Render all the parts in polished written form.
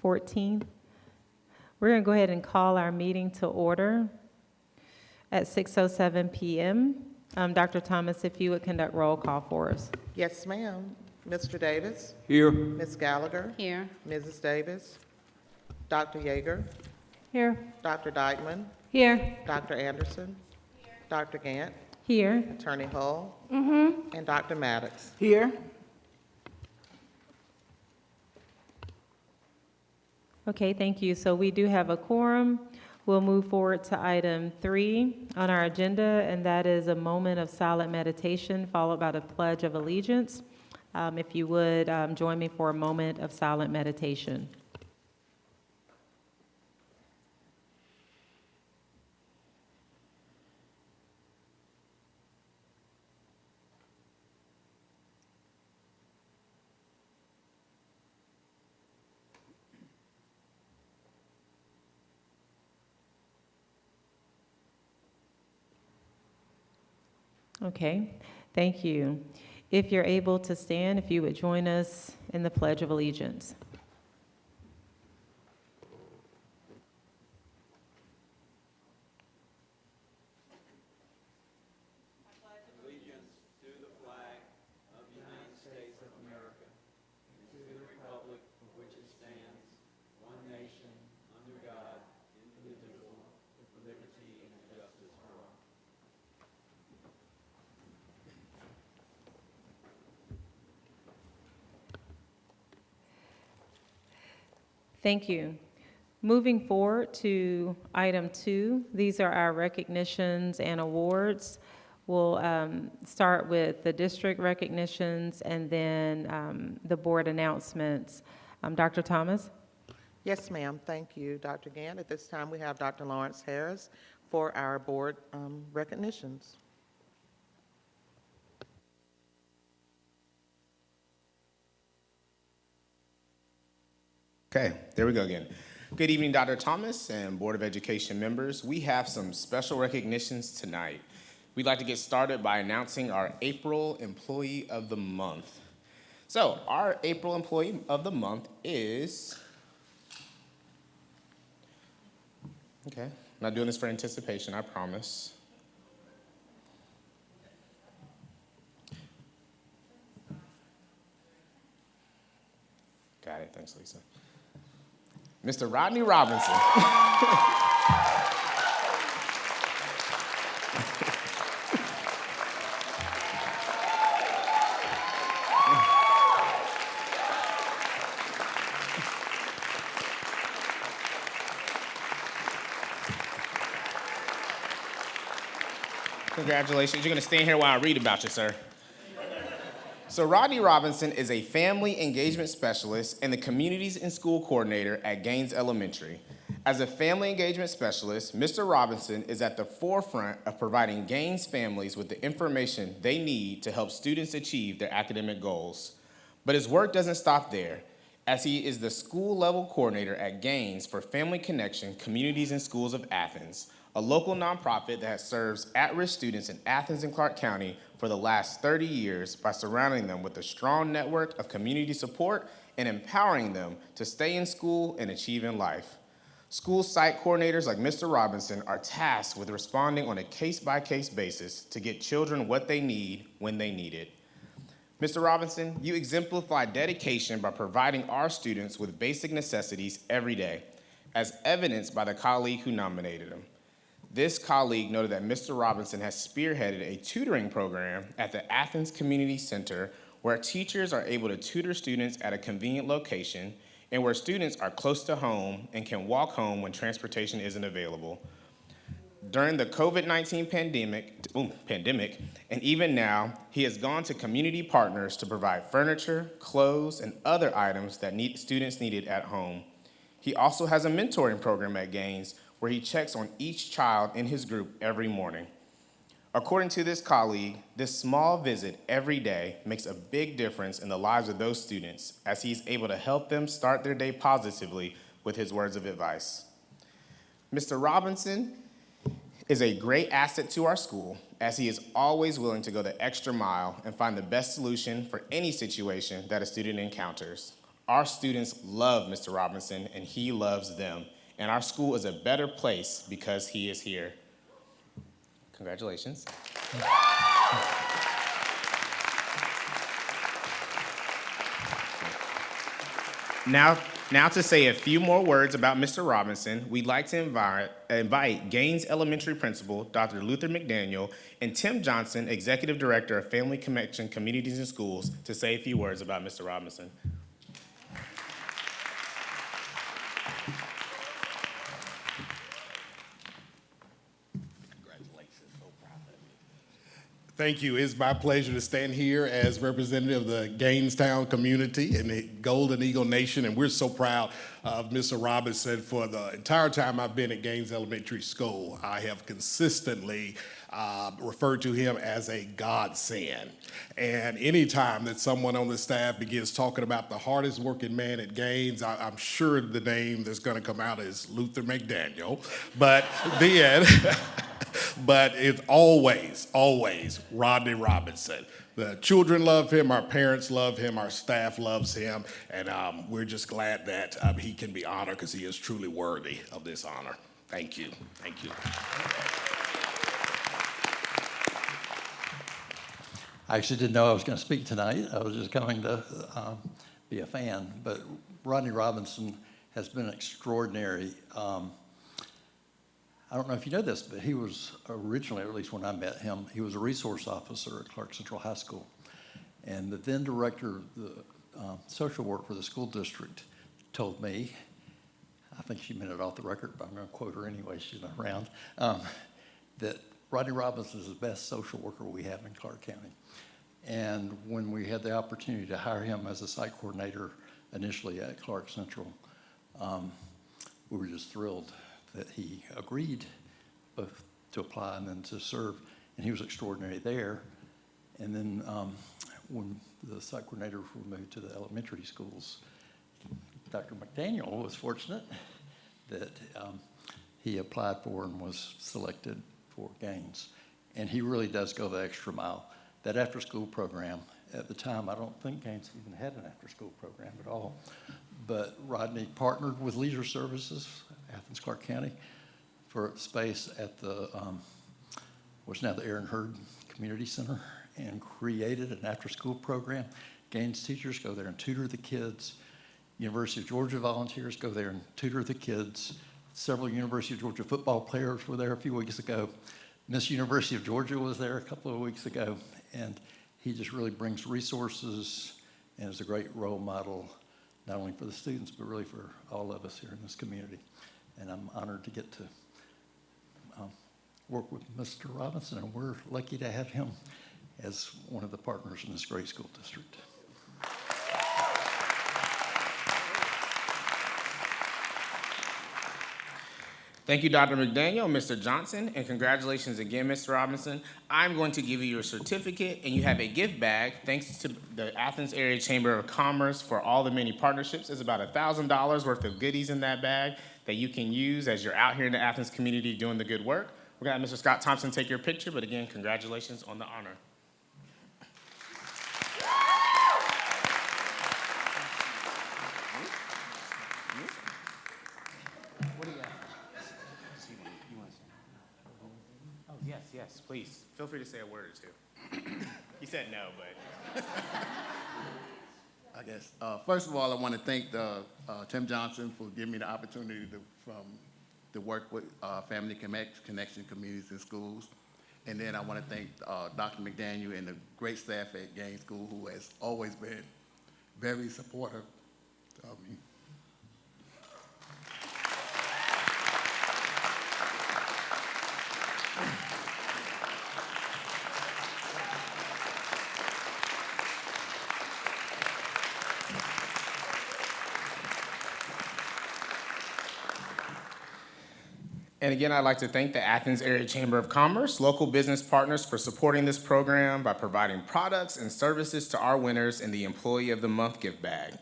14th. We're going to go ahead and call our meeting to order at 6:07 p.m. Dr. Thomas, if you would conduct roll call for us. Yes, ma'am. Mr. Davis? Here. Ms. Gallagher? Here. Mrs. Davis? Dr. Yeager? Here. Dr. Dykeman? Here. Dr. Anderson? Dr. Gant? Here. Attorney Hull? And Dr. Maddox? Here. Okay, thank you. So we do have a quorum. We'll move forward to item 3 on our agenda, and that is a moment of silent meditation followed by the Pledge of Allegiance. If you would join me for a moment of silent meditation. Okay, thank you. If you're able to stand, if you would join us in the Pledge of Allegiance. Allegiance to the flag of the United States of America and to the republic for which it stands, one nation, under God, indivisible, with liberty and justice for all. Thank you. Moving forward to item 2, these are our recognitions and awards. We'll start with the district recognitions and then the board announcements. Dr. Thomas? Yes, ma'am. Thank you, Dr. Gant. At this time, we have Dr. Lawrence Harris for our board recognitions. Okay, there we go again. Good evening, Dr. Thomas and Board of Education members. We have some special recognitions tonight. We'd like to get started by announcing our April Employee of the Month. So our April Employee of the Month is, okay, I'm not doing this for anticipation, I promise. Got it, thanks, Lisa. Mr. Rodney Robinson. Congratulations. You're going to stand here while I read about you, sir. So Rodney Robinson is a family engagement specialist and the communities and school coordinator at Gaines Elementary. As a family engagement specialist, Mr. Robinson is at the forefront of providing Gaines families with the information they need to help students achieve their academic goals. But his work doesn't stop there, as he is the school-level coordinator at Gaines for Family Connection Communities and Schools of Athens, a local nonprofit that serves at-risk students in Athens and Clark County for the last 30 years by surrounding them with a strong network of community support and empowering them to stay in school and achieve in life. School site coordinators like Mr. Robinson are tasked with responding on a case-by-case basis to get children what they need when they need it. Mr. Robinson, you exemplify dedication by providing our students with basic necessities every day, as evidenced by the colleague who nominated him. This colleague noted that Mr. Robinson has spearheaded a tutoring program at the Athens Community Center where teachers are able to tutor students at a convenient location and where students are close to home and can walk home when transportation isn't available. During the COVID-19 pandemic, and even now, he has gone to community partners to provide furniture, clothes, and other items that students needed at home. He also has a mentoring program at Gaines where he checks on each child in his group every morning. According to this colleague, this small visit every day makes a big difference in the lives of those students as he's able to help them start their day positively with his words of advice. Mr. Robinson is a great asset to our school as he is always willing to go the extra mile and find the best solution for any situation that a student encounters. Our students love Mr. Robinson, and he loves them. And our school is a better place because he is here. Congratulations. Now to say a few more words about Mr. Robinson, we'd like to invite Gaines Elementary Principal, Dr. Luther McDaniel, and Tim Johnson, Executive Director of Family Connection Communities and Schools, to say a few words about Mr. Robinson. Thank you. It's my pleasure to stand here as representative of the Gainestown community and the Golden Eagle Nation, and we're so proud of Mr. Robinson. For the entire time I've been at Gaines Elementary School, I have consistently referred to him as a godsend. And anytime that someone on the staff begins talking about the hardest working man at Gaines, I'm sure the name that's going to come out is Luther McDaniel. But then... But it's always, always Rodney Robinson. The children love him, our parents love him, our staff loves him, and we're just glad that he can be honored because he is truly worthy of this honor. Thank you. Thank you. I actually didn't know I was going to speak tonight. I was just coming to be a fan, but Rodney Robinson has been extraordinary. I don't know if you know this, but he was originally, or at least when I met him, he was a resource officer at Clark Central High School. And the then director of the social work for the school district told me, I think she meant it off the record, but I'm going to quote her anyway, she's not around, that Rodney Robinson is the best social worker we have in Clark County. And when we had the opportunity to hire him as a site coordinator initially at Clark Central, we were just thrilled that he agreed both to apply and then to serve, and he was extraordinary there. And then when the site coordinators were moved to the elementary schools, Dr. McDaniel was fortunate that he applied for and was selected for Gaines. And he really does go the extra mile. That after-school program, at the time, I don't think Gaines even had an after-school program at all. But Rodney partnered with Leisure Services, Athens, Clark County, for space at the, what's now the Aaron Hurd Community Center, and created an after-school program. Gaines teachers go there and tutor the kids. University of Georgia volunteers go there and tutor the kids. Several University of Georgia football players were there a few weeks ago. Miss University of Georgia was there a couple of weeks ago. And he just really brings resources and is a great role model, not only for the students, but really for all of us here in this community. And I'm honored to get to work with Mr. Robinson, and we're lucky to have him as one of the partners in this great school district. Thank you, Dr. McDaniel and Mr. Johnson, and congratulations again, Mr. Robinson. I'm going to give you your certificate, and you have a gift bag, thanks to the Athens Area Chamber of Commerce for all the many partnerships. There's about $1,000 worth of goodies in that bag that you can use as you're out here in the Athens community doing the good work. We're gonna have Mr. Scott Thompson take your picture, but again, congratulations on the honor. Yes, please. Feel free to say a word or two. He said no, but. I guess. First of all, I want to thank Tim Johnson for giving me the opportunity to work with Family Connection Communities and Schools. And then I want to thank Dr. McDaniel and the great staff at Gaines School, who has always been very supportive of me. And again, I'd like to thank the Athens Area Chamber of Commerce, local business partners for supporting this program by providing products and services to our winners in the Employee of the Month gift bag.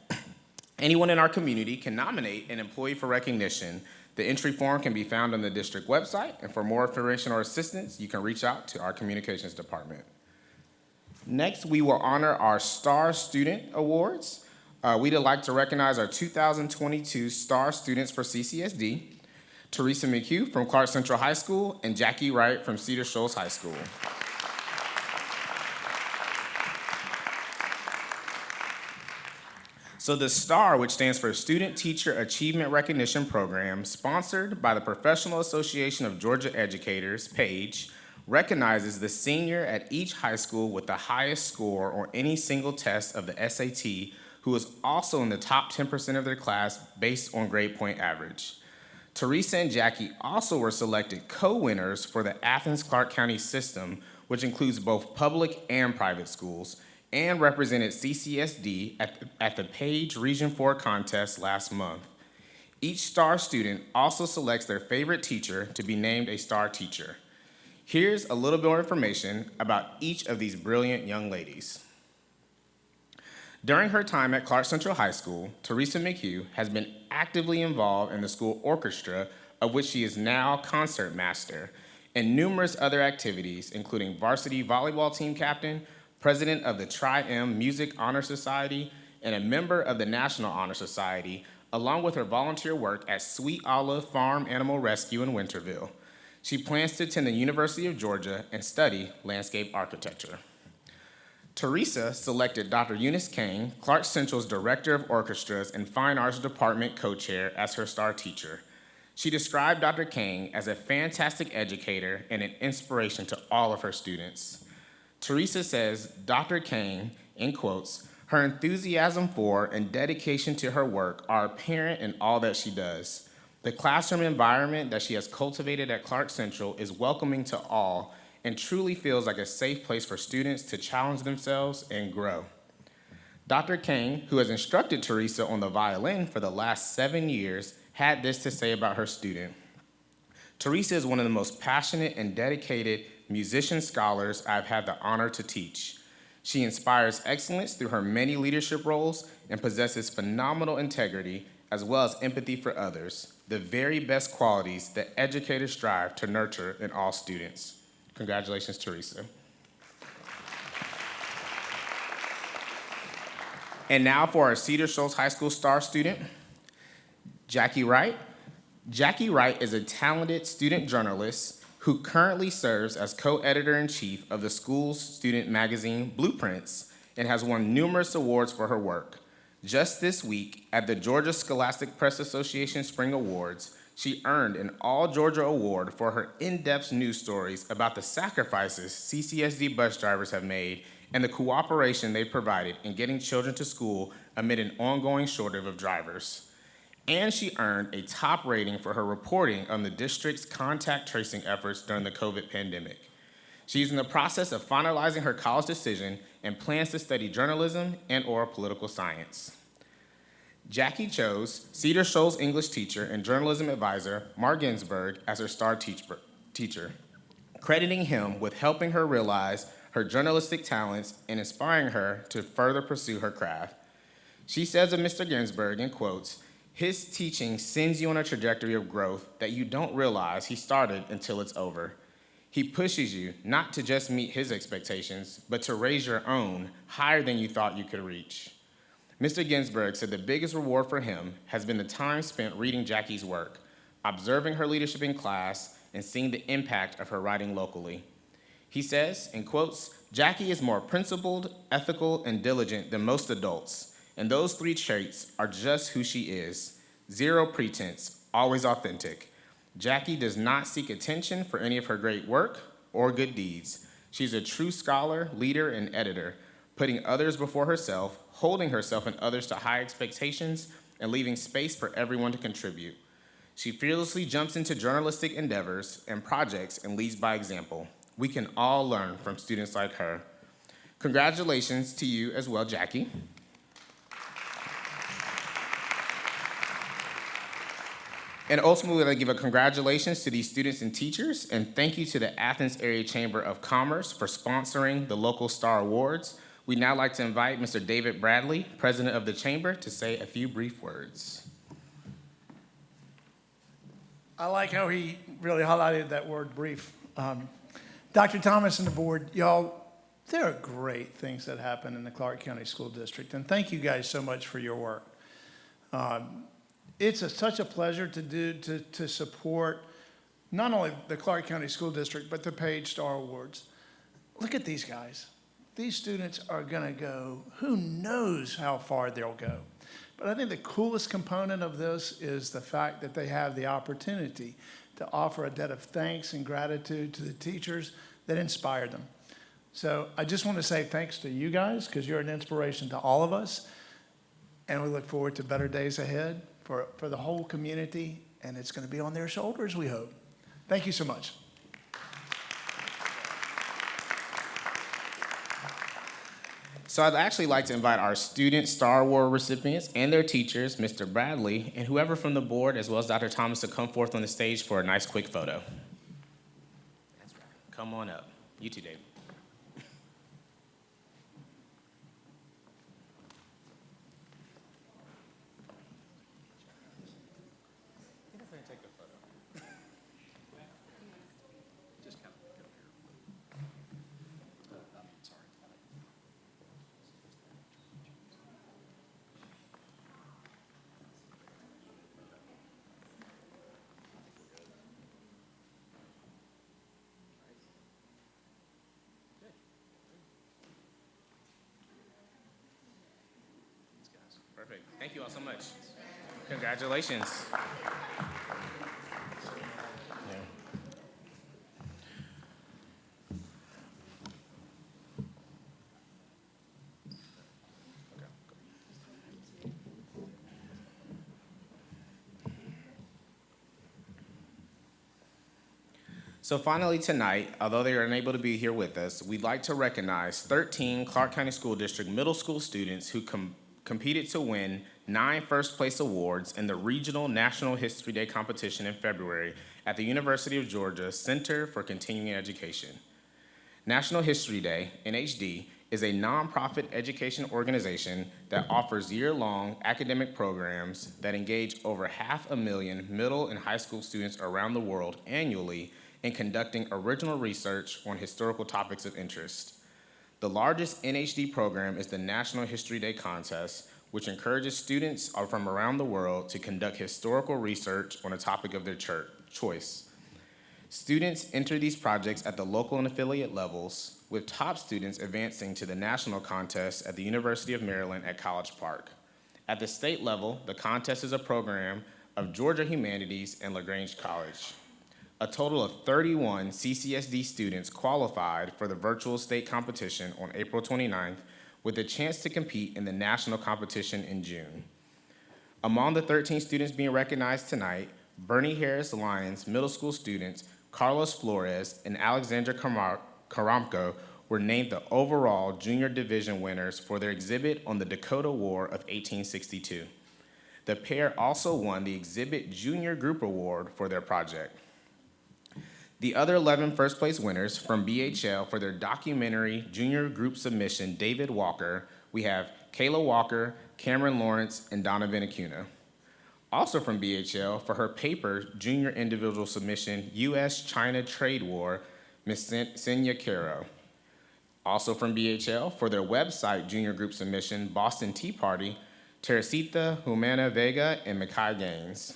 Anyone in our community can nominate an employee for recognition. The entry form can be found on the district website, and for more information or assistance, you can reach out to our communications department. Next, we will honor our Star Student Awards. We'd like to recognize our 2022 STAR students for CCSD, Teresa McHugh from Clark Central High School and Jackie Wright from Cedar Shoals High School. So the STAR, which stands for Student Teacher Achievement Recognition Program, sponsored by the Professional Association of Georgia Educators, PAGE, recognizes the senior at each high school with the highest score on any single test of the SAT, who is also in the top 10% of their class based on grade point average. Teresa and Jackie also were selected co-winners for the Athens-Clarke County system, which includes both public and private schools, and represented CCSD at the Page Region 4 contest last month. Each STAR student also selects their favorite teacher to be named a STAR teacher. Here's a little bit more information about each of these brilliant young ladies. During her time at Clark Central High School, Teresa McHugh has been actively involved in the school orchestra, of which she is now concert master, and numerous other activities, including varsity volleyball team captain, president of the Tri-M Music Honor Society, and a member of the National Honor Society, along with her volunteer work at Sweet Olive Farm Animal Rescue in Winterville. She plans to attend the University of Georgia and study landscape architecture. Teresa selected Dr. Eunice Kane, Clark Central's Director of Orchestras and Fine Arts Department co-chair, as her STAR teacher. She described Dr. Kane as a fantastic educator and an inspiration to all of her students. Teresa says Dr. Kane, in quotes, her enthusiasm for and dedication to her work are apparent in all that she does. The classroom environment that she has cultivated at Clark Central is welcoming to all and truly feels like a safe place for students to challenge themselves and grow. Dr. Kane, who has instructed Teresa on the violin for the last 7 years, had this to say about her student. Teresa is one of the most passionate and dedicated musician scholars I've had the honor to teach. She inspires excellence through her many leadership roles and possesses phenomenal integrity as well as empathy for others, the very best qualities that educators strive to nurture in all students. Congratulations, Teresa. And now for our Cedar Shoals High School STAR student, Jackie Wright. Jackie Wright is a talented student journalist who currently serves as co-editor-in-chief of the school's student magazine, Blueprints, and has won numerous awards for her work. Just this week, at the Georgia Scholastic Press Association Spring Awards, she earned an All-Georgia Award for her in-depth news stories about the sacrifices CCSD bus drivers have made and the cooperation they've provided in getting children to school amid an ongoing shortage of drivers. And she earned a top rating for her reporting on the district's contact tracing efforts during the COVID pandemic. She's in the process of finalizing her college decision and plans to study journalism and/or political science. Jackie chose Cedar Shoals English teacher and journalism advisor Mark Ginsburg as her STAR teacher, crediting him with helping her realize her journalistic talents and inspiring her to further pursue her craft. She says of Mr. Ginsburg, in quotes, "His teaching sends you on a trajectory of growth that you don't realize he started until it's over. He pushes you not to just meet his expectations, but to raise your own higher than you thought you could reach." Mr. Ginsburg said the biggest reward for him has been the time spent reading Jackie's work, observing her leadership in class, and seeing the impact of her writing locally. He says, in quotes, "Jackie is more principled, ethical, and diligent than most adults, and those three traits are just who she is. Zero pretense, always authentic. Jackie does not seek attention for any of her great work or good deeds. She's a true scholar, leader, and editor, putting others before herself, holding herself and others to high expectations, and leaving space for everyone to contribute. She fearlessly jumps into journalistic endeavors and projects and leads by example. We can all learn from students like her." Congratulations to you as well, Jackie. And ultimately, we'd like to give a congratulations to these students and teachers, and thank you to the Athens Area Chamber of Commerce for sponsoring the local STAR Awards. We'd now like to invite Mr. David Bradley, president of the Chamber, to say a few brief words. I like how he really highlighted that word brief. Dr. Thomas and the board, y'all, There are great things that happen in the Clark County School District, and thank you guys so much for your work. It's such a pleasure to support not only the Clark County School District, but the Page Star Awards. Look at these guys. These students are gonna go, who knows how far they'll go. But I think the coolest component of this is the fact that they have the opportunity to offer a debt of thanks and gratitude to the teachers that inspired them. So I just want to say thanks to you guys, because you're an inspiration to all of us. And we look forward to better days ahead for the whole community, and it's going to be on their shoulders, we hope. Thank you so much. So I'd actually like to invite our student Star Award recipients and their teachers, Mr. Bradley, and whoever from the board, as well as Dr. Thomas, to come forth on the stage for a nice quick photo. That's right. Come on up. You too, Dave. Perfect. Thank you all so much. Congratulations. Yeah. So finally tonight, although they are unable to be here with us, we'd like to recognize 13 Clark County School District middle school students who competed to win 9 first-place awards in the Regional National History Day competition in February at the University of Georgia Center for Continuing Education. National History Day, NHD, is a nonprofit education organization that offers year-long academic programs that engage over 500,000 middle and high school students around the world annually in conducting original research on historical topics of interest. The largest NHD program is the National History Day Contest, which encourages students from around the world to conduct historical research on a topic of their choice. Students enter these projects at the local and affiliate levels, with top students advancing to the national contest at the University of Maryland at College Park. At the state level, the contest is a program of Georgia Humanities and LaGrange College. A total of 31 CCSD students qualified for the virtual state competition on April 29th, with a chance to compete in the national competition in June. Among the 13 students being recognized tonight, Bernie Harris Lyons middle school students Carlos Flores and Alexandra Karamko were named the overall junior division winners for their exhibit on the Dakota War of 1862. The pair also won the Exhibit Junior Group Award for their project. The other 11 first-place winners from BHL for their documentary junior group submission, David Walker, we have Kayla Walker, Cameron Lawrence, and Donovan Acuna. Also from BHL for her paper junior individual submission, U.S.-China Trade War, Ms. Senya Caro. Also from BHL for their website junior group submission, Boston Tea Party, Teresita Humana Vega and Makai Gaines.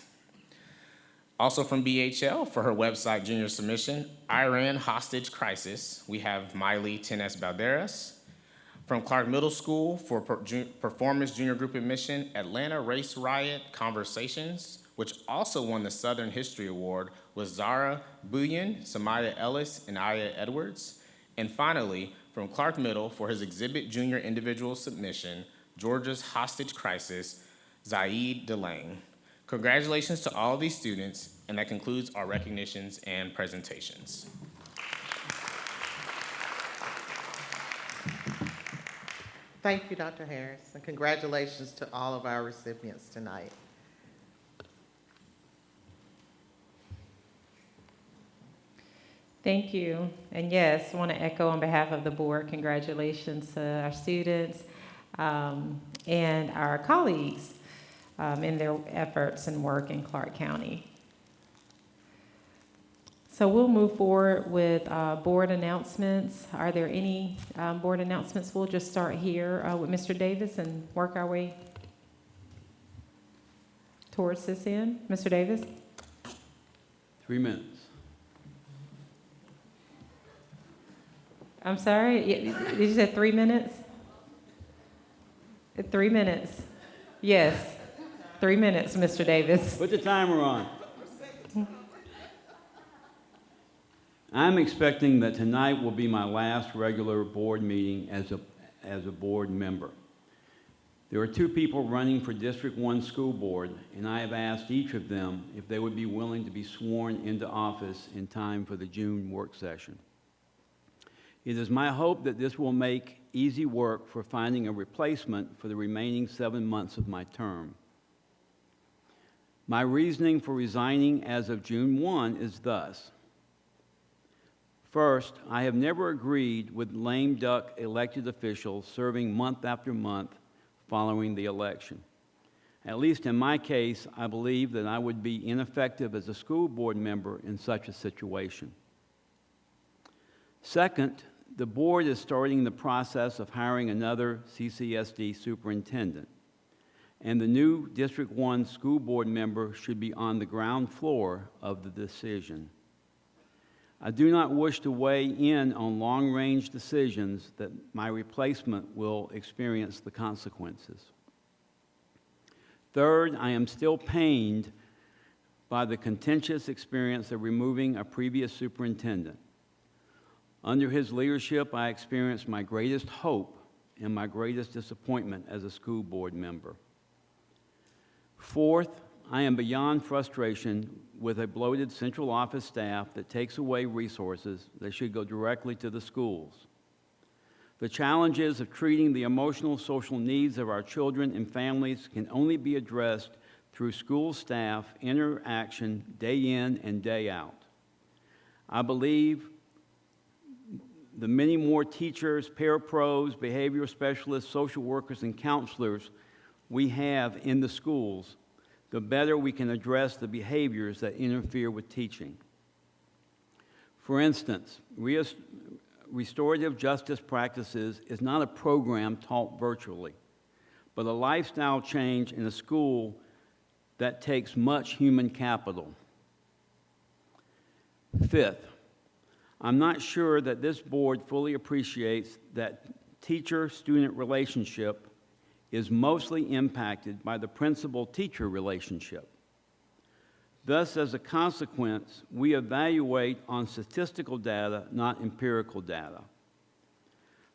Also from BHL for her website junior submission, Iran Hostage Crisis, we have Miley Tenes Balderas. From Clark Middle School for performance junior group admission, Atlanta Race Riot Conversations, which also won the Southern History Award, was Zara Buyen, Samaya Ellis, and Aya Edwards. And finally, from Clark Middle for his exhibit junior individual submission, Georgia's Hostage Crisis, Zaid Delane. Congratulations to all of these students, and that concludes our recognitions and presentations. Thank you, Dr. Harris, and congratulations to all of our recipients tonight. Thank you. And yes, I want to echo on behalf of the board, congratulations to our students and our colleagues in their efforts and work in Clark County. So we'll move forward with board announcements. Are there any board announcements? We'll just start here with Mr. Davis and work our way towards this end. Mr. Davis? 3 minutes. I'm sorry, did you say 3 minutes? 3 minutes. Yes, 3 minutes, Mr. Davis. Put the timer on. I'm expecting that tonight will be my last regular board meeting as a board member. There are 2 people running for District 1 School Board, and I have asked each of them if they would be willing to be sworn into office in time for the June work session. It is my hope that this will make easy work for finding a replacement for the remaining 7 months of my term. My reasoning for resigning as of June 1 is thus. First, I have never agreed with lame duck elected officials serving month after month following the election. At least in my case, I believe that I would be ineffective as a school board member in such a situation. Second, the board is starting the process of hiring another CCSD superintendent, and the new District 1 school board member should be on the ground floor of the decision. I do not wish to weigh in on long-range decisions that my replacement will experience the consequences. Third, I am still pained by the contentious experience of removing a previous superintendent. Under his leadership, I experienced my greatest hope and my greatest disappointment as a school board member. Fourth, I am beyond frustration with a bloated central office staff that takes away resources that should go directly to the schools. The challenges of treating the emotional social needs of our children and families can only be addressed through school staff interaction day in and day out. I believe the many more teachers, parapros, behavioral specialists, social workers, and counselors we have in the schools, the better we can address the behaviors that interfere with teaching. For instance, restorative justice practices is not a program taught virtually, but a lifestyle change in a school that takes much human capital. Fifth, I'm not sure that this board fully appreciates that teacher-student relationship is mostly impacted by the principal-teacher relationship. Thus, as a consequence, we evaluate on statistical data, not empirical data.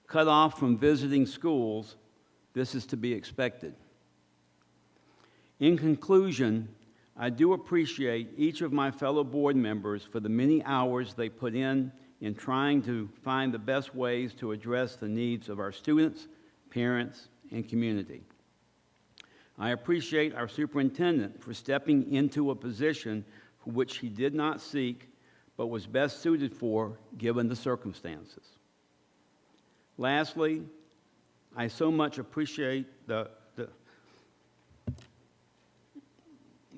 Cut off from visiting schools, this is to be expected. In conclusion, I do appreciate each of my fellow board members for the many hours they put in trying to find the best ways to address the needs of our students, parents, and community. I appreciate our superintendent for stepping into a position for which he did not seek, but was best suited for given the circumstances. Lastly, I so much appreciate the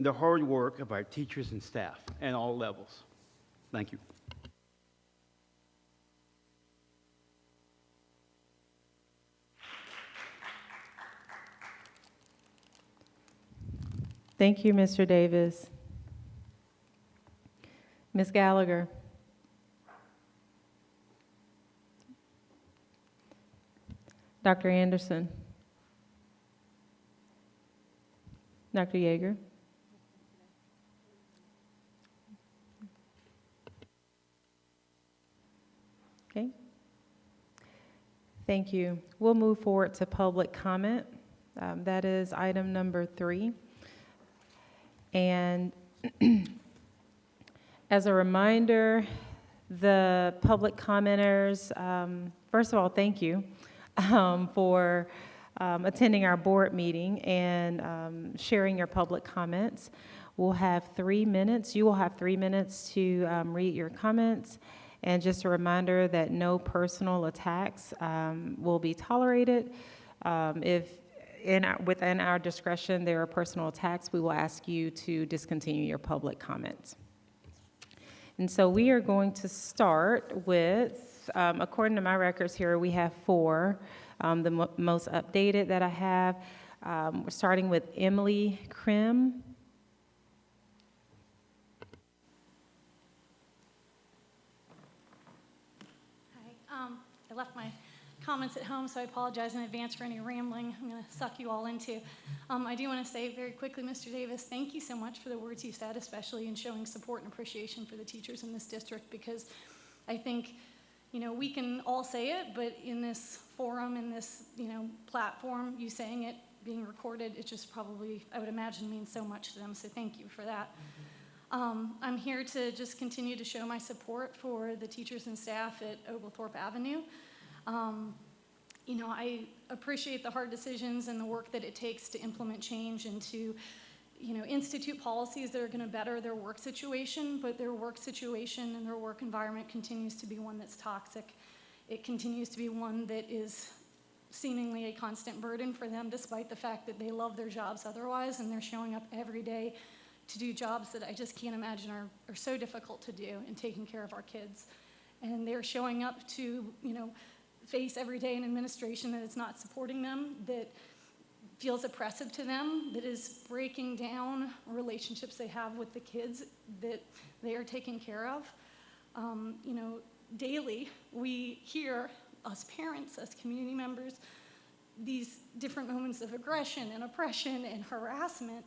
hard work of our teachers and staff at all levels. Thank you. Thank you, Mr. Davis. Ms. Gallagher. Dr. Anderson. Dr. Yeager. Okay. Thank you. We'll move forward to public comment. That is item number 3. And as a reminder, the public commenters, first of all, thank you for attending our board meeting and sharing your public comments. We'll have 3 minutes. You will have 3 minutes to read your comments. And just a reminder that no personal attacks will be tolerated. If within our discretion there are personal attacks, we will ask you to discontinue your public comments. And so we are going to start with, according to my records here, we have 4, the most updated that I have. We're starting with Emily Krim. Hi. I left my comments at home, so I apologize in advance for any rambling I'm going to suck you all into. I do want to say very quickly, Mr. Davis, thank you so much for the words you said, especially in showing support and appreciation for the teachers in this district, because I think, we can all say it, but in this forum, in this, platform, you saying it, being recorded, it just probably, I would imagine, means so much to them, so thank you for that. I'm here to just continue to show my support for the teachers and staff at Oglethorpe Avenue. I appreciate the hard decisions and the work that it takes to implement change and to, institute policies that are going to better their work situation, but their work situation and their work environment continues to be one that's toxic. It continues to be one that is seemingly a constant burden for them, despite the fact that they love their jobs otherwise, and they're showing up every day to do jobs that I just can't imagine are so difficult to do in taking care of our kids. And they're showing up to, face every day an administration that is not supporting them, that feels oppressive to them, that is breaking down relationships they have with the kids that they are taking care of. Daily we hear, us parents, us community members, these different moments of aggression and oppression and harassment.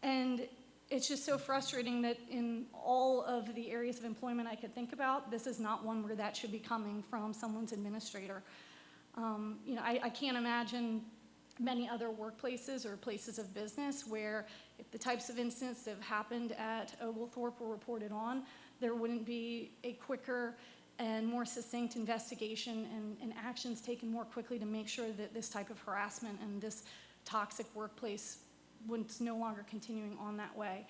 And it's just so frustrating that in all of the areas of employment I could think about, this is not one where that should be coming from someone's administrator. I can't imagine many other workplaces or places of business where if the types of incidents that have happened at Oglethorpe were reported on, there wouldn't be a quicker and more succinct investigation and actions taken more quickly to make sure that this type of harassment and this toxic workplace was no longer continuing on that way.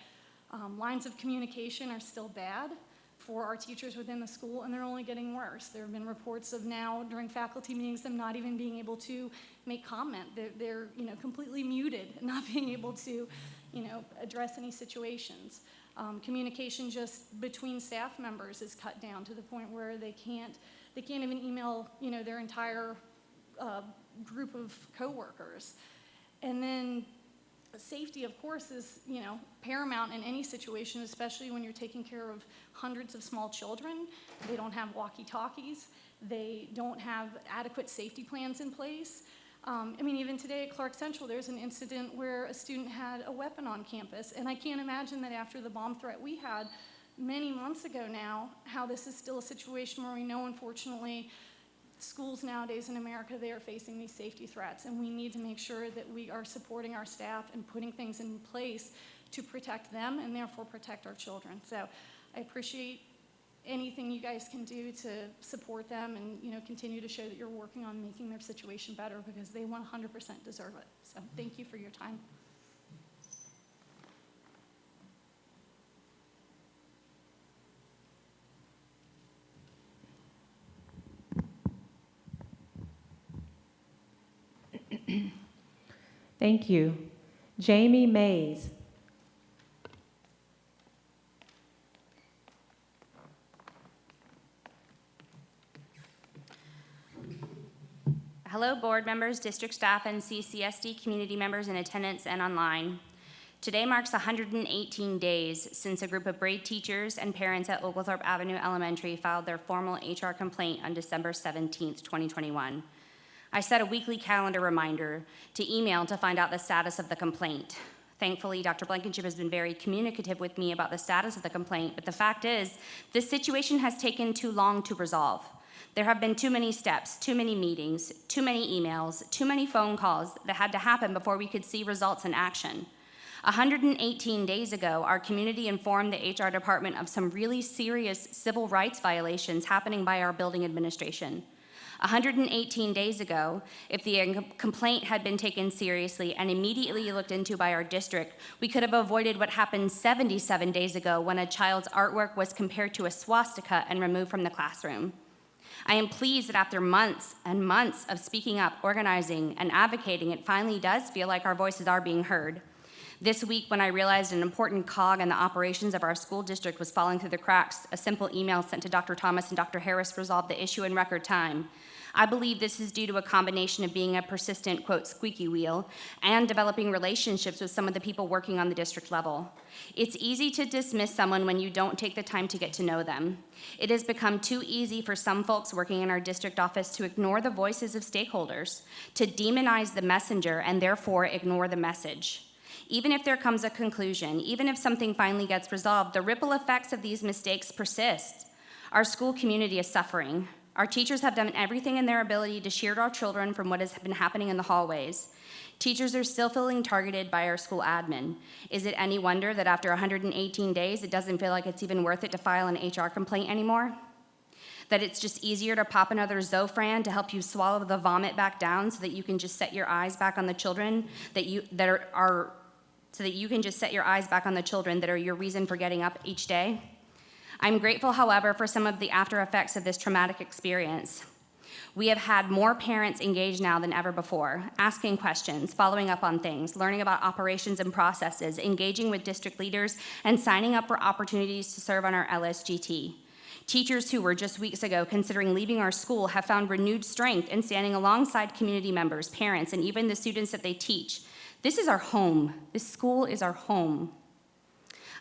Lines of communication are still bad for our teachers within the school, and they're only getting worse. There have been reports of now, during faculty meetings, them not even being able to make comment. They're completely muted, not being able to, address any situations. Communication just between staff members is cut down to the point where they can't even email, their entire group of coworkers. And then safety, of course, is, paramount in any situation, especially when you're taking care of hundreds of small children. They don't have walkie-talkies. They don't have adequate safety plans in place. Even today at Clark Central, there's an incident where a student had a weapon on campus, and I can't imagine that after the bomb threat we had many months ago now, how this is still a situation where we know, unfortunately, schools nowadays in America, they are facing these safety threats, and we need to make sure that we are supporting our staff and putting things in place to protect them and therefore protect our children. So I appreciate anything you guys can do to support them and continue to show that you're working on making their situation better, because they 100% deserve it. So thank you for your time. Thank you. Jamie Mays. Hello, board members, district staff, and CCSD community members in attendance and online. Today marks 118 days since a group of brave teachers and parents at Oglethorpe Avenue Elementary filed their formal HR complaint on December 17th, 2021. I set a weekly calendar reminder to email to find out the status of the complaint. Thankfully, Dr. Blankenship has been very communicative with me about the status of the complaint, but the fact is, this situation has taken too long to resolve. There have been too many steps, too many meetings, too many emails, too many phone calls that had to happen before we could see results in action. 118 days ago, our community informed the HR department of some really serious civil rights violations happening by our building administration. 118 days ago, if the complaint had been taken seriously and immediately looked into by our district, we could have avoided what happened 77 days ago when a child's artwork was compared to a swastika and removed from the classroom. I am pleased that after months and months of speaking up, organizing, and advocating, it finally does feel like our voices are being heard. This week, when I realized an important cog in the operations of our school district was falling through the cracks, a simple email sent to Dr. Thomas and Dr. Harris resolved the issue in record time. I believe this is due to a combination of being a persistent, quote, squeaky wheel and developing relationships with some of the people working on the district level. It's easy to dismiss someone when you don't take the time to get to know them. It has become too easy for some folks working in our district office to ignore the voices of stakeholders, to demonize the messenger and therefore ignore the message. Even if there comes a conclusion, even if something finally gets resolved, the ripple effects of these mistakes persist. Our school community is suffering. Our teachers have done everything in their ability to shield our children from what has been happening in the hallways. Teachers are still feeling targeted by our school admin. Is it any wonder that after 118 days, it doesn't feel like it's even worth it to file an HR complaint anymore? That it's just easier to pop another Zofran to help you swallow the vomit back down so that you can just set your eyes back on the children so that you can just set your eyes back on the children that are your reason for getting up each day? I'm grateful, however, for some of the after effects of this traumatic experience. We have had more parents engaged now than ever before, asking questions, following up on things, learning about operations and processes, engaging with district leaders, and signing up for opportunities to serve on our LSGT. Teachers who were just weeks ago considering leaving our school have found renewed strength in standing alongside community members, parents, and even the students that they teach. This is our home. This school is our home.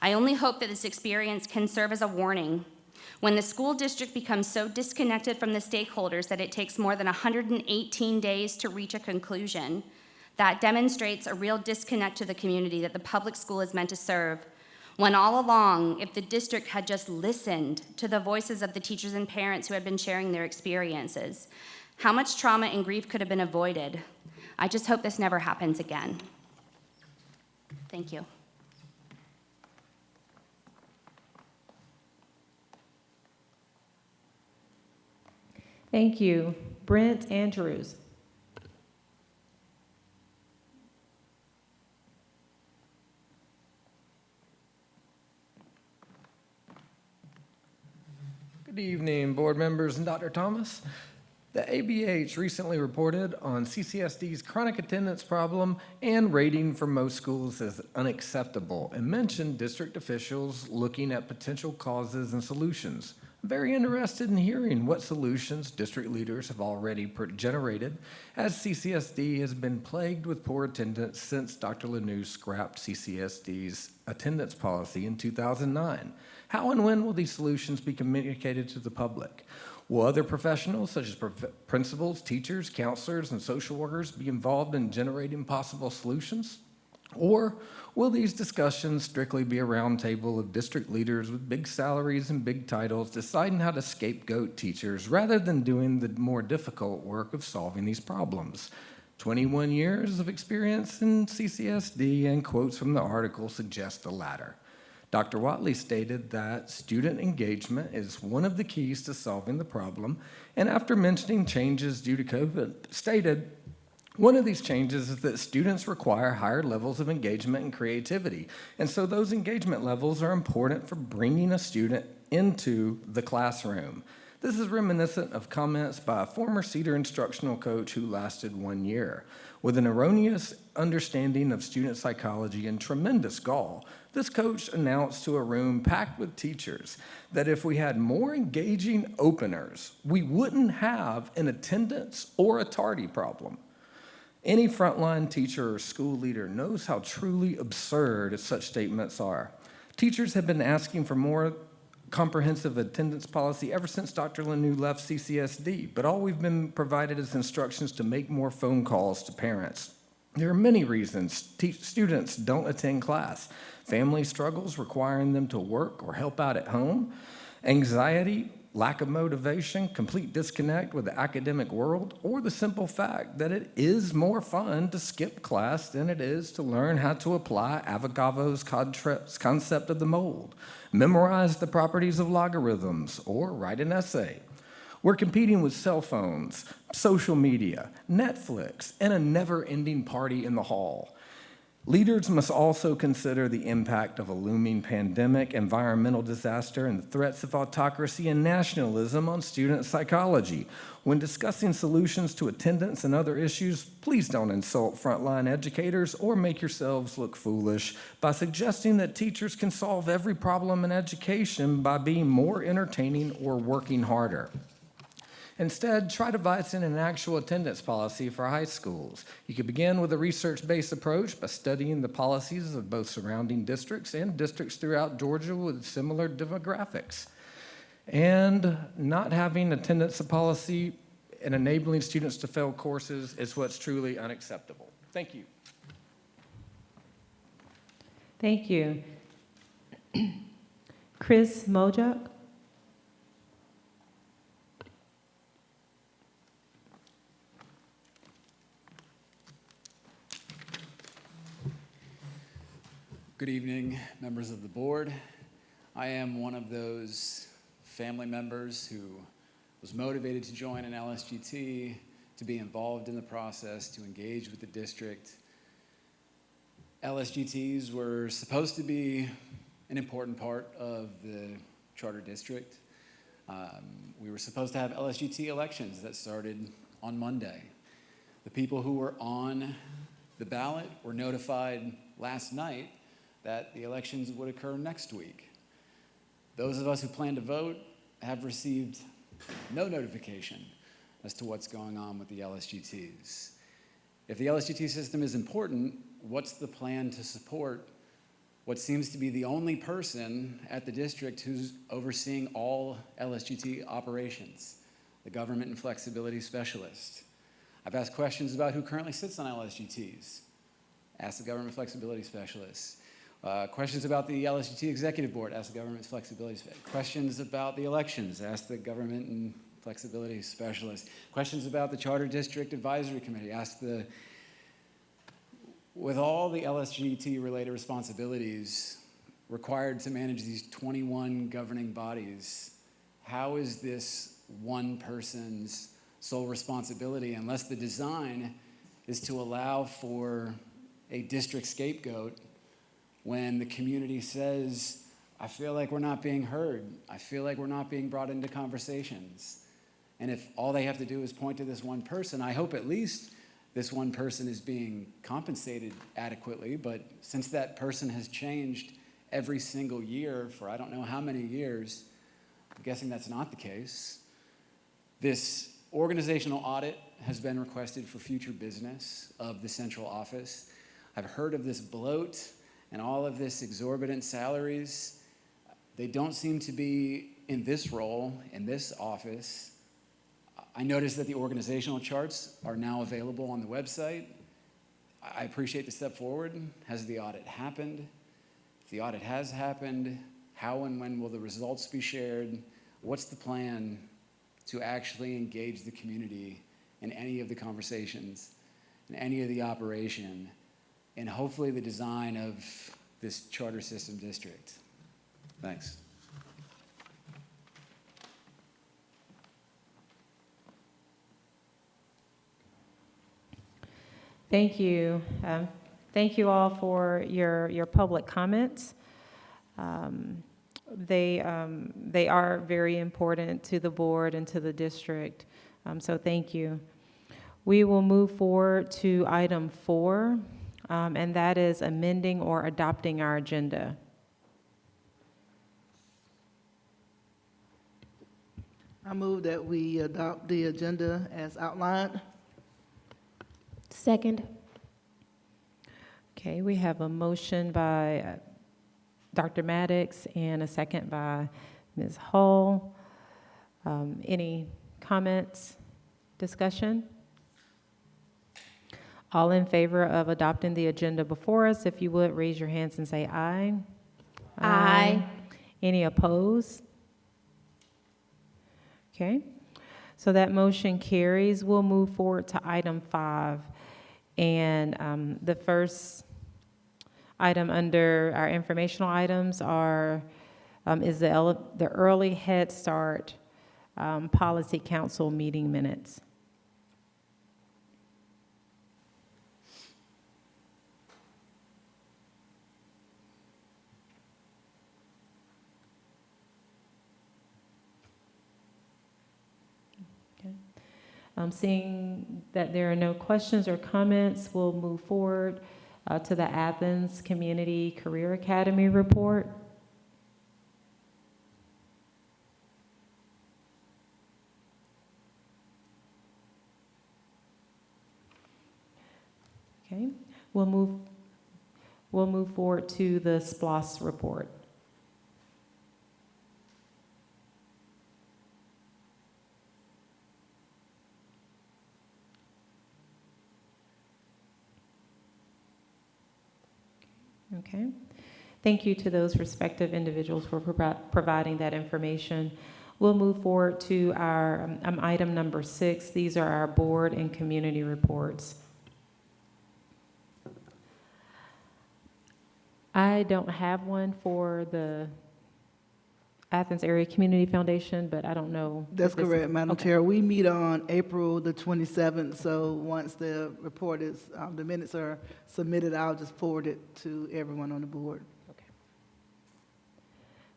I only hope that this experience can serve as a warning. When the school district becomes so disconnected from the stakeholders that it takes more than 118 days to reach a conclusion, that demonstrates a real disconnect to the community that the public school is meant to serve. When all along, if the district had just listened to the voices of the teachers and parents who had been sharing their experiences, how much trauma and grief could have been avoided? I just hope this never happens again. Thank you. Thank you. Brent Andrews. Good evening, board members and Dr. Thomas. The ABH recently reported on CCSD's chronic attendance problem and rating for most schools as unacceptable and mentioned district officials looking at potential causes and solutions. I'm very interested in hearing what solutions district leaders have already generated, as CCSD has been plagued with poor attendance since Dr. Lanou scrapped CCSD's attendance policy in 2009. How and when will these solutions be communicated to the public? Will other professionals, such as principals, teachers, counselors, and social workers, be involved in generating possible solutions? Or will these discussions strictly be a roundtable of district leaders with big salaries and big titles deciding how to scapegoat teachers rather than doing the more difficult work of solving these problems? 21 years of experience in CCSD and quotes from the article suggest the latter. Dr. Watley stated that student engagement is one of the keys to solving the problem, and after mentioning changes due to COVID, stated, one of these changes is that students require higher levels of engagement and creativity, and so those engagement levels are important for bringing a student into the classroom. This is reminiscent of comments by a former Cedar instructional coach who lasted 1 year. With an erroneous understanding of student psychology and tremendous gall, this coach announced to a room packed with teachers that if we had more engaging openers, we wouldn't have an attendance or a tardy problem. Any frontline teacher or school leader knows how truly absurd such statements are. Teachers have been asking for more comprehensive attendance policy ever since Dr. Lanou left CCSD, but all we've been provided is instructions to make more phone calls to parents. There are many reasons students don't attend class. Family struggles requiring them to work or help out at home, anxiety, lack of motivation, complete disconnect with the academic world, or the simple fact that it is more fun to skip class than it is to learn how to apply Avogadro's concept of the mold, memorize the properties of logarithms, or write an essay. We're competing with cell phones, social media, Netflix, and a never-ending party in the hall. Leaders must also consider the impact of a looming pandemic, environmental disaster, and the threats of autocracy and nationalism on student psychology. When discussing solutions to attendance and other issues, please don't insult frontline educators or make yourselves look foolish by suggesting that teachers can solve every problem in education by being more entertaining or working harder. Instead, try devising an actual attendance policy for high schools. You could begin with a research-based approach by studying the policies of both surrounding districts and districts throughout Georgia with similar demographics. And not having attendance policy and enabling students to fail courses is what's truly unacceptable. Thank you. Thank you. Chris Mojak? Good evening, members of the board. I am one of those family members who was motivated to join an LSGT, to be involved in the process, to engage with the district. LSGTs were supposed to be an important part of the charter district. We were supposed to have LSGT elections that started on Monday. The people who were on the ballot were notified last night that the elections would occur next week. Those of us who plan to vote have received no notification as to what's going on with the LSGTs. If the LSGT system is important, what's the plan to support what seems to be the only person at the district who's overseeing all LSGT operations, the Government and Flexibility Specialist? I've asked questions about who currently sits on LSGTs. Ask the Government Flexibility Specialist. Questions about the LSGT Executive Board, ask the Government Flexibility Specialist. Questions about the elections, ask the Government and Flexibility Specialist. Questions about the Charter District Advisory Committee, ask the... With all the LSGT-related responsibilities required to manage these 21 governing bodies, how is this one person's sole responsibility unless the design is to allow for a district scapegoat when the community says, I feel like we're not being heard, I feel like we're not being brought into conversations. And if all they have to do is point to this one person, I hope at least this one person is being compensated adequately, but since that person has changed every single year for I don't know how many years, I'm guessing that's not the case. This organizational audit has been requested for future business of the central office. I've heard of this bloat and all of this exorbitant salaries. They don't seem to be in this role, in this office. I noticed that the organizational charts are now available on the website. I appreciate the step forward. Has the audit happened? If the audit has happened, how and when will the results be shared? What's the plan to actually engage the community in any of the conversations, in any of the operation, and hopefully the design of this charter system district? Thanks. Thank you. Thank you all for your public comments. They are very important to the board and to the district, so thank you. We will move forward to item 4, and that is amending or adopting our agenda. I move that we adopt the agenda as outlined. Second. Okay, we have a motion by Dr. Maddox and a second by Ms. Hull. Any comments, discussion? All in favor of adopting the agenda before us, if you would, raise your hands and say aye. Aye. Any opposed? Okay, so that motion carries. We'll move forward to item 5. And the first item under our informational items is the Early Head Start Policy Council meeting minutes. Seeing that there are no questions or comments, we'll move forward to the Athens Community Career Academy report. Okay, we'll move forward to the SPLOS report. Okay. Thank you to those respective individuals for providing that information. We'll move forward to our item number 6. These are our board and community reports. I don't have one for the Athens Area Community Foundation, but I don't know. That's correct, Madam Okay. Chair. We meet on April the 27th, so once the report is, the minutes are submitted, I'll just forward it to everyone on the board. Okay.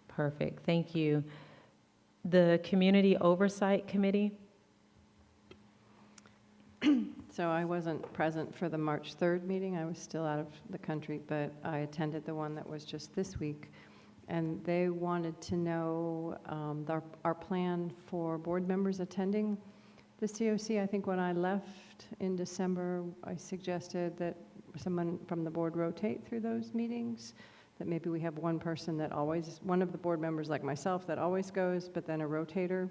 Perfect, thank you. The Community Oversight Committee. So I wasn't present for the March 3rd meeting. I was still out of the country, but I attended the one that was just this week. And they wanted to know our plan for board members attending the COC. I think when I left in December, I suggested that someone from the board rotate through those meetings, that maybe we have one person that always, one of the board members like myself that always goes, but then a rotator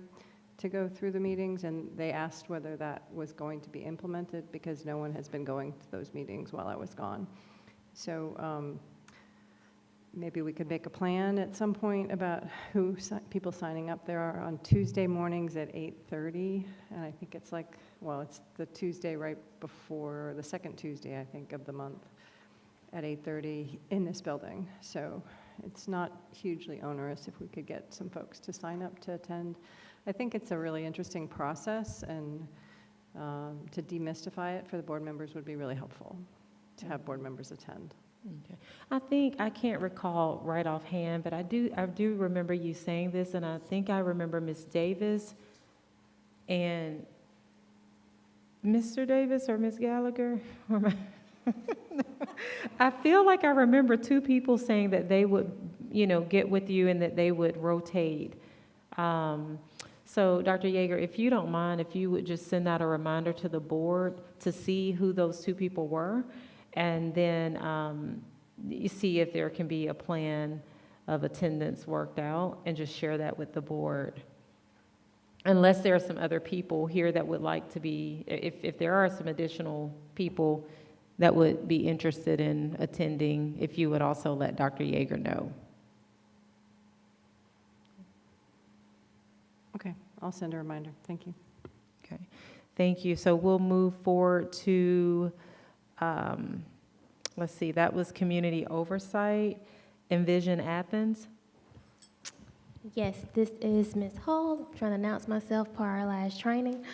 to go through the meetings. And they asked whether that was going to be implemented because no one has been going to those meetings while I was gone. So maybe we could make a plan at some point about who people signing up. There are on Tuesday mornings at 8:30, and I think it's like, well, it's the Tuesday right before the second Tuesday, I think, of the month at 8:30 in this building. So it's not hugely onerous if we could get some folks to sign up to attend. I think it's a really interesting process, and to demystify it for the board members would be really helpful to have board members attend. Okay. I can't recall right offhand, but I do remember you saying this, and I think I remember Ms. Davis and Mr. Davis or Ms. Gallagher. I feel like I remember two people saying that they would, get with you and that they would rotate. So Dr. Yeager, if you don't mind, if you would just send out a reminder to the board to see who those two people were, and then you see if there can be a plan of attendance worked out, and just share that with the board. Unless there are some other people here that would like to be, if there are some additional people that would be interested in attending, if you would also let Dr. Yeager know. Okay, I'll send a reminder. Thank you. Okay, thank you. So we'll move forward to, let's see, that was community oversight. Envision Athens. Yes, this is Ms. Hall. I'm trying to announce myself per our last training.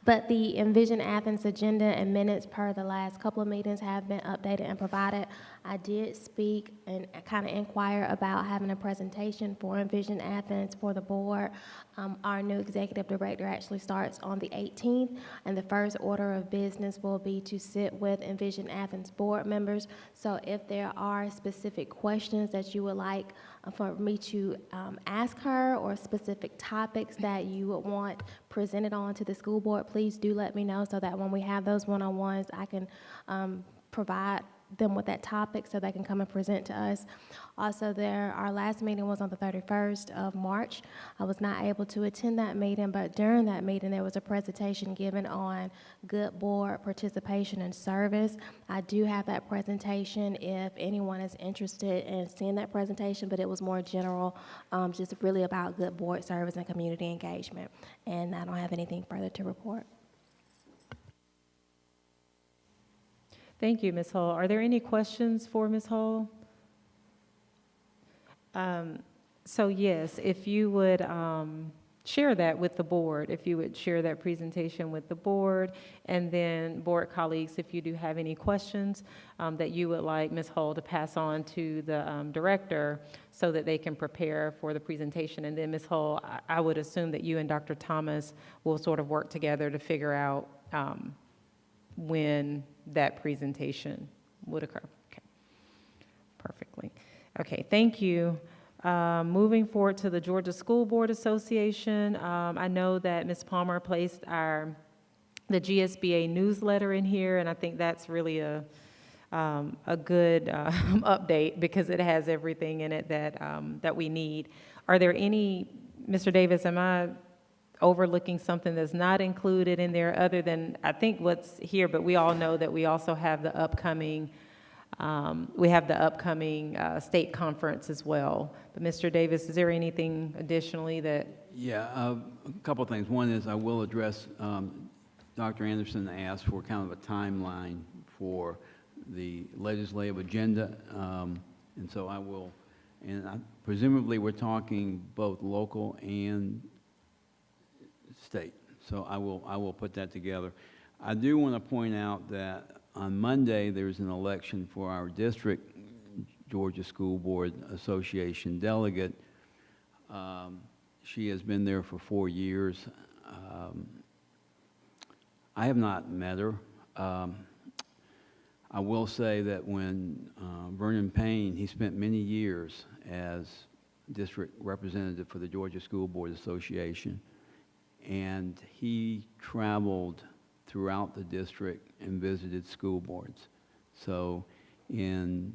But the Envision Athens agenda and minutes per the last couple of meetings have been updated and provided. I did speak and kind of inquire about having a presentation for Envision Athens for the board. Our new executive director actually starts on the 18th, and the first order of business will be to sit with Envision Athens board members. So if there are specific questions that you would like for me to ask her, or specific topics that you would want presented on to the school board, please do let me know, so that when we have those one-on-ones, I can provide them with that topic so they can come and present to us. Also, our last meeting was on the 31st of March. I was not able to attend that meeting, but during that meeting, there was a presentation given on good board participation and service. I do have that presentation if anyone is interested in seeing that presentation, but it was more general, just really about good board service and community engagement. And I don't have anything further to report. Thank you, Ms. Hull. Are there any questions for Ms. Hull? So yes, if you would share that with the board, if you would share that presentation with the board, and then board colleagues, if you do have any questions that you would like Ms. Hull to pass on to the director so that they can prepare for the presentation. And then Ms. Hull, I would assume that you and Dr. Thomas will sort of work together to figure out when that presentation would occur. Okay, perfectly. Okay, thank you. Moving forward to the Georgia School Board Association, I know that Ms. Palmer placed the GSBA newsletter in here, and I think that's really a good update because it has everything in it that we need. Are there any, Mr. Davis, am I overlooking something that's not included in there other than, I think what's here, but we all know that we also have the upcoming state conference as well. But Mr. Davis, is there anything additionally that? Yeah, a couple of things. One is I will address, Dr. Anderson asked for kind of a timeline for the legislative agenda, and so I will, presumably we're talking both local and state, so I will put that together. I do want to point out that on Monday, there's an election for our district Georgia School Board Association delegate. She has been there for 4 years. I have not met her. I will say that when Vernon Payne, he spent many years as district representative for the Georgia School Board Association, and he traveled throughout the district and visited school boards. So in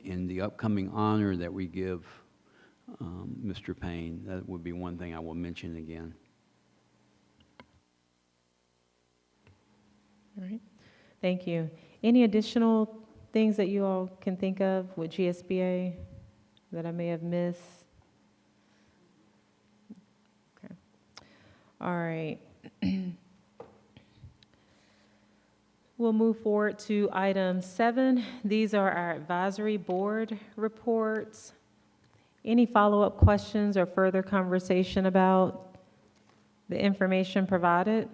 the upcoming honor that we give Mr. Payne, that would be one thing I will mention again. All right, thank you. Any additional things that you all can think of with GSBA that I may have missed? Okay. All right. We'll move forward to item 7. These are our advisory board reports. Any follow-up questions or further conversation about the information provided?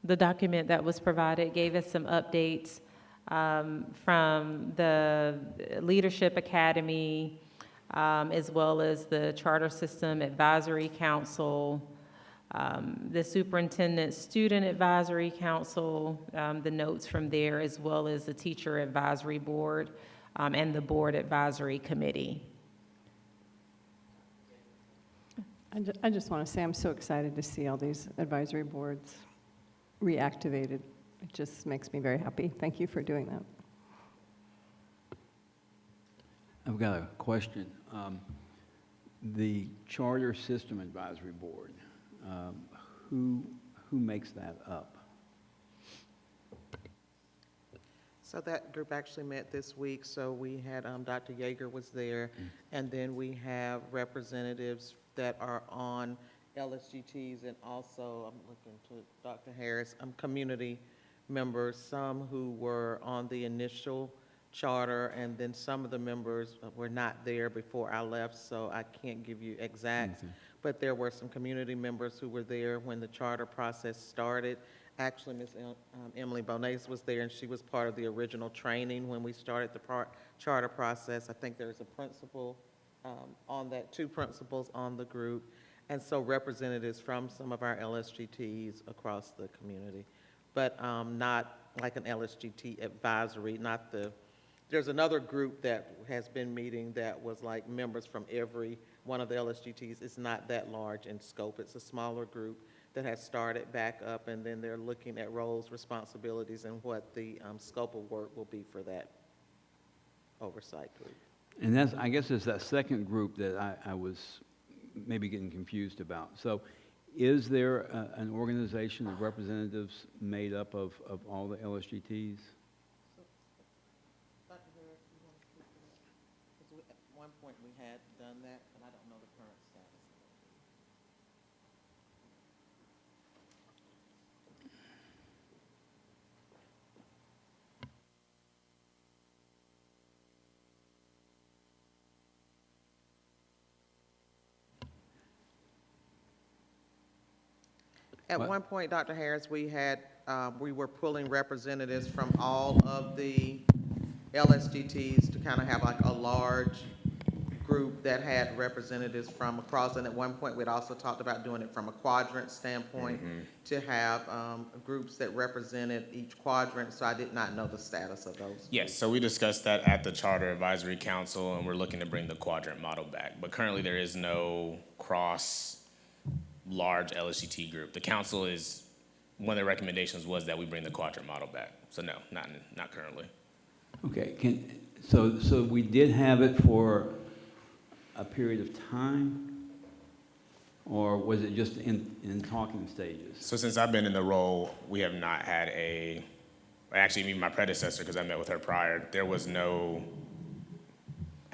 The document that was provided gave us some updates from the Leadership Academy, as well as the Charter System Advisory Council, the Superintendent Student Advisory Council, the notes from there, as well as the Teacher Advisory Board and the Board Advisory Committee. I just want to say I'm so excited to see all these advisory boards reactivated. It just makes me very happy. Thank you for doing that. I've got a question. The Charter System Advisory Board, who makes that up? So that group actually met this week, so we had, Dr. Yeager was there, and then we have representatives that are on LSGTs, and also, I'm looking to Dr. Harris, community members, some who were on the initial charter, and then some of the members were not there before I left, so I can't give you exact, but there were some community members who were there when the charter process started. Actually, Ms. Emily Bonas was there, and she was part of the original training when we started the charter process. I think there's a principal on that, 2 principals on the group, and so representatives from some of our LSGTs across the community, but not like an LSGT advisory, not the, there's another group that has been meeting that was like members from every one of the LSGTs. It's not that large in scope. It's a smaller group that has started back up, and then they're looking at roles, responsibilities, and what the scope of work will be for that oversight group. And that's, I guess it's that second group that I was maybe getting confused about. So is there an organization of representatives made up of all the LSGTs? Dr. Harris, you want to speak to that? Because at one point we had done that, but I don't know the current status. At What? one point, Dr. Harris, we had, we were pulling representatives from all of the LSGTs to kind of have like a large group that had representatives from across, and at one point, we'd also talked about doing it from a quadrant standpoint to have groups that represented each quadrant, so I did not know the status of those. Yes, so we discussed that at the Charter Advisory Council, and we're looking to bring the quadrant model back. But currently, there is no large LSGT group. The council is, one of the recommendations was that we bring the quadrant model back. So no, not currently. Okay, so we did have it for a period of time? Or was it just in talking stages? So since I've been in the role, we have not had actually even my predecessor, because I met with her prior, I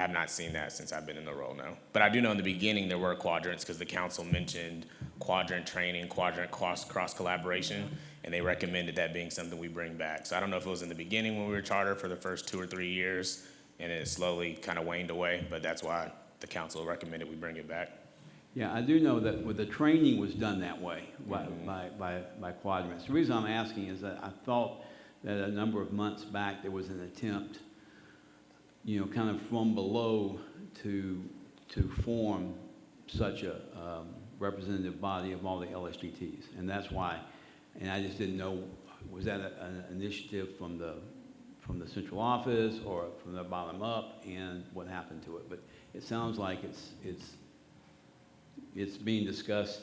have not seen that since I've been in the role, no. But I do know in the beginning there were quadrants, because the council mentioned quadrant training, quadrant cross collaboration, and they recommended that being something we bring back. So I don't know if it was in the beginning when we were charter for the first 2 or 3 years, and it slowly kind of waned away, but that's why the council recommended we bring it back. Yeah, I do know that with the training was done that way by quadrants. The reason I'm asking is that I thought that a number of months back there was an attempt, kind of from below to form such a representative body of all the LSGTs, and that's why. And I just didn't know, was that an initiative from the central office or from the bottom up, and what happened to it? But it sounds like it's being discussed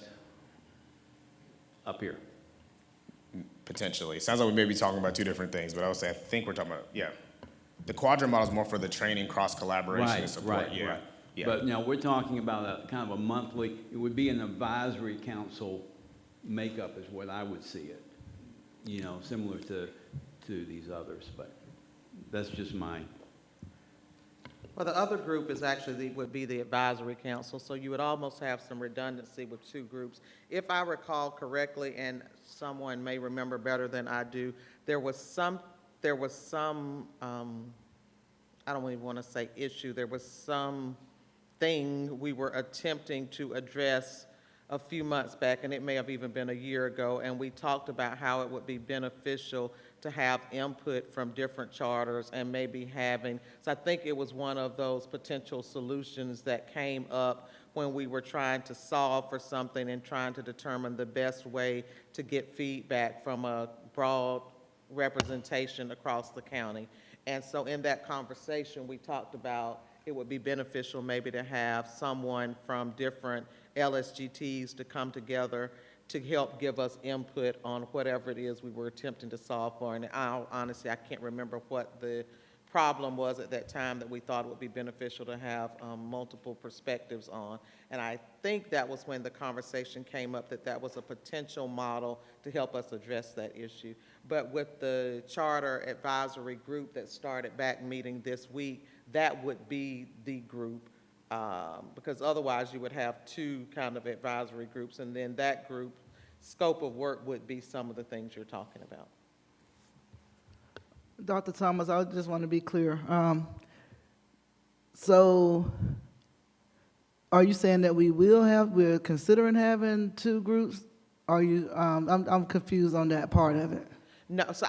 up here. Potentially. Sounds like we may be talking about two different things, but I would say I think we're talking about, the quadrant model is more for the training, cross-collaboration, and support. Right. But now we're talking about a kind of a monthly, it would be an advisory council makeup is what I would see it, similar to these others, but that's just my. Well, the other group is actually, would be the advisory council, so you would almost have some redundancy with two groups. If I recall correctly, and someone may remember better than I do, there was some, I don't even want to say issue, there was some thing we were attempting to address a few months back, and it may have even been a year ago, and we talked about how it would be beneficial to have input from different charters and maybe having, so I think it was one of those potential solutions that came up when we were trying to solve for something and trying to determine the best way to get feedback from a broad representation across the county. And so in that conversation, we talked about it would be beneficial maybe to have someone from different LSGTs to come together to help give us input on whatever it is we were attempting to solve for. And honestly, I can't remember what the problem was at that time that we thought it would be beneficial to have multiple perspectives on. And I think that was when the conversation came up that was a potential model to help us address that issue. But with the charter advisory group that started back meeting this week, that would be the group, because otherwise you would have two kind of advisory groups, and then that group scope of work would be some of the things you're talking about. Dr. Thomas, I just want to be clear. So are you saying that we're considering having two groups? Are you, I'm confused on that part of it. No, so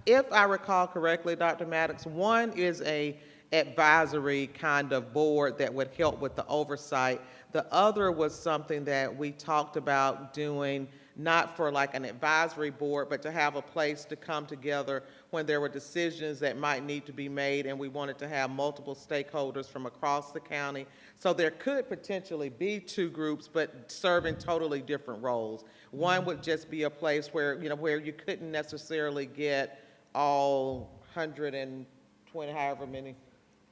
if I recall correctly, Dr. Maddox, one is a advisory kind of board that would help with the oversight. The other was something that we talked about doing, not for like an advisory board, but to have a place to come together when there were decisions that might need to be made, and we wanted to have multiple stakeholders from across the county. So there could potentially be two groups, but serving totally different roles. One would just be a place where, where you couldn't necessarily get all 120, however many,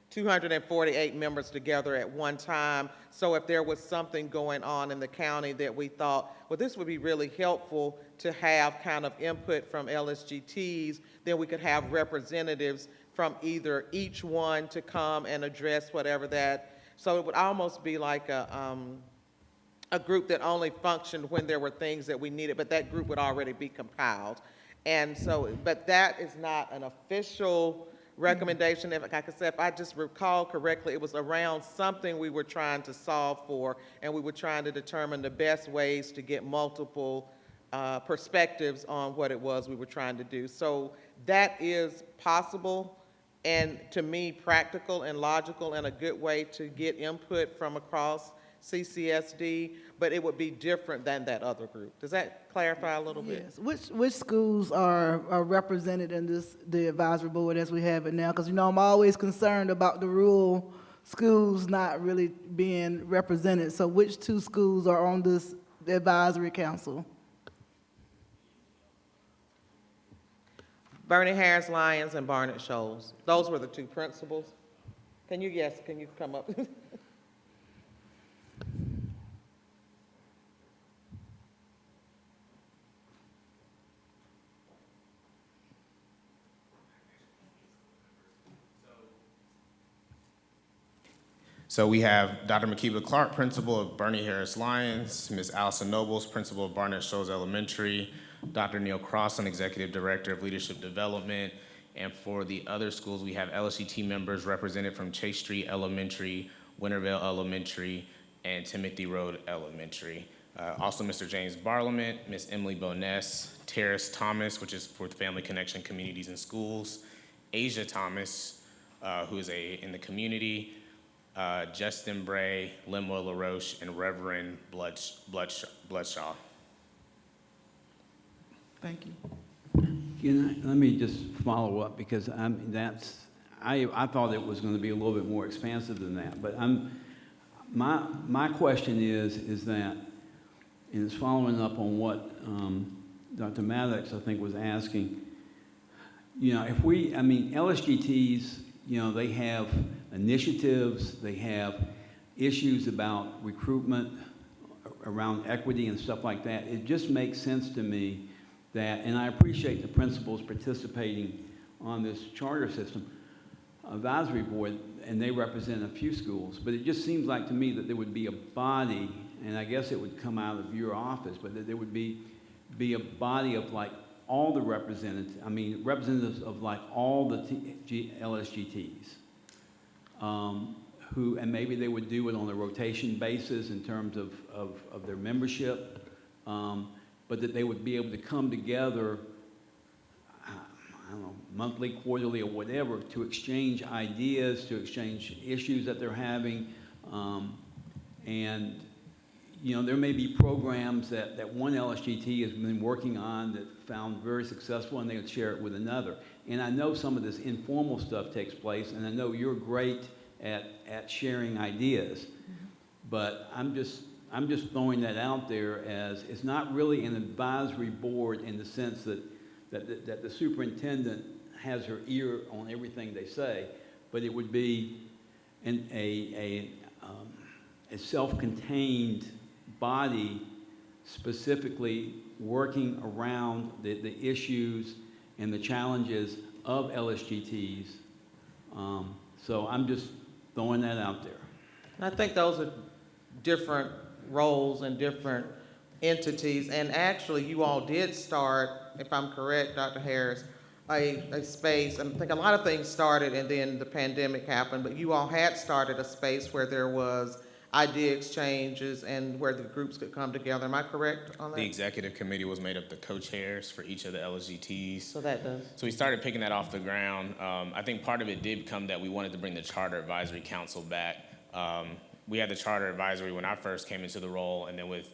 248 members together at one time. So if there was something going on in the county that we thought, well, this would be really helpful to have kind of input from LSGTs, then we could have representatives from either each one to come and address whatever that. So it would almost be like a group that only functioned when there were things that we needed, but that group would already be compiled. And so, but that is not an official recommendation. Like I said, if I just recall correctly, it was around something we were trying to solve for, and we were trying to determine the best ways to get multiple perspectives on what it was we were trying to do. So that is possible, and to me, practical and logical and a good way to get input from across CCSD, but it would be different than that other group. Does that clarify a little bit? Yes. Which schools are represented in the advisory board as we have it now? Because, you know, I'm always concerned about the rural schools not really being represented. So which two schools are on this advisory council? Bernie Harris Lyons and Barnett Shoals. Those were the two principals. Can you come up? So we have Dr. Makiba Clark, principal of Bernie Harris Lyons, Ms. Allison Nobles, principal of Barnett Shoals Elementary, Dr. Neil Crossan, executive director of leadership development, and for the other schools, we have LSGT members represented from Chase Street Elementary, Wintervale Elementary, and Timothy Road Elementary. Also Mr. James Barlament, Ms. Emily Boness, Terrace Thomas, which is for Family Connection Communities and Schools, Asia Thomas, who is in the community, Justin Bray, Lemuel LaRoche, and Reverend Bloodshaw. Thank you. Let me just follow up, because I thought it was going to be a little bit more expansive than that. But my question is that, and it's following up on what Dr. Maddox, I think, was asking. You know, LSGTs, you know, they have initiatives, they have issues about recruitment around equity and stuff like that. It just makes sense to me that, and I appreciate the principals participating on this charter system advisory board, and they represent a few schools, but it just seems like to me that there would be a body, and I guess it would come out of your office, but that there would be a body of like all the representatives of like all the LSGTs, and maybe they would do it on a rotation basis in terms of their membership, but that they would be able to come together, I don't know, monthly, quarterly, or whatever, to exchange ideas, to exchange issues that they're having. And, you know, there may be programs that one LSGT has been working on that found very successful, and they would share it with another. And I know some of this informal stuff takes place, and I know you're great at sharing ideas, but I'm just throwing that out there as it's not really an advisory board in the sense that the superintendent has her ear on everything they say, but it would be a self-contained body specifically working around the issues and the challenges of LSGTs. So I'm just throwing that out there. I think those are different roles and different entities, and actually you all did start, if I'm correct, Dr. Harris, a space, and I think a lot of things started and then the pandemic happened, but you all had started a space where there was idea exchanges and where the groups could come together. Am I correct on that? The executive committee was made up of the co-chairs for each of the LSGTs. So that does. So we started picking that off the ground. I think part of it did come that we wanted to bring the Charter Advisory Council back. We had the Charter Advisory when I first came into the role, and then with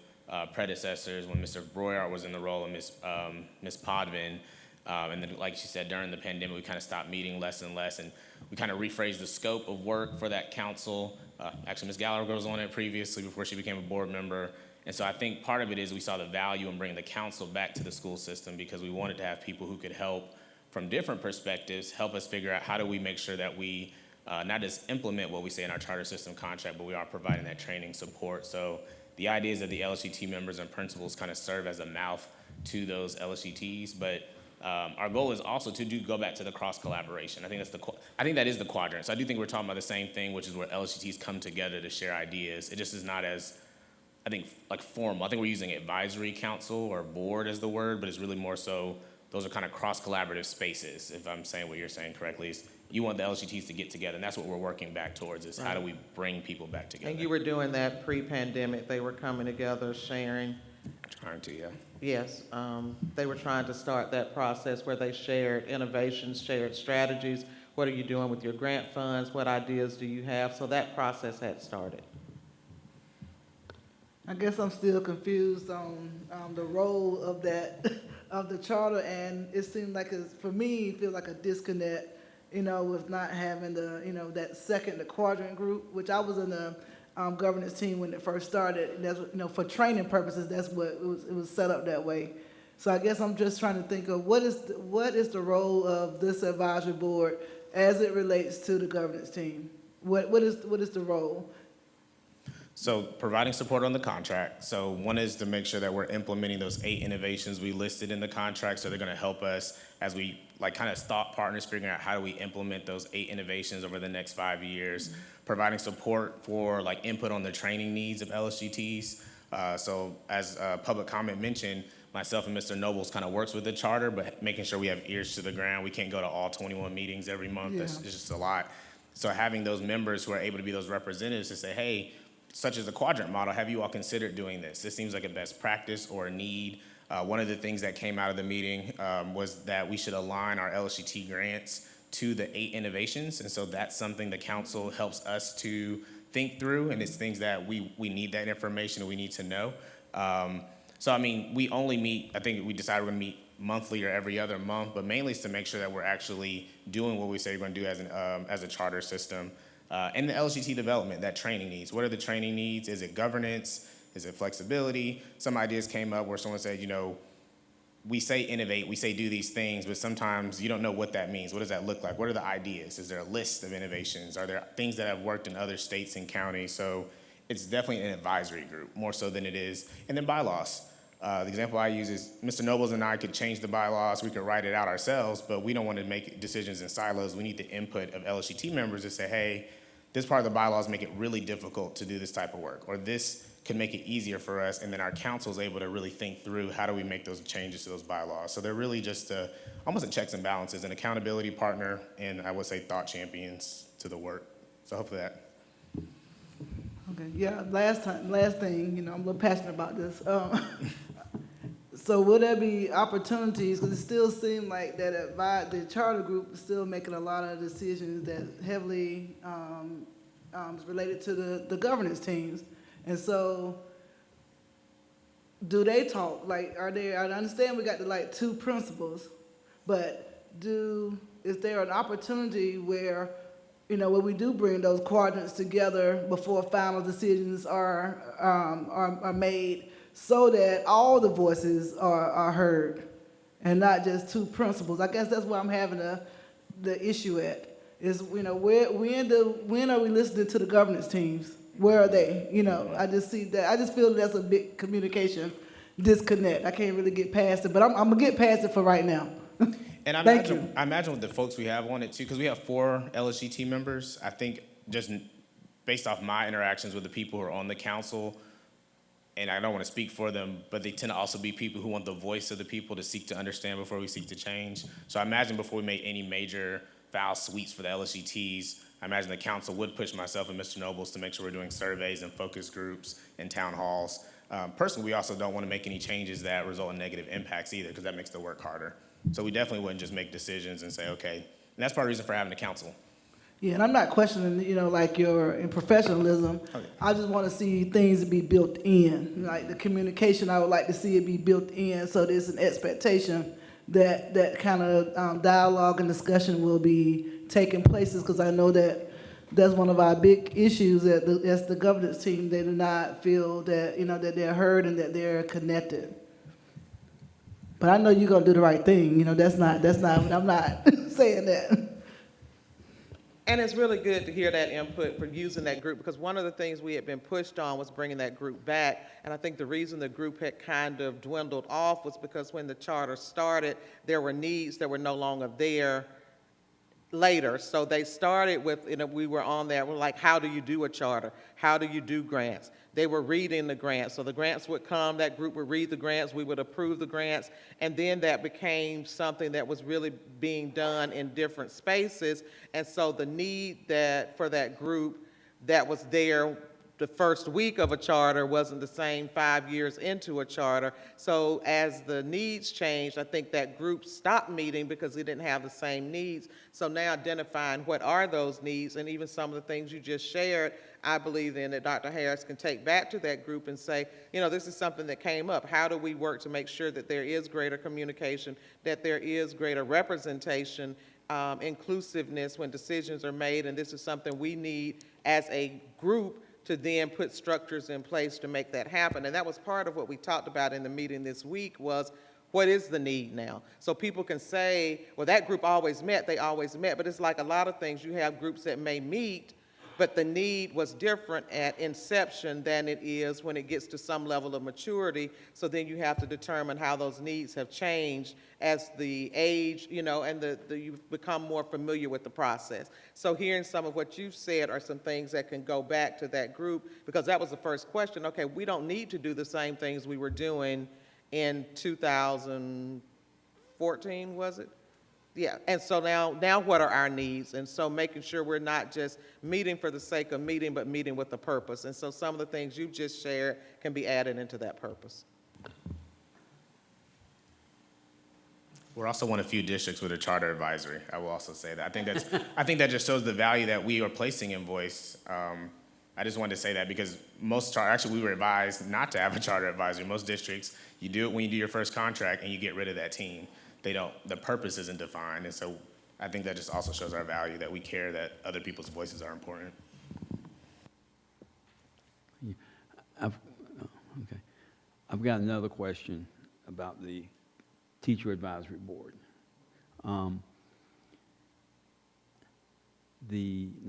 predecessors, when Mr. Broyart was in the role and Ms. Podvin, and then, like she said, during the pandemic, we kind of stopped meeting less and less, and we kind of rephrased the scope of work for that council. Actually, Ms. Gallagher was on it previously before she became a board member. And so I think part of it is we saw the value in bringing the council back to the school system, because we wanted to have people who could help from different perspectives, help us figure out how do we make sure that we not just implement what we say in our charter system contract, but we are providing that training support. So the idea is that the LSGT members and principals kind of serve as a mouth to those LSGTs, but our goal is also to go back to the cross collaboration. I think that is the quadrant. So I do think we're talking about the same thing, which is where LSGTs come together to share ideas. It just is not as, I think, like formal. I think we're using advisory council or board as the word, but it's really more so those are kind of cross collaborative spaces. If I'm saying what you're saying correctly, is you want the LSGTs to get together, and that's what we're working back towards, is how do we bring people back together. And you were doing that pre-pandemic. They were coming together, sharing. Trying to, yeah. Yes, they were trying to start that process where they shared innovations, shared strategies. What are you doing with your grant funds? What ideas do you have? So that process had started. I guess I'm still confused on the role of that, of the charter, and it seems like, for me, it feels like a disconnect, with not having that second, the quadrant group, which I was in the governance team when it first started. And that's, for training purposes, that's what it was set up that way. So I guess I'm just trying to think of what is the role of this advisory board as it relates to the governance team? What is the role? So providing support on the contract. So one is to make sure that we're implementing those 8 innovations we listed in the contract. So they're going to help us as we kind of thought partners figuring out how do we implement those 8 innovations over the next 5 years. Providing support for input on the training needs of LSGTs. So as public comment mentioned, myself and Mr. Nobles kind of works with the charter, but making sure we have ears to the ground. We can't go to all 21 meetings every month. Yeah. That's just a lot. So having those members who are able to be those representatives to say, hey, such as the quadrant model, have you all considered doing this? This seems like a best practice or a need. One of the things that came out of the meeting was that we should align our LSGT grants to the 8 innovations. And so that's something the council helps us to think through, and it's things that we need that information and we need to know. So, I mean, we only meet, I think we decided we're gonna meet monthly or every other month, but mainly it's to make sure that we're actually doing what we say we're gonna do as a charter system. And the LGT development, that training needs. What are the training needs? Is it governance? Is it flexibility? Some ideas came up where someone said, we say innovate, we say do these things, but sometimes you don't know what that means. What does that look like? What are the ideas? Is there a list of innovations? Are there things that have worked in other states and counties? So it's definitely an advisory group, more so than it is. And then bylaws. The example I use is Mr. Nobles and I could change the bylaws, we could write it out ourselves, but we don't want to make decisions in silos. We need the input of LSGT members to say, hey, this part of the bylaws make it really difficult to do this type of work, or this can make it easier for us, and then our council is able to really think through how do we make those changes to those bylaws. So they're really just almost a checks and balances, an accountability partner, and I would say thought champions to the work. So hopefully that. Okay, yeah, last thing, I'm a little passionate about this. So will there be opportunities, because it still seems like that the charter group is still making a lot of decisions that heavily is related to the governance teams. And so do they talk? I understand we got the 2 principles, but is there an opportunity where, where we do bring those quadrants together before final decisions are made, so that all the voices are heard and not just 2 principles? I guess that's where I'm having the issue at, is, when are we listening to the governance teams? Where are they? I just see that. I just feel that's a big communication disconnect. I can't really get past it, but I'm going to get past it for right now. And I imagine with the folks we have on it too, because we have 4 LSGT members. I think just based off my interactions with the people who are on the council, and I don't want to speak for them, but they tend to also be people who want the voice of the people to seek to understand before we seek to change. So I imagine before we make any major foul sweeps for the LSGTs, I imagine the council would push myself and Mr. Nobles to make sure we're doing surveys and focus groups and town halls. Personally, we also don't want to make any changes that result in negative impacts either, because that makes the work harder. So we definitely wouldn't just make decisions and say, okay, and that's part of the reason for having the council. Yeah, and I'm not questioning, your in professionalism. Okay. I just want to see things to be built in. Like the communication, I would like to see it be built in, so there's an expectation that kind of dialogue and discussion will be taking places, because I know that's one of our big issues as the governance team. They do not feel that, that they're heard and that they're connected. But I know you're going to do the right thing. That's not, I'm not saying that. And it's really good to hear that input for using that group, because one of the things we had been pushed on was bringing that group back. And I think the reason the group had kind of dwindled off was because when the charter started, there were needs that were no longer there later. So they started with, we were on there, we're like, how do you do a charter? How do you do grants? They were reading the grants. So the grants would come, that group would read the grants, we would approve the grants, and then that became something that was really being done in different spaces. And so the need for that group that was there the first week of a charter wasn't the same 5 years into a charter. So as the needs changed, I think that group stopped meeting because they didn't have the same needs. So now identifying what are those needs, and even some of the things you just shared, I believe then that Dr. Harris can take back to that group and say, you know, this is something that came up. How do we work to make sure that there is greater communication, that there is greater representation, inclusiveness when decisions are made, and this is something we need as a group to then put structures in place to make that happen. And that was part of what we talked about in the meeting this week was, what is the need now? So people can say, well, that group always met, they always met, but it's like a lot of things. You have groups that may meet, but the need was different at inception than it is when it gets to some level of maturity. So then you have to determine how those needs have changed as the age, you know, and you've become more familiar with the process. So hearing some of what you've said are some things that can go back to that group, because that was the first question. Okay, we don't need to do the same things we were doing in 2014, was it? Yeah, and so now what are our needs? And so making sure we're not just meeting for the sake of meeting, but meeting with a purpose. And so some of the things you just shared can be added into that purpose. We're also one of few districts with a charter advisory. I will also say that. I think that just shows the value that we are placing in voice. I just wanted to say that because actually we were advised not to have a charter advisory. Most districts, you do it when you do your first contract and you get rid of that team. The purpose isn't defined, and so I think that just also shows our value, that we care that other people's voices are important. I've got another question about the Teacher Advisory Board. Now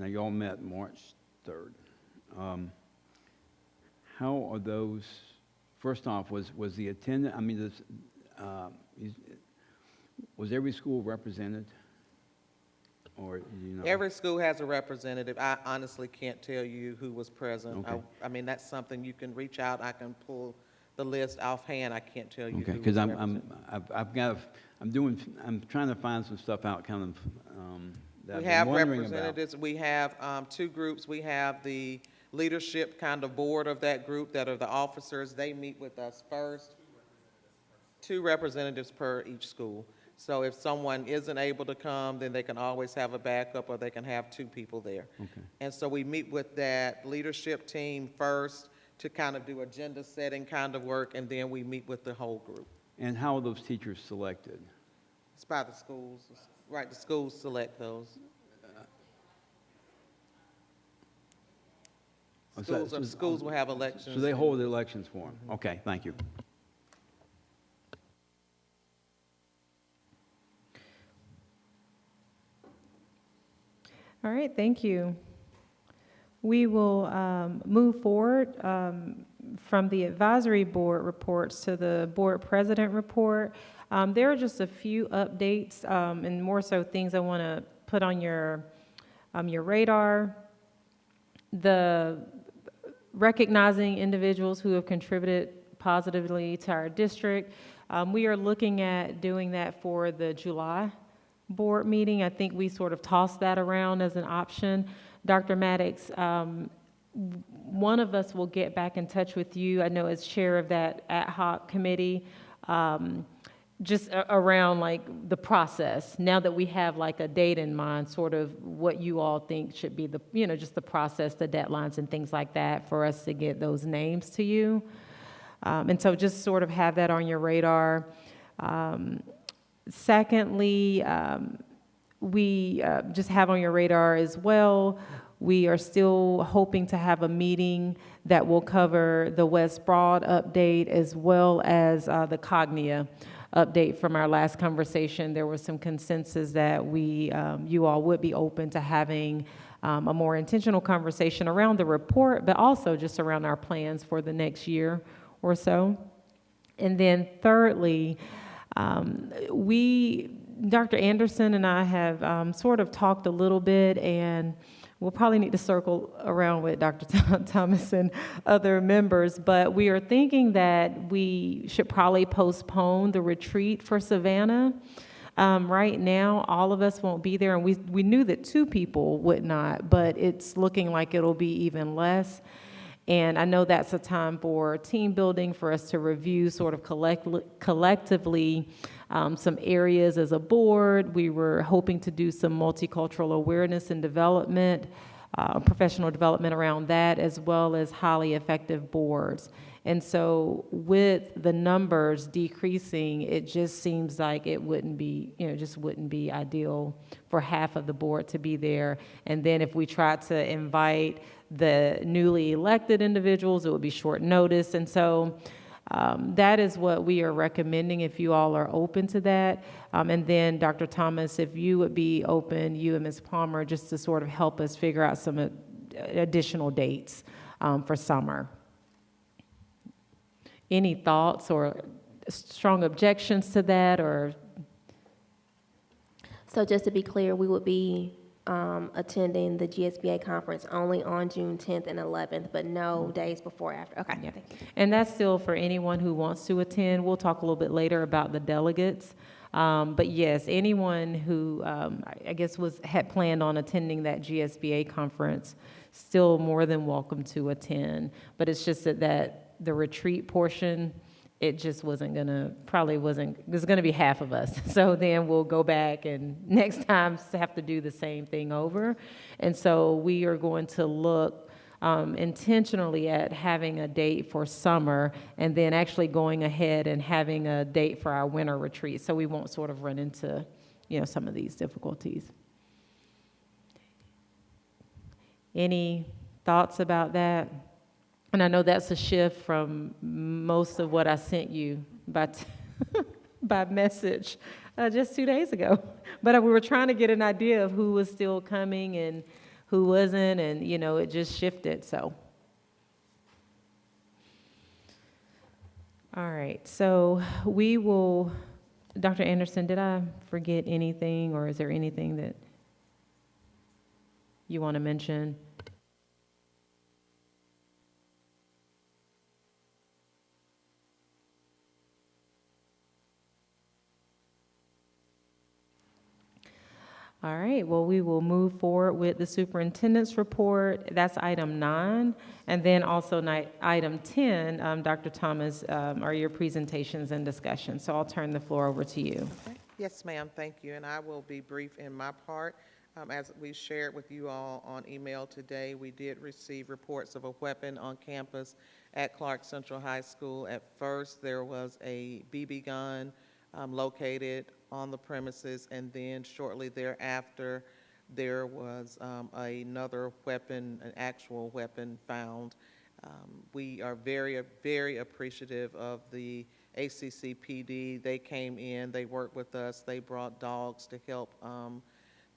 y'all met March 3rd. How are those, first off, was the attendance, I mean, was every school represented? Or, you know? Every school has a representative. I honestly can't tell you who was present. Okay. I mean, that's something you can reach out. I can pull the list offhand. I can't tell you Okay, who because was represented. I'm trying to find some stuff out kind of, that We I've have been wondering about. representatives. We have two groups. We have the leadership kind of board of that group that are the officers. They meet with us first. 2 representatives per each school. So if someone isn't able to come, then they can always have a backup, or they can have 2 people there. Okay. And so we meet with that leadership team first to kind of do agenda setting kind of work, and then we meet with the whole group. And how are those teachers selected? It's by the schools, right? The schools select those. Schools will have elections. So they hold the elections for them? Okay, thank you. All right, thank you. We will move forward from the advisory board reports to the board president report. There are just a few updates and more so things I want to put on your radar. The recognizing individuals who have contributed positively to our district. We are looking at doing that for the July board meeting. I think we sort of tossed that around as an option. Dr. Maddox, one of us will get back in touch with you, I know as chair of that ad hoc committee, just around like the process. Now that we have like a date in mind, sort of what you all think should be the, you know, just the process, the deadlines and things like that for us to get those names to you. And so just sort of have that on your radar. Secondly, we just have on your radar as well, we are still hoping to have a meeting that will cover the West Broad update as well as the Cognia update from our last conversation. There was some consensus that you all would be open to having a more intentional conversation around the report, but also just around our plans for the next year or so. And then thirdly, Dr. Anderson and I have sort of talked a little bit, and we'll probably need to circle around with Dr. Thomas and other members, but we are thinking that we should probably postpone the retreat for Savannah. Right now, all of us won't be there, and we knew that 2 people would not, but it's looking like it'll be even less. And I know that's a time for team building, for us to review sort of collectively some areas as a board. We were hoping to do some multicultural awareness and development, professional development around that, as well as highly effective boards. And so with the numbers decreasing, it just seems like it wouldn't be, just wouldn't be ideal for half of the board to be there. And then if we try to invite the newly elected individuals, it would be short notice. And so that is what we are recommending, if you all are open to that. And then Dr. Thomas, if you would be open, you and Ms. Palmer, just to sort of help us figure out some additional dates for summer. Any thoughts or strong objections to that, or? So just to be clear, we would be attending the GSBA conference only on June 10th and 11th, but no days before or after. Okay, Yeah. thank you. And that's still for anyone who wants to attend. We'll talk a little bit later about the delegates. But yes, anyone who I guess had planned on attending that GSBA conference, still more than welcome to attend. But it's just that the retreat portion, it just there's gonna be half of us. So then we'll go back and next time have to do the same thing over. And so we are going to look intentionally at having a date for summer and then actually going ahead and having a date for our winter retreat. So we won't sort of run into, some of these difficulties. Any thoughts about that? And I know that's a shift from most of what I sent you by message just 2 days ago. But we were trying to get an idea of who was still coming and who wasn't, and, it just shifted, so. All right, so we will, Dr. Anderson, did I forget anything, or is there anything that you want to mention? All right, well, we will move forward with the superintendent's report. That's item 9. And then also item 10, Dr. Thomas, are your presentations and discussions. So I'll turn the floor over to you. Okay. Yes, ma'am, thank you. And I will be brief in my part. As we shared with you all on email today, we did receive reports of a weapon on campus at Clark Central High School. At first, there was a BB gun located on the premises, and then shortly thereafter, there was another weapon, an actual weapon found. We are very, very appreciative of the ACCPD. They came in, they worked with us, they brought dogs to help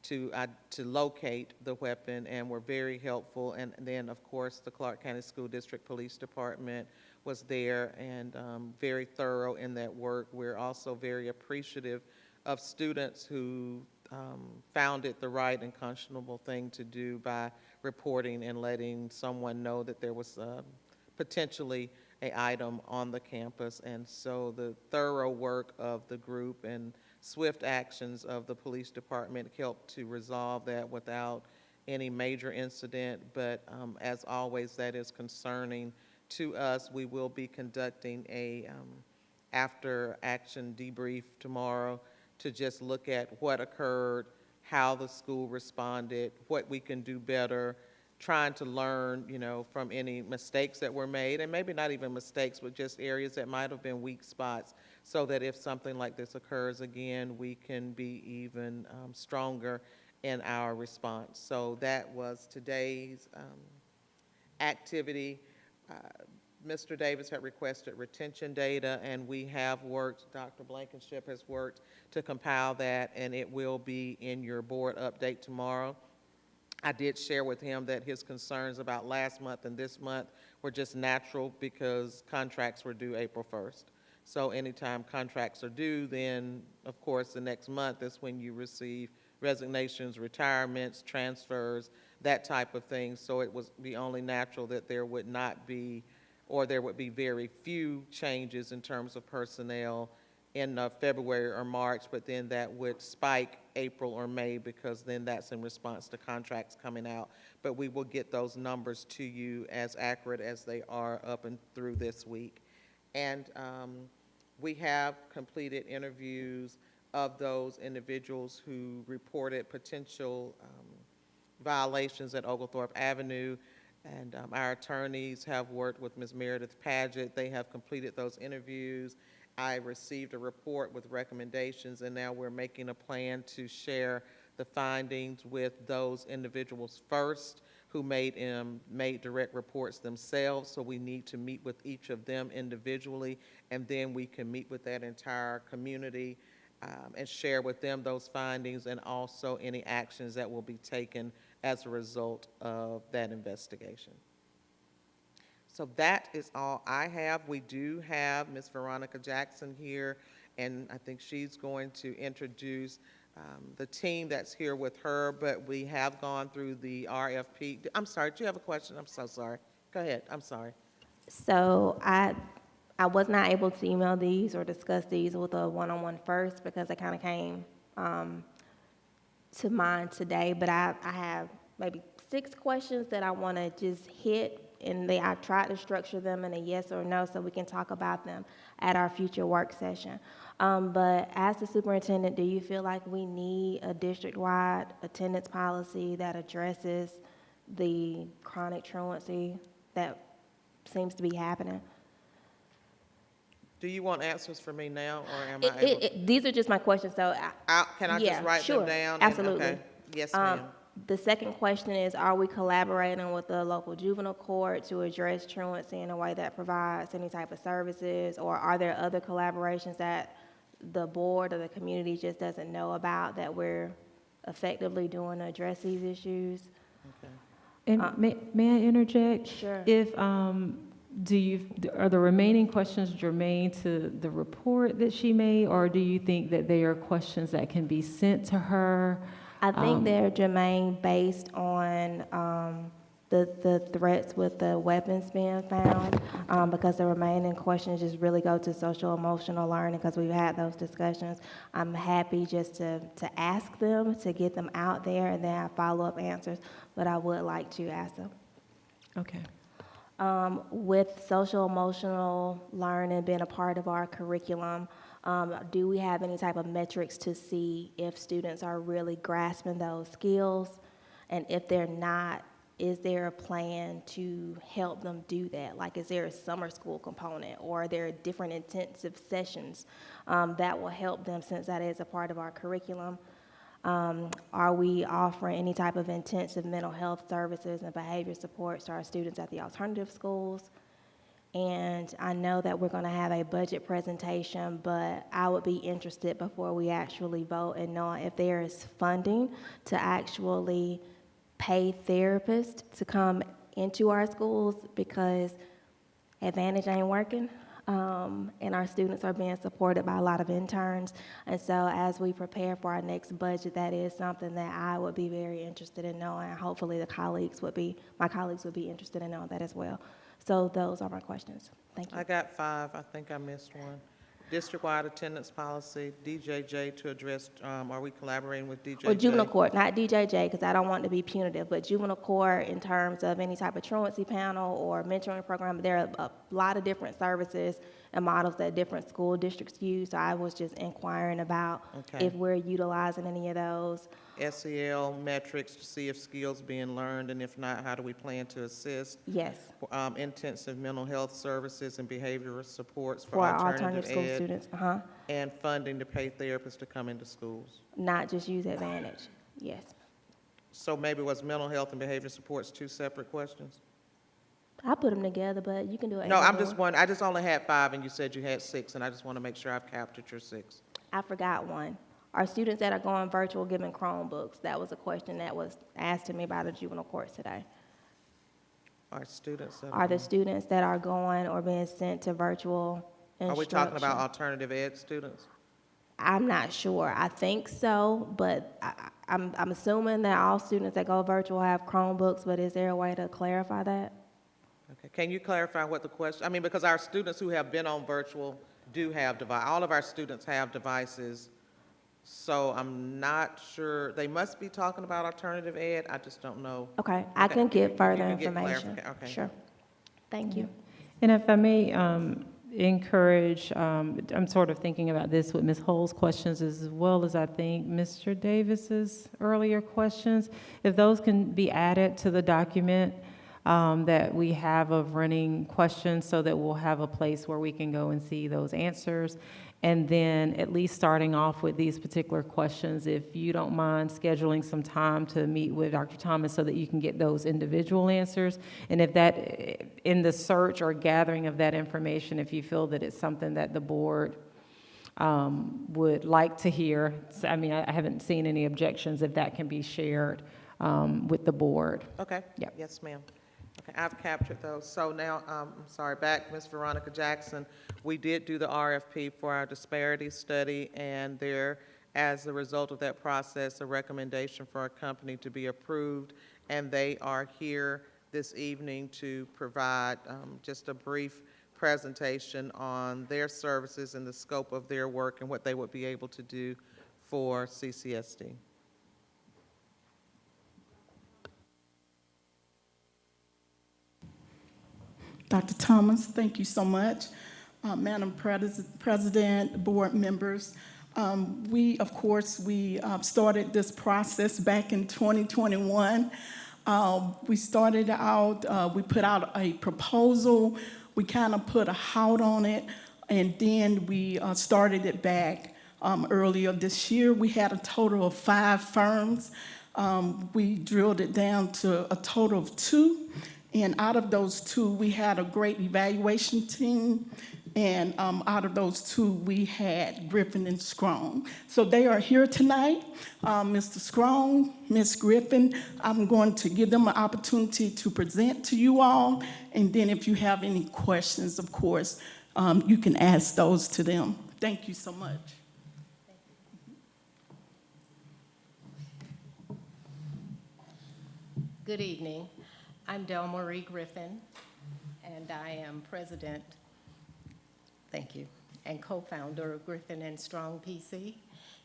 to locate the weapon, and were very helpful. And then, of course, the Clark County School District Police Department was there and very thorough in that work. We're also very appreciative of students who found it the right and conscionable thing to do by reporting and letting someone know that there was potentially an item on the campus. And so the thorough work of the group and swift actions of the police department helped to resolve that without any major incident. But as always, that is concerning to us. We will be conducting a after action debrief tomorrow to just look at what occurred, how the school responded, what we can do better, trying to learn, from any mistakes that were made, and maybe not even mistakes, but just areas that might have been weak spots, so that if something like this occurs again, we can be even stronger in our response. So that was today's activity. Mr. Davis had requested retention data, and we have worked, Dr. Blankenship has worked to compile that, and it will be in your board update tomorrow. I did share with him that his concerns about last month and this month were just natural because contracts were due April 1st. So anytime contracts are due, then of course the next month is when you receive resignations, retirements, transfers, that type of thing. So it was the only natural that there would not be, or there would be very few changes in terms of personnel in February or March, but then that would spike April or May because then that's in response to contracts coming out. But we will get those numbers to you as accurate as they are up and through this week. And we have completed interviews of those individuals who reported potential violations at Oglethorpe Avenue. And our attorneys have worked with Ms. Meredith Paget. They have completed those interviews. I received a report with recommendations, and now we're making a plan to share the findings with those individuals first who made direct reports themselves. So we need to meet with each of them individually, and then we can meet with that entire community and share with them those findings and also any actions that will be taken as a result of that investigation. So that is all I have. We do have Ms. Veronica Jackson here, and I think she's going to introduce the team that's here with her, but we have gone through the RFP. I'm sorry, do you have a question? I'm so sorry. Go ahead, I'm sorry. So I was not able to email these or discuss these with a one-on-one first because they kind of came to mind today, but I have maybe 6 questions that I want to just hit, and I tried to structure them in a yes or no so we can talk about them at our future work session. But as the superintendent, do you feel like we need a district-wide attendance policy that addresses the chronic truancy that seems to be happening? Do you want answers for me now, or am I able? These are just my questions, so Can I yeah, just write sure, them down? absolutely. Okay. Yes, ma'am. The second question is, are we collaborating with the local juvenile court to address truancy in a way that provides any type of services, or are there other collaborations that the board or the community just doesn't know about that we're effectively doing to address these issues? Okay. And may I interject? Sure. If, are the remaining questions germane to the report that she made, or do you think that they are questions that can be sent to her? I think they're germane based on the threats with the weapons being found, because the remaining questions just really go to social emotional learning because we've had those discussions. I'm happy just to ask them, to get them out there, and then have follow-up answers, but I would like to ask them. Okay. With social emotional learning being a part of our curriculum, do we have any type of metrics to see if students are really grasping those skills? And if they're not, is there a plan to help them do that? Like, is there a summer school component, or are there different intensive sessions that will help them, since that is a part of our curriculum? Are we offering any type of intensive mental health services and behavior supports to our students at the alternative schools? And I know that we're going to have a budget presentation, but I would be interested before we actually vote in knowing if there is funding to actually pay therapists to come into our schools, because Advantage ain't working. And our students are being supported by a lot of interns. And so as we prepare for our next budget, that is something that I would be very interested in knowing. Hopefully my colleagues would be interested in knowing that as well. So those are my questions. Thank you. I got 5. I think I missed one. District-wide attendance policy, DJJ to address, are we collaborating with DJJ? Or juvenile court, not DJJ, because I don't want to be punitive, but juvenile court in terms of any type of truancy panel or mentoring program. There are a lot of different services and models that different school districts use. So I was just inquiring about if we're utilizing any of those. SEL metrics to see if skills being learned, and if not, how do we plan to assist? Yes. Intensive mental health services and behavioral supports For our alternative school students. And funding to pay therapists to come into schools. Not just use Advantage. Yes. So maybe was mental health and behavioral supports 2 separate questions? I put them together, but you can do it. No, I'm just wondering. I just only had 5, and you said you had 6, and I just want to make sure I've captured your 6. I forgot one. Are students that are going virtual given Chromebooks? That was a question that was asked to me by the juvenile courts today. Are students? Are the students that are going or being sent to virtual instruction? Are we talking about alternative ed students? I'm not sure. I think so, but I'm assuming that all students that go virtual have Chromebooks, but is there a way to clarify that? Okay, can you clarify what the question, I mean, because our students who have been on virtual do have all of our students have devices, so I'm not sure, they must be talking about alternative ed, I just don't know. Okay, I can You get further can get information. Okay. Sure. Thank you. And if I may encourage, I'm sort of thinking about this with Ms. Hull's questions as well as I think Mr. Davis's earlier questions. If those can be added to the document that we have of running questions so that we'll have a place where we can go and see those answers. And then at least starting off with these particular questions, if you don't mind scheduling some time to meet with Dr. Thomas so that you can get those individual answers. And if that, in the search or gathering of that information, if you feel that it's something that the board would like to hear, I mean, I haven't seen any objections if that can be shared with the board. Okay. Yep. Yes, ma'am. Okay, I've captured those. So now, I'm sorry, back, Ms. Veronica Jackson. We did do the RFP for our disparity study, and there, as a result of that process, a recommendation for a company to be approved, and they are here this evening to provide just a brief presentation on their services and the scope of their work and what they would be able to do for CCSD. Dr. Thomas, thank you so much. Madam President, board members, of course, we started this process back in 2021. We started out, we put out a proposal, we kind of put a halt on it, and then we started it back earlier this year. We had a total of 5 firms. We drilled it down to a total of 2. And out of those 2, we had a great evaluation team. And out of those 2, we had Griffin and Strong. So they are here tonight. Mr. Strong, Ms. Griffin, I'm going to give them an opportunity to present to you all. And then if you have any questions, of course, you can ask those to them. Thank you so much. Good evening. I'm Del Marie Griffin, and I am president, thank you, and co-founder of Griffin and Strong PC.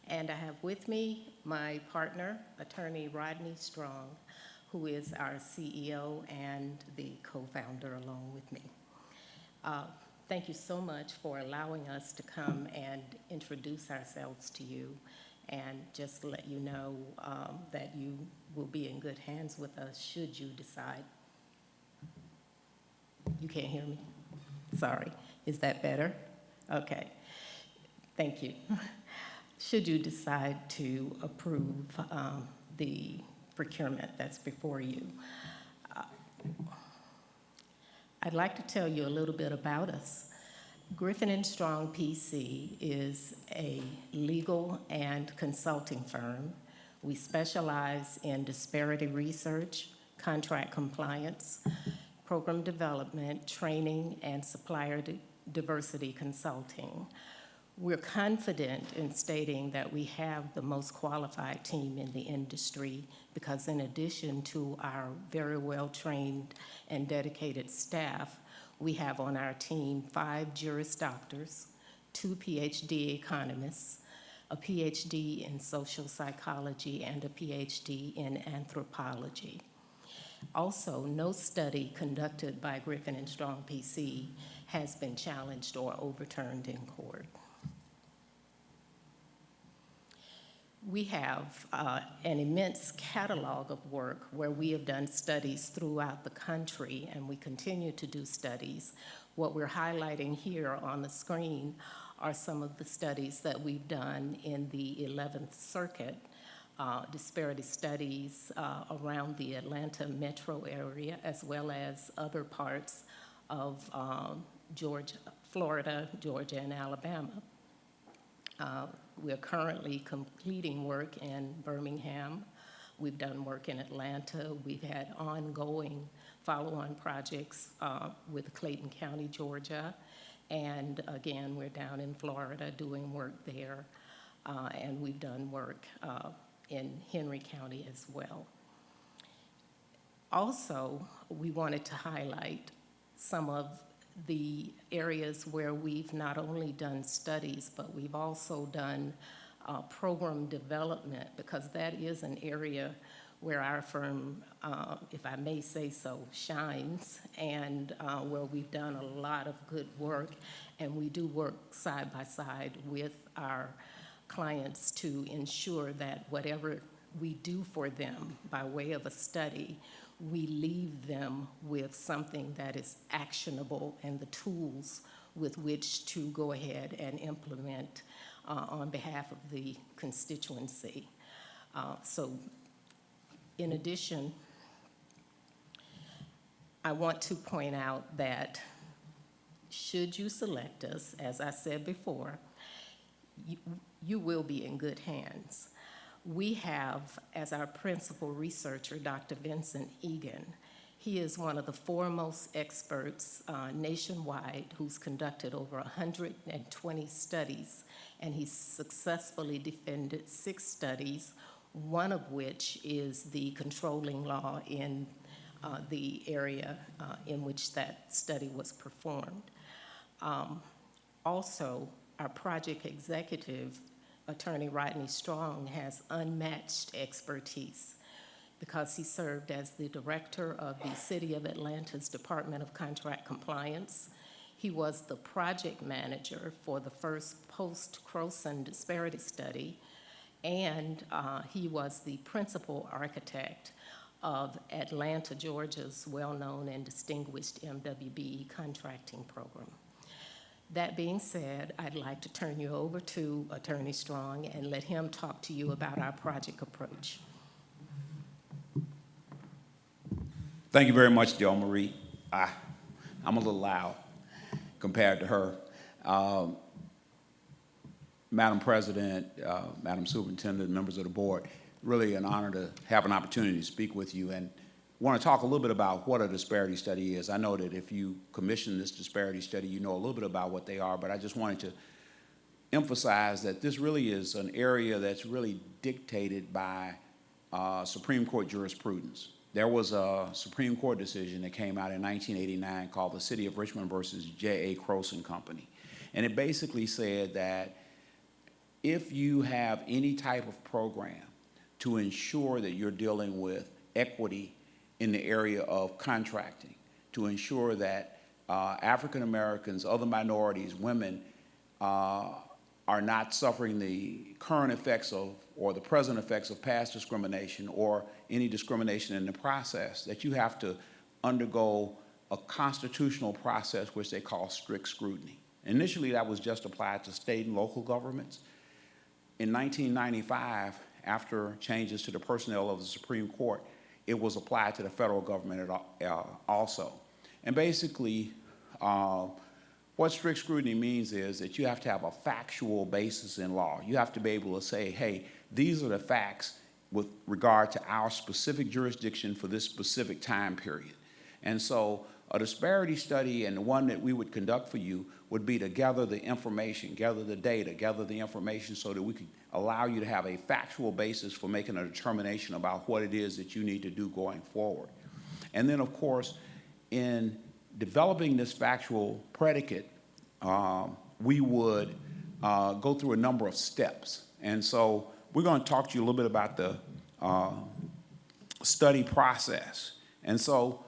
And I have with me my partner, attorney Rodney Strong, who is our CEO and the co-founder along with me. Thank you so much for allowing us to come and introduce ourselves to you and just let you know that you will be in good hands with us should you decide. You can't hear me? Sorry. Is that better? Okay. Thank you. Should you decide to approve the procurement that's before you. I'd like to tell you a little bit about us. Griffin and Strong PC is a legal and consulting firm. We specialize in disparity research, contract compliance, program development, training, and supplier diversity consulting. We're confident in stating that we have the most qualified team in the industry because in addition to our very well-trained and dedicated staff, we have on our team 5 Juris Doctors, 2 PhD economists, a PhD in social psychology, and a PhD in anthropology. Also, no study conducted by Griffin and Strong PC has been challenged or overturned in court. We have an immense catalog of work where we have done studies throughout the country, and we continue to do studies. What we're highlighting here on the screen are some of the studies that we've done in the 11th Circuit, disparity studies around the Atlanta metro area, as well as other parts of Georgia, Florida, Georgia, and Alabama. We're currently completing work in Birmingham. We've done work in Atlanta. We've had ongoing follow-on projects with Clayton County, Georgia. And again, we're down in Florida doing work there. And we've done work in Henry County as well. Also, we wanted to highlight some of the areas where we've not only done studies, but we've also done program development, because that is an area where our firm, if I may say so, shines, and where we've done a lot of good work, and we do work side by side with our clients to ensure that whatever we do for them by way of a study, we leave them with something that is actionable and the tools with which to go ahead and implement on behalf of the constituency. So in addition, I want to point out that should you select us, as I said before, you will be in good hands. We have, as our principal researcher, Dr. Vincent Egan. He is one of the foremost experts nationwide who's conducted over 120 studies, and he's successfully defended 6 studies, one of which is the controlling law in the area in which that study was performed. Also, our project executive, Attorney Rodney Strong, has unmatched expertise because he served as the director of the City of Atlanta's Department of Contract Compliance. He was the project manager for the first post-Croson disparity study, and he was the principal architect of Atlanta, Georgia's well-known and distinguished MWBE contracting program. That being said, I'd like to turn you over to Attorney Strong and let him talk to you about our project approach. Thank you very much, Del Marie. I'm a little loud compared to her. Madam President, Madam Superintendent, members of the board, really an honor to have an opportunity to speak with you, and want to talk a little bit about what a disparity study is. I know that if you commission this disparity study, you know a little bit about what they are, but I just wanted to emphasize that this really is an area that's really dictated by Supreme Court jurisprudence. There was a Supreme Court decision that came out in 1989 called the City of Richmond versus J.A. Croson Company. And it basically said that if you have any type of program to ensure that you're dealing with equity in the area of contracting, to ensure that African Americans, other minorities, women are not suffering the current effects of or the present effects of past discrimination or any discrimination in the process, that you have to undergo a constitutional process which they call strict scrutiny. Initially, that was just applied to state and local governments. In 1995, after changes to the personnel of the Supreme Court, it was applied to the federal government also. And basically, what strict scrutiny means is that you have to have a factual basis in law. You have to be able to say, hey, these are the facts with regard to our specific jurisdiction for this specific time period. And so a disparity study, and the one that we would conduct for you, would be to gather the information, gather the data, gather the information so that we could allow you to have a factual basis for making a determination about what it is that you need to do going forward. And then, of course, in developing this factual predicate, we would go through a number of steps. And so we're going to talk to you a little bit about the study process. And so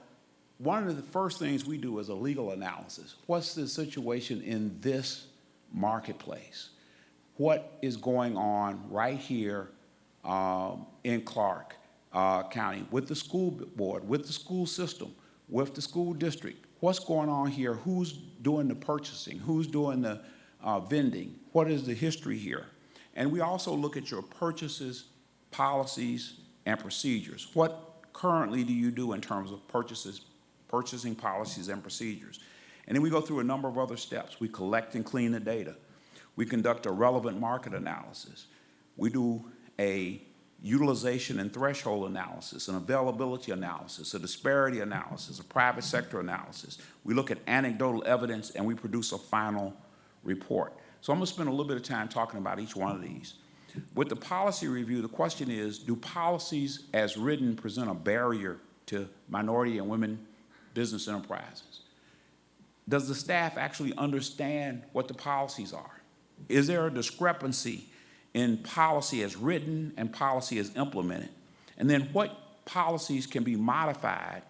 one of the first things we do is a legal analysis. What's the situation in this marketplace? What is going on right here in Clark County with the school board, with the school system, with the school district? What's going on here? Who's doing the purchasing? Who's doing the vending? What is the history here? And we also look at your purchases, policies, and procedures. What currently do you do in terms of purchasing policies and procedures? And then we go through a number of other steps. We collect and clean the data. We conduct a relevant market analysis. We do a utilization and threshold analysis, an availability analysis, a disparity analysis, a private sector analysis. We look at anecdotal evidence, and we produce a final report. So I'm going to spend a little bit of time talking about each one of these. With the policy review, the question is, do policies as written present a barrier to minority and women business enterprises? does the staff actually understand what the policies are? Is there a discrepancy in policy as written and policy as implemented? And then what policies can be modified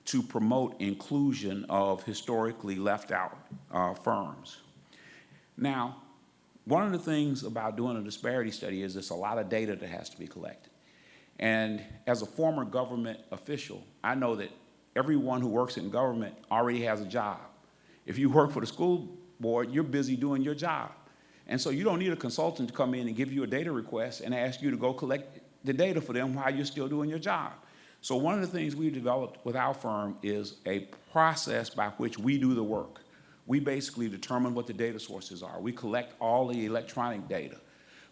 to promote inclusion of historically left out firms? Now, one of the things about doing a disparity study is there's a lot of data that has to be collected. And as a former government official, I know that everyone who works in government already has a job. If you work for the school board, you're busy doing your job. And so you don't need a consultant to come in and give you a data request and ask you to go collect the data for them while you're still doing your job. So one of the things we've developed with our firm is a process by which we do the work. We basically determine what the data sources are. We collect all the electronic data.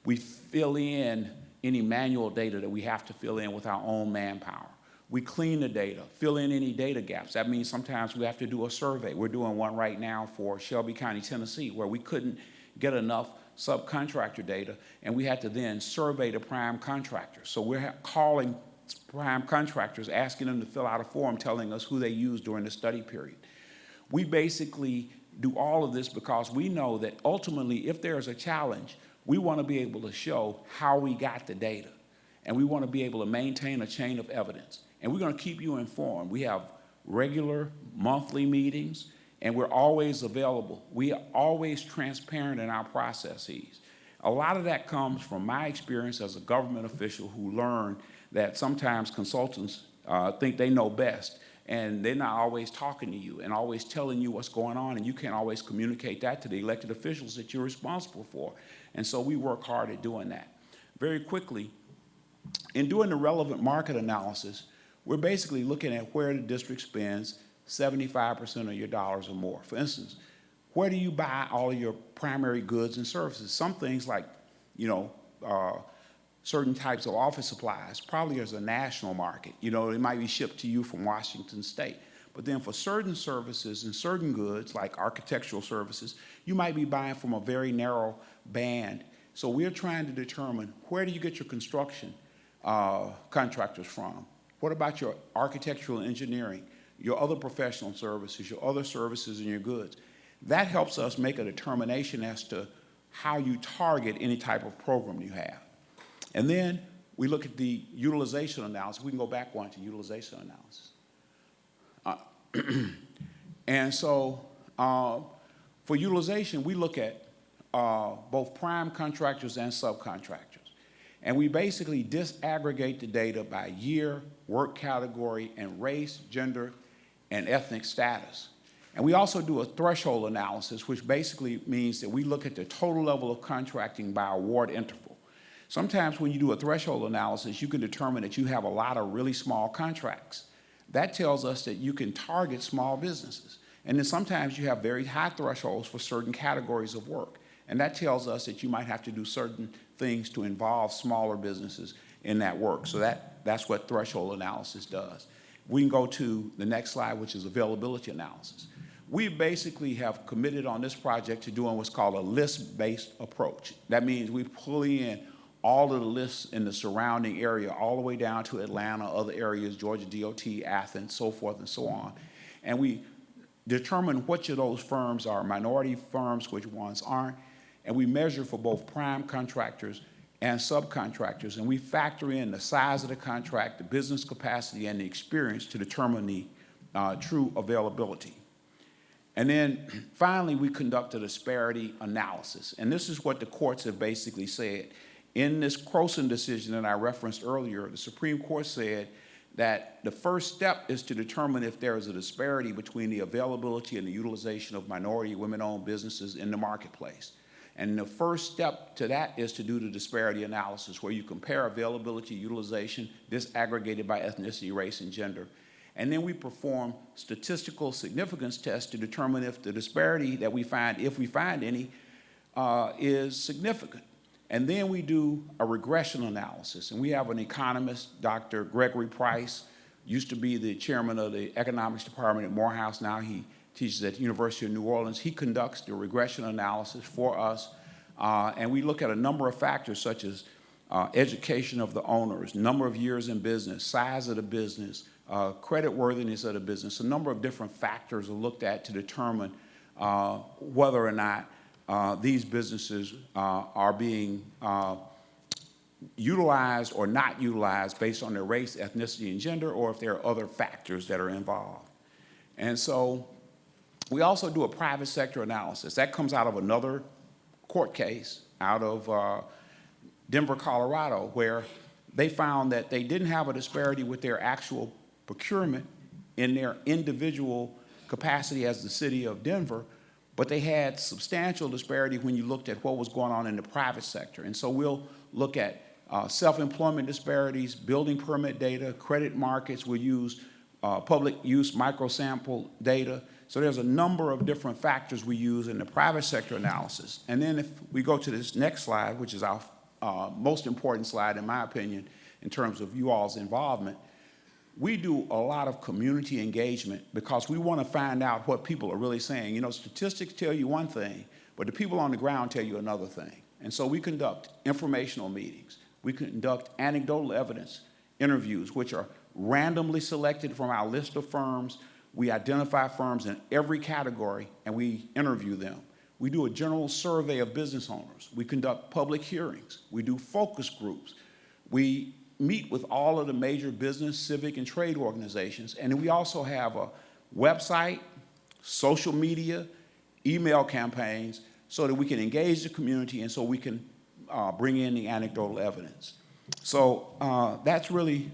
We fill in any manual data that we have to fill in with our own manpower. We clean the data, fill in any data gaps. That means sometimes we have to do a survey. We're doing one right now for Shelby County, Tennessee, where we couldn't get enough subcontractor data, and we had to then survey the prime contractors. So we're calling prime contractors, asking them to fill out a form telling us who they used during the study period. We basically do all of this because we know that ultimately, if there's a challenge, we want to be able to show how we got the data, and we want to be able to maintain a chain of evidence. And we're going to keep you informed. We have regular monthly meetings, and we're always available. We are always transparent in our processes. A lot of that comes from my experience as a government official who learned that sometimes consultants think they know best, and they're not always talking to you and always telling you what's going on, and you can't always communicate that to the elected officials that you're responsible for. And so we work hard at doing that. Very quickly, in doing the relevant market analysis, we're basically looking at where the district spends 75% of your dollars or more. For instance, where do you buy all of your primary goods and services? Some things like, certain types of office supplies, probably there's a national market. It might be shipped to you from Washington State. But then for certain services and certain goods, like architectural services, you might be buying from a very narrow band. So we're trying to determine, where do you get your construction contractors from? What about your architectural engineering, your other professional services, your other services and your goods? That helps us make a determination as to how you target any type of program you have. And then we look at the utilization analysis. We can go back one to utilization analysis. And so for utilization, we look at both prime contractors and subcontractors. And we basically disaggregate the data by year, work category, and race, gender, and ethnic status. And we also do a threshold analysis, which basically means that we look at the total level of contracting by award interval. Sometimes when you do a threshold analysis, you can determine that you have a lot of really small contracts. That tells us that you can target small businesses. And then sometimes you have very high thresholds for certain categories of work. And that tells us that you might have to do certain things to involve smaller businesses in that work. So that's what threshold analysis does. We can go to the next slide, which is availability analysis. We basically have committed on this project to doing what's called a list-based approach. That means we pull in all of the lists in the surrounding area, all the way down to Atlanta, other areas, Georgia DOT, Athens, so forth and so on. And we determine which of those firms are minority firms, which ones aren't. And we measure for both prime contractors and subcontractors. And we factor in the size of the contract, the business capacity, and the experience to determine the true availability. And then finally, we conduct a disparity analysis. And this is what the courts have basically said. In this Croson decision that I referenced earlier, the Supreme Court said that the first step is to determine if there is a disparity between the availability and the utilization of minority women-owned businesses in the marketplace. And the first step to that is to do the disparity analysis, where you compare availability, utilization, disaggregated by ethnicity, race, and gender. And then we perform statistical significance tests to determine if the disparity that we find, if we find any, is significant. And then we do a regression analysis. And we have an economist, Dr. Gregory Price, used to be the chairman of the economics department at Morehouse. Now he teaches at the University of New Orleans. He conducts the regression analysis for us. And we look at a number of factors such as education of the owners, number of years in business, size of the business, creditworthiness of the business. A number of different factors are looked at to determine whether or not these businesses are being utilized or not utilized based on their race, ethnicity, and gender, or if there are other factors that are involved. And so we also do a private sector analysis. That comes out of another court case out of Denver, Colorado, where they found that they didn't have a disparity with their actual procurement in their individual capacity as the city of Denver, but they had substantial disparity when you looked at what was going on in the private sector. And so we'll look at self-employment disparities, building permit data, credit markets. We'll use public use microsample data. So there's a number of different factors we use in the private sector analysis. And then if we go to this next slide, which is our most important slide, in my opinion, in terms of you all's involvement, we do a lot of community engagement because we want to find out what people are really saying. You know, statistics tell you one thing, but the people on the ground tell you another thing. And so we conduct informational meetings. We conduct anecdotal evidence interviews, which are randomly selected from our list of firms. We identify firms in every category, and we interview them. We do a general survey of business owners. We conduct public hearings. We do focus groups. We meet with all of the major business, civic, and trade organizations. And we also have a website, social media, email campaigns, so that we can engage the community and so we can bring in the anecdotal evidence. So that's really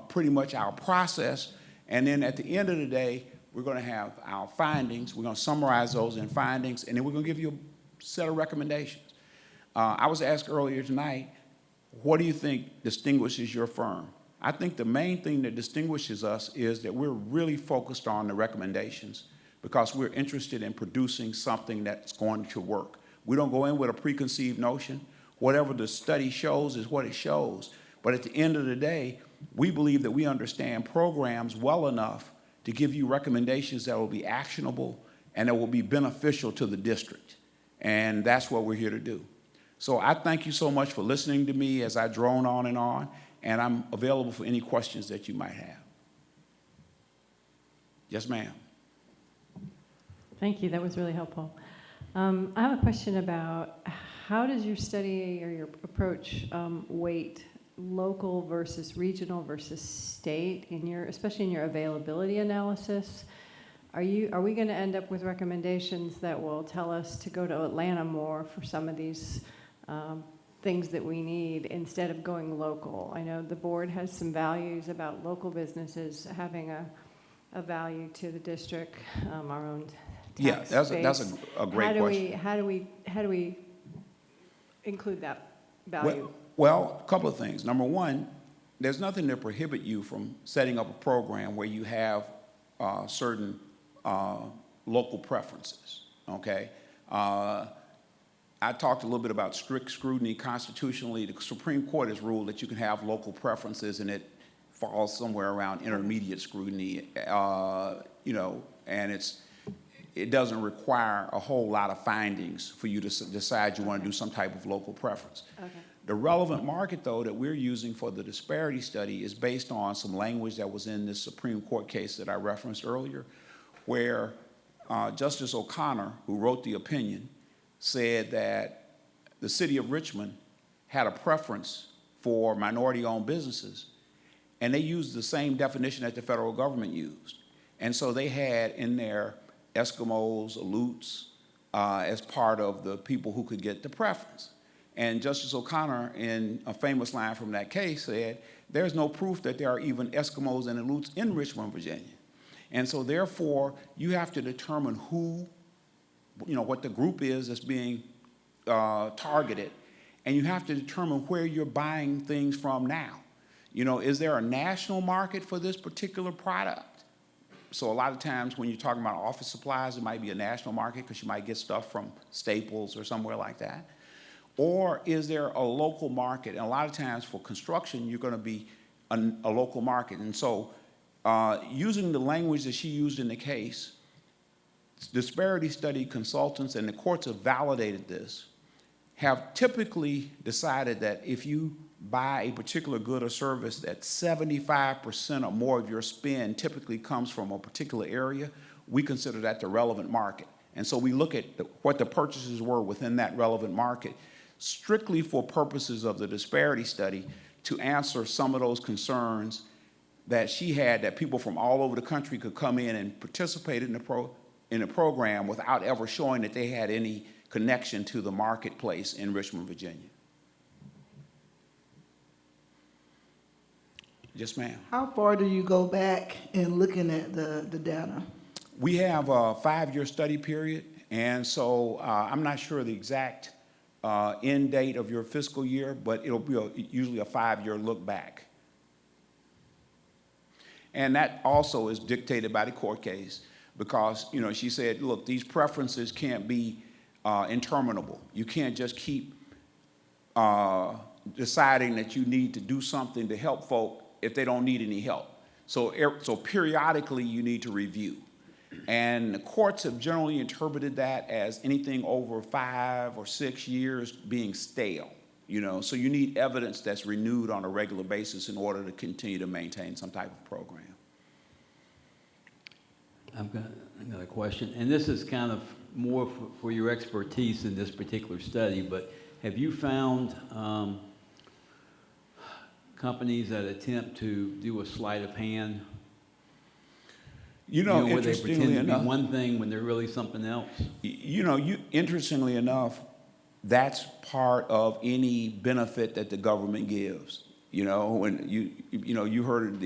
pretty much our process. And then at the end of the day, we're going to have our findings. We're going to summarize those in findings, and then we're going to give you a set of recommendations. I was asked earlier tonight, what do you think distinguishes your firm? I think the main thing that distinguishes us is that we're really focused on the recommendations because we're interested in producing something that's going to work. We don't go in with a preconceived notion. Whatever the study shows is what it shows. But at the end of the day, we believe that we understand programs well enough to give you recommendations that will be actionable and that will be beneficial to the district. And that's what we're here to do. So I thank you so much for listening to me as I drone on, and I'm available for any questions that you might have. Yes, ma'am. Thank you, that was really helpful. I have a question about how does your study or your approach weight local versus regional versus state in your, especially in your availability analysis? Are we going to end up with recommendations that will tell us to go to Atlanta more for some of these things that we need instead of going local? I know the board has some values about local businesses having a value to the district, our own tax Yeah, base. that's a great question. How do we include that value? Well, a couple of things. Number one, there's nothing to prohibit you from setting up a program where you have certain local preferences, okay? I talked a little bit about strict scrutiny constitutionally. The Supreme Court has ruled that you can have local preferences and it falls somewhere around intermediate scrutiny, you know, and it doesn't require a whole lot of findings for you to decide you want to do some type of local preference. Okay. The relevant market, though, that we're using for the disparity study is based on some language that was in this Supreme Court case that I referenced earlier, where Justice O'Connor, who wrote the opinion, said that the city of Richmond had a preference for minority-owned businesses, and they used the same definition that the federal government used. And so they had in there Eskimos, Aleuts, as part of the people who could get the preference. And Justice O'Connor, in a famous line from that case, said, there's no proof that there are even Eskimos and Aleuts in Richmond, Virginia. And so therefore, you have to determine who, you know, what the group is that's being targeted, and you have to determine where you're buying things from now. You know, is there a national market for this particular product? So a lot of times when you're talking about office supplies, it might be a national market because you might get stuff from Staples or somewhere like that. Or is there a local market? And a lot of times for construction, you're going to be a local market. And so using the language that she used in the case, disparity study consultants, and the courts have validated this, have typically decided that if you buy a particular good or service, that 75% or more of your spend typically comes from a particular area, we consider that the relevant market. And so we look at what the purchases were within that relevant market, strictly for purposes of the disparity study, to answer some of those concerns that she had, that people from all over the country could come in and participate in the program without ever showing that they had any connection to the marketplace in Richmond, Virginia. Yes, ma'am. How far do you go back in looking at the data? We have a 5-year study period, and so I'm not sure the exact end date of your fiscal year, but it'll be usually a 5-year look back. And that also is dictated by the court case because, you know, she said, look, these preferences can't be interminable. You can't just keep deciding that you need to do something to help folk if they don't need any help. So periodically you need to review. And the courts have generally interpreted that as anything over 5 or 6 years being stale, you know. So you need evidence that's renewed on a regular basis in order to continue to maintain some type of program. I've got a question, and this is kind of more for your expertise in this particular study, but have you found companies that attempt to do a sleight of hand? You know, where they interestingly pretend to enough, be one thing when they're really something else? You know, interestingly enough, that's part of any benefit that the government gives. You know, when you heard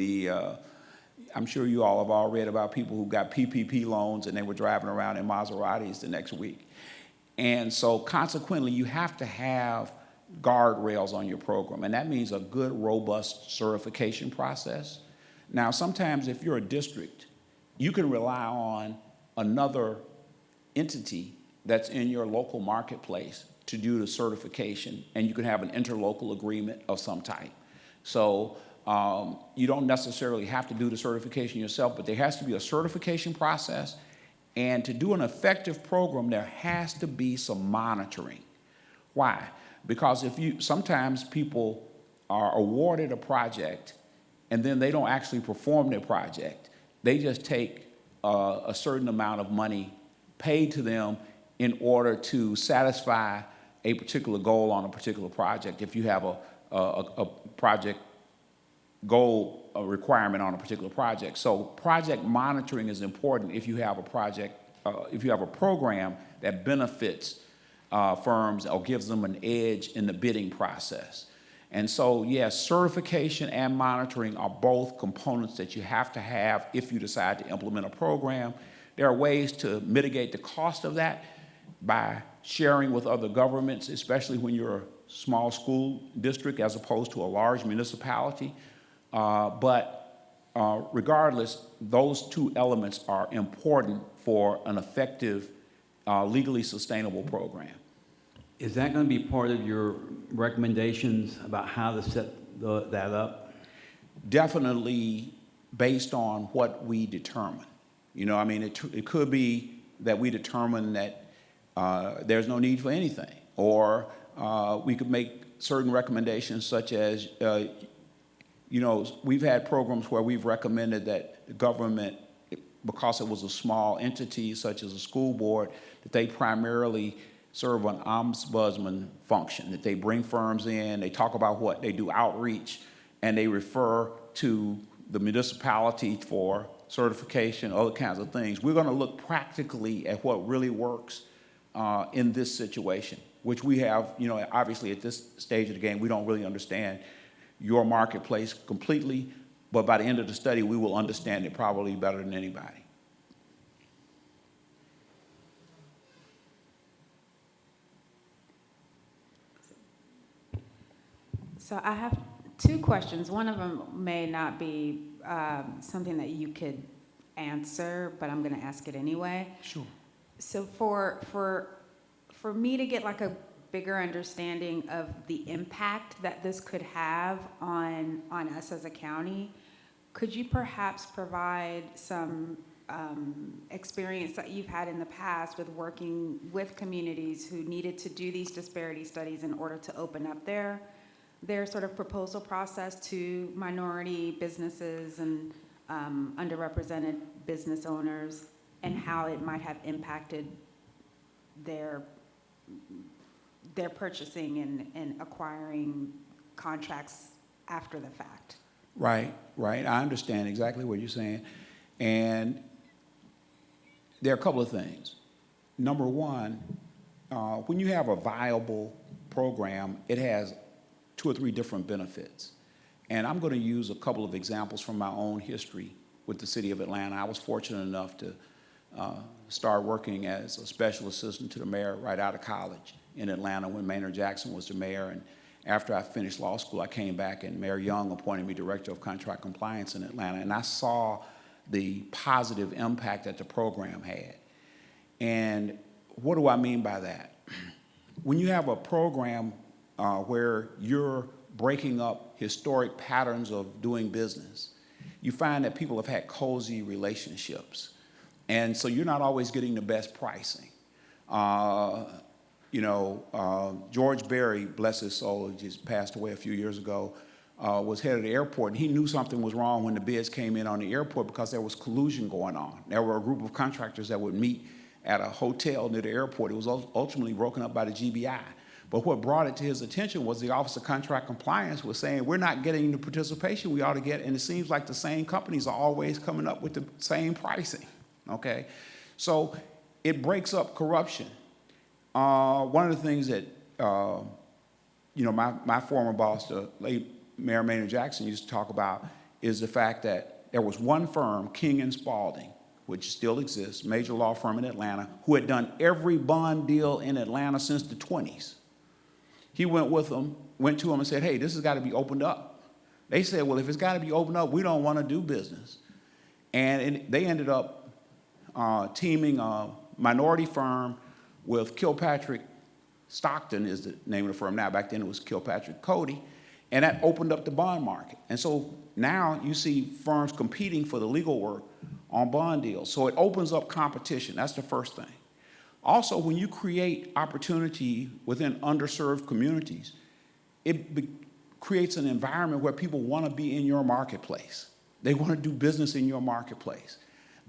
I'm sure you all have all read about people who got PPP loans and they were driving around in Maseratis the next week. And so consequently, you have to have guardrails on your program, and that means a good, robust certification process. Now, sometimes if you're a district, you can rely on another entity that's in your local marketplace to do the certification, and you can have an interlocal agreement of some type. So you don't necessarily have to do the certification yourself, but there has to be a certification process, and to do an effective program, there has to be some monitoring. Why? Because sometimes people are awarded a project, and then they don't actually perform their project. They just take a certain amount of money paid to them in order to satisfy a particular goal on a particular project. If you have a project goal requirement on a particular project. So project monitoring is important if you have a project, if you have a program that benefits firms or gives them an edge in the bidding process. And so, yes, certification and monitoring are both components that you have to have if you decide to implement a program. There are ways to mitigate the cost of that by sharing with other governments, especially when you're a small school district as opposed to a large municipality. Regardless, those two elements are important for an effective, legally sustainable program. Is that going to be part of your recommendations about how to set that up? Definitely based on what we determine. You know, I mean, it could be that we determine that there's no need for anything, or we could make certain recommendations such as, you know, we've had programs where we've recommended that the government, because it was a small entity such as a school board, that they primarily serve an ombudsman function, that they bring firms in, they talk about what they do outreach, and they refer to the municipality for certification, other kinds of things. We're going to look practically at what really works in this situation, which we have, you know, obviously at this stage of the game, we don't really understand your marketplace completely, but by the end of the study, we will understand it probably better than anybody. So I have two questions. One of them may not be something that you could answer, but I'm going to ask it anyway. Sure. So for me to get like a bigger understanding of the impact that this could have on us as a county, could you perhaps provide some experience that you've had in the past with working with communities who needed to do these disparity studies in order to open up their sort of proposal process to minority businesses and underrepresented business owners, and how it might have impacted they're purchasing and acquiring contracts after the fact. Right, right. I understand exactly what you're saying. And there are a couple of things. Number one, when you have a viable program, it has 2 or 3 different benefits. And I'm going to use a couple of examples from my own history with the city of Atlanta. I was fortunate enough to start working as a special assistant to the mayor right out of college in Atlanta when Maynard Jackson was the mayor. And after I finished law school, I came back and Mayor Young appointed me director of contract compliance in Atlanta. And I saw the positive impact that the program had. And what do I mean by that? When you have a program where you're breaking up historic patterns of doing business, you find that people have had cozy relationships. And so you're not always getting the best pricing. George Berry, bless his soul, he just passed away a few years ago, was head of the airport, and he knew something was wrong when the bids came in on the airport because there was collusion going on. There were a group of contractors that would meet at a hotel near the airport. It was ultimately broken up by the GBI. But what brought it to his attention was the Office of Contract Compliance was saying, we're not getting the participation we ought to get, and it seems like the same companies are always coming up with the same pricing, okay? So it breaks up corruption. One of the things that, my former boss, the late Mayor Maynard Jackson, used to talk about is the fact that there was one firm, King & Spalding, which still exists, major law firm in Atlanta, who had done every bond deal in Atlanta since the 20s. He went to them and said, hey, this has got to be opened up. They said, well, if it's got to be opened up, we don't want to do business. And they ended up teaming a minority firm with Kilpatrick Stockton is the name of the firm now. Back then it was Kilpatrick Cody. And that opened up the bond market. And so now you see firms competing for the legal work on bond deals. So it opens up competition. That's the first thing. Also, when you create opportunity within underserved communities, it creates an environment where people want to be in your marketplace. They want to do business in your marketplace.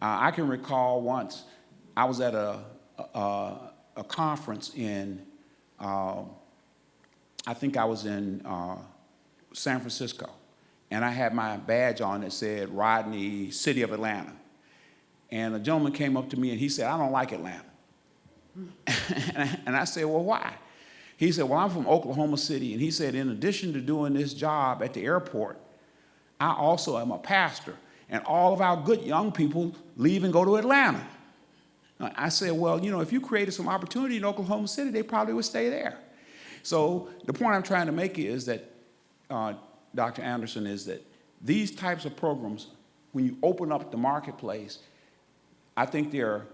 I can recall once I was at a conference in, I think I was in San Francisco, and I had my badge on that said Rodney, City of Atlanta. And a gentleman came up to me and he said, I don't like Atlanta. And I said, well, why? He said, well, I'm from Oklahoma City. And he said, in addition to doing this job at the airport, I also am a pastor. And all of our good young people leave and go to Atlanta. I said, well, if you created some opportunity in Oklahoma City, they probably would stay there. So the point I'm trying to make is that, Dr. Anderson, is that these types of programs, when you open up the marketplace, I think they're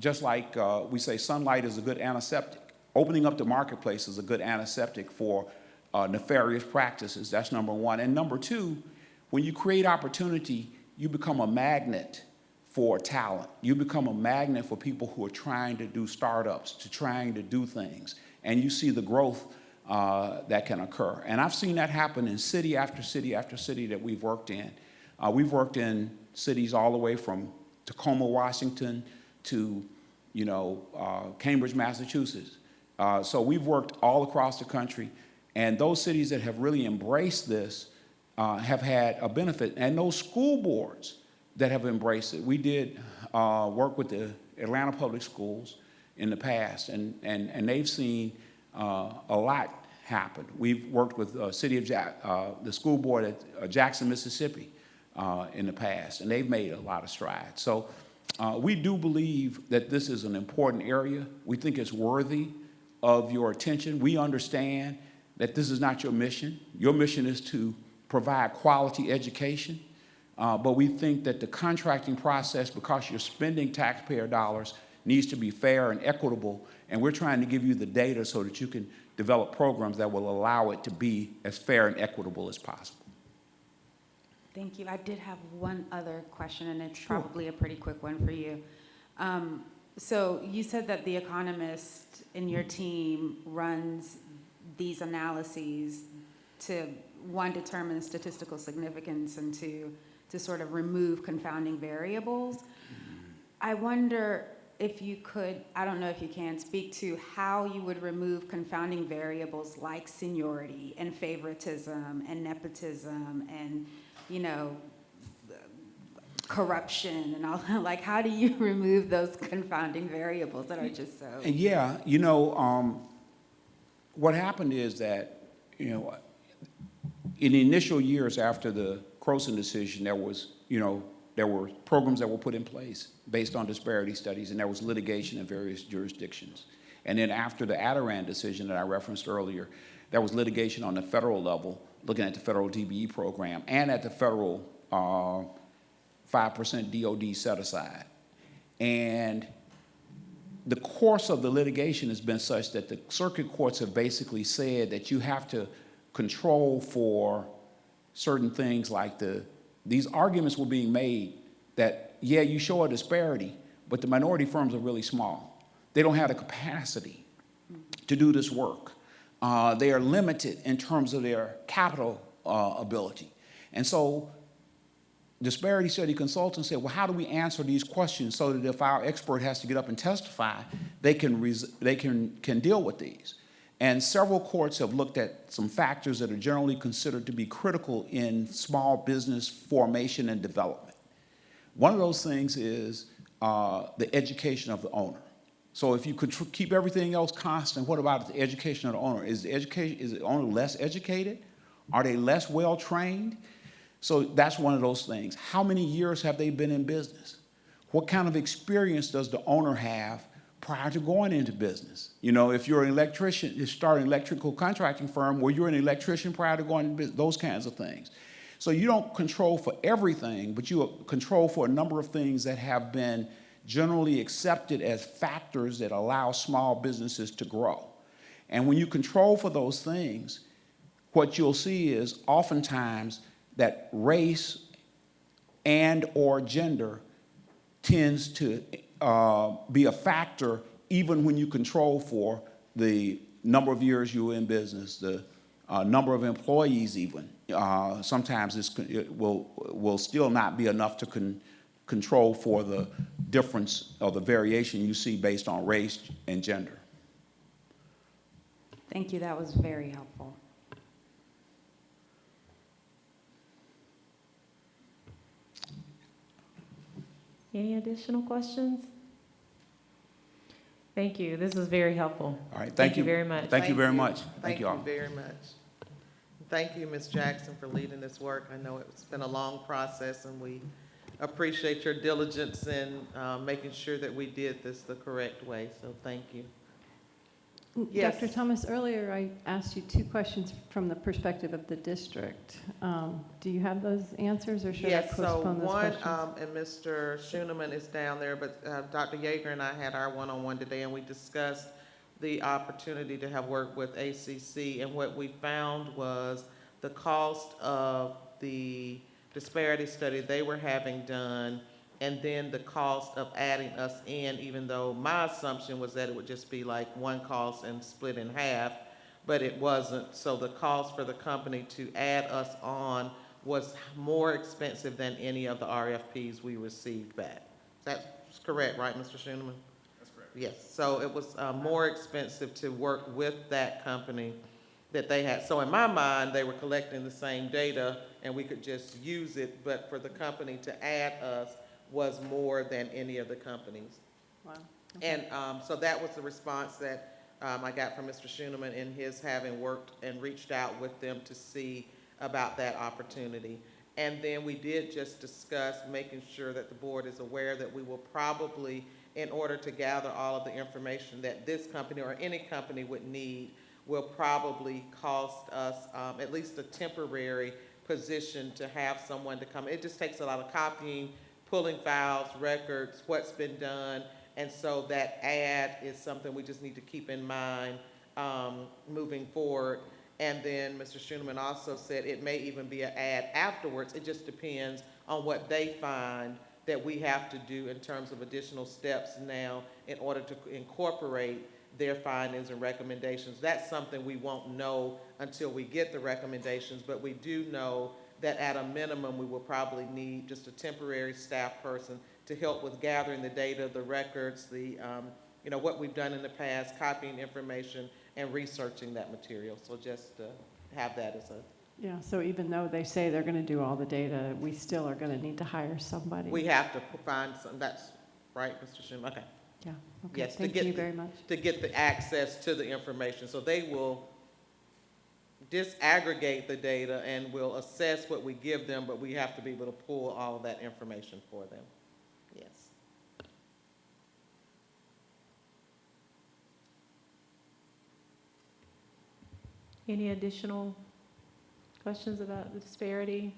just like we say sunlight is a good antiseptic. Opening up the marketplace is a good antiseptic for nefarious practices. That's number one. And number two, when you create opportunity, you become a magnet for talent. You become a magnet for people who are trying to do startups, trying to do things. And you see the growth that can occur. And I've seen that happen in city after city after city that we've worked in. We've worked in cities all the way from Tacoma, Washington to, Cambridge, Massachusetts. So we've worked all across the country. And those cities that have really embraced this have had a benefit. And those school boards that have embraced it. We did work with the Atlanta Public Schools in the past, and they've seen a lot happen. We've worked with the school board at Jackson, Mississippi in the past, and they've made a lot of strides. So we do believe that this is an important area. We think it's worthy of your attention. We understand that this is not your mission. Your mission is to provide quality education. But we think that the contracting process, because you're spending taxpayer dollars, needs to be fair and equitable. And we're trying to give you the data so that you can develop programs that will allow it to be as fair and equitable as possible. Thank you. I did have one other question, and it's probably a pretty quick one for you. So you said that the economist in your team runs these analyses to, one, determine statistical significance, and to sort of remove confounding variables. I wonder, if you could, I don't know if you can, speak to how you would remove confounding variables like seniority and favoritism and nepotism and, you know, corruption and all that. Like, how do you remove those confounding variables that are just so? Yeah, what happened is that, in the initial years after the Croson decision, there were programs that were put in place based on disparity studies, and there was litigation in various jurisdictions. And then after the Adjournment decision that I referenced earlier, there was litigation on the federal level, looking at the federal DBE program and at the federal 5% DOD set aside. And the course of the litigation has been such that the circuit courts have basically said that you have to control for certain things like these arguments were being made that, yeah, you show a disparity, but the minority firms are really small. They don't have the capacity to do this work. They are limited in terms of their capital ability. And so disparity study consultants said, well, how do we answer these questions so that if our expert has to get up and testify, they can deal with these? And several courts have looked at some factors that are generally considered to be critical in small business formation and development. One of those things is the education of the owner. So if you could keep everything else constant, what about the education of the owner? Is the owner less educated? Are they less well trained? So that's one of those things. How many years have they been in business? What kind of experience does the owner have prior to going into business? If you're an electrician, you start an electrical contracting firm, where you're an electrician prior to going into business, those kinds of things. So you don't control for everything, but you control for a number of things that have been generally accepted as factors that allow small businesses to grow. And when you control for those things, what you'll see is oftentimes that race and or gender tends to be a factor even when you control for the number of years you were in business, the number of employees even. Sometimes it will still not be enough to control for the difference or the variation you see based on race and gender. Thank you, that was very helpful. Any additional questions? Thank you. This was very helpful. All right. Thank you very much. Thank you very much. Thank you all. you very much. Thank you, Ms. Jackson, for leading this work. I know it's been a long process, and we appreciate your diligence in making sure that we did this the correct way, so thank you. Yes. Dr. Thomas, earlier I asked you 2 questions from the perspective of the district. Do you have those answers, or should I postpone those questions? Yes, so one, and Mr. Schoeneman is down there, but Dr. Yeager and I had our one-on-one today, and we discussed the opportunity to have worked with ACC, and what we found was the cost of the disparity study they were having done, and then the cost of adding us in, even though my assumption was that it would just be like one cost and split in half, but it wasn't. So the cost for the company to add us on was more expensive than any of the RFPs we received back. That's correct, right, Mr. Schoeneman? That's correct. Yes, so it was more expensive to work with that company that they had. So in my mind, they were collecting the same data and we could just use it, but for the company to add us was more than any of the companies. Wow. Okay. And so that was the response that I got from Mr. Schoeneman in his having worked and reached out with them to see about that opportunity. And then we did just discuss making sure that the board is aware that we will probably, in order to gather all of the information that this company or any company would need, will probably cost us at least a temporary position to have someone to come. It just takes a lot of copying, pulling files, records, what's been done, and so that ad is something we just need to keep in mind moving forward. And then Mr. Schoeneman also said it may even be an ad afterwards. It just depends on what they find that we have to do in terms of additional steps now in order to incorporate their findings and recommendations. That's something we won't know until we get the recommendations, but we do know that at a minimum, we will probably need just a temporary staff person to help with gathering the data, the records, the, what we've done in the past, copying information and researching that material. So just to have that as a. Yeah, so even though they say they're going to do all the data, we still are going to need to hire somebody. We have to find some, that's right, Mr. Schuman, okay. Yeah, okay, Yes, thank you very much. to get the access to the information. So they will disaggregate the data and will assess what we give them, but we have to be able to pull all of that information for them. Yes. Any additional questions about the disparity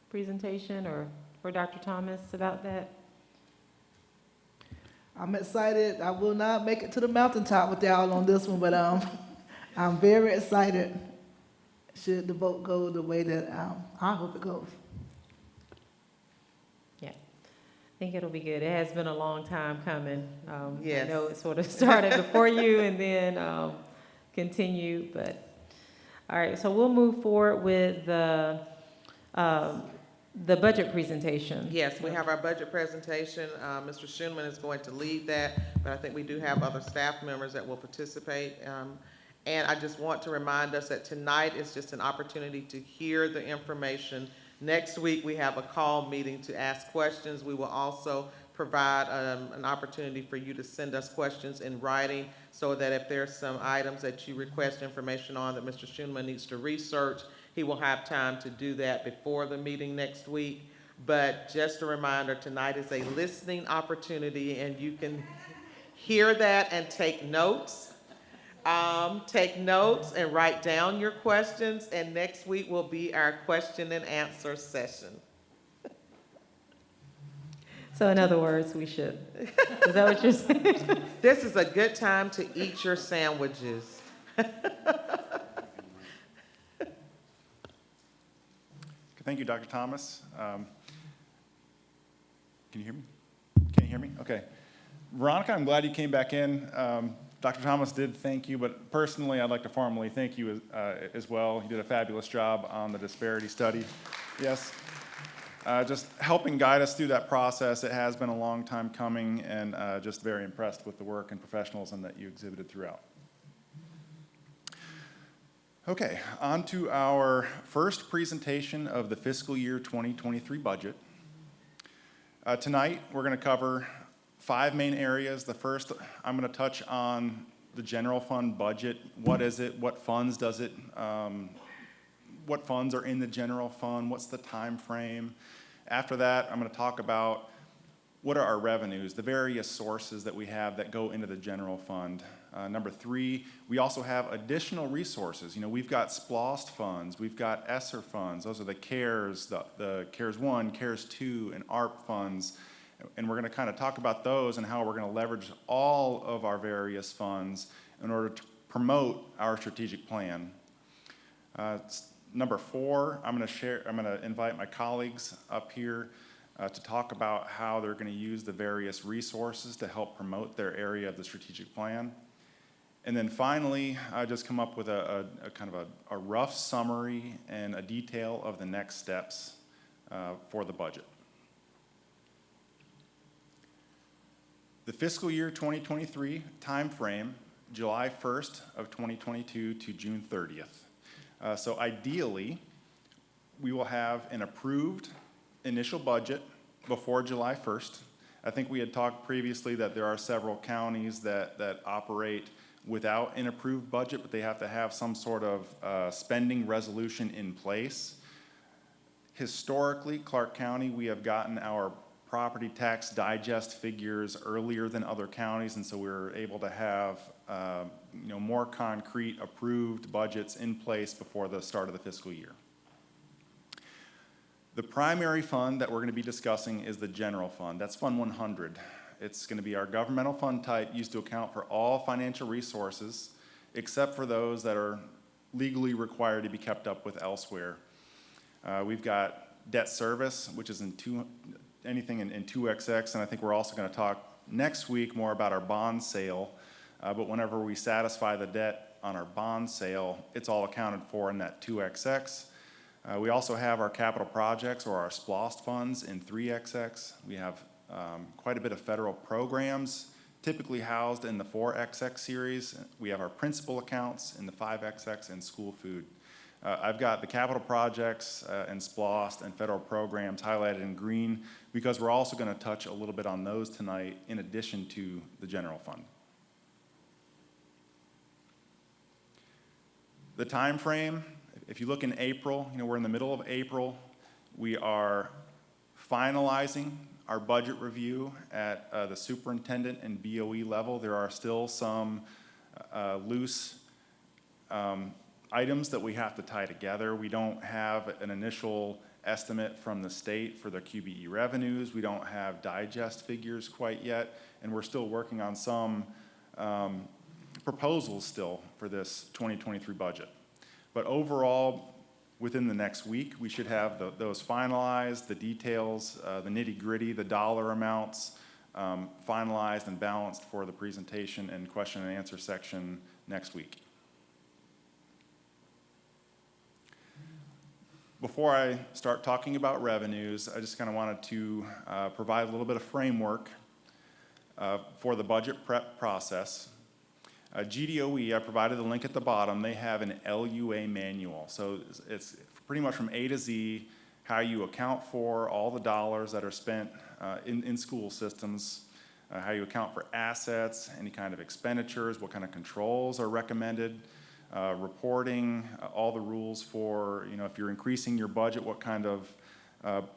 presentation or for Dr. Thomas about that? I'm excited. I will not make it to the mountaintop with y'all on this one, but I'm very excited should the vote go the way that I hope it goes. Yeah, I think it'll be good. It has been a long time coming. Yes. I know it sort of started before you and then continued, but all right. So we'll move forward with the budget presentation. Yes, we have our budget presentation. Mr. Schoenman is going to lead that, but I think we do have other staff members that will participate. And I just want to remind us that tonight is just an opportunity to hear the information. Next week, we have a call meeting to ask questions. We will also provide an opportunity for you to send us questions in writing so that if there's some items that you request information on that Mr. Schoenman needs to research, he will have time to do that before the meeting next week. But just a reminder, tonight is a listening opportunity and you can hear that and take notes. Take notes and write down your questions, and next week will be our question and answer session. So in other words, we should. Is that what you're saying? This is a good time to eat your sandwiches. Thank you, Dr. Thomas. Can you hear me? Can you hear me? Okay. Veronica, I'm glad you came back in. Dr. Thomas did thank you, but personally, I'd like to formally thank you as well. You did a fabulous job on the disparity study. Yes. Just helping guide us through that process. It has been a long time coming, and just very impressed with the work and professionalism that you exhibited throughout. Okay, on to our first presentation of the fiscal year 2023 budget. Tonight, we're going to cover 5 main areas. The first, I'm going to touch on the general fund budget. What is it? What funds does it? What funds are in the general fund? What's the time frame? After that, I'm going to talk about what are our revenues, the various sources that we have that go into the general fund. Number 3, we also have additional resources. You know, we've got SPLOST funds, we've got ESSER funds. Those are the CARES, the CARES 1, CARES 2, and ARP funds. And we're going to kind of talk about those and how we're going to leverage all of our various funds in order to promote our strategic plan. Number 4, I'm going to invite my colleagues up here to talk about how they're going to use the various resources to help promote their area of the strategic plan. And then finally, I just come up with a kind of a rough summary and a detail of the next steps for the budget. The fiscal year 2023 time frame, July 1st of 2022 to June 30th. So ideally, we will have an approved initial budget before July 1st. I think we had talked previously that there are several counties that operate without an approved budget, but they have to have some sort of spending resolution in place. Historically, Clark County, we have gotten our property tax digest figures earlier than other counties, and so we were able to have more concrete approved budgets in place before the start of the fiscal year. The primary fund that we're going to be discussing is the general fund. That's Fund 100. It's going to be our governmental fund type used to account for all financial resources except for those that are legally required to be kept up with elsewhere. We've got debt service, which is anything in 2XX, and I think we're also going to talk next week more about our bond sale. But whenever we satisfy the debt on our bond sale, it's all accounted for in that 2XX. We also have our capital projects or our SPLOST funds in 3XX. We have quite a bit of federal programs, typically housed in the 4XX series. We have our principal accounts in the 5XX and school food. I've got the capital projects and SPLOST and federal programs highlighted in green because we're also going to touch a little bit on those tonight in addition to the general fund. The time frame, if you look in April, we're in the middle of April. We are finalizing our budget review at the superintendent and BOE level. There are still some loose items that we have to tie together. We don't have an initial estimate from the state for the QBE revenues. We don't have digest figures quite yet, and we're still working on some proposals still for this 2023 budget. But overall, within the next week, we should have those finalized, the details, the nitty-gritty, the dollar amounts finalized and balanced for the presentation and question and answer section next week. Before I start talking about revenues, I just kind of wanted to provide a little bit of framework for the budget prep process. GDOE, I provided the link at the bottom, they have an LUA manual. So it's pretty much from A to Z, how you account for all the dollars that are spent in school systems, how you account for assets, any kind of expenditures, what kind of controls are recommended, reporting, all the rules for, if you're increasing your budget, what kind of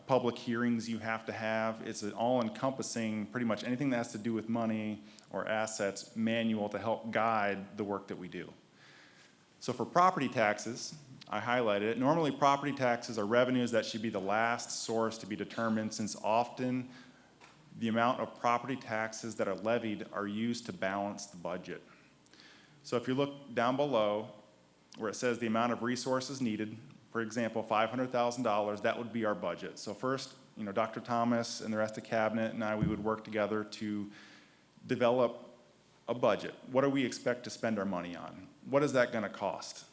public hearings you have to have. It's an all-encompassing, pretty much anything that has to do with money or assets manual to help guide the work that we do. So for property taxes, I highlighted it. Normally, property taxes are revenues that should be the last source to be determined, since often the amount of property taxes that are levied are used to balance the budget. So if you look down below where it says the amount of resources needed, for example, $500,000, that would be our budget. So first, Dr. Thomas and the rest of cabinet and I, we would work together to develop a budget. What do we expect to spend our money on? What is that going to cost?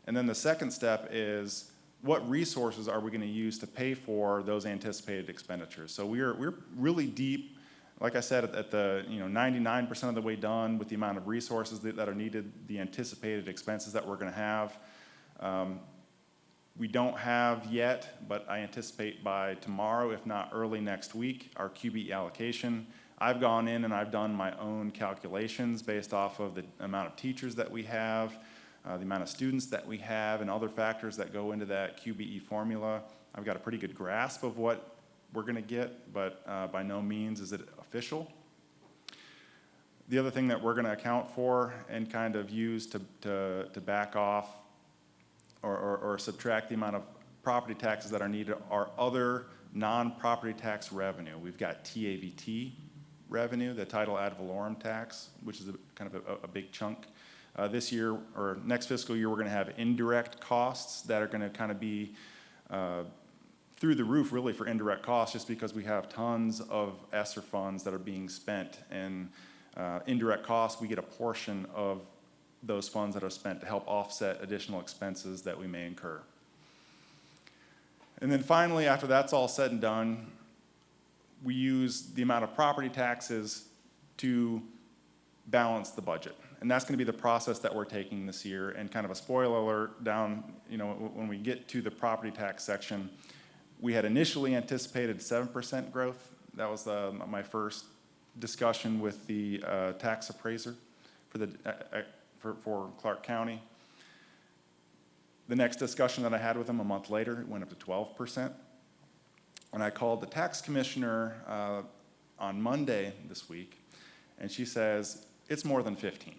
And then the second step is, what resources are we going to use to pay for those anticipated expenditures? So we're really deep, like I said, at the 99% of the way done with the amount of resources that are needed, the anticipated expenses that we're going to have. We don't have yet, but I anticipate by tomorrow, if not early next week, our QBE allocation. I've gone in and I've done my own calculations based off of the amount of teachers that we have, the amount of students that we have, and other factors that go into that QBE formula. I've got a pretty good grasp of what we're going to get, but by no means is it official. The other thing that we're going to account for and kind of use to back off or subtract the amount of property taxes that are needed are other non-property tax revenue. We've got TAVT revenue, the title ad valorem tax, which is kind of a big chunk. This year, or next fiscal year, we're going to have indirect costs that are going to kind of be through the roof, really, for indirect costs, just because we have tons of ESSER funds that are being spent. And indirect costs, we get a portion of those funds that are spent to help offset additional expenses that we may incur. And then finally, after that's all said and done, we use the amount of property taxes to balance the budget. And that's going to be the process that we're taking this year. And kind of a spoiler alert down, when we get to the property tax section, we had initially anticipated 7% growth. That was my first discussion with the tax appraiser for Clark County. The next discussion that I had with him a month later, it went up to 12%. And I called the tax commissioner on Monday this week, and she says, it's more than 15.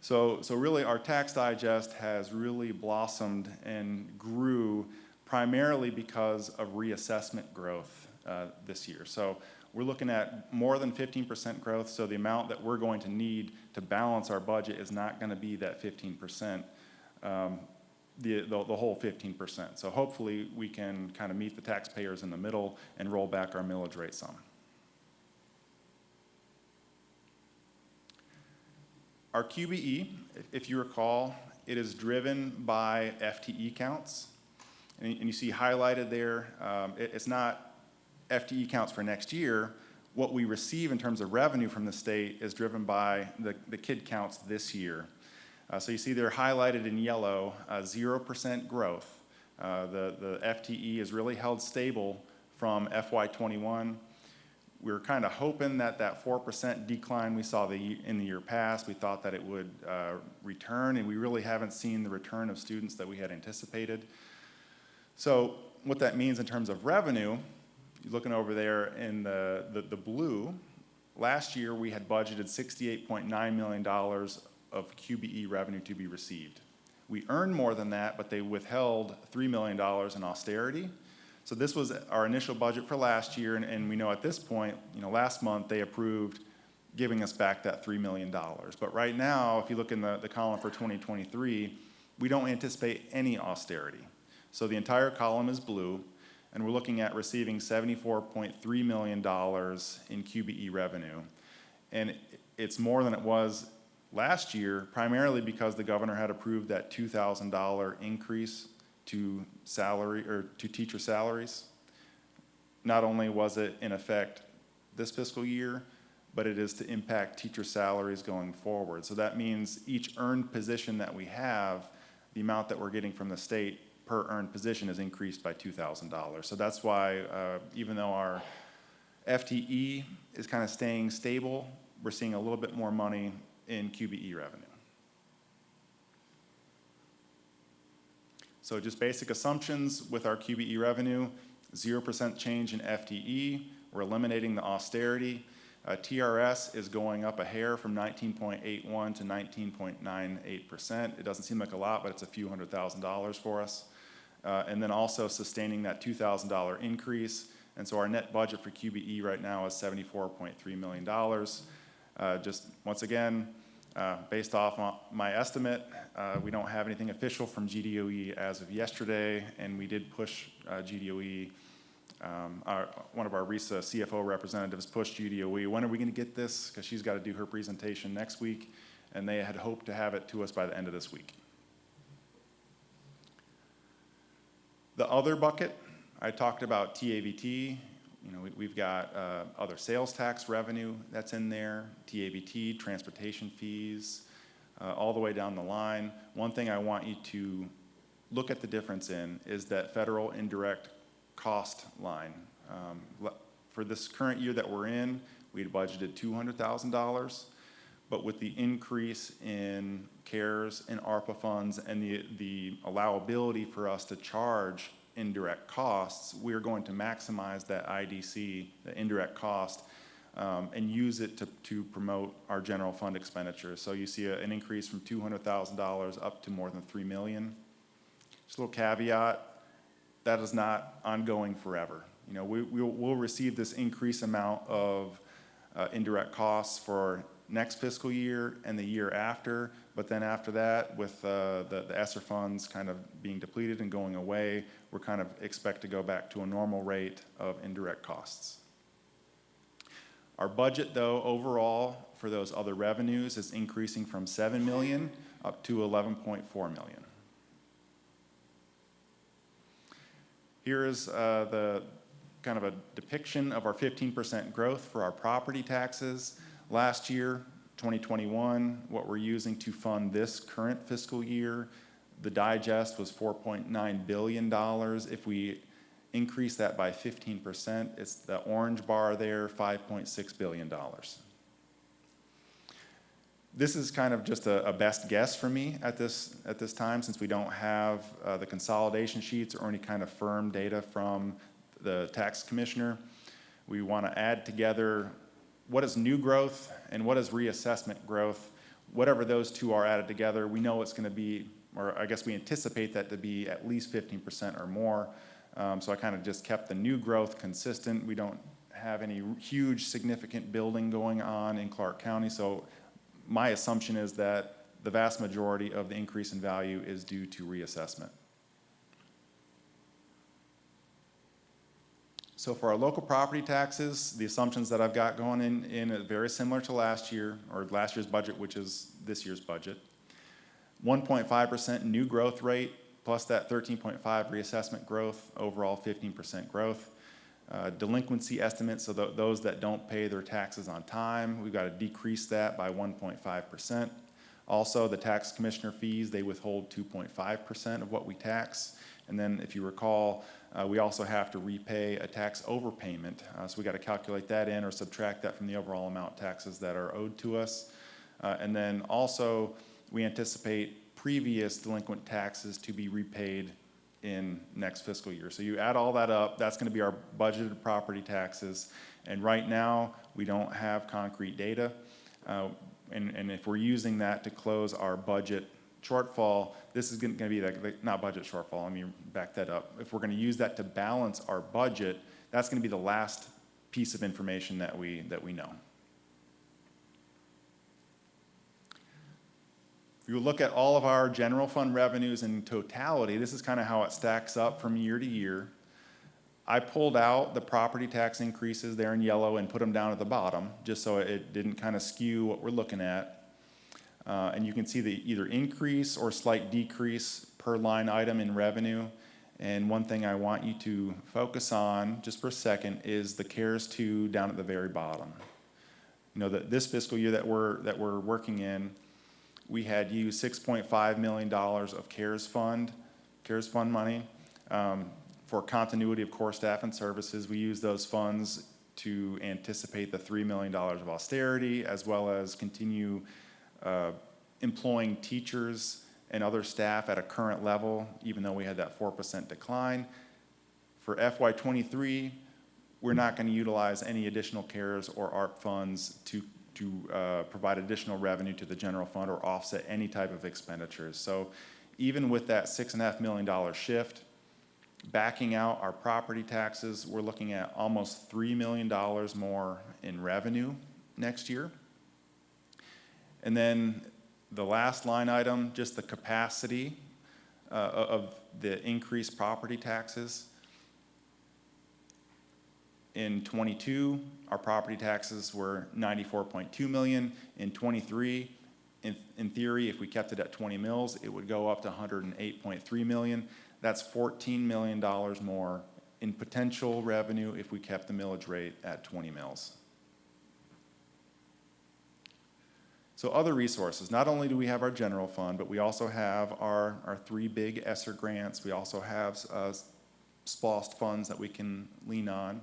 So really our tax digest has really blossomed and grew primarily because of reassessment growth this year. So we're looking at more than 15% growth, so the amount that we're going to need to balance our budget is not going to be that 15%, the whole 15%. So hopefully we can kind of meet the taxpayers in the middle and roll back our millage rate some. Our QBE, if you recall, it is driven by FTE counts. And you see highlighted there, it's not FTE counts for next year, what we receive in terms of revenue from the state is driven by the kid counts this year. So you see they're highlighted in yellow, 0% growth. The FTE is really held stable from FY21. We were kind of hoping that that 4% decline we saw in the year past, we thought that it would return, and we really haven't seen the return of students that we had anticipated. So what that means in terms of revenue, you're looking over there in the blue, last year we had budgeted $68.9 million of QBE revenue to be received. We earned more than that, but they withheld $3 million in austerity. So this was our initial budget for last year, and we know at this point, last month they approved giving us back that $3 million. But right now, if you look in the column for 2023, we don't anticipate any austerity. So the entire column is blue, and we're looking at receiving $74.3 million in QBE revenue. And it's more than it was last year, primarily because the governor had approved that $2,000 increase to teacher salaries. Not only was it in effect this fiscal year, but it is to impact teacher salaries going forward. So that means each earned position that we have, the amount that we're getting from the state per earned position is increased by $2,000. So that's why even though our FTE is kind of staying stable, we're seeing a little bit more money in QBE revenue. So just basic assumptions with our QBE revenue, 0% change in FTE. We're eliminating the austerity. TRS is going up a hair from 19.81 to 19.98%. It doesn't seem like a lot, but it's a few $100,000 for us. And then also sustaining that $2,000 increase. And so our net budget for QBE right now is $74.3 million. Just once again, based off my estimate, we don't have anything official from GDOE as of yesterday, and we did push GDOE. One of our RESA CFO representatives pushed GDOE. When are we going to get this? Because she's got to do her presentation next week, and they had hoped to have it to us by the end of this week. The other bucket, I talked about TABT. We've got other sales tax revenue that's in there, TABT, transportation fees, all the way down the line. One thing I want you to look at the difference in is that federal indirect cost line. For this current year that we're in, we had budgeted $200,000, but with the increase in CARES and ARPA funds and the allowability for us to charge indirect costs, we're going to maximize that IDC, the indirect cost, and use it to promote our general fund expenditures. So you see an increase from $200,000 up to more than $3 million. Just a little caveat, that is not ongoing forever. We'll receive this increased amount of indirect costs for next fiscal year and the year after, but then after that, with the ESSER funds kind of being depleted and going away, we're kind of expect to go back to a normal rate of indirect costs. Our budget, though, overall for those other revenues is increasing from $7 million up to $11.4 million. Here is the kind of a depiction of our 15% growth for our property taxes. Last year, 2021, what we're using to fund this current fiscal year, the digest was $4.9 billion. If we increase that by 15%, it's the orange bar there, $5.6 billion. This is kind of just a best guess for me at this time, since we don't have the consolidation sheets or any kind of firm data from the tax commissioner. We want to add together what is new growth and what is reassessment growth. Whatever those two are added together, we know it's going to be, or I guess we anticipate that to be at least 15% or more. So I kind of just kept the new growth consistent. We don't have any huge significant building going on in Clark County. So my assumption is that the vast majority of the increase in value is due to reassessment. So for our local property taxes, the assumptions that I've got going in are very similar to last year, or last year's budget, which is this year's budget. 1.5% new growth rate, plus that 13.5 reassessment growth, overall 15% growth. Delinquency estimates, so those that don't pay their taxes on time, we've got to decrease that by 1.5%. Also, the tax commissioner fees, they withhold 2.5% of what we tax. And then if you recall, we also have to repay a tax overpayment. So we got to calculate that in or subtract that from the overall amount of taxes that are owed to us. And then also, we anticipate previous delinquent taxes to be repaid in next fiscal year. So you add all that up, that's going to be our budgeted property taxes. And right now, we don't have concrete data. And if we're using that to close our budget shortfall, this is going to be not budget shortfall, let me back that up. If we're going to use that to balance our budget, that's going to be the last piece of information that we know. If you look at all of our general fund revenues in totality, this is kind of how it stacks up from year to year. I pulled out the property tax increases there in yellow and put them down at the bottom, just so it didn't kind of skew what we're looking at. And you can see the either increase or slight decrease per line item in revenue. And one thing I want you to focus on just for a second is the CARES 2 down at the very bottom. You know, this fiscal year that we're working in, we had used $6.5 million of CARES fund money for continuity of core staff and services. We used those funds to anticipate the $3 million of austerity, as well as continue employing teachers and other staff at a current level, even though we had that 4% decline. For FY23, we're not going to utilize any additional CARES or ARP funds to provide additional revenue to the general fund or offset any type of expenditures. So even with that $6.5 million shift, backing out our property taxes, we're looking at almost $3 million more in revenue next year. And then the last line item, just the capacity of the increased property taxes. In 22, our property taxes were $94.2 million. In 23, in theory, if we kept it at 20 mills, it would go up to $108.3 million. That's $14 million more in potential revenue if we kept the millage rate at 20 mills. So other resources, not only do we have our general fund, but we also have our 3 big ESSER grants. We also have SPOST funds that we can lean on.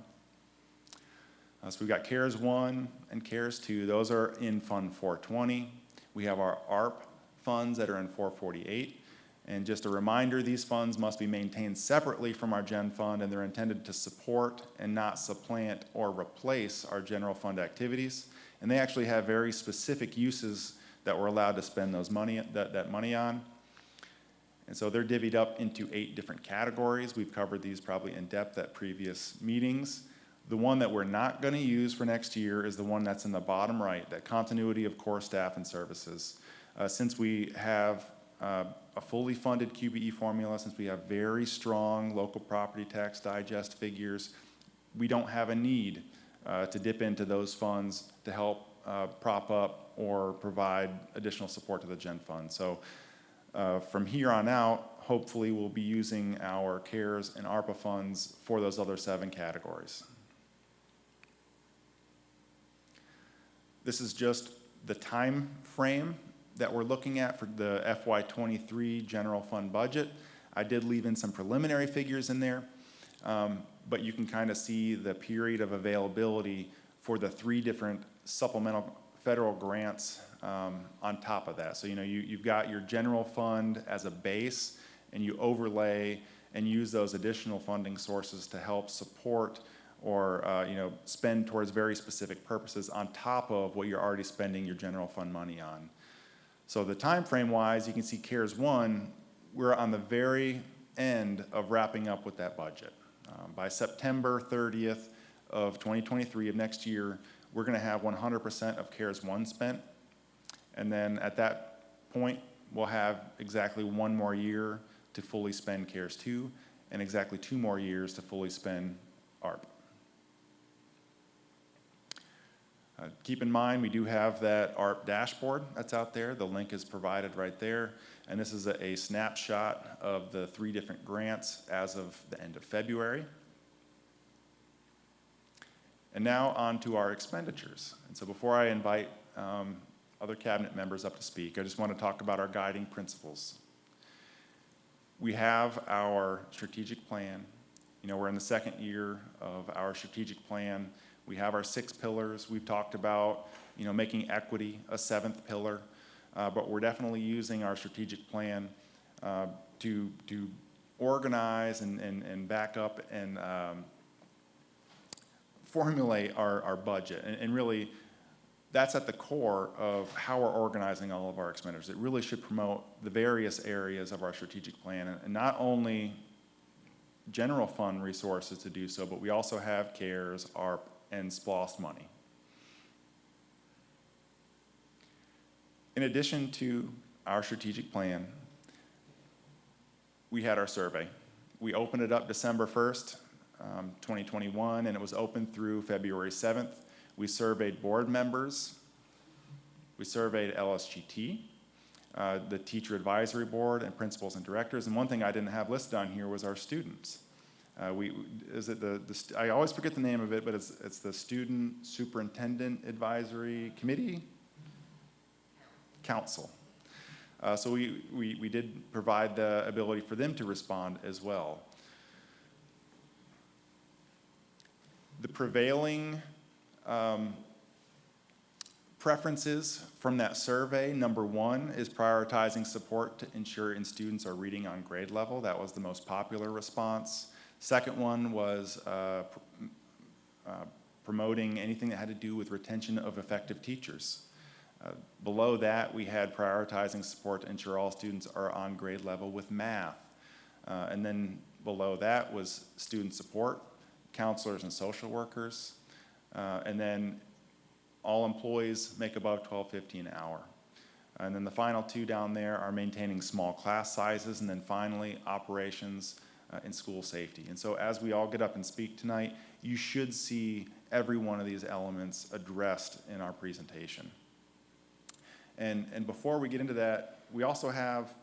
So we've got CARES 1 and CARES 2. Those are in Fund 420. We have our ARP funds that are in 448. And just a reminder, these funds must be maintained separately from our Gen Fund, and they're intended to support and not supplant or replace our general fund activities. And they actually have very specific uses that we're allowed to spend that money on. And so they're divvied up into 8 different categories. We've covered these probably in depth at previous meetings. The one that we're not going to use for next year is the one that's in the bottom right, that continuity of core staff and services. Since we have a fully funded QBE formula, since we have very strong local property tax digest figures, we don't have a need to dip into those funds to help prop up or provide additional support to the Gen Fund. So from here on out, hopefully we'll be using our CARES and ARPA funds for those other 7 categories. This is just the time frame that we're looking at for the FY23 general fund budget. I did leave in some preliminary figures in there, but you can kind of see the period of availability for the 3 different supplemental federal grants on top of that. So, you know, you've got your general fund as a base, and you overlay and use those additional funding sources to help support or spend towards very specific purposes on top of what you're already spending your general fund money on. So the time frame wise, you can see CARES 1, we're on the very end of wrapping up with that budget. By September 30th of 2023 of next year, we're going to have 100% of CARES 1 spent. And then at that point, we'll have exactly 1 more year to fully spend CARES 2 and exactly 2 more years to fully spend ARP. Keep in mind, we do have that ARP dashboard that's out there. The link is provided right there. And this is a snapshot of the 3 different grants as of the end of February. And now on to our expenditures. And so before I invite other cabinet members up to speak, I just want to talk about our guiding principles. We have our strategic plan. You know, we're in the second year of our strategic plan. We have our 6 pillars. We've talked about, you know, making equity a 7th pillar, but we're definitely using our strategic plan to organize and back up and formulate our budget. And really, that's at the core of how we're organizing all of our expenditures. It really should promote the various areas of our strategic plan, and not only general fund resources to do so, but we also have CARES, ARP, and SPLOST money. In addition to our strategic plan, we had our survey. We opened it up December 1st, 2021, and it was open through February 7th. We surveyed board members. We surveyed LSGT, the Teacher Advisory Board, and principals and directors. And one thing I didn't have listed on here was our students. I always forget the name of it, but it's the Student Superintendent Advisory Committee Council. So we did provide the ability for them to respond as well. The prevailing preferences from that survey, number 1 is prioritizing support to ensure students are reading on grade level. That was the most popular response. Second one was promoting anything that had to do with retention of effective teachers. Below that, we had prioritizing support to ensure all students are on grade level with math. And then below that was student support, counselors and social workers, and then all employees make above $12.50 an hour. And then the final 2 down there are maintaining small class sizes, and then finally operations and school safety. And so as we all get up and speak tonight, you should see every one of these elements addressed in our presentation. And before we get into that, we also have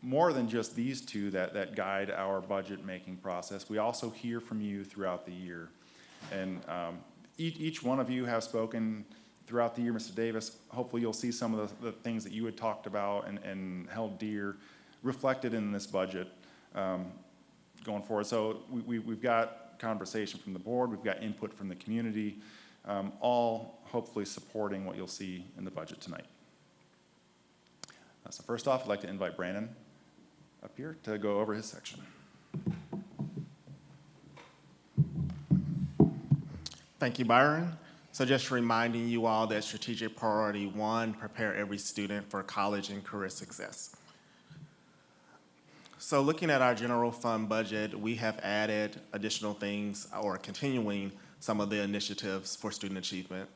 more than just these 2 that guide our budget making process. We also hear from you throughout the year. And each one of you have spoken throughout the year. Mr. Davis, hopefully you'll see some of the things that you had talked about and held dear reflected in this budget going forward. So we've got conversation from the board, we've got input from the community, all hopefully supporting what you'll see in the budget tonight. So first off, I'd like to invite Brandon up here to go over his section. Thank you, Byron. So just reminding you all that strategic priority 1, prepare every student for college and career success. So looking at our general fund budget, we have added additional things or continuing some of the initiatives for student achievement.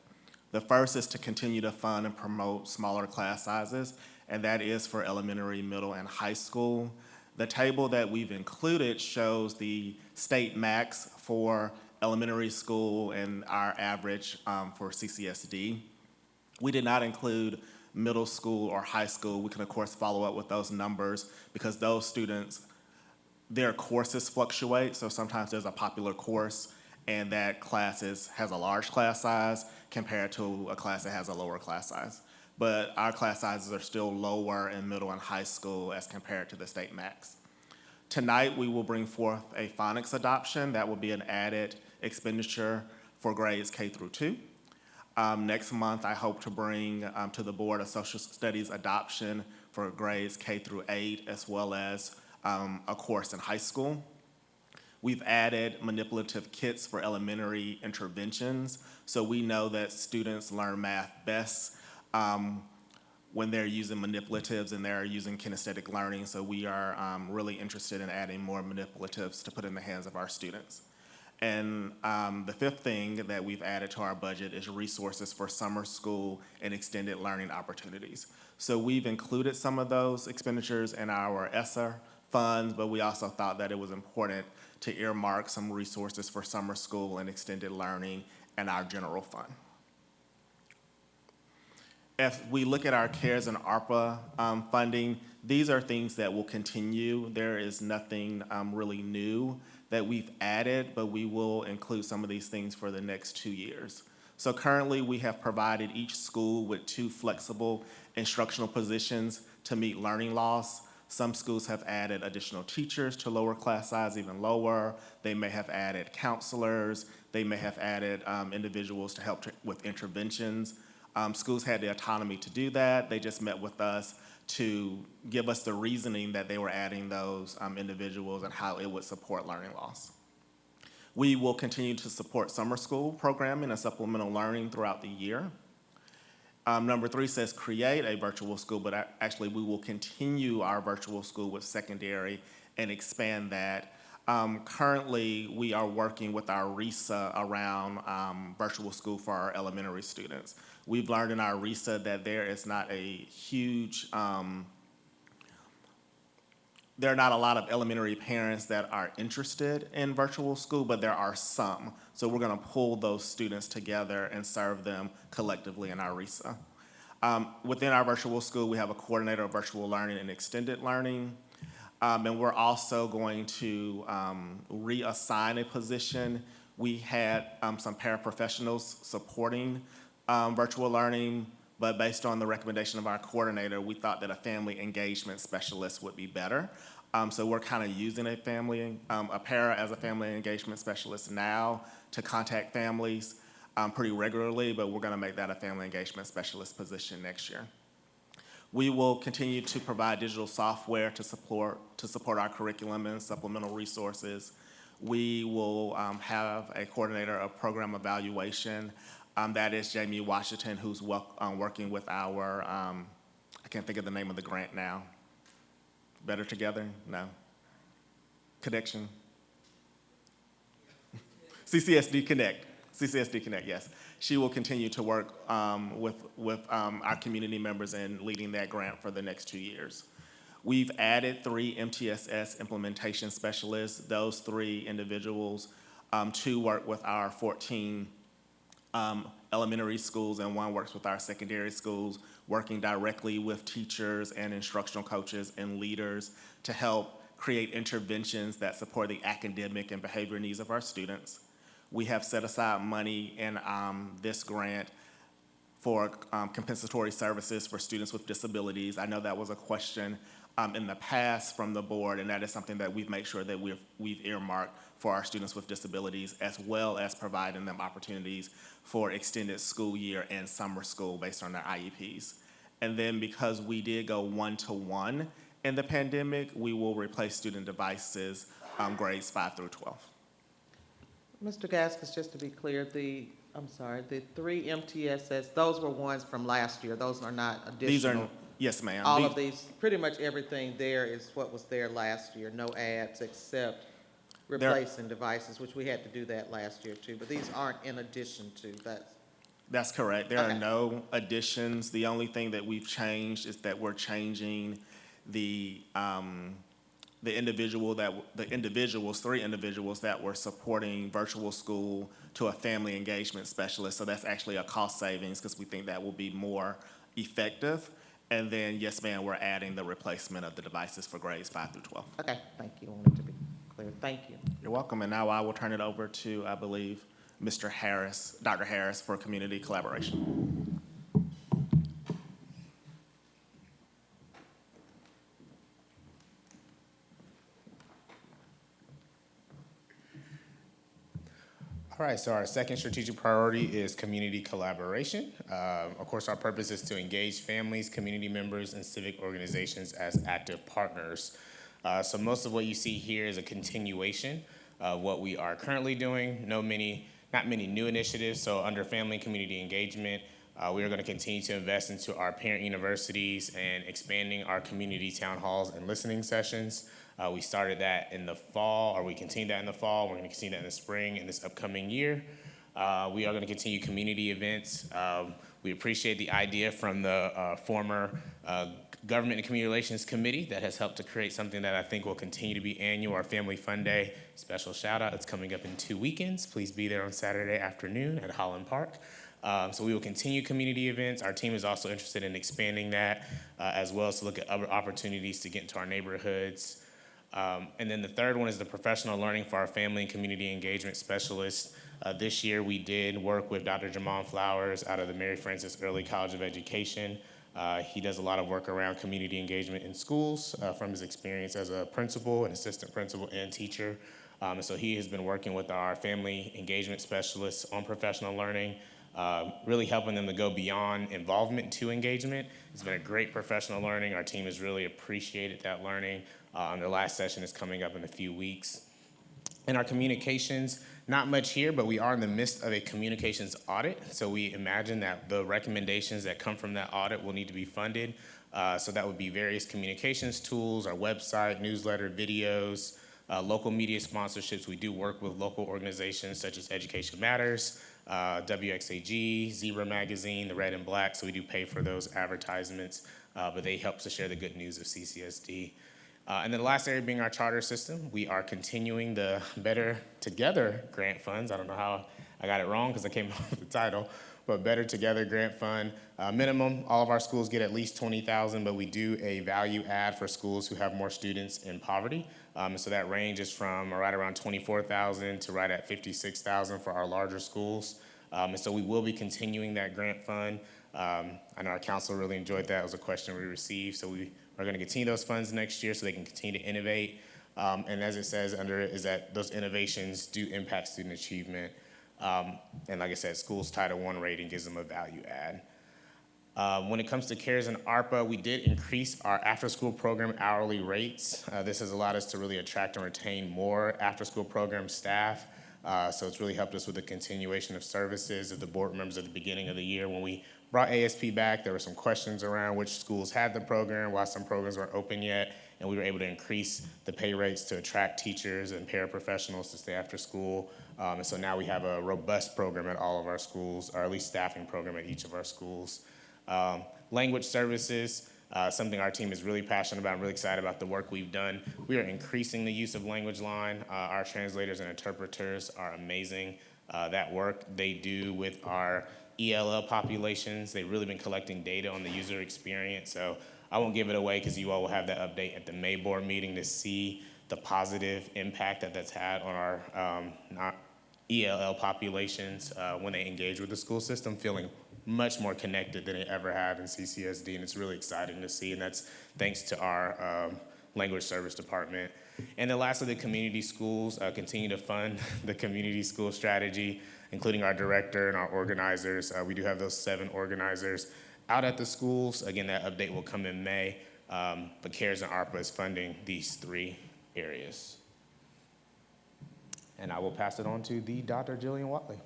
The first is to continue to fund and promote smaller class sizes, and that is for elementary, middle, and high school. The table that we've included shows the state max for elementary school and our average for CCSD. We did not include middle school or high school. We can of course follow up with those numbers because those students, their courses fluctuate. So sometimes there's a popular course and that class has a large class size compared to a class that has a lower class size. But our class sizes are still lower in middle and high school as compared to the state max. Tonight, we will bring forth a phonics adoption. That will be an added expenditure for grades K through 2. Next month, I hope to bring to the board a social studies adoption for grades K through 8, as well as a course in high school. We've added manipulative kits for elementary interventions, so we know that students learn math best when they're using manipulatives and they're using kinesthetic learning, so we are really interested in adding more manipulatives to put in the hands of our students. And the 5th thing that we've added to our budget is resources for summer school and extended learning opportunities. So we've included some of those expenditures in our ESSER funds, but we also thought that it was important to earmark some resources for summer school and extended learning in our general fund. If we look at our CARES and ARPA funding, These are things that will continue. There is nothing really new that we've added, but we will include some of these things for the next 2 years. So currently, we have provided each school with 2 flexible instructional positions to meet learning loss. Some schools have added additional teachers to lower class size, even lower. They may have added counselors. They may have added individuals to help with interventions. Schools had the autonomy to do that. They just met with us to give us the reasoning that they were adding those individuals and how it would support learning loss. We will continue to support summer school programming and supplemental learning throughout the year. Number 3 says create a virtual school, but actually we will continue our virtual school with secondary and expand that. Currently, we are working with our RESA around virtual school for our elementary students. We've learned in our RESA that there is not a huge, there are not a lot of elementary parents that are interested in virtual school, but there are some. So we're gonna pull those students together and serve them collectively in our RESA. Within our virtual school, we have a coordinator of virtual learning and extended learning. And we're also going to reassign a position. We had some paraprofessionals supporting virtual learning, but based on the recommendation of our coordinator, we thought that a family engagement specialist would be better. So we're kind of using a para as a family engagement specialist now to contact families pretty regularly, but we're gonna make that a family engagement specialist position next year. We will continue to provide digital software to support our curriculum and supplemental resources. We will have a coordinator of program evaluation. That is Jamie Washington, who's working with our, I can't think of the name of the grant now. Better Together? No. Connection? CCSD Connect. CCSD Connect, yes. She will continue to work with our community members in leading that grant for the next 2 years. We've added 3 MTSS implementation specialists. Those 3 individuals, 2 work with our 14 elementary schools and 1 works with our secondary schools, working directly with teachers and instructional coaches and leaders to help create interventions that support the academic and behavior needs of our students. We have set aside money in this grant for compensatory services for students with disabilities. I know that was a question in the past from the board, and that is something that we've made sure that we've earmarked for our students with disabilities, as well as providing them opportunities for extended school year and summer school based on their IEPs. And then because we did go 1-to-1 in the pandemic, we will replace student devices grades 5 through 12. Mr. Gaskins, just to be clear, the 3 MTSS, those were ones from last year. Those are not additional. These are, yes, ma'am. All of these, pretty much everything there is what was there last year. No ads except replacing devices, which we had to do that last year too. But these aren't in addition to that. That's correct. There are no additions. The only thing that we've changed is that we're changing the individuals, 3 individuals that were supporting virtual school to a family engagement specialist. So that's actually a cost savings because we think that will be more effective. And then, yes, ma'am, we're adding the replacement of the devices for grades 5 through 12. Okay, thank you. I wanted to be clear. Thank you. You're welcome. And now I will turn it over to, I believe, Mr. Harris, Dr. Harris, for community collaboration. All right, so our second strategic priority is community collaboration. Of course, our purpose is to engage families, community members, and civic organizations as active partners. So most of what you see here is a continuation of what we are currently doing. Not many new initiatives. So under family and community engagement, we are going to continue to invest into our parent universities and expanding our community town halls and listening sessions. We started that in the fall, or we continued that in the fall. We're going to continue that in the spring in this upcoming year. We are going to continue community events. We appreciate the idea from the former Government and Community Relations Committee that has helped to create something that I think will continue to be annual, our Family Fun Day. Special shout out, it's coming up in 2 weekends. Please be there on Saturday afternoon at Holland Park. So we will continue community events. Our team is also interested in expanding that as well, to look at other opportunities to get into our neighborhoods. And then the third one is the professional learning for our family and community engagement specialists. This year we did work with Dr. Jamon Flowers out of the Mary Frances Early College of Education. He does a lot of work around community engagement in schools from his experience as a principal, an assistant principal, and teacher. And so he has been working with our family engagement specialists on professional learning, really helping them to go beyond involvement to engagement. It's been a great professional learning. Our team has really appreciated that learning. Their last session is coming up in a few weeks. In our communications, not much here, but we are in the midst of a communications audit. So we imagine that the recommendations that come from that audit will need to be funded. So that would be various communications tools, our website, newsletter, videos, local media sponsorships. We do work with local organizations such as Education Matters, WXAG, Zebra Magazine, the Red and Black. So we do pay for those advertisements, but they help to share the good news of CCSD. And then the last area being our charter system. We are continuing the Better Together grant funds. I don't know how I got it wrong because I came up with the title, but Better Together grant fund. Minimum, all of our schools get at least $20,000, but we do a value add for schools who have more students in poverty. So that ranges from right around $24,000 to right at $56,000 for our larger schools. And so we will be continuing that grant fund. I know our council really enjoyed that. It was a question we received. So we are going to continue those funds next year so they can continue to innovate. And as it says under it, is that those innovations do impact student achievement. And like I said, schools Title I rating gives them a value add. When it comes to CARES and ARPA, we did increase our after-school program hourly rates. This has allowed us to really attract and retain more after-school program staff. So it's really helped us with the continuation of services. As the board members at the beginning of the year, when we brought ASP back, there were some questions around which schools had the program, why some programs weren't open yet, and we were able to increase the pay rates to attract teachers and paraprofessionals to stay after school. And so now we have a robust program at all of our schools, or at least staffing program at each of our schools. Language services, something our team is really passionate about. I'm really excited about the work we've done. We are increasing the use of Language Line. Our translators and interpreters are amazing. That work they do with our ELL populations, they've really been collecting data on the user experience. So I won't give it away because you all will have that update at the May board meeting to see the positive impact that that's had on our ELL populations when they engage with the school system, feeling much more connected than they ever have in CCSD, and it's really exciting to see, and that's thanks to our language service department. And then lastly, the community schools continue to fund the community school strategy, including our director and our organizers. We do have those 7 organizers out at the schools. Again, that update will come in May, but CARES and ARPA is funding these 3 areas. And I will pass it on to the Dr. Jillian Watley.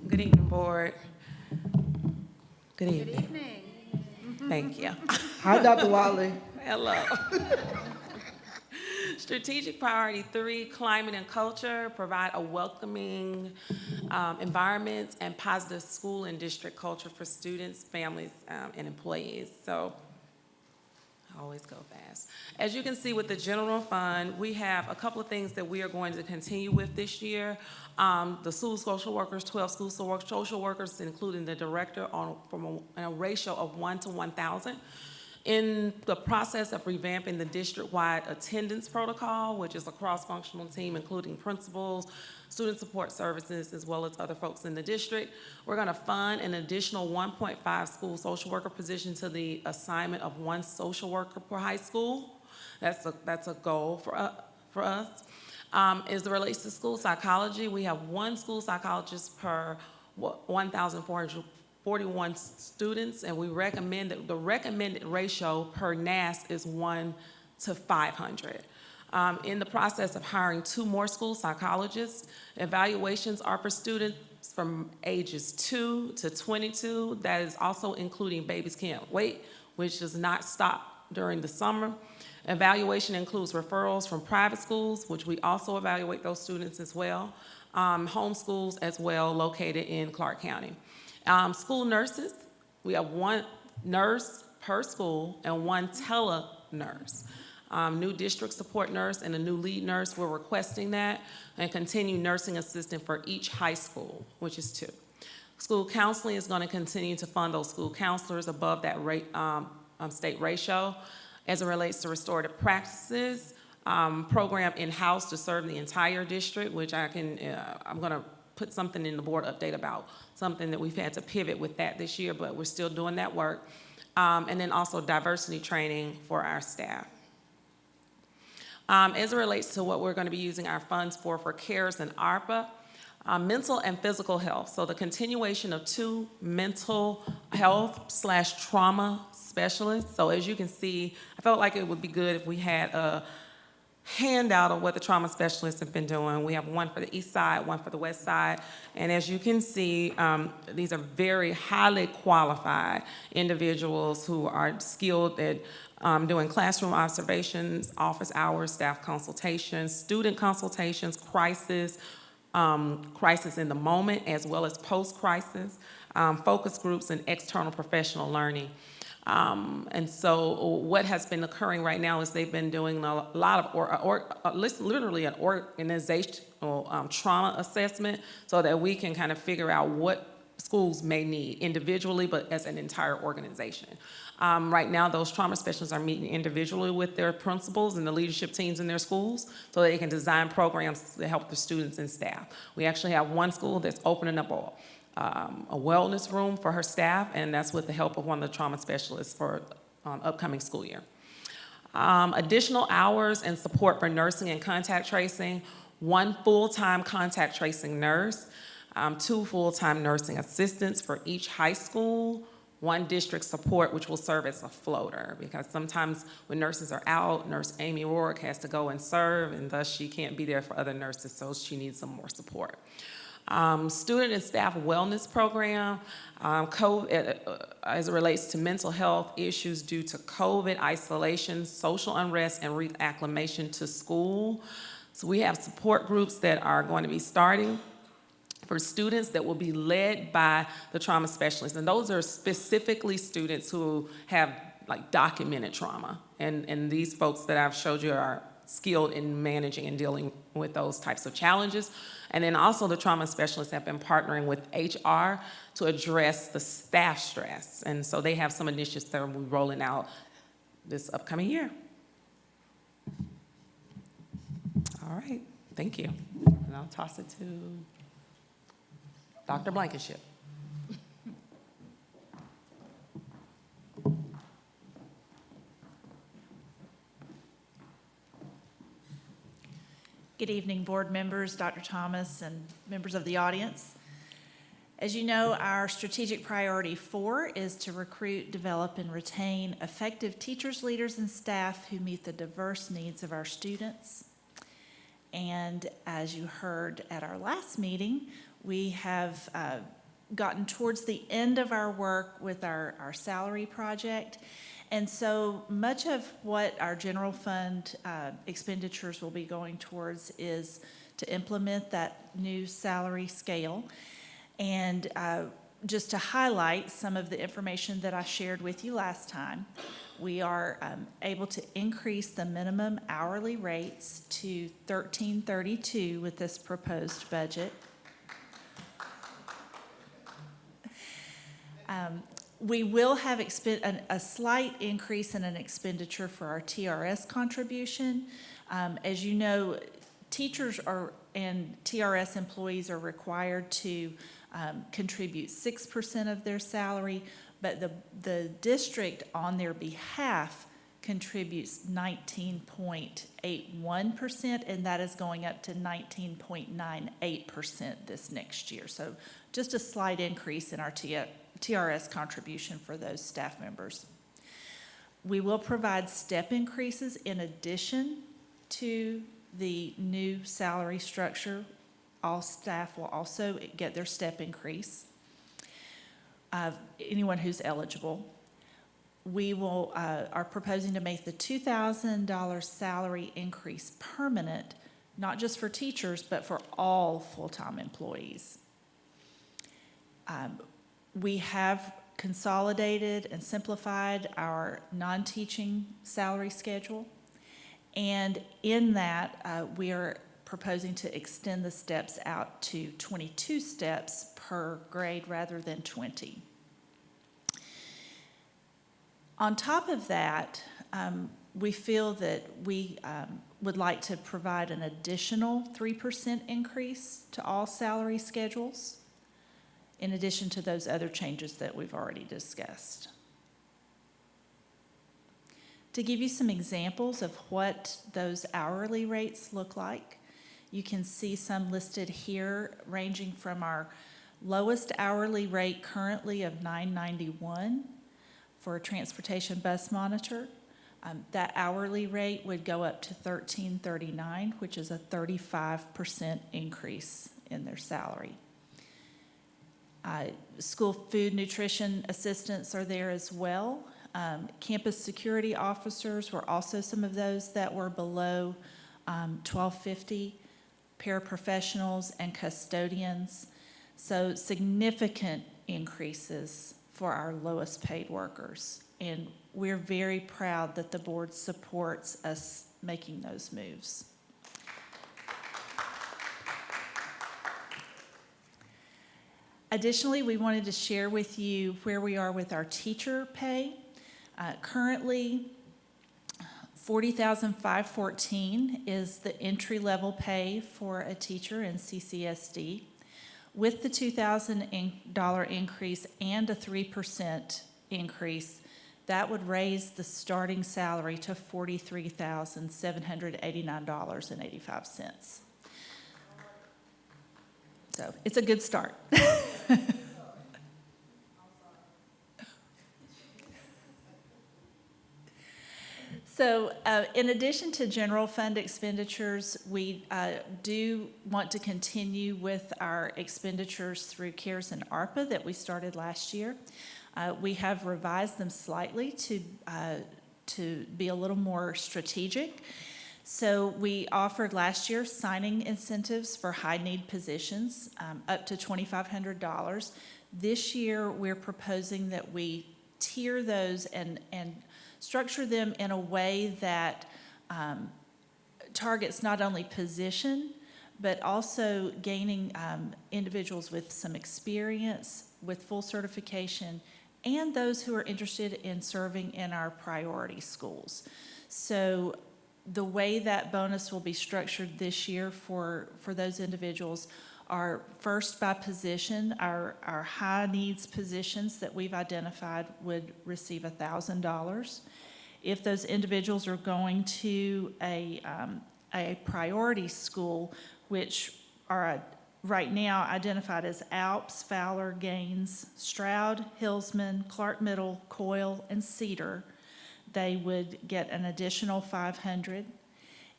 Good evening, board. Good evening. Good evening. Thank you. Hi, Dr. Watley. Hello. Strategic Priority 3, Climate and Culture, provide a welcoming environment and positive school and district culture for students, families, and employees. So I always go fast. As you can see with the general fund, we have a couple of things that we are going to continue with this year. The school social workers, 12 school social workers, including the director, from a ratio of 1 to 1,000. In the process of revamping the district-wide attendance protocol, which is a cross-functional team including principals, student support services, as well as other folks in the district, we're going to fund an additional 1.5 school social worker position to the assignment of 1 social worker per high school. That's a goal for us. As it relates to school psychology, we have 1 school psychologist per 1,441 students, and we recommend that the recommended ratio per NAS is 1 to 500. In the process of hiring 2 more school psychologists, evaluations are for students from ages 2 to 22. That is also including Babies Can't Wait, which does not stop during the summer. Evaluation includes referrals from private schools, which we also evaluate those students as well, home schools as well, located in Clark County. School nurses, we have 1 nurse per school and 1 tele-nurse. new district support nurse and a new lead nurse. We're requesting that, and continue nursing assistant for each high school, which is 2. School counseling is going to continue to fund those school counselors above that rate, state ratio. As it relates to restorative practices, program in-house to serve the entire district, which I'm going to put something in the board update about something that we've had to pivot with that this year, but we're still doing that work. And then also diversity training for our staff. As it relates to what we're going to be using our funds for CARES and ARPA, mental and physical health. So the continuation of 2 mental health/trauma specialists. So as you can see, I felt like it would be good if we had a handout of what the trauma specialists have been doing. We have one for the east side, one for the west side. And as you can see, these are very highly qualified individuals who are skilled at doing classroom observations, office hours, staff consultations, student consultations, crisis in the moment, as well as post-crisis, focus groups, and external professional learning. And so what has been occurring right now is they've been doing a lot of, literally an organizational trauma assessment so that we can kind of figure out what schools may need individually, but as an entire organization. Right now, those trauma specialists are meeting individually with their principals and the leadership teams in their schools so they can design programs to help the students and staff. We actually have one school that's opening up a wellness room for her staff, and that's with the help of one of the trauma specialists for upcoming school year. Additional hours and support for nursing and contact tracing, 1 full-time contact tracing nurse, 2 full-time nursing assistants for each high school, 1 district support, which will serve as a floater, because sometimes when nurses are out, Nurse Amy Rourke has to go and serve, and thus she can't be there for other nurses, so she needs some more support. Student and staff wellness program, as it relates to mental health issues due to COVID, isolation, social unrest, and reacclimation to school. So we have support groups that are going to be starting for students that will be led by the trauma specialists. And those are specifically students who have like documented trauma. And these folks that I've showed you are skilled in managing and dealing with those types of challenges. And then also the trauma specialists have been partnering with HR to address the staff stress. And so they have some initiatives that will be rolling out this upcoming year. All right, thank you. And I'll toss it to Dr. Blankenship. Good evening, board members, Dr. Thomas, and members of the audience. As you know, our strategic priority 4 is to recruit, develop, and retain effective teachers, leaders, and staff who meet the diverse needs of our students. And as you heard at our last meeting, we have gotten towards the end of our work with our salary project. And so much of what our general fund expenditures will be going towards is to implement that new salary scale. And just to highlight some of the information that I shared with you last time, we are able to increase the minimum hourly rates to $13.32 with this proposed budget. We will have a slight increase in an expenditure for our TRS contribution. As you know, teachers and TRS employees are required to contribute 6% of their salary, but the district on their behalf contributes 19.81%, and that is going up to 19.98% this next year. So just a slight increase in our TRS contribution for those staff members. We will provide step increases in addition to the new salary structure. All staff will also get their step increase, anyone who's eligible. We are proposing to make the $2,000 salary increase permanent, not just for teachers, but for all full-time employees. We have consolidated and simplified our non-teaching salary schedule, And in that, we are proposing to extend the steps out to 22 steps per grade rather than 20. On top of that, we feel that we would like to provide an additional 3% increase to all salary schedules, in addition to those other changes that we've already discussed. To give you some examples of what those hourly rates look like, you can see some listed here, ranging from our lowest hourly rate currently of $9.91 for a transportation bus monitor. That hourly rate would go up to $13.39, which is a 35% increase in their salary. School food nutrition assistants are there as well. Campus security officers were also some of those that were below $12.50, paraprofessionals and custodians. So significant increases for our lowest paid workers. And we're very proud that the board supports us making those moves. Additionally, we wanted to share with you where we are with our teacher pay. Currently, $40,514 is the entry-level pay for a teacher in CCSD. With the $2,000 increase and a 3% increase, that would raise the starting salary to $43,789.85. So it's a good start. So in addition to general fund expenditures, we do want to continue with our expenditures through CARES and ARPA that we started last year. We have revised them slightly to be a little more strategic. So we offered last year signing incentives for high-need positions up to $2,500. This year, we're proposing that we tier those and structure them in a way that targets not only position, but also gaining individuals with some experience, with full certification, and those who are interested in serving in our priority schools. So the way that bonus will be structured this year for those individuals are first by position. Our high needs positions that we've identified would receive $1,000. If those individuals are going to a priority school, which are right now identified as Alps, Fowler, Gaines, Stroud, Hillsman, Clark Middle, Coyle, and Cedar, they would get an additional $500.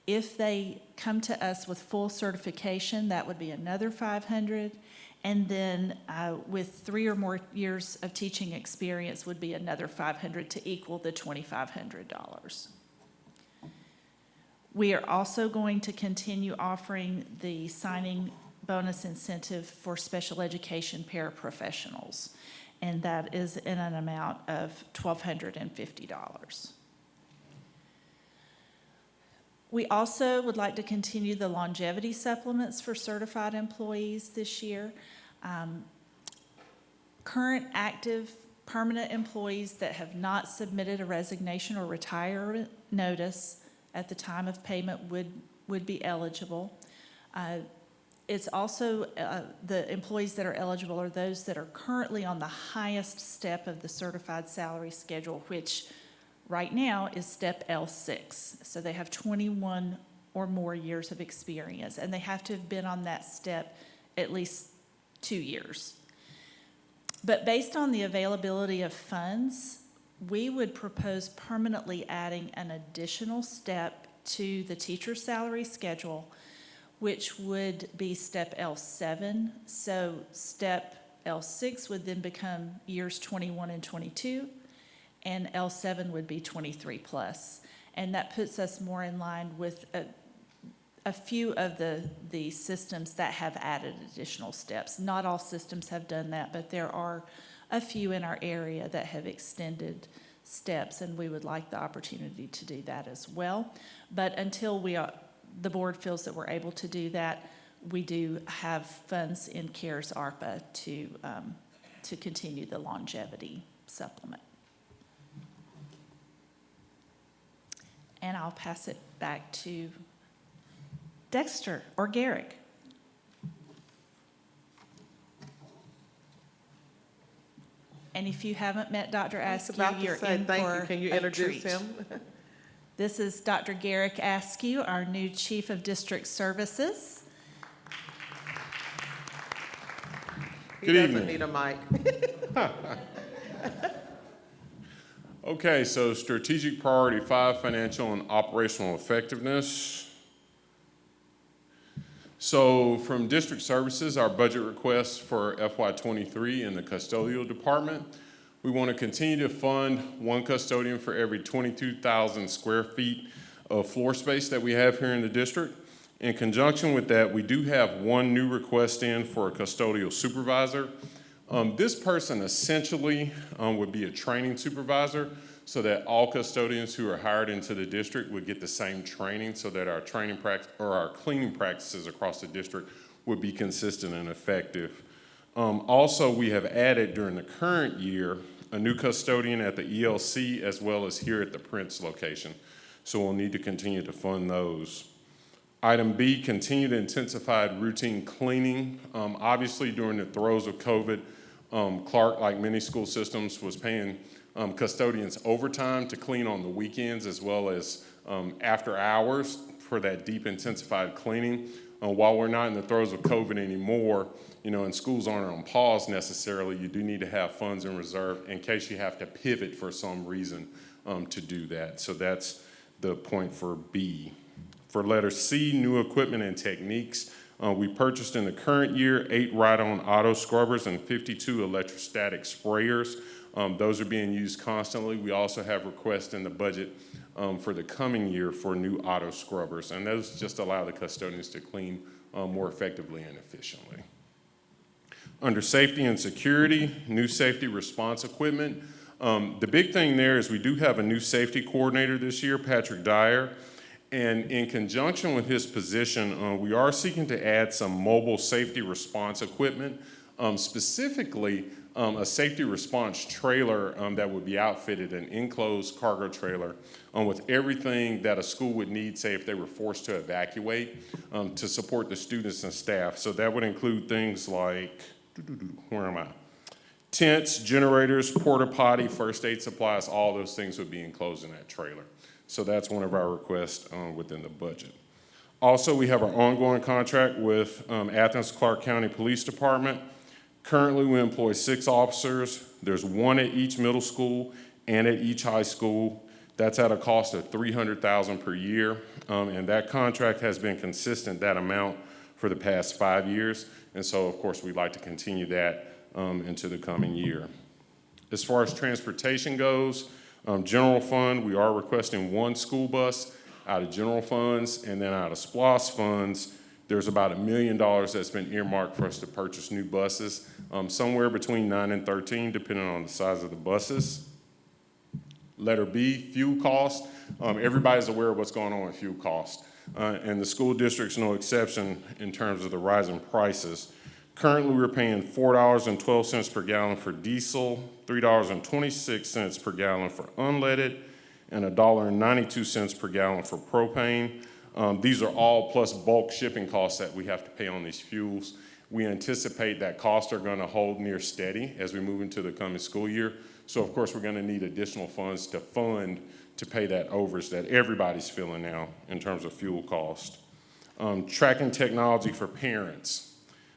If they come to us with full certification, that would be another $500. And then with 3 or more years of teaching experience would be another $500 to equal the $2,500. We are also going to continue offering the signing bonus incentive for special education paraprofessionals, and that is in an amount of $1,250. We also would like to continue the longevity supplements for certified employees this year. Current active permanent employees that have not submitted a resignation or retirement notice at the time of payment would be eligible. It's also the employees that are eligible are those that are currently on the highest step of the certified salary schedule, which right now is step L6. So they have 21 or more years of experience, and they have to have been on that step at least 2 years. But based on the availability of funds, we would propose permanently adding an additional step to the teacher salary schedule, which would be step L7. So step L6 would then become years 21 and 22, and L7 would be 23 plus. And that puts us more in line with a few of the systems that have added additional steps. Not all systems have done that, but there are a few in our area that have extended steps, and we would like the opportunity to do that as well. But until the board feels that we're able to do that, we do have funds in CARES ARPA to continue the longevity supplement. And I'll pass it back to Dexter or Garrick. And if you haven't met Dr. Askew, you're in for Can you a introduce treat. him? This is Dr. Garrick Askew, our new Chief of District Services. He Good doesn't evening. need a mic. Okay, so strategic priority 5, financial and operational effectiveness. So from district services, our budget request for FY23 in the custodial department, we want to continue to fund one custodian for every 22,000 square feet of floor space that we have here in the district. In conjunction with that, we do have one new request in for a custodial supervisor. This person essentially would be a training supervisor so that all custodians who are hired into the district would get the same training so that our training practice or our cleaning practices across the district would be consistent and effective. Also, we have added during the current year a new custodian at the ELC as well as here at the Prince location. So we'll need to continue to fund those. Item B, continued intensified routine cleaning. Obviously, during the throes of COVID, Clark, like many school systems, was paying custodians overtime to clean on the weekends as well as after hours for that deep intensified cleaning. While we're not in the throes of COVID anymore, and schools aren't on pause necessarily, you do need to have funds in reserve in case you have to pivot for some reason to do that. So that's the point for B. For letter C, new equipment and techniques. We purchased in the current year 8 ride-on auto scrubbers and 52 electrostatic sprayers. Those are being used constantly. We also have requests in the budget for the coming year for new auto scrubbers, and those just allow the custodians to clean more effectively and efficiently. Under safety and security, new safety response equipment. The big thing there is we do have a new safety coordinator this year, Patrick Dyer, and in conjunction with his position, we are seeking to add some mobile safety response equipment, specifically a safety response trailer that would be outfitted, an enclosed cargo trailer with everything that a school would need, say if they were forced to evacuate, to support the students and staff. So that would include things like, where am I? Tents, generators, porta potty, first aid supplies, all those things would be enclosed in that trailer. So that's one of our requests within the budget. Also, we have our ongoing contract with Athens-Clarke County Police Department. Currently, we employ 6 officers. There's 1 at each middle school and at each high school. That's at a cost of $300,000 per year. And that contract has been consistent, that amount, for the past 5 years. And so, of course, we'd like to continue that into the coming year. As far as transportation goes, general fund, we are requesting 1 school bus out of general funds, and then out of SPLOST funds, there's about $1 million that's been earmarked for us to purchase new buses, somewhere between 9 and 13, depending on the size of the buses. Letter B, fuel cost. Everybody's aware of what's going on with fuel cost, and the school district's no exception in terms of the rising prices. Currently, we're paying $4.12 per gallon for diesel, $3.26 per gallon for unleaded, and $1.92 per gallon for propane. These are all plus bulk shipping costs that we have to pay on these fuels. We anticipate that costs are going to hold near steady as we move into the coming school year. So, of course, we're going to need additional funds to fund to pay that overage that everybody's feeling now in terms of fuel cost. Tracking technology for parents.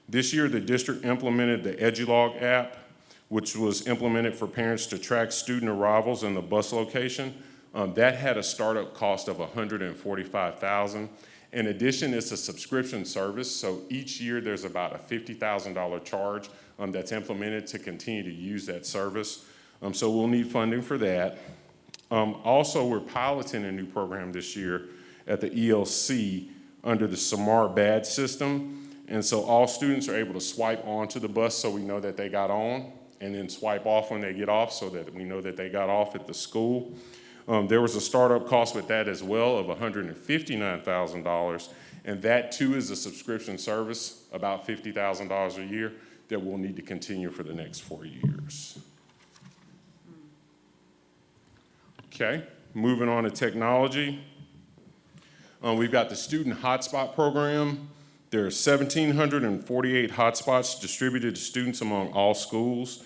This year, the district implemented the EduLog app, which was implemented for parents to track student arrivals in the bus location. That had a startup cost of $145,000. In addition, it's a subscription service, so each year there's about a $50,000 charge that's implemented to continue to use that service. So we'll need funding for that. Also, we're piloting a new program this year at the ELC under the Samar badge system. And so all students are able to swipe onto the bus so we know that they got on. and then swipe off when they get off so that we know that they got off at the school. There was a startup cost with that as well of $159,000, and that too is a subscription service, about $50,000 a year, that we'll need to continue for the next 4 years. Okay, moving on to technology. We've got the Student Hotspot Program. There are 1,748 hotspots distributed to students among all schools.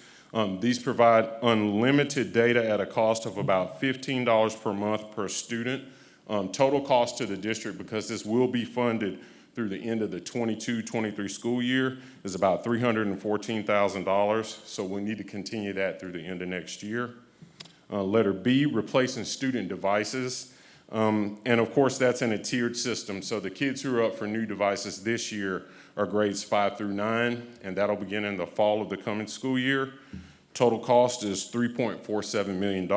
These provide unlimited data at a cost of about $15 per month per student. Total cost to the district, because this will be funded through the end of the 22-23 school year, is about $314,000. So we need to continue that through the end of next year. Letter B, replacing student devices. And of course, that's in a tiered system. So the kids who are up for new devices this year are grades 5 through 9, and that'll begin in the fall of the coming school year. Total cost is $3.47 million.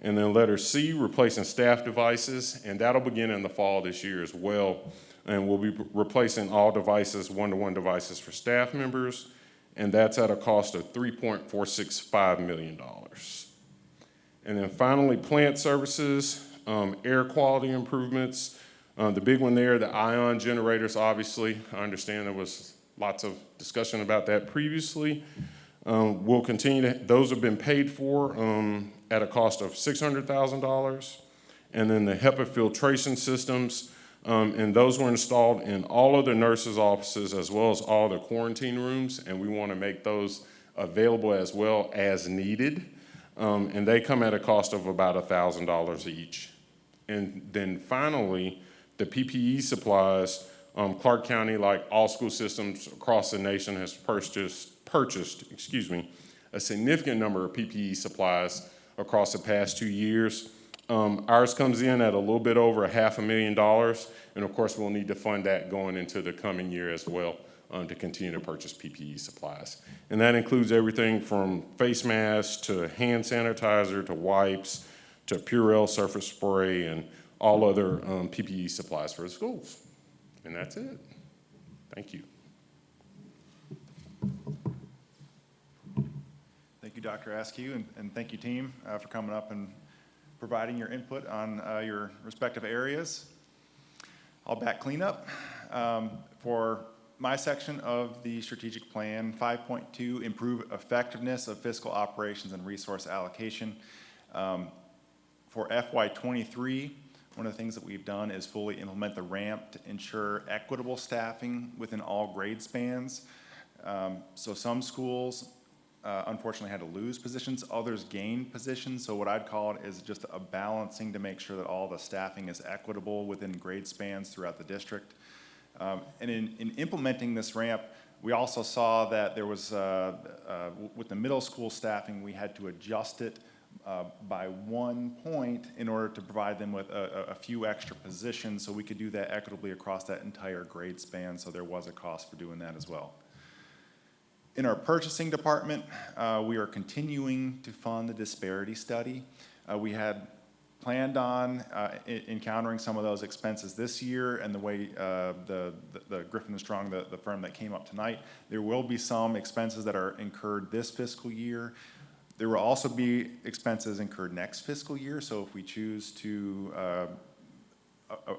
And then letter C, replacing staff devices, and that'll begin in the fall this year as well. And we'll be replacing all devices, one-to-one devices for staff members, and that's at a cost of $3.465 million. And then finally, plant services, air quality improvements. The big one there, the ion generators, obviously. I understand there was lots of discussion about that previously. We'll continue to, those have been paid for at a cost of $600,000. And then the HEPA filtration systems, and those were installed in all of the nurses' offices as well as all the quarantine rooms, and we want to make those available as well as needed. And they come at a cost of about $1,000 each. And then finally, the PPE supplies, Clark County, like all school systems across the nation, has purchased a significant number of PPE supplies across the past 2 years. Ours comes in at a little bit over $500,000, and of course we'll need to fund that going into the coming year as well to continue to purchase PPE supplies. And that includes everything from face masks to hand sanitizer to wipes to Purell surface spray and all other PPE supplies for the schools. And that's it. Thank you. Thank you, Dr. Askew, and thank you, team, for coming up and providing your input on your respective areas. I'll back cleanup. For my section of the strategic plan, 5.2, improve effectiveness of fiscal operations and resource allocation. For FY23, one of the things that we've done is fully implement the ramp to ensure equitable staffing within all grade spans. So some schools unfortunately had to lose positions, others gained positions. So what I'd call it is just a balancing to make sure that all the staffing is equitable within grade spans throughout the district. And in implementing this ramp, we also saw that there was, with the middle school staffing, we had to adjust it by 1 point in order to provide them with a few extra positions so we could do that equitably across that entire grade span. So there was a cost for doing that as well. In our purchasing department, we are continuing to fund the disparity study. We had planned on encountering some of those expenses this year, and the way the Griffin & Strong, the firm that came up tonight, there will be some expenses that are incurred this fiscal year. There will also be expenses incurred next fiscal year, so if we choose to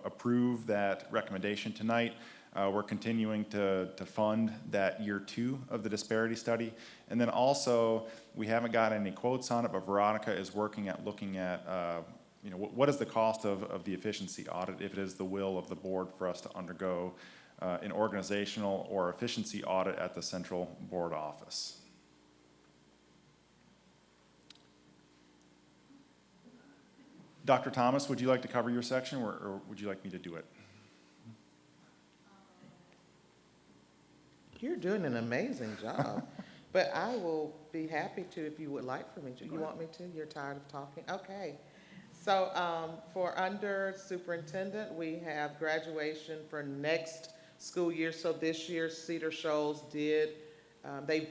approve that recommendation tonight, we're continuing to fund that year 2 of the disparity study. And then also, we haven't got any quotes on it, but Veronica is working at looking at what is the cost of the efficiency audit if it is the will of the board for us to undergo an organizational or efficiency audit at the central board office. Dr. Thomas, would you like to cover your section, or would you like me to do it? You're doing an amazing job, but I will be happy to if you would like for me to. You want me to? You're tired of talking? Okay. So for under superintendent, we have graduation for next school year. So this year, Cedar Shoals did, they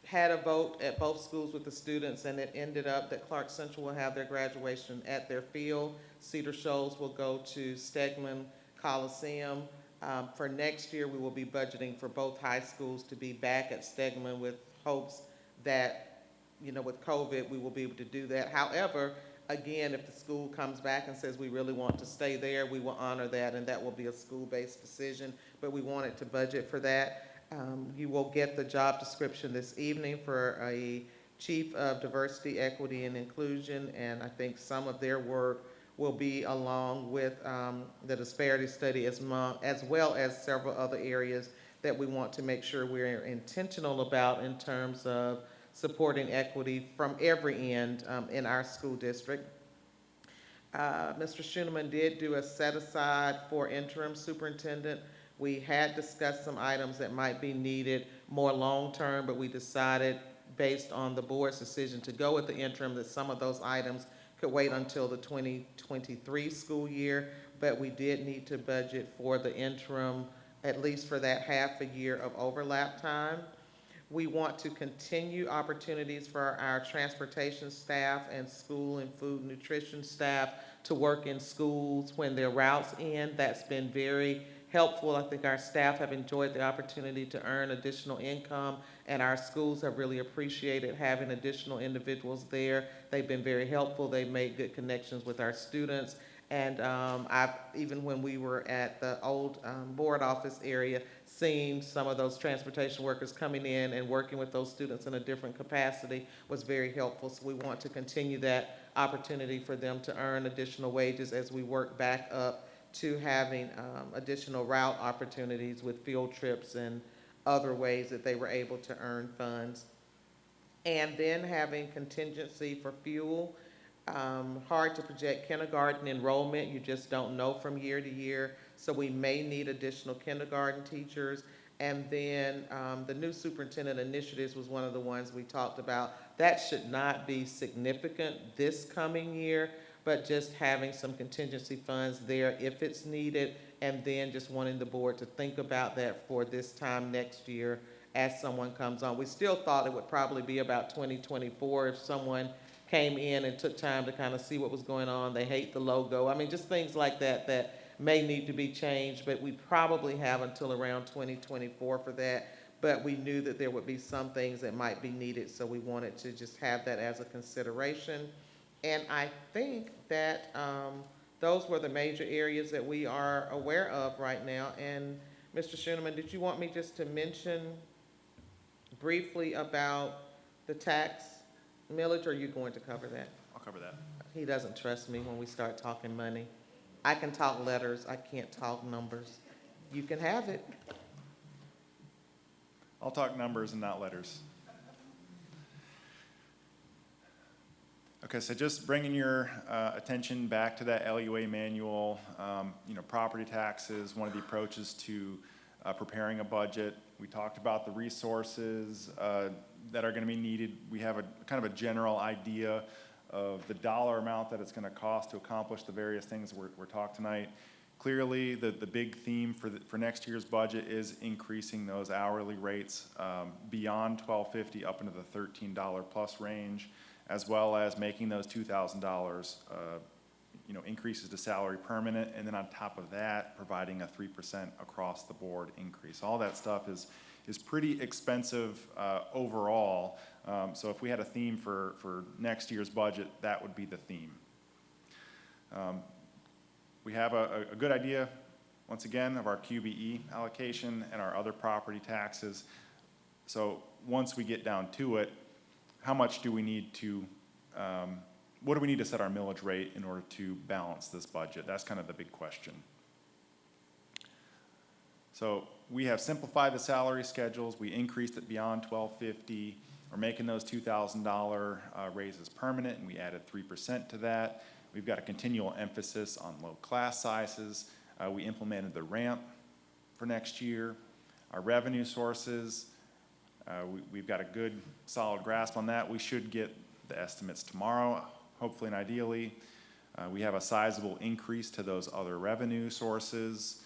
had a vote at both schools with the students, and it ended up that Clark Central will have their graduation at their field. Cedar Shoals will go to Stegman Coliseum. For next year, we will be budgeting for both high schools to be back at Stegman with hopes that, you know, with COVID, we will be able to do that. However, again, if the school comes back and says we really want to stay there, we will honor that, and that will be a school-based decision, but we wanted to budget for that. You will get the job description this evening for a Chief of Diversity, Equity, and Inclusion, and I think some of their work will be along with the disparity study as well as several other areas that we want to make sure we're intentional about in terms of supporting equity from every end in our school district. Mr. Schooneman did do a set-aside for interim superintendent. We had discussed some items that might be needed more long-term, but we decided, based on the board's decision to go with the interim, that some of those items could wait until the 2023 school year, but we did need to budget for the interim, at least for that half a year of overlap time. We want to continue opportunities for our transportation staff and school and food nutrition staff to work in schools when their routes end. That's been very helpful. I think our staff have enjoyed the opportunity to earn additional income, and our schools have really appreciated having additional individuals there. They've been very helpful. They've made good connections with our students. And even when we were at the old board office area, seeing some of those transportation workers coming in and working with those students in a different capacity was very helpful. So we want to continue that opportunity for them to earn additional wages as we work back up to having additional route opportunities with field trips and other ways that they were able to earn funds. And then having contingency for fuel. Hard to project kindergarten enrollment. You just don't know from year to year. So we may need additional kindergarten teachers. And then the new superintendent initiatives was one of the ones we talked about. That should not be significant this coming year, but just having some contingency funds there if it's needed, and then just wanting the board to think about that for this time next year as someone comes on. We still thought it would probably be about 2024 if someone came in and took time to kind of see what was going on. They hate the logo. I mean, just things like that that may need to be changed, but we probably have until around 2024 for that. But we knew that there would be some things that might be needed, so we wanted to just have that as a consideration. And I think that those were the major areas that we are aware of right now. And Mr. Schooneman, did you want me just to mention briefly about the tax millage, or are you going to cover that? I'll cover that. He doesn't trust me when we start talking money. I can talk letters, I can't talk numbers. You can have it. I'll talk numbers and not letters. Okay, so just bringing your attention back to that LUA manual, property taxes, one of the approaches to preparing a budget. We talked about the resources that are going to be needed. We have a kind of a general idea of the dollar amount that it's going to cost to accomplish the various things we're talking tonight. Clearly, the big theme for next year's budget is increasing those hourly rates beyond $12.50 up into the $13 plus range, as well as making those $2,000 increases to salary permanent, and then on top of that, providing a 3% across the board increase. All that stuff is pretty expensive overall. So if we had a theme for next year's budget, that would be the theme. We have a good idea, once again, of our QBE allocation and our other property taxes. So once we get down to it, how much do we need to, what do we need to set our millage rate in order to balance this budget? That's kind of the big question. So we have simplified the salary schedules. We increased it beyond $12.50. We're making those $2,000 raises permanent, and we added 3% to that. We've got a continual emphasis on low class sizes. We implemented the ramp for next year. Our revenue sources, we've got a good solid grasp on that. We should get the estimates tomorrow, hopefully and ideally. We have a sizable increase to those other revenue sources.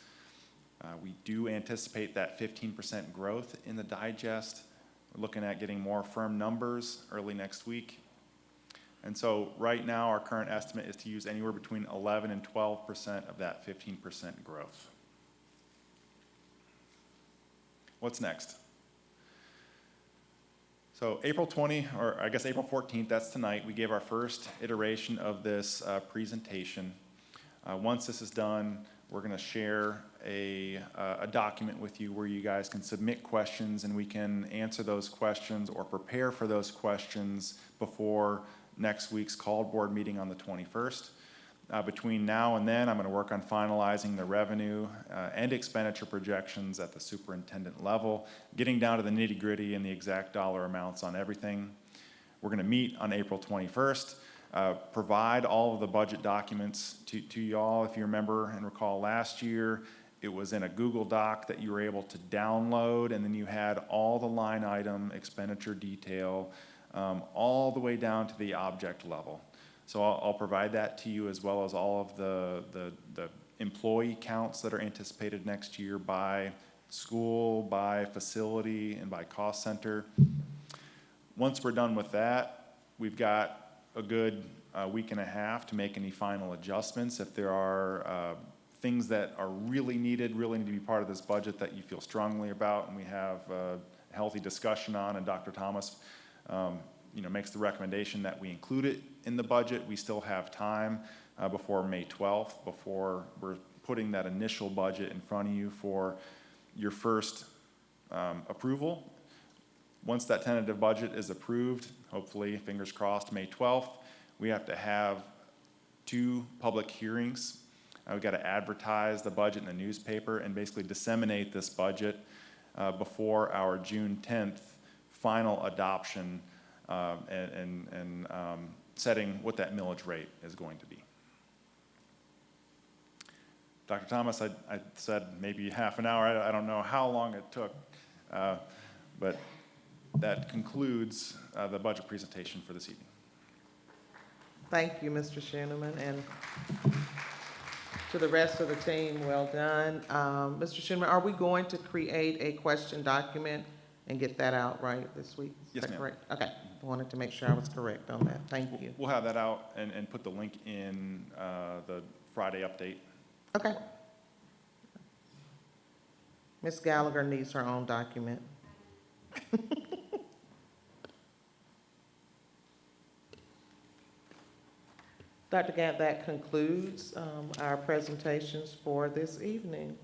We do anticipate that 15% growth in the digest. We're looking at getting more firm numbers early next week. And so right now, our current estimate is to use anywhere between 11 and 12% of that 15% growth. What's next? So April 20, or I guess April 14th, that's tonight, we gave our first iteration of this presentation. Once this is done, we're going to share a document with you where you guys can submit questions and we can answer those questions or prepare for those questions before next week's called board meeting on the 21st. Between now and then, I'm going to work on finalizing the revenue and expenditure projections at the superintendent level, getting down to the nitty-gritty and the exact dollar amounts on everything. We're going to meet on April 21st, provide all of the budget documents to y'all. If you remember and recall last year, it was in a Google Doc that you were able to download, and then you had all the line item expenditure detail all the way down to the object level. So I'll provide that to you, as well as all of the employee counts that are anticipated next year by school, by facility, and by cost center. Once we're done with that, we've got a good week and a half to make any final adjustments. If there are things that are really need to be part of this budget that you feel strongly about, and we have a healthy discussion on, and Dr. Thomas makes the recommendation that we include it in the budget, we still have time before May 12th, before we're putting that initial budget in front of you for your first approval. Once that tentative budget is approved, hopefully, fingers crossed, May 12th, we have to have 2 public hearings. We've got to advertise the budget in the newspaper and basically disseminate this budget before our June 10th final adoption and setting what that millage rate is going to be. Dr. Thomas, I said maybe half an hour. I don't know how long it took, but that concludes the budget presentation for this evening. Thank you, Mr. Schoeneman, and to the rest of the team, well done. Mr. Schoeneman, are we going to create a question document and get that out right this week? Is Yes, that ma'am. correct? Okay, I wanted to make sure I was correct on that. Thank you. We'll have that out and put the link in the Friday update. Okay. Ms. Gallagher needs her own document. Dr. Gant, that concludes our presentations for this evening.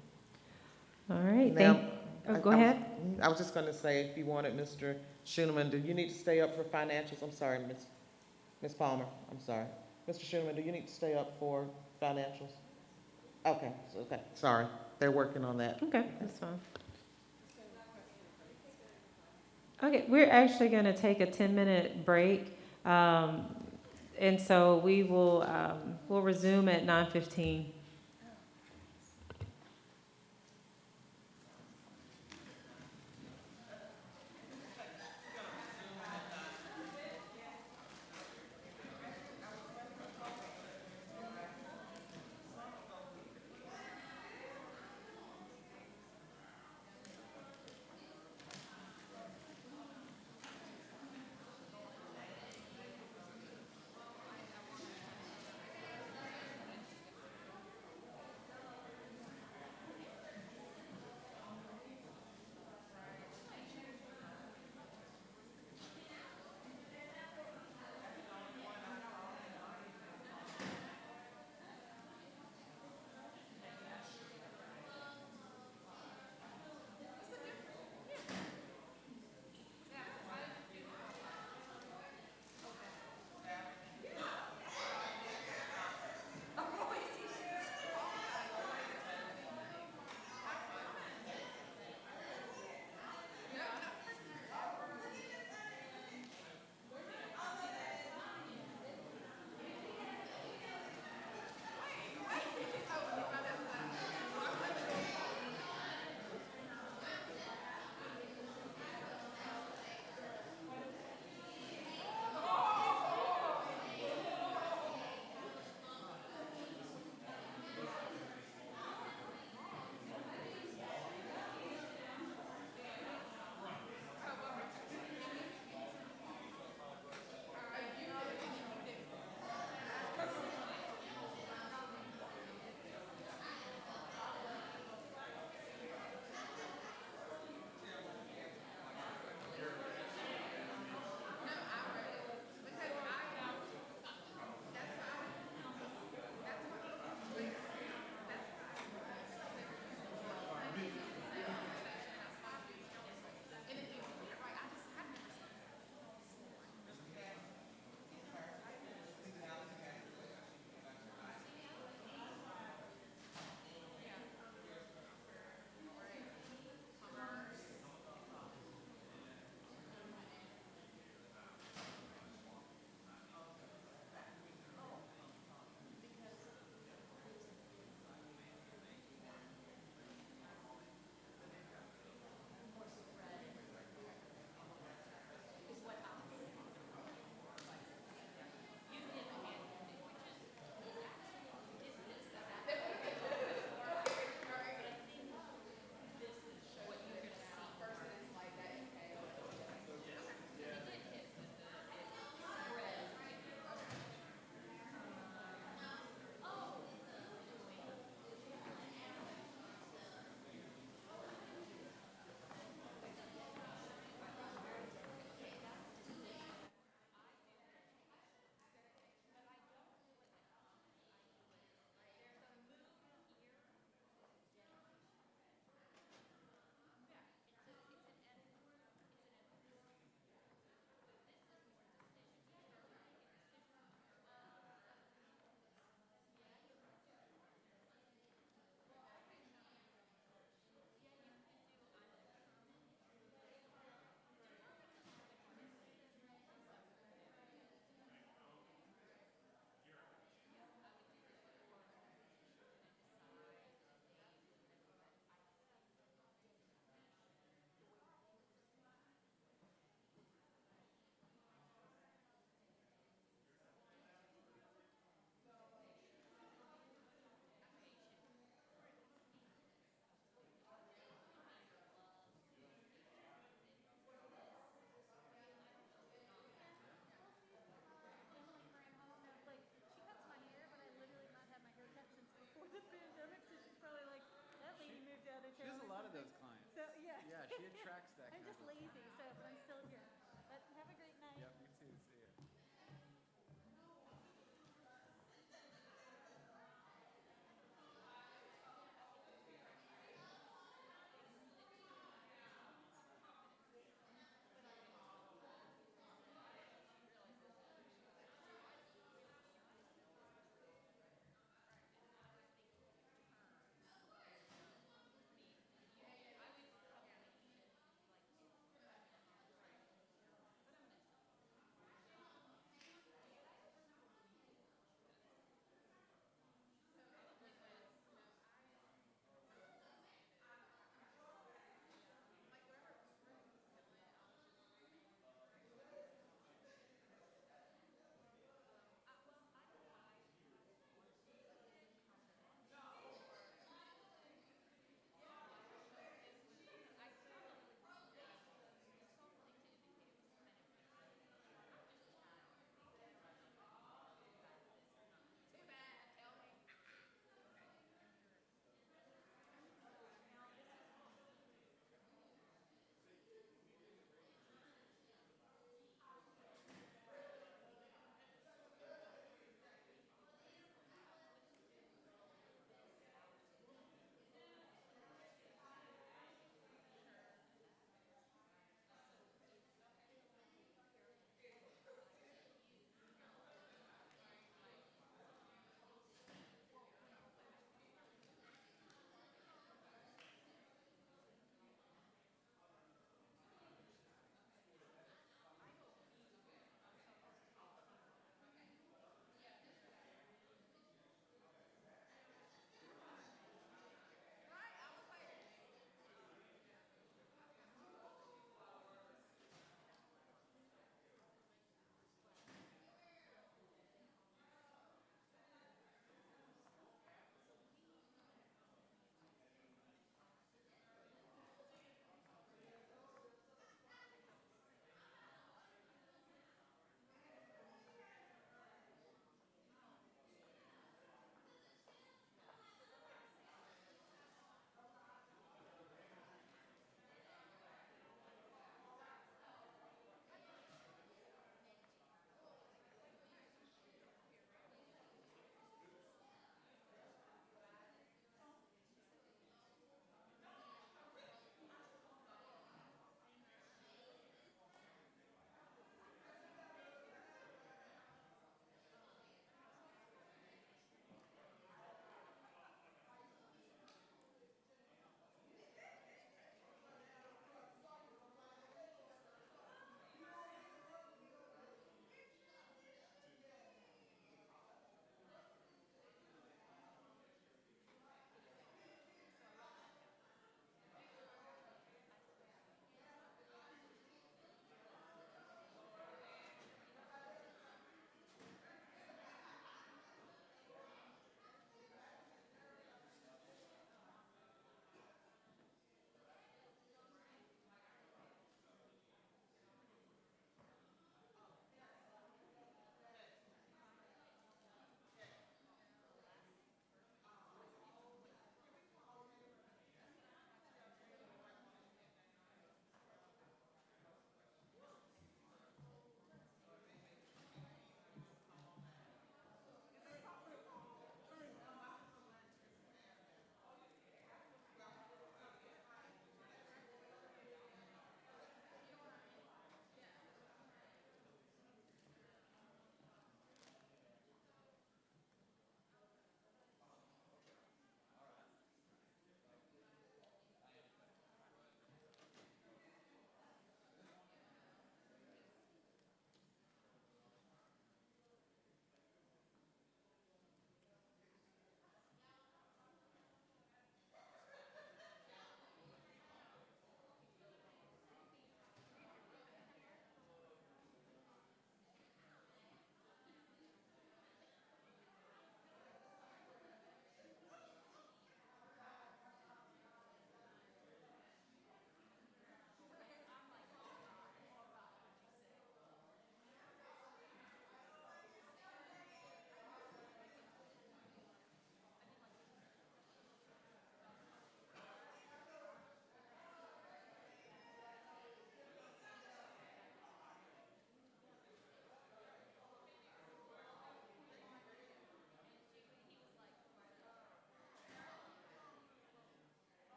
All right, Now, go ahead. I was just going to say, if you wanted, Mr. Schoeneman, do you need to stay up for financials? I'm sorry, Ms. Palmer, I'm sorry. Mr. Schoeneman, do you need to stay up for financials? Okay, sorry, they're working on that. Okay, that's fine. Okay, we're actually going to take a 10-minute break, and so we will we'll resume at 9:15.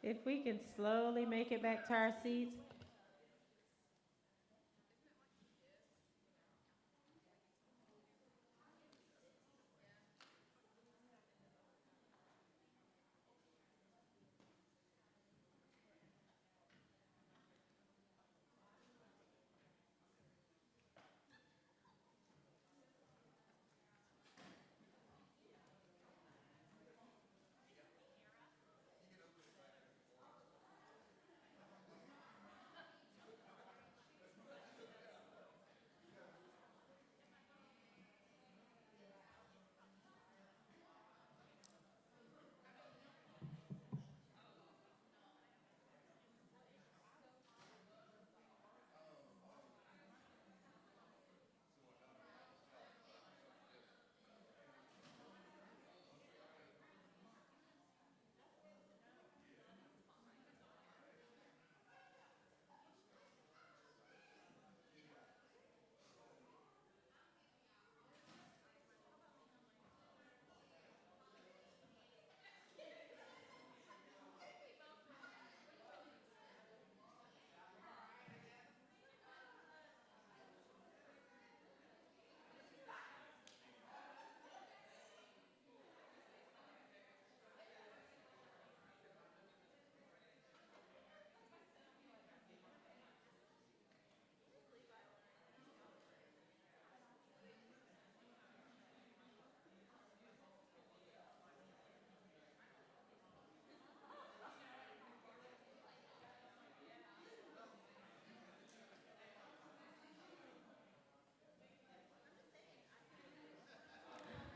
If we can slowly make it back to our seats.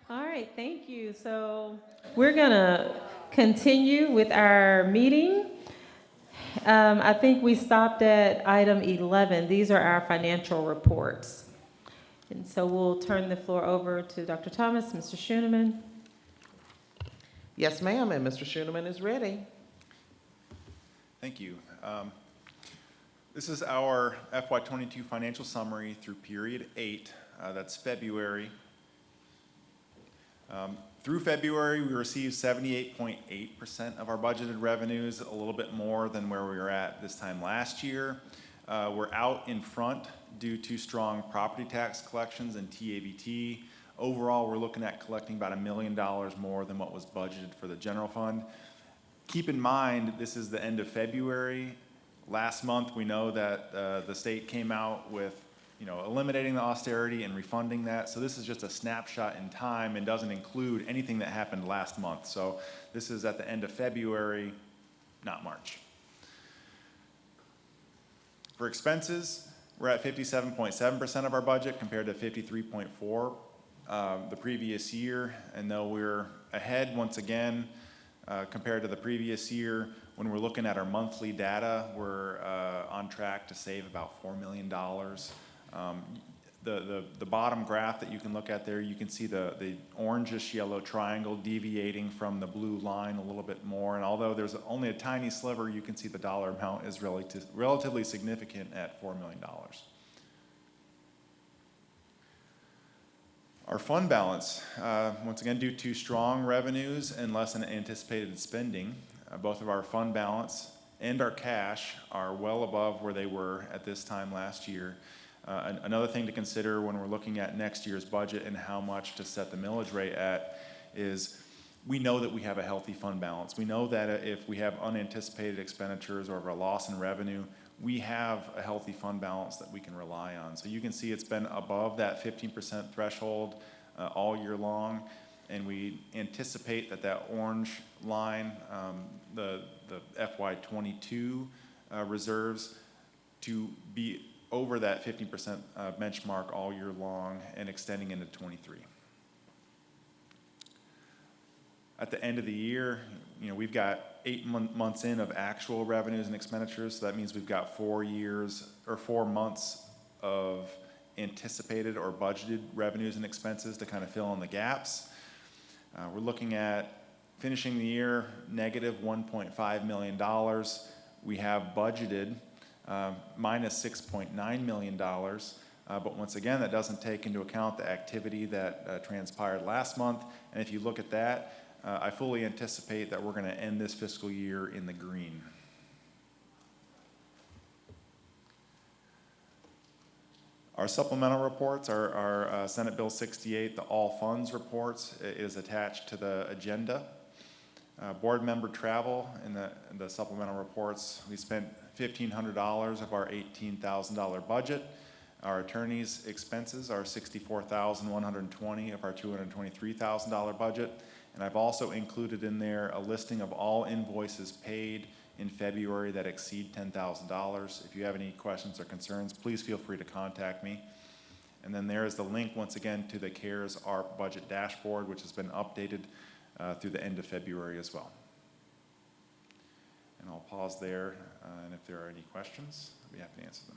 All right, thank you. So we're gonna continue with our meeting. I think we stopped at item 11. These are our financial reports. And so we'll turn the floor over to Dr. Thomas, Mr. Schooneman. Yes, ma'am, and Mr. Schooneman is ready. Thank you. This is our FY22 financial summary through period 8. That's February. Through February, we received 78.8% of our budgeted revenues, a little bit more than where we were at this time last year. We're out in front due to strong property tax collections and TABT. Overall, we're looking at collecting about $1 million more than what was budgeted for the general fund. Keep in mind, this is the end of February. Last month, we know that the state came out with eliminating the austerity and refunding that. So this is just a snapshot in time and doesn't include anything that happened last month. So this is at the end of February, not March. For expenses, we're at 57.7% of our budget compared to 53.4% the previous year. And though we're ahead once again compared to the previous year, when we're looking at our monthly data, we're on track to save about $4 million. The bottom graph that you can look at there, you can see the orangish yellow triangle deviating from the blue line a little bit more. And although there's only a tiny sliver, you can see the dollar amount is relatively significant at $4 million. Our fund balance, once again, due to strong revenues and less than anticipated spending, both of our fund balance and our cash are well above where they were at this time last year. Another thing to consider when we're looking at next year's budget and how much to set the millage rate at is we know that we have a healthy fund balance. We know that if we have unanticipated expenditures or a loss in revenue, we have a healthy fund balance that we can rely on. So you can see it's been above that 15% threshold all year long, and we anticipate that orange line, the FY22 reserves, to be over that 15% benchmark all year long and extending into 23. At the end of the year, we've got 8 months in of actual revenues and expenditures, so that means we've got 4 months of anticipated or budgeted revenues and expenses to kind of fill in the gaps. We're looking at finishing the year negative $1.5 million. We have budgeted minus $6.9 million. But once again, that doesn't take into account the activity that transpired last month. And if you look at that, I fully anticipate that we're going to end this fiscal year in the green. Our supplemental reports are Senate Bill 68, the all funds reports, is attached to the agenda. Board member travel in the supplemental reports, we spent $1,500 of our $18,000 budget. Our attorney's expenses are $64,120 of our $223,000 budget. And I've also included in there a listing of all invoices paid in February that exceed $10,000. If you have any questions or concerns, please feel free to contact me. And then there is the link, once again, to the CARES ARP budget dashboard, which has been updated through the end of February as well. And I'll pause there, and if there are any questions, I'll be happy to answer them.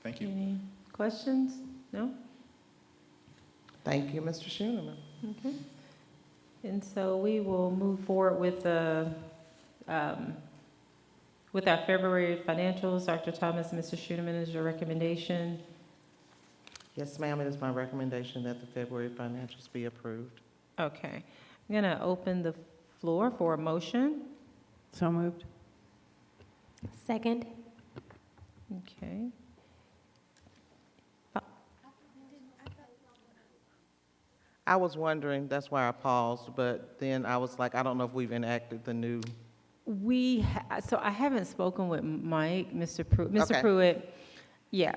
Thank you. Any questions? No? Thank you, Mr. Schooneman. Okay. And so we will move forward with with our February financials. Dr. Thomas, Mr. Schooneman, is your recommendation? Yes, ma'am, it is my recommendation that the February financials be approved. Okay. I'm going to open the floor for a motion. So moved. Second. Okay. I was wondering, that's why I paused, but then I was like, I don't know if we've enacted the new. So I haven't spoken with Mike, Mr. Pruitt. Mr. Okay. Pruitt, yeah.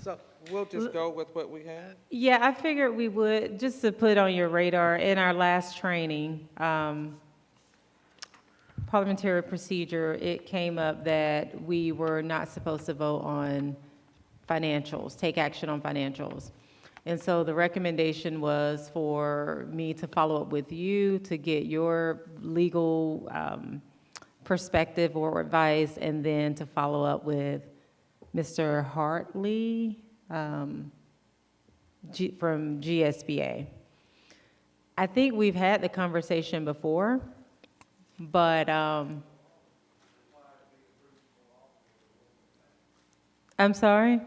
So we'll just go with what we have? Yeah, I figured we would, just to put on your radar, in our last training, parliamentary procedure, it came up that we were not supposed to vote on financials, take action on financials. And so the recommendation was for me to follow up with you to get your legal perspective or advice, and then to follow up with Mr. Hartley from GSBA. I think we've had the conversation before, but I'm sorry?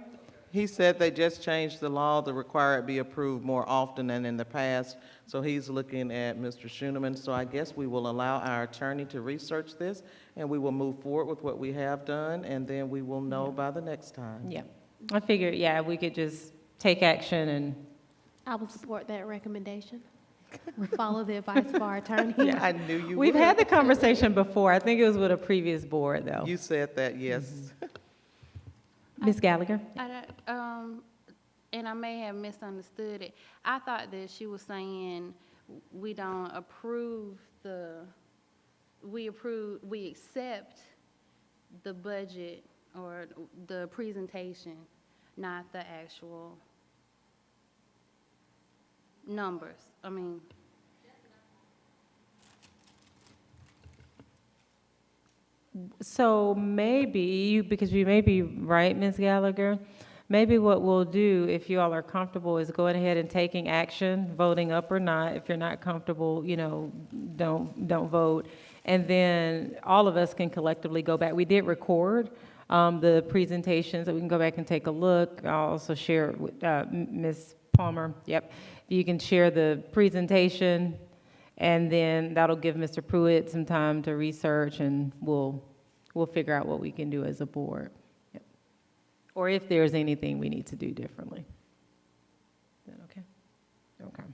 He said they just changed the law to require it be approved more often than in the past. So he's looking at Mr. Schooneman. So I guess we will allow our attorney to research this, and we will move forward with what we have done, and then we will know by the next time. Yeah, I figured, yeah, we could just take action and. I will support that recommendation. We follow the advice of our attorney. Yeah, I knew you would. We've had the conversation before. I think it was with a previous board, though. You said that, yes. Ms. Gallagher? And I may have misunderstood it. I thought that she was saying we don't approve we accept the budget or the presentation, not the actual numbers. I mean. So maybe, because you may be right, Ms. Gallagher, maybe what we'll do, if you all are comfortable, is going ahead and taking action, voting up or not. If you're not comfortable, don't vote. And then all of us can collectively go back. We did record the presentations, so we can go back and take a look. I'll also share it with Ms. Palmer. Yep. You can share the presentation, and then that'll give Mr. Pruitt some time to research, and we'll figure out what we can do as a board. Yep. Or if there's anything we need to do differently. Is that okay? Okay.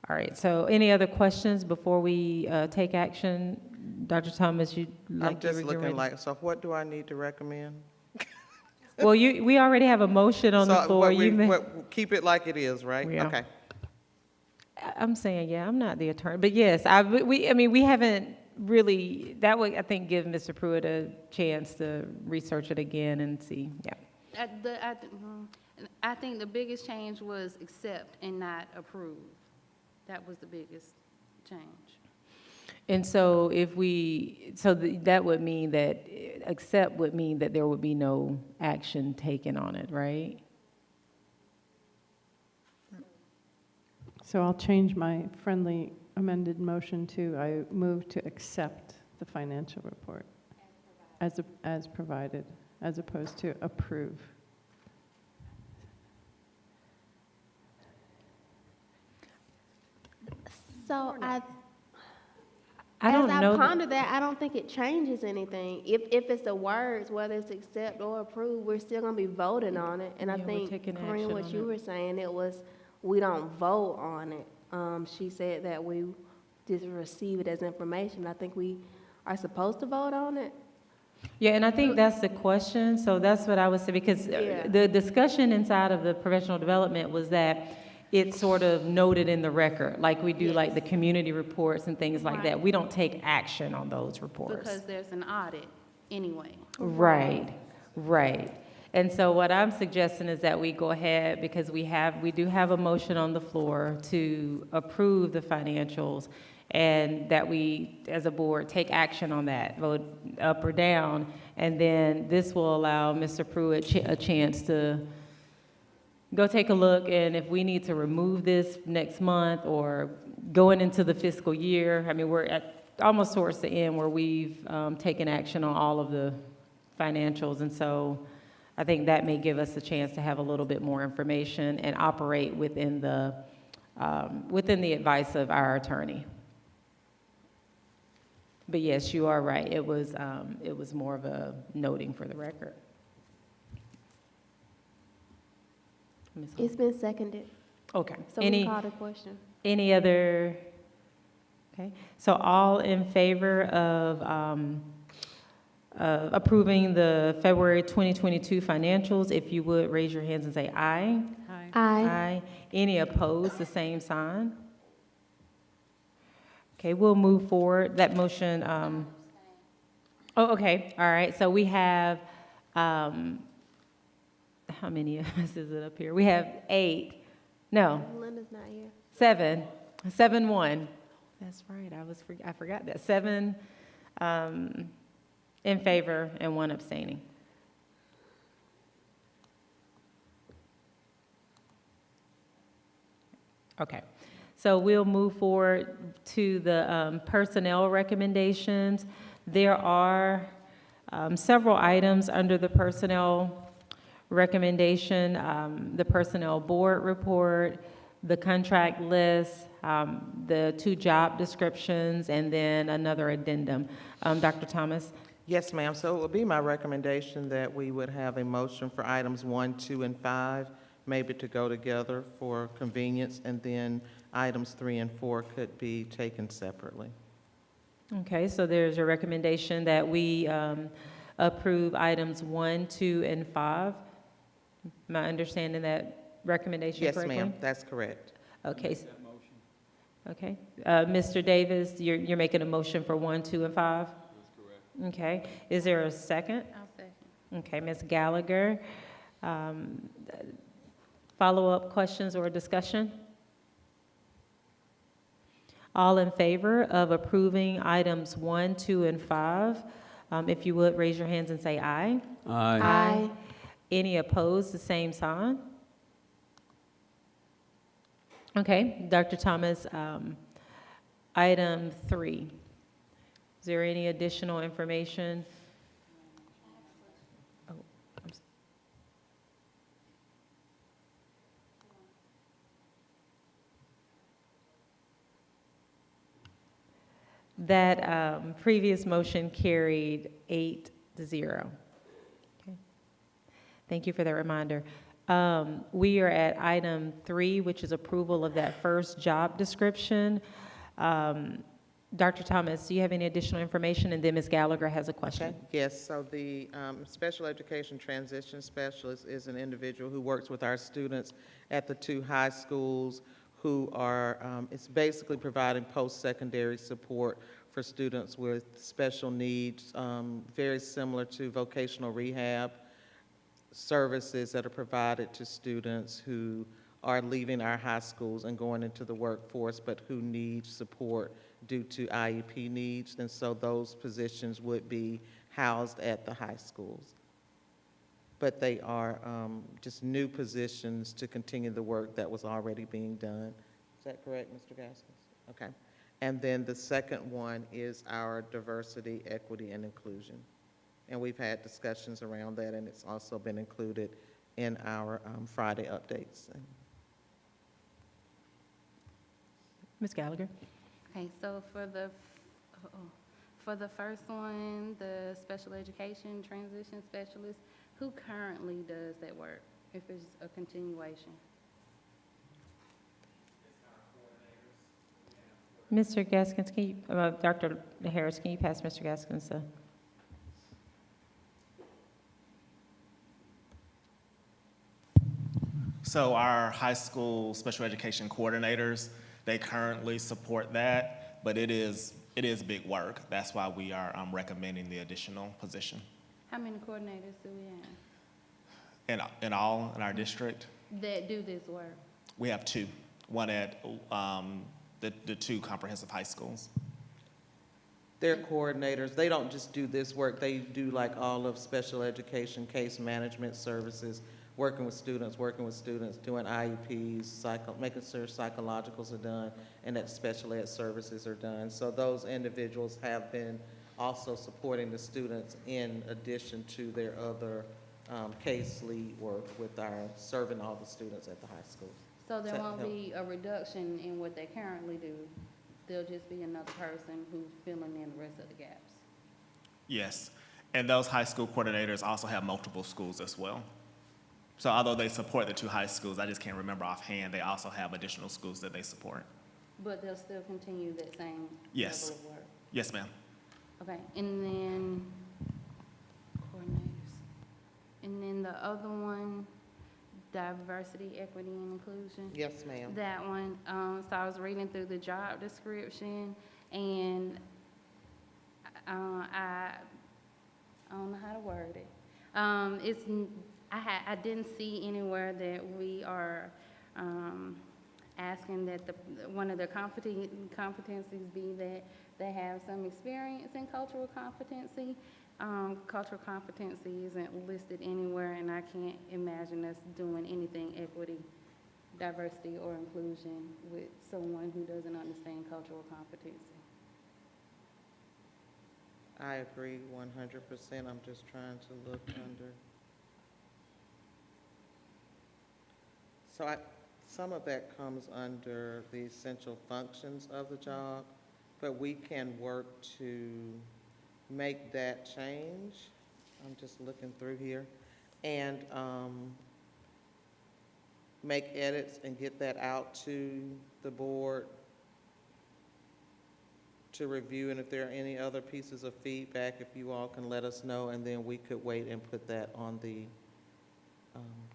All right, so any other questions before we take action? Dr. Thomas, you'd like I'm just looking like, so what do I need to recommend? Well, we already have a motion on the floor. Keep it like it is, right? Yeah. Okay. I'm saying, yeah, I'm not the attorney, but yes, we haven't really, that would, I think, give Mr. Pruitt a chance to research it again and see, yeah. I think the biggest change was accept and not approve. That was the biggest change. And so that would mean that, accept would mean that there would be no action taken on it, right? So I'll change my friendly amended motion to, I move to accept the financial report as provided, as opposed to approve. So I don't as know I that- ponder that, I don't think it changes anything. If it's the words, whether it's accept or approve, we're still gonna be voting on it. And I Yeah, we're think, taking Corinne, action what on you it. were saying, it was, we don't vote on it. She said that we just receive it as information. I think we are supposed to vote on it. Yeah, and I think that's the question, so that's what I would say, because Yeah. the discussion inside of the professional development was that it's sort of noted in the record, like we do like the community reports and things like that. Right. We don't take action on those reports. Because there's an audit anyway. Right, right. And so what I'm suggesting is that we go ahead, because we do have a motion on the floor to approve the financials, and that we, as a board, take action on that, vote up or down, and then this will allow Mr. Pruitt a chance to go take a look, and if we need to remove this next month or going into the fiscal year, I mean, we're at almost towards the end where we've taken action on all of the financials, and so I think that may give us a chance to have a little bit more information and operate within the advice of our attorney. But yes, you are right. It was more of a noting for the record. Ms. Hall. It's been seconded. Okay. So we called a question. Any other? Okay. So all in favor of approving the February 2022 financials, if you would raise your hands and say aye. Aye. Aye. Any opposed, the same sign. Okay, we'll move forward. That motion, okay, all right. So we have, how many of us is it up here? We have 8, no, Linda's not here. 7-1. That's right, I forgot that. 7 in favor and 1 abstaining. Okay. So we'll move forward to the personnel recommendations. There are several items under the personnel recommendation, the personnel board report, the contract list, the 2 job descriptions, and then another addendum. Dr. Thomas? Yes, ma'am. So it would be my recommendation that we would have a motion for items 1, 2, and 5, maybe to go together for convenience, and then items 3 and 4 could be taken separately. Okay, so there's a recommendation that we approve items 1, 2, and 5. Am I understanding that recommendation Yes, correctly? ma'am, that's correct. Okay. Okay. Mr. Davis, you're making a motion for 1, 2, and 5? That's correct. Okay. Is there a second? I'll second. Okay, Ms. Gallagher. Follow-up questions or discussion? All in favor of approving items 1, 2, and 5, if you would raise your hands and say aye. Aye. Aye. Any opposed, the same sign? Okay, Dr. Thomas, item 3. Is there any additional information? Oh, I'm sorry. That previous motion carried 8-0. Okay. Thank you for that reminder. We are at item 3, which is approval of that first job description. Dr. Thomas, do you have any additional information? And then Ms. Gallagher has a question. Okay. Yes, so the Special Education Transition Specialist is an individual who works with our students at the 2 high schools who are, it's basically providing post-secondary support for students with special needs, very similar to vocational rehab services that are provided to students who are leaving our high schools and going into the workforce, but who need support due to IEP needs. And so those positions would be housed at the high schools. But they are just new positions to continue the work that was already being done. Is that correct, Mr. Gaskins? Okay. And then the second one is our diversity, equity, and inclusion. And we've had discussions around that, and it's also been included in our Friday updates. Ms. Gallagher? Okay, so for the first one, the special education transition specialist, who currently does that work, if it's a continuation? Mr. Gaskins, can you, Dr. Harris, can you pass Mr. Gaskins the? So our high school special education coordinators, they currently support that, but it is big work. That's why we are recommending the additional position. How many coordinators do we have In our district, that do this work? we have two. One at the two comprehensive high schools. They're coordinators. They don't just do this work. They do like all of special education, case management services, working with students, doing IEPs, making sure psychologicals are done, and that special ed services are done. So those individuals have been also supporting the students in addition to their other case lead work with our serving all the students at the high school. So there Does that won't help? be a reduction in what they currently do. There'll just be another person who's filling in the rest of the gaps. Yes, and those high school coordinators also have multiple schools as well. So although they support the two high schools, I just can't remember offhand, they also have additional schools that they support. But they'll still continue that same Yes. level of work. Yes, ma'am. Okay, and then coordinators. And then the other one, diversity, equity, and inclusion. Yes, ma'am. That one, so I was reading through the job description, and I don't know how to word it. I didn't see anywhere that we are asking that one of their competencies be that they have some experience in cultural competency. Cultural competency isn't listed anywhere, and I can't imagine us doing anything equity, diversity, or inclusion with someone who doesn't understand cultural competency. I agree 100%. I'm just trying to look under. So some of that comes under the essential functions of the job, but we can work to make that change. I'm just looking through here, and make edits and get that out to the board to review, and if there are any other pieces of feedback, if you all can let us know, and then we could wait and put that on the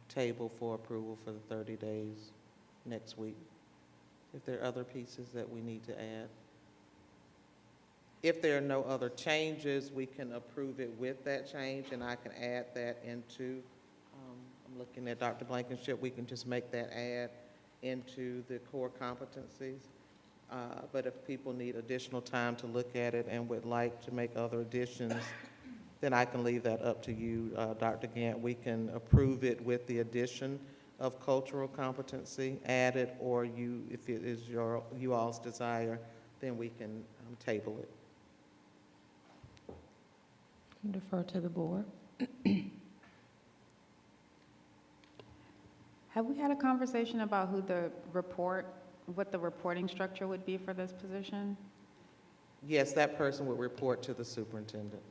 table for approval for the 30 days next week. If there are other pieces that we need to add. If there are no other changes, we can approve it with that change, and I can add that into, I'm looking at Dr. Blankenship, we can just make that add into the core competencies. But if people need additional time to look at it and would like to make other additions, then I can leave that up to you, Dr. Gant. We can approve it with the addition of cultural competency added, or if it is you all's desire, then we can table it. Defer to the board. Have we had a conversation about what the reporting structure would be for this position? Yes, that person would report to the superintendent.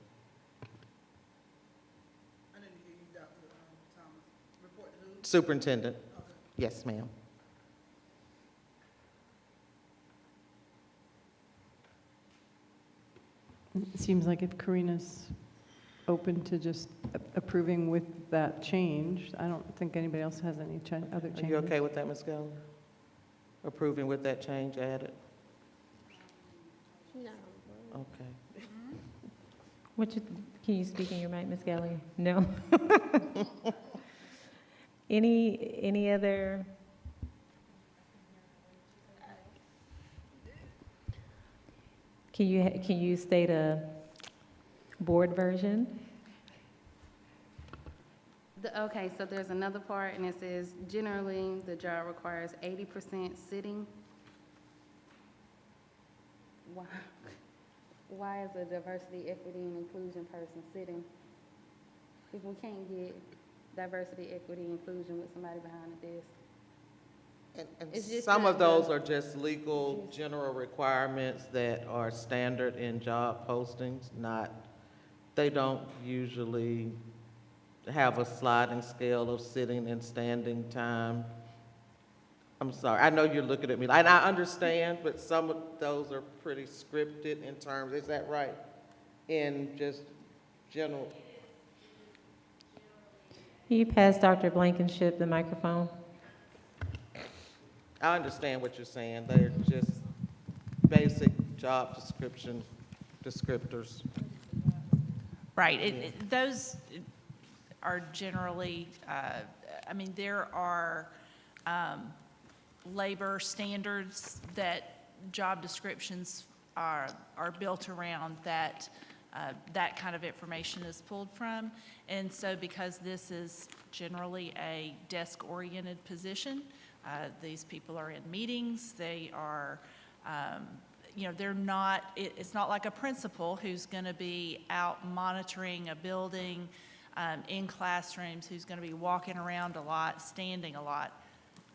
I didn't hear you, Dr. Thomas. Report to who? Superintendent. Yes, ma'am. It seems like if Karina's open to just approving with that change, I don't think anybody else has any other changes. Are you okay with that, Ms. Gallagher? Approving with that change added? No. Okay. Can you speak in your mic, Ms. Gallagher? No? Any other? Can you state a board version? Okay, so there's another part, and it says, generally, the job requires 80% sitting. why is a diversity, equity, and inclusion person sitting if we can't get diversity, equity, inclusion with somebody behind the desk? And It's just some not of those the- are just legal, general requirements that are standard in job postings, not, they don't usually have a sliding scale of sitting and standing time. I'm sorry, I know you're looking at me, and I understand, but some of those are pretty scripted in terms, is that right? In just general, Can you pass Dr. Blankenship the microphone? I understand what you're saying, they're just basic job description descriptors. Right, those are generally, I mean, there are labor standards that job descriptions are built around that that kind of information is pulled from. And so because this is generally a desk-oriented position, these people are in meetings, they are, you know, they're not, it's not like a principal who's going to be out monitoring a building in classrooms, who's going to be walking around a lot, standing a lot.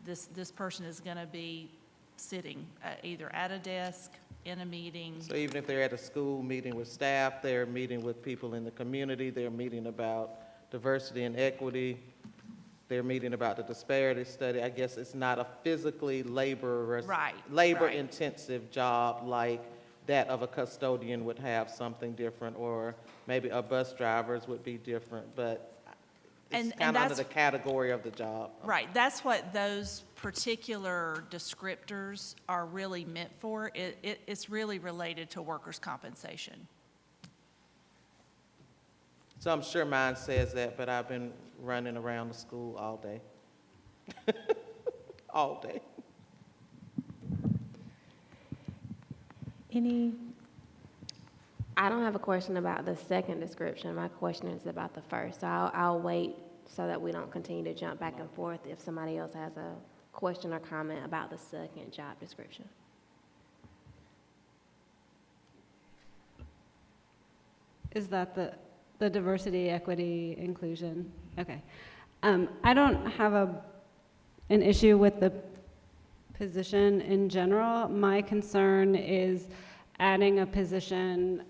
This person is going to be sitting either at a desk, in a meeting. So even if they're at a school meeting with staff, they're meeting with people in the community, they're meeting about diversity and equity, they're meeting about the disparity study. I guess it's not a physically labor-intensive job like that of a custodian would have something different, or maybe a bus driver's would be different, but it's kind of under the category of the job. Right, that's what those particular descriptors are really meant for. It's really related to workers' compensation. So I'm sure mine says that, but I've been running around the school all day. All day. I don't have a question about the second description. My question is about the first. So I'll wait so that we don't continue to jump back and forth if somebody else has a question or comment about the second job description. Is that the diversity, equity, inclusion? Okay. I don't have an issue with the position in general. My concern is adding a position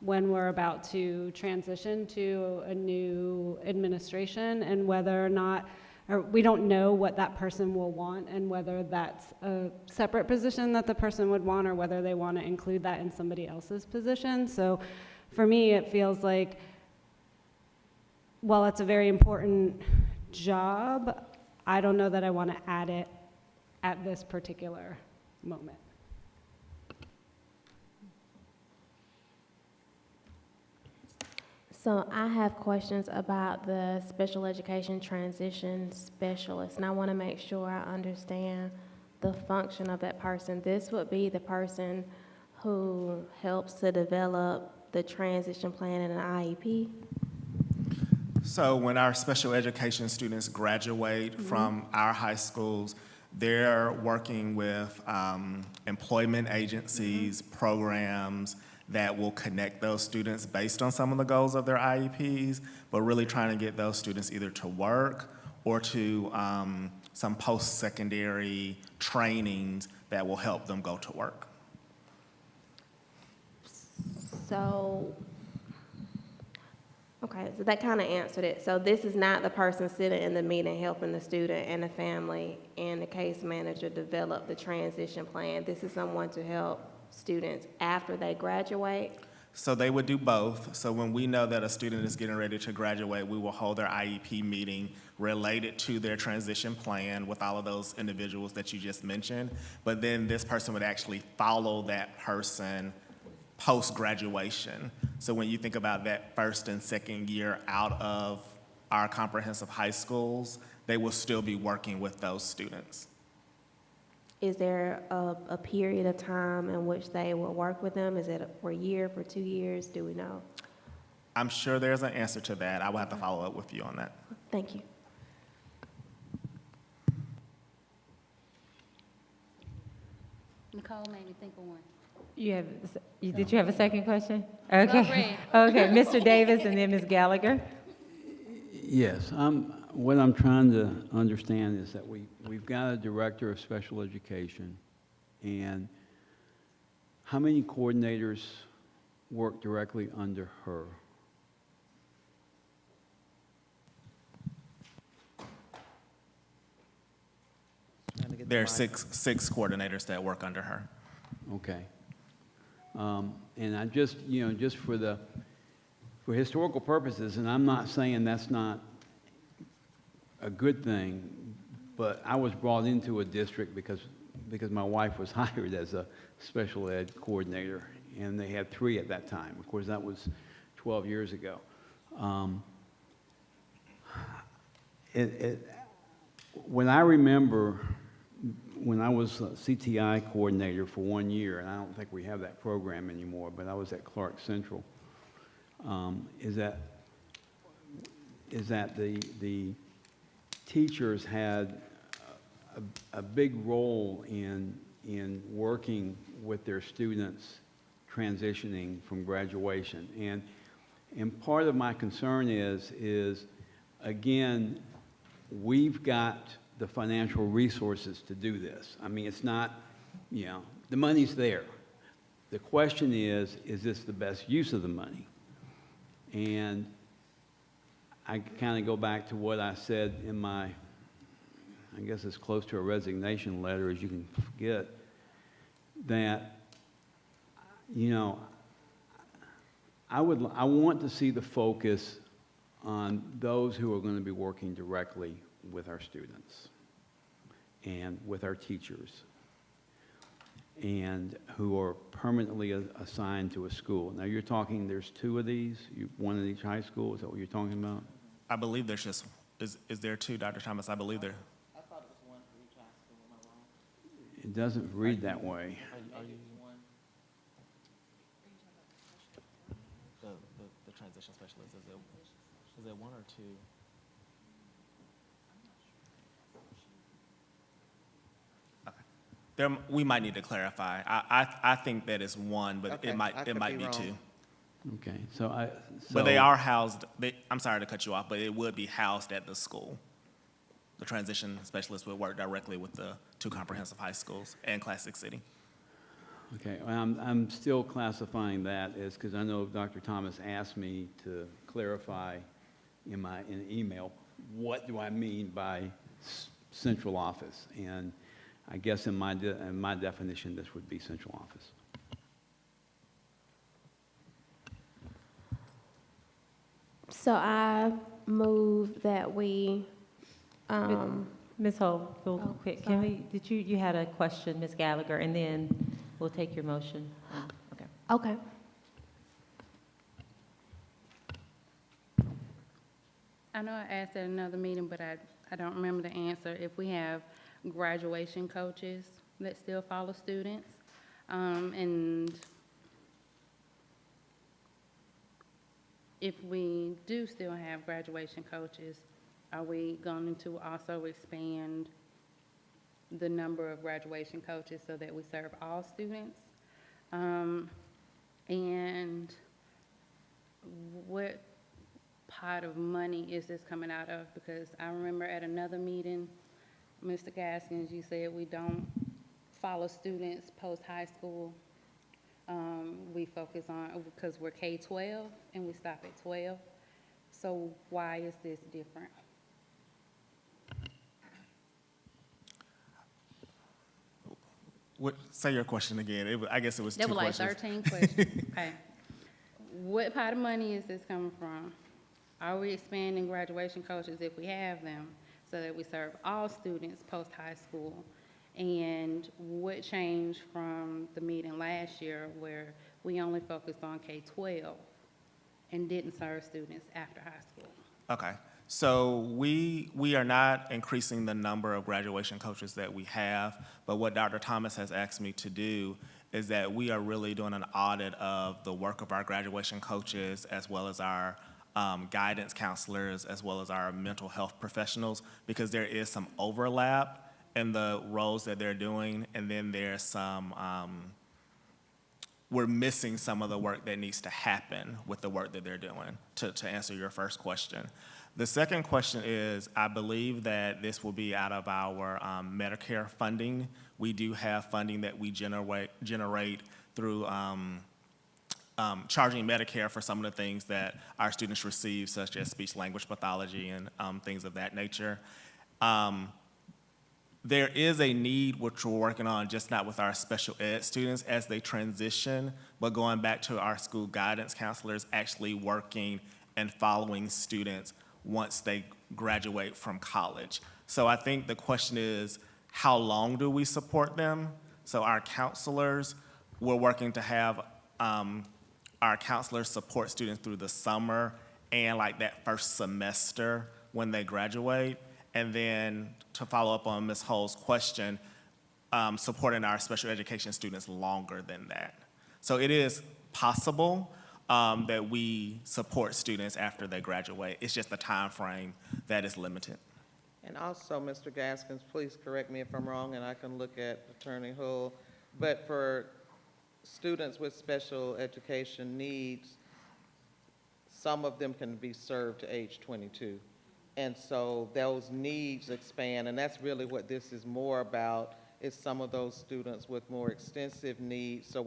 when we're about to transition to a new administration, and whether or not, or we don't know what that person will want, and whether that's a separate position that the person would want, or whether they want to include that in somebody else's position. So for me, it feels like, while it's a very important job, I don't know that I want to add it at this particular moment. So I have questions about the special education transition specialist, and I want to make sure I understand the function of that person. This would be the person who helps to develop the transition plan in an IEP? So when our special education students graduate from our high schools, they're working with employment agencies, programs that will connect those students based on some of the goals of their IEPs, but really trying to get those students either to work or to some post-secondary trainings that will help them go to work. So, okay, so that kind of answered it. So this is not the person sitting in the meeting helping the student and the family and the case manager develop the transition plan. This is someone to help students after they graduate? So they would do both. So when we know that a student is getting ready to graduate, we will hold their IEP meeting related to their transition plan with all of those individuals that you just mentioned. But then this person would actually follow that person post-graduation. So when you think about that first and second year out of our comprehensive high schools, they will still be working with those students. Is there a period of time in which they will work with them? Is it for a year, for 2 years? Do we know? I'm sure there's an answer to that. I will have to follow up with you on that. Thank you. Nicole made me think of one. Did you have a second question? Okay. Well, Okay, Mr. Davis and then Ms. Gallagher. Yes, what I'm trying to understand is that we've got a director of special education, and how many coordinators work directly under her? There are six coordinators that work under her. Okay. And I just, just for historical purposes, and I'm not saying that's not a good thing, but I was brought into a district because my wife was hired as a special ed coordinator, and they had 3 at that time. Of course, that was 12 years ago. When I remember when I was a CTI coordinator for 1 year, and I don't think we have that program anymore, but I was at Clark Central, is that the teachers had a big role in working with their students transitioning from graduation. And part of my concern is again, we've got the financial resources to do this. I mean, it's not, the money's there. The question is this the best use of the money? And I kind of go back to what I said in my, I guess it's close to a resignation letter as you can get, that, I want to see the focus on those who are going to be working directly with our students and with our teachers and who are permanently assigned to a school. Now you're talking, there's 2 of these, one in each high school, is that what you're talking about? I believe there's just, is there 2, Dr. Thomas? I believe there. I thought it was 1 for each high school, am I wrong? It doesn't read that way. Are you one? The transition specialist, is it 1 or 2? We might need to clarify. I think that is 1, but Okay, it might I could be be 2. wrong. Okay, so But they are housed, I'm sorry to cut you off, but it would be housed at the school. The transition specialist would work directly with the 2 comprehensive high schools and Classic City. Okay, well, I'm still classifying that as, because I know Dr. Thomas asked me to clarify in an email, what do I mean by central office? And I guess in my definition, this would be central office. So I move that we, Ms. Hull, real Oh, quick, sorry. you had a question, Ms. Gallagher, and then we'll take your motion. Okay. okay. I know I asked at another meeting, but I don't remember the answer. If we have graduation coaches that still follow students, and if we do still have graduation coaches, are we going to also expand the number of graduation coaches so that we serve all students? And what pot of money is this coming out of? Because I remember at another meeting, Mr. Gaskins, you said we don't follow students post-high school. We focus on, because we're K-12 and we stop at 12. So why is this different? Say your question again. I guess it was 2 There were like questions. 13 questions. Okay. What pot of money is this coming from? Are we expanding graduation coaches if we have them so that we serve all students post-high school? And what changed from the meeting last year where we only focused on K-12 and didn't serve students after high school? Okay. So we are not increasing the number of graduation coaches that we have, but what Dr. Thomas has asked me to do is that we are really doing an audit of the work of our graduation coaches as well as our guidance counselors as well as our mental health professionals, because there is some overlap in the roles that they're doing, and then there's some we're missing some of the work that needs to happen with the work that they're doing, to answer your first question. The second question is, I believe that this will be out of our Medicare funding. We do have funding that we generate through charging Medicare for some of the things that our students receive, such as speech-language pathology and things of that nature. There is a need, which we're working on, just not with our special ed students as they transition, but going back to our school guidance counselors actually working and following students once they graduate from college. So I think the question is, how long do we support them? So our counselors, we're working to have our counselors support students through the summer and like that first semester when they graduate. And then to follow up on Ms. Hull's question, supporting our special education students longer than that. So it is possible that we support students after they graduate. It's just the time frame that is limited. And also, Mr. Gaskins, please correct me if I'm wrong, and I can look at Attorney Hull, but for students with special education needs, some of them can be served to age 22. And so those needs expand, and that's really what this is more about, is some of those students with more extensive needs. So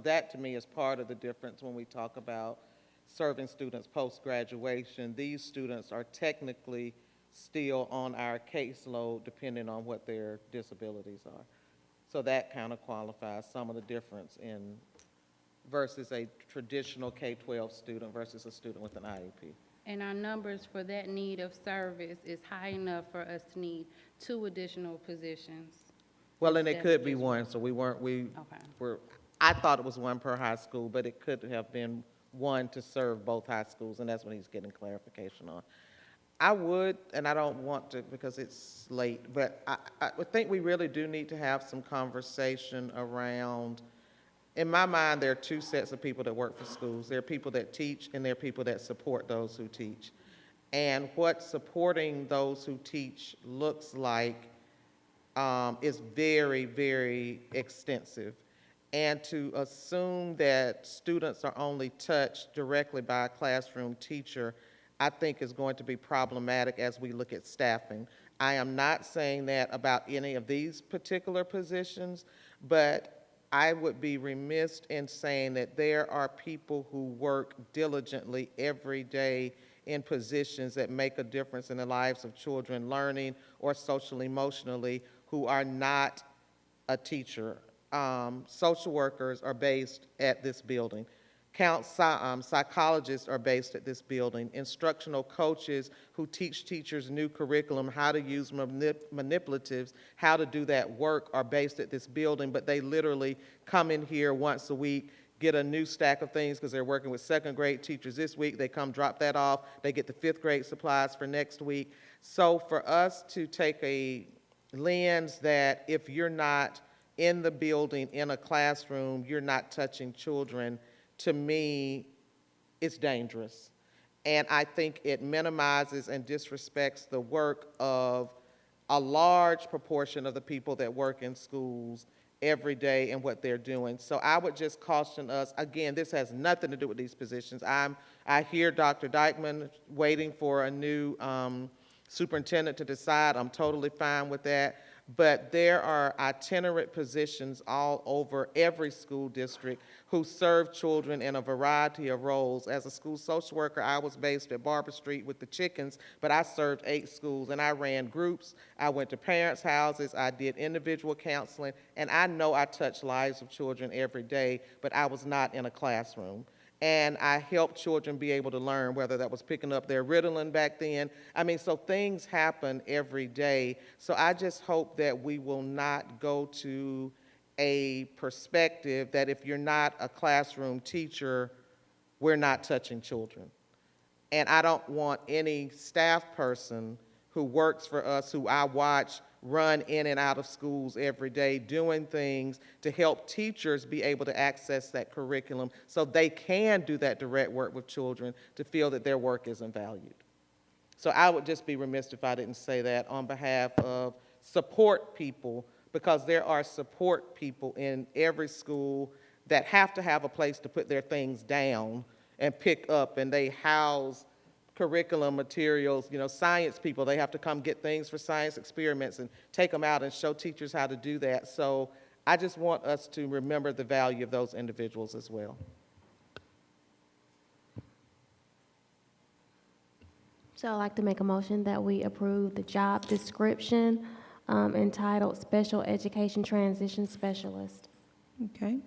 that to me is part of the difference when we talk about serving students post-graduation. These students are technically still on our caseload depending on what their disabilities are. So that kind of qualifies some of the difference in versus a traditional K-12 student versus a student with an IEP. And our numbers for that need of service is high enough for us to need 2 additional positions. Well, and it could be one, so I thought it was one per high school, but it could have been one to serve both high schools, and that's what he's getting clarification on. I would, and I don't want to because it's late, but I would think we really do need to have some conversation around, in my mind, there are 2 sets of people that work for schools. There are people that teach, and there are people that support those who teach. And what supporting those who teach looks like is very, very extensive. And to assume that students are only touched directly by a classroom teacher, I think is going to be problematic as we look at staffing. I am not saying that about any of these particular positions, but I would be remiss in saying that there are people who work diligently every day in positions that make a difference in the lives of children learning or social emotionally who are not a teacher. Social workers are based at this building. Psychologists are based at this building. Instructional coaches who teach teachers new curriculum, how to use manipulatives, how to do that work are based at this building, but they literally come in here once a week, get a new stack of things because they're working with 2nd grade teachers this week. They come drop that off. They get the 5th grade supplies for next week. So for us to take a lens that if you're not in the building, in a classroom, you're not touching children, to me, it's dangerous. And I think it minimizes and disrespects the work of a large proportion of the people that work in schools every day and what they're doing. So I would just caution us, again, this has nothing to do with these positions. I hear Dr. Dykeman waiting for a new superintendent to decide. I'm totally fine with that. But there are itinerant positions all over every school district who serve children in a variety of roles. As a school social worker, I was based at Barber Street with the chickens, but I served 8 schools, and I ran groups. I went to parents' houses. I did individual counseling, and I know I touch lives of children every day, but I was not in a classroom. And I helped children be able to learn, whether that was picking up their Ritalin back then. I mean, so things happen every day. So I just hope that we will not go to a perspective that if you're not a classroom teacher, we're not touching children. And I don't want any staff person who works for us, who I watch run in and out of schools every day, doing things to help teachers be able to access that curriculum so they can do that direct work with children to feel that their work isn't valued. So I would just be remiss if I didn't say that on behalf of support people, because there are support people in every school that have to have a place to put their things down and pick up, and they house curriculum materials, science people, they have to come get things for science experiments and take them out and show teachers how to do that. So I just want us to remember the value of those individuals as well. So I'd like to make a motion that we approve the job description entitled Special Education Transition Specialist. Okay,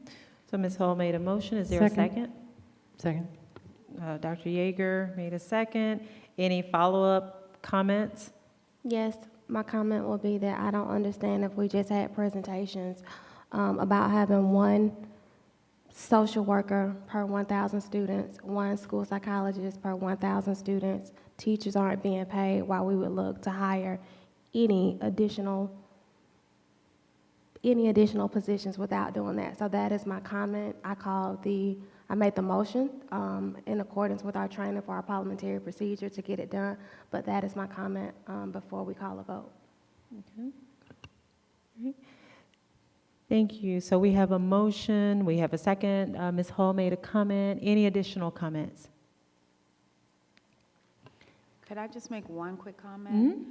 so Ms. Hull made a motion. Is there a second? Second. Dr. Yeager made a second. Any follow-up comments? Yes, my comment will be that I don't understand if we just had presentations about having one social worker per 1,000 students, one school psychologist per 1,000 students. Teachers aren't being paid while we would look to hire any additional positions without doing that. So that is my comment. I made the motion in accordance with our training for our parliamentary procedure to get it done, but that is my comment before we call a vote. Okay. All right. Thank you. So we have a motion, we have a second. Ms. Hull made a comment. Any additional comments? Could I just make one quick comment?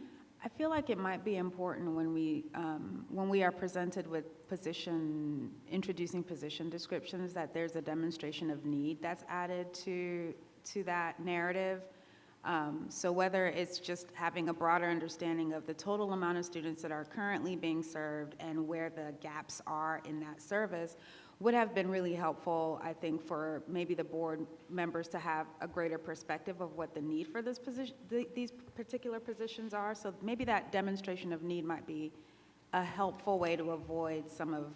I feel like it might be important when we are presented with introducing position descriptions, that there's a demonstration of need that's added to that narrative. So whether it's just having a broader understanding of the total amount of students that are currently being served and where the gaps are in that service would have been really helpful, I think, for maybe the board members to have a greater perspective of what the need for this position, these particular positions are. So maybe that demonstration of need might be a helpful way to avoid some of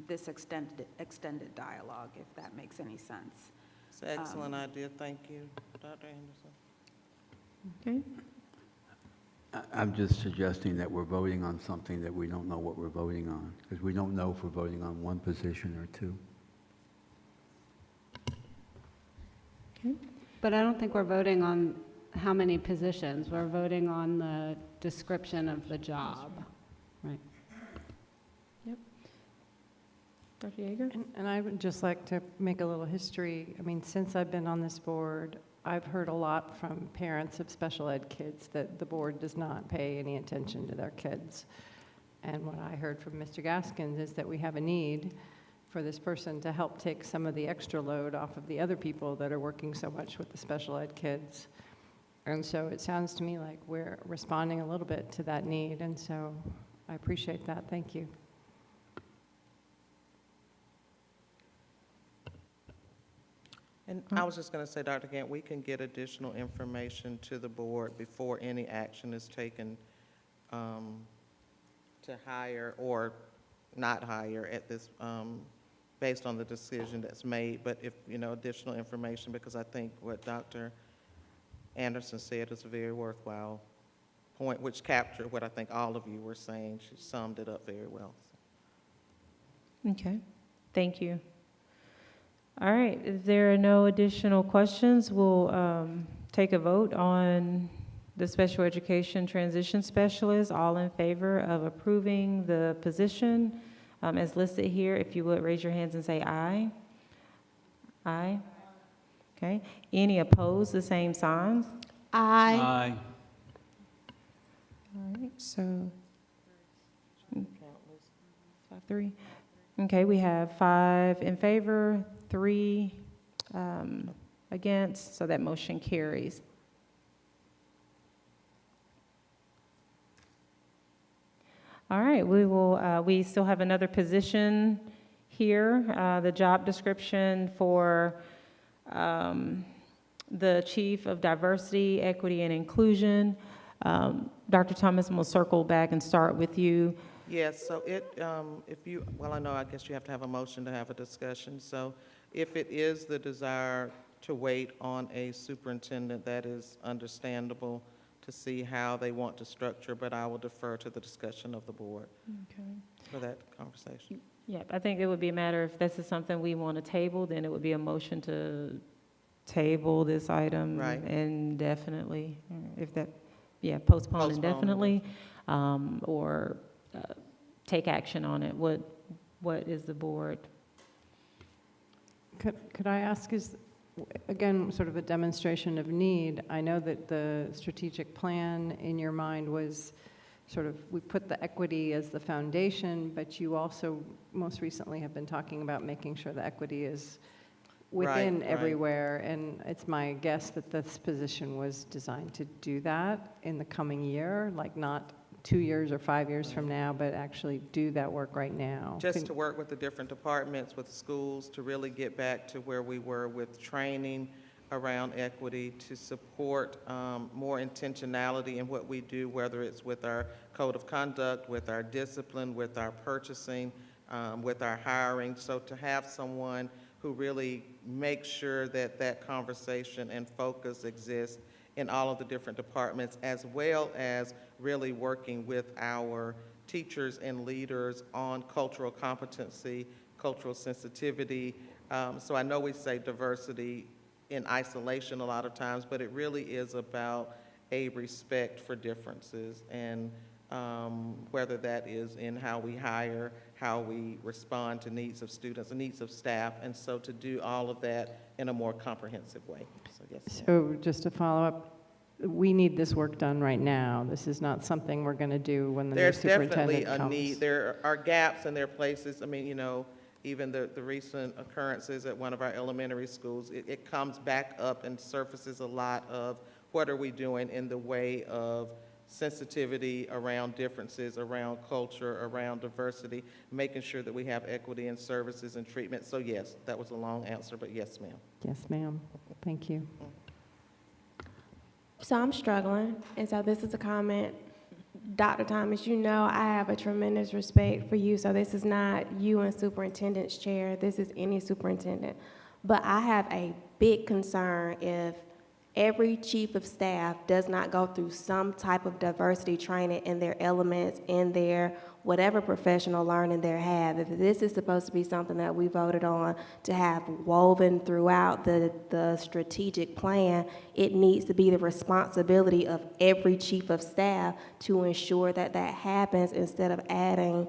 this extended dialogue, if that makes any sense. It's an excellent idea. Thank you, Dr. Anderson. Okay. I'm just suggesting that we're voting on something that we don't know what we're voting on, because we don't know if we're voting on one position or two. Okay. But I don't think we're voting on how many positions. We're voting on the description of the job, right? Yep. Dr. Yeager? And I would just like to make a little history. I mean, since I've been on this board, I've heard a lot from parents of special ed kids that the board does not pay any attention to their kids. And what I heard from Mr. Gaskins is that we have a need for this person to help take some of the extra load off of the other people that are working so much with the special ed kids. And so it sounds to me like we're responding a little bit to that need, and so I appreciate that. Thank you. And I was just going to say, Dr. Gant, we can get additional information to the board before any action is taken to hire or not hire at this, based on the decision that's made. But if, additional information, because I think what Dr. Anderson said is a very worthwhile point, which captured what I think all of you were saying. She summed it up very well. Okay, thank you. All right, if there are no additional questions, we'll take a vote on the special education transition specialist. All in favor of approving the position as listed here, if you would raise your hands and say aye. Aye. Okay, any opposed, the same signs? Aye. Aye. All right, so 5-3. Okay, we have 5 in favor, 3 against, so that motion carries. All right, we still have another position here, the job description for the Chief of Diversity, Equity, and Inclusion. Dr. Thomas, we'll circle back and start with you. Yes, so I guess you have to have a motion to have a discussion. So if it is the desire to wait on a superintendent, that is understandable to see how they want to structure, but I will defer to the discussion of the board for that conversation. Yeah, I think it would be a matter, if this is something we want to table, then it would be a motion to table this item indefinitely, postpone indefinitely, or take action on it. What is the board? Could I ask, again, sort of a demonstration of need? I know that the strategic plan in your mind was sort of, we put the equity as the foundation, but you also most recently have been talking about making sure the equity is within Right. everywhere. And it's my guess that this position was designed to do that in the coming year, like not 2 years or 5 years from now, but actually do that work right now. Just to work with the different departments, with schools, to really get back to where we were with training around equity, to support more intentionality in what we do, whether it's with our code of conduct, with our discipline, with our purchasing, with our hiring. So to have someone who really makes sure that that conversation and focus exists in all of the different departments, as well as really working with our teachers and leaders on cultural competency, cultural sensitivity. So I know we say diversity in isolation a lot of times, but it really is about a respect for differences, and whether that is in how we hire, how we respond to needs of students, the needs of staff, and so to do all of that in a more comprehensive way. So yes. So just to follow up, we need this work done right now. This is not something we're going to do when the new There's superintendent definitely a comes. need. There are gaps and there are places, I mean, you know, even the recent occurrences at one of our elementary schools, it comes back up and surfaces a lot of what are we doing in the way of sensitivity around differences, around culture, around diversity, making sure that we have equity in services and treatment. So yes, that was a long answer, but yes, ma'am. Yes, ma'am. Thank you. So I'm struggling, and so this is a comment. Dr. Thomas, you know I have a tremendous respect for you, so this is not you and superintendent's chair, this is any superintendent. But I have a big concern if every chief of staff does not go through some type of diversity training in their elements, in their whatever professional learning they have. If this is supposed to be something that we voted on to have woven throughout the strategic plan, it needs to be the responsibility of every chief of staff to ensure that that happens, instead of adding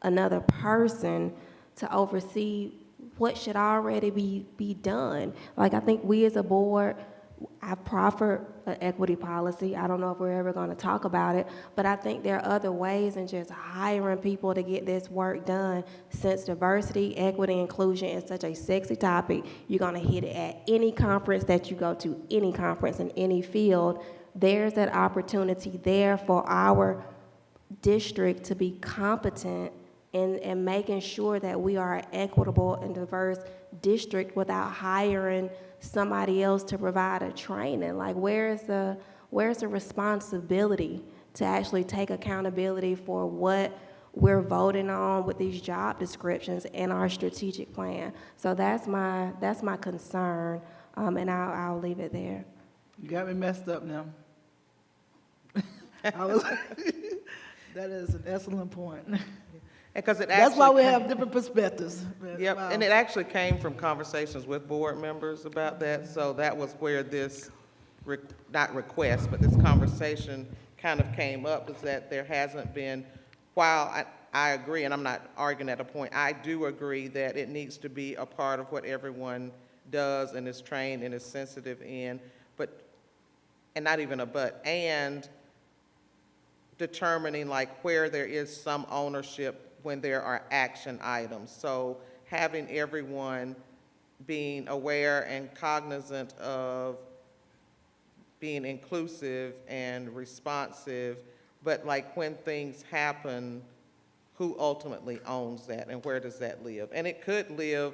another person to oversee what should already be done. Like, I think we as a board, I've proffered an equity policy. I don't know if we're ever going to talk about it, but I think there are other ways than just hiring people to get this work done. Since diversity, equity, inclusion is such a sexy topic, you're going to hit it at any conference that you go to, any conference in any field. There's that opportunity there for our district to be competent in making sure that we are an equitable and diverse district without hiring somebody else to provide a training. Like, where's the responsibility to actually take accountability for what we're voting on with these job descriptions in our strategic plan? So that's my concern, and I'll leave it there. You got me messed up now. That is an excellent point. Because it That's why we actually have different perspectives. Yep, Wow. and it actually came from conversations with board members about that, so that was where this, not request, but this conversation kind of came up, is that there hasn't been, while I agree, and I'm not arguing at a point, I do agree that it needs to be a part of what everyone does and is trained and is sensitive in, but, and not even a but, and determining like where there is some ownership when there are action items. So having everyone being aware and cognizant of being inclusive and responsive, but like when things happen, who ultimately owns that and where does that live? And it could live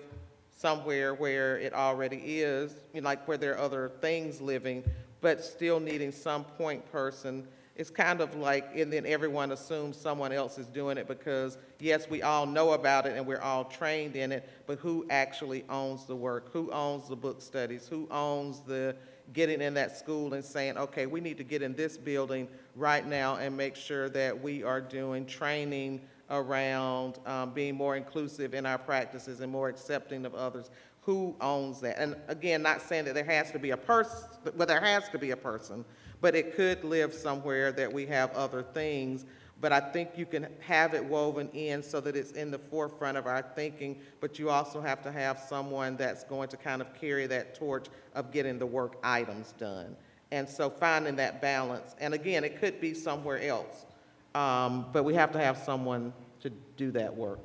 somewhere where it already is, you know, like where there are other things living, but still needing some point person. It's kind of like, and then everyone assumes someone else is doing it because, yes, we all know about it and we're all trained in it, but who actually owns the work? Who owns the book studies? Who owns the getting in that school and saying, okay, we need to get in this building right now and make sure that we are doing training around being more inclusive in our practices and more accepting of others? Who owns that? And again, not saying that there has to be a person, but there has to be a person. But it could live somewhere that we have other things. But I think you can have it woven in so that it's in the forefront of our thinking, but you also have to have someone that's going to kind of carry that torch of getting the work items done. And so finding that balance, and again, it could be somewhere else, but we have to have someone to do that work.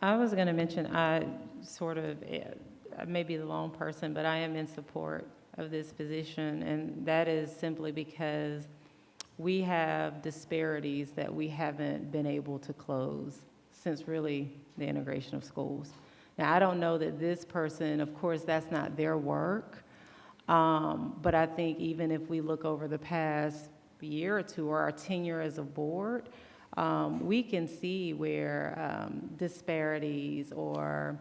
I was going to mention, I may be the lone person, but I am in support of this position, and that is simply because we have disparities that we haven't been able to close since really the integration of schools. Now, I don't know that this person, of course, that's not their work, but I think even if we look over the past year or two or our tenure as a board, we can see where disparities or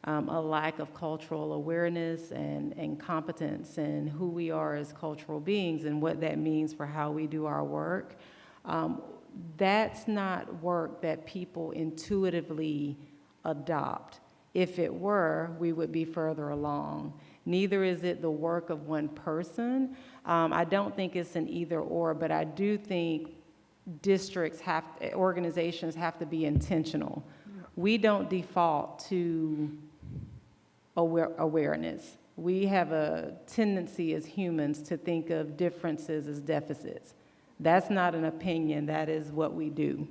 a lack of cultural awareness and competence in who we are as cultural beings and what that means for how we do our work. That's not work that people intuitively adopt. If it were, we would be further along. Neither is it the work of one person. I don't think it's an either or, but I do think organizations have to be intentional. We don't default to awareness. We have a tendency as humans to think of differences as deficits. That's not an opinion, that is what we do.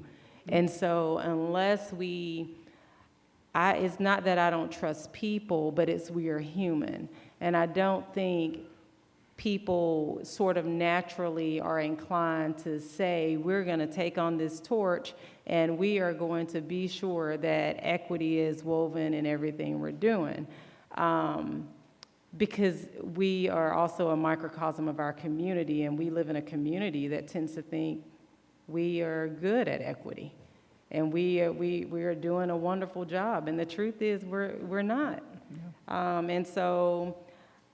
And so unless it's not that I don't trust people, but it's we are human. And I don't think people sort of naturally are inclined to say, we're going to take on this torch and we are going to be sure that equity is woven in everything we're doing. Because we are also a microcosm of our community, and we live in a community that tends to think we are good at equity. And we are doing a wonderful job, and the truth is we're not. And so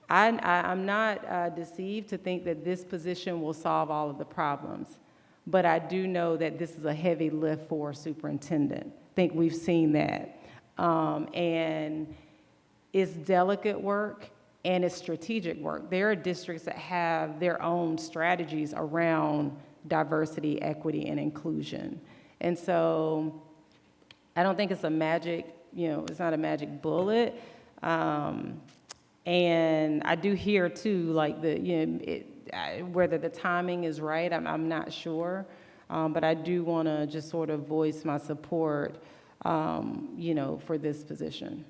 I'm not deceived to think that this position will solve all of the problems, but I do know that this is a heavy lift for a superintendent. I think we've seen that. And it's delicate work and it's strategic work. There are districts that have their own strategies around diversity, equity, and inclusion. And so I don't think it's a magic, it's not a magic bullet. And I do hear too, like whether the timing is right, I'm not sure. But I do want to just sort of voice my support, for this position.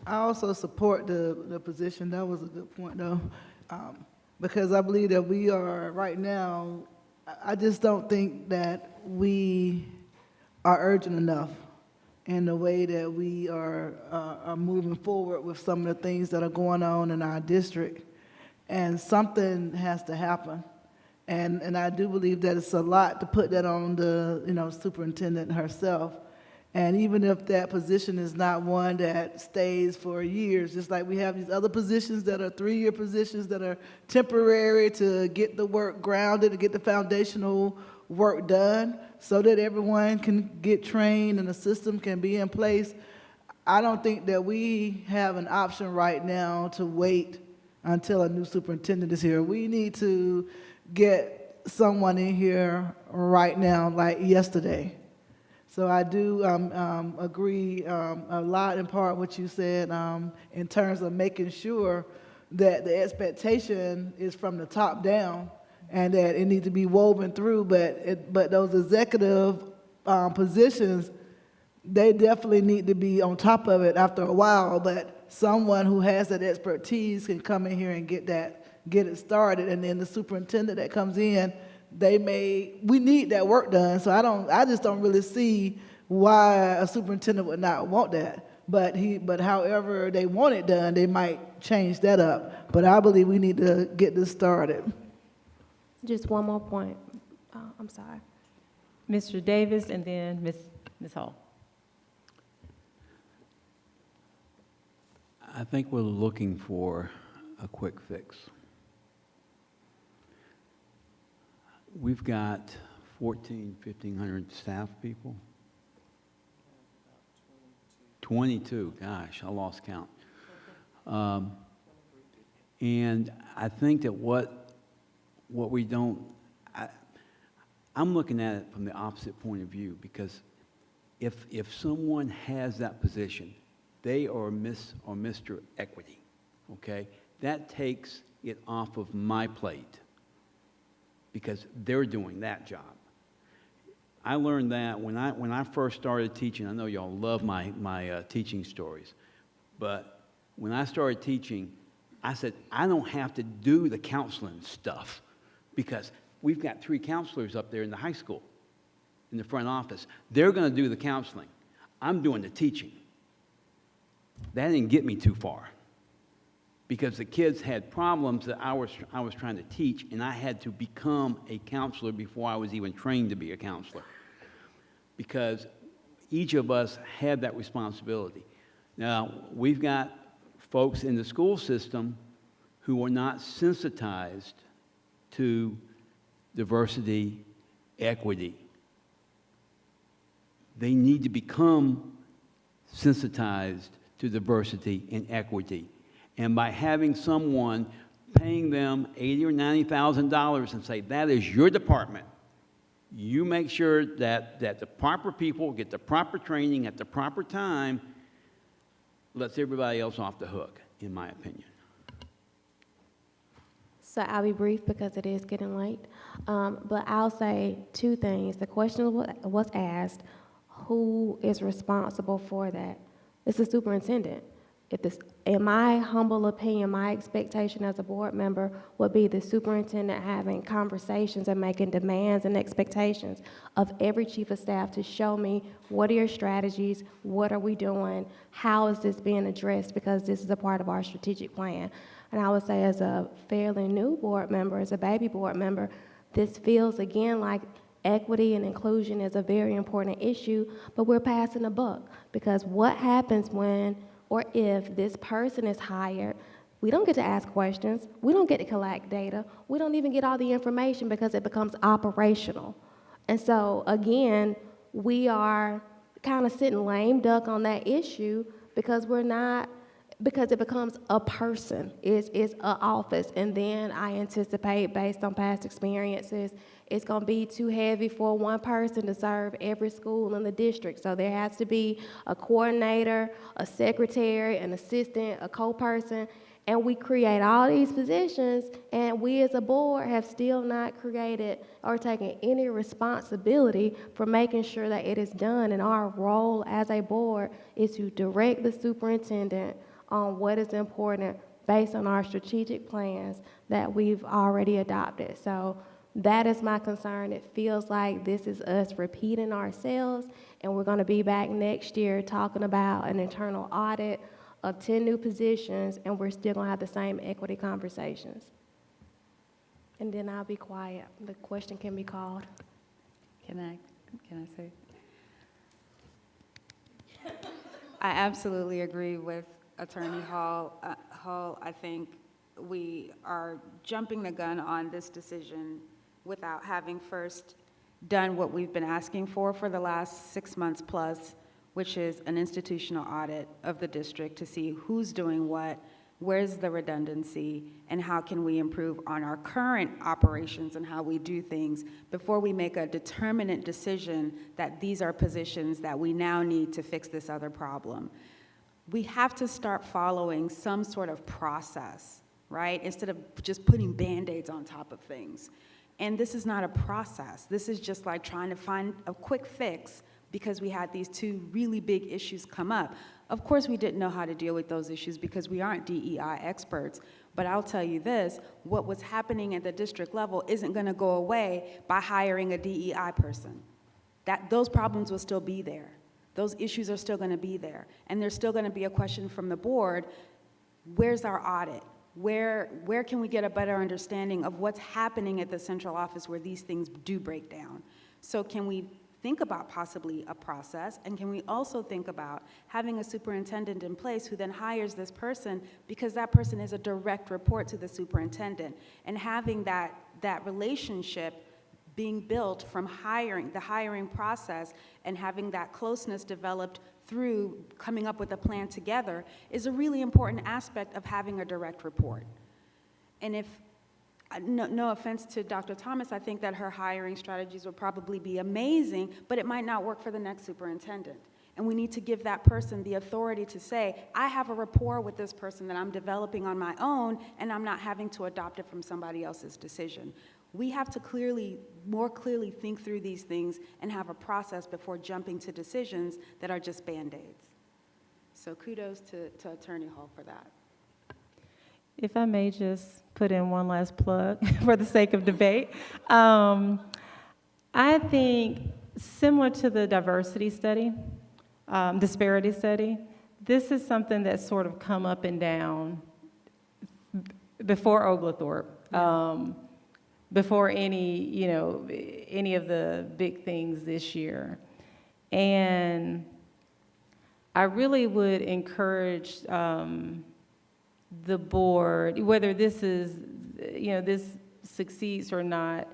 I also support the position. That was a good point, though, because I believe that we are right now. I just don't think that we are urgent enough in the way that we are moving forward with some of the things that are going on in our district, and something has to happen. And I do believe that it's a lot to put that on the superintendent herself. And even if that position is not one that stays for years, just like we have these other positions that are 3-year positions that are temporary to get the work grounded, to get the foundational work done so that everyone can get trained and the system can be in place, I don't think that we have an option right now to wait until a new superintendent is here. We need to get someone in here right now, like yesterday. So I do agree a lot in part what you said in terms of making sure that the expectation is from the top down and that it needs to be woven through, but those executive positions, they definitely need to be on top of it after a while, but someone who has that expertise can come in here and get it started, and then the superintendent that comes in, we need that work done, so I just don't really see why a superintendent would not want that. But however they want it done, they might change that up. But I believe we need to get this started. Just one more point. I'm sorry. Mr. Davis and then Ms. Hall. I think we're looking for a quick fix. We've got 1,500 staff people. 22, gosh, I lost count. And I think that what we don't, I'm looking at it from the opposite point of view, because if someone has that position, they are Miss or Mr. Equity, okay? That takes it off of my plate because they're doing that job. I learned that when I first started teaching. I know y'all love my teaching stories, but when I started teaching, I said, I don't have to do the counseling stuff because we've got 3 counselors up there in the high school, in the front office. They're going to do the counseling. I'm doing the teaching. That didn't get me too far because the kids had problems that I was trying to teach, and I had to become a counselor before I was even trained to be a counselor, because each of us had that responsibility. Now, we've got folks in the school system who are not sensitized to diversity, equity. They need to become sensitized to diversity and equity. And by having someone paying them $80,000 or $90,000 and say, that is your department, you make sure that the proper people get the proper training at the proper time, lets everybody else off the hook, in my opinion. So I'll be brief because it is getting late. But I'll say 2 things. The question was asked, who is responsible for that? It's the superintendent. In my humble opinion, my expectation as a board member would be the superintendent having conversations and making demands and expectations of every chief of staff to show me, what are your strategies, what are we doing, how is this being addressed, because this is a part of our strategic plan. And I would say, as a fairly new board member, as a baby board member, this feels again like equity and inclusion is a very important issue, but we're passing the buck, because what happens when or if this person is hired, we don't get to ask questions, we don't get to collect data, we don't even get all the information because it becomes operational. And so again, we are kind of sitting lame duck on that issue because it becomes a person, it's an office, and then I anticipate, based on past experiences, it's going to be too heavy for one person to serve every school in the district. So there has to be a coordinator, a secretary, an assistant, a co-person, and we create all these positions, and we as a board have still not created or taken any responsibility for making sure that it is done. And our role as a board is to direct the superintendent on what is important based on our strategic plans that we've already adopted. So that is my concern. It feels like this is us repeating ourselves, and we're going to be back next year talking about an internal audit of 10 new positions, and we're still going to have the same equity conversations. And then I'll be quiet. The question can be called. Can I say? I absolutely agree with Attorney Hall. I think we are jumping the gun on this decision without having first done what we've been asking for the last 6 months plus, which is an institutional audit of the district to see who's doing what, where's the redundancy, and how can we improve on our current operations and how we do things before we make a determinate decision that these are positions that we now need to fix this other problem. We have to start following some sort of process, right? Instead of just putting Band-Aids on top of things. And this is not a process. This is just like trying to find a quick fix because we had these 2 really big issues come up. Of course, we didn't know how to deal with those issues because we aren't DEI experts. But I'll tell you this, what was happening at the district level isn't going to go away by hiring a DEI person. Those problems will still be there. Those issues are still going to be there. And there's still going to be a question from the board, where's our audit? Where can we get a better understanding of what's happening at the central office where these things do break down? So can we think about possibly a process, and can we also think about having a superintendent in place who then hires this person, because that person is a direct report to the superintendent, and having that relationship being built from the hiring process, and having that closeness developed through coming up with a plan together is a really important aspect of having a direct report. And if no offense to Dr. Thomas, I think that her hiring strategies would probably be amazing, but it might not work for the next superintendent. And we need to give that person the authority to say, I have a rapport with this person that I'm developing on my own, and I'm not having to adopt it from somebody else's decision. We have to more clearly think through these things and have a process before jumping to decisions that are just Band-Aids. So kudos to Attorney Hall for that. If I may just put in one last plug for the sake of debate. I think similar to the diversity study, disparity study, this is something that's sort of come up and down before Oglethorpe, before any of the big things this year. And I really would encourage the board, whether this is, this succeeds or not,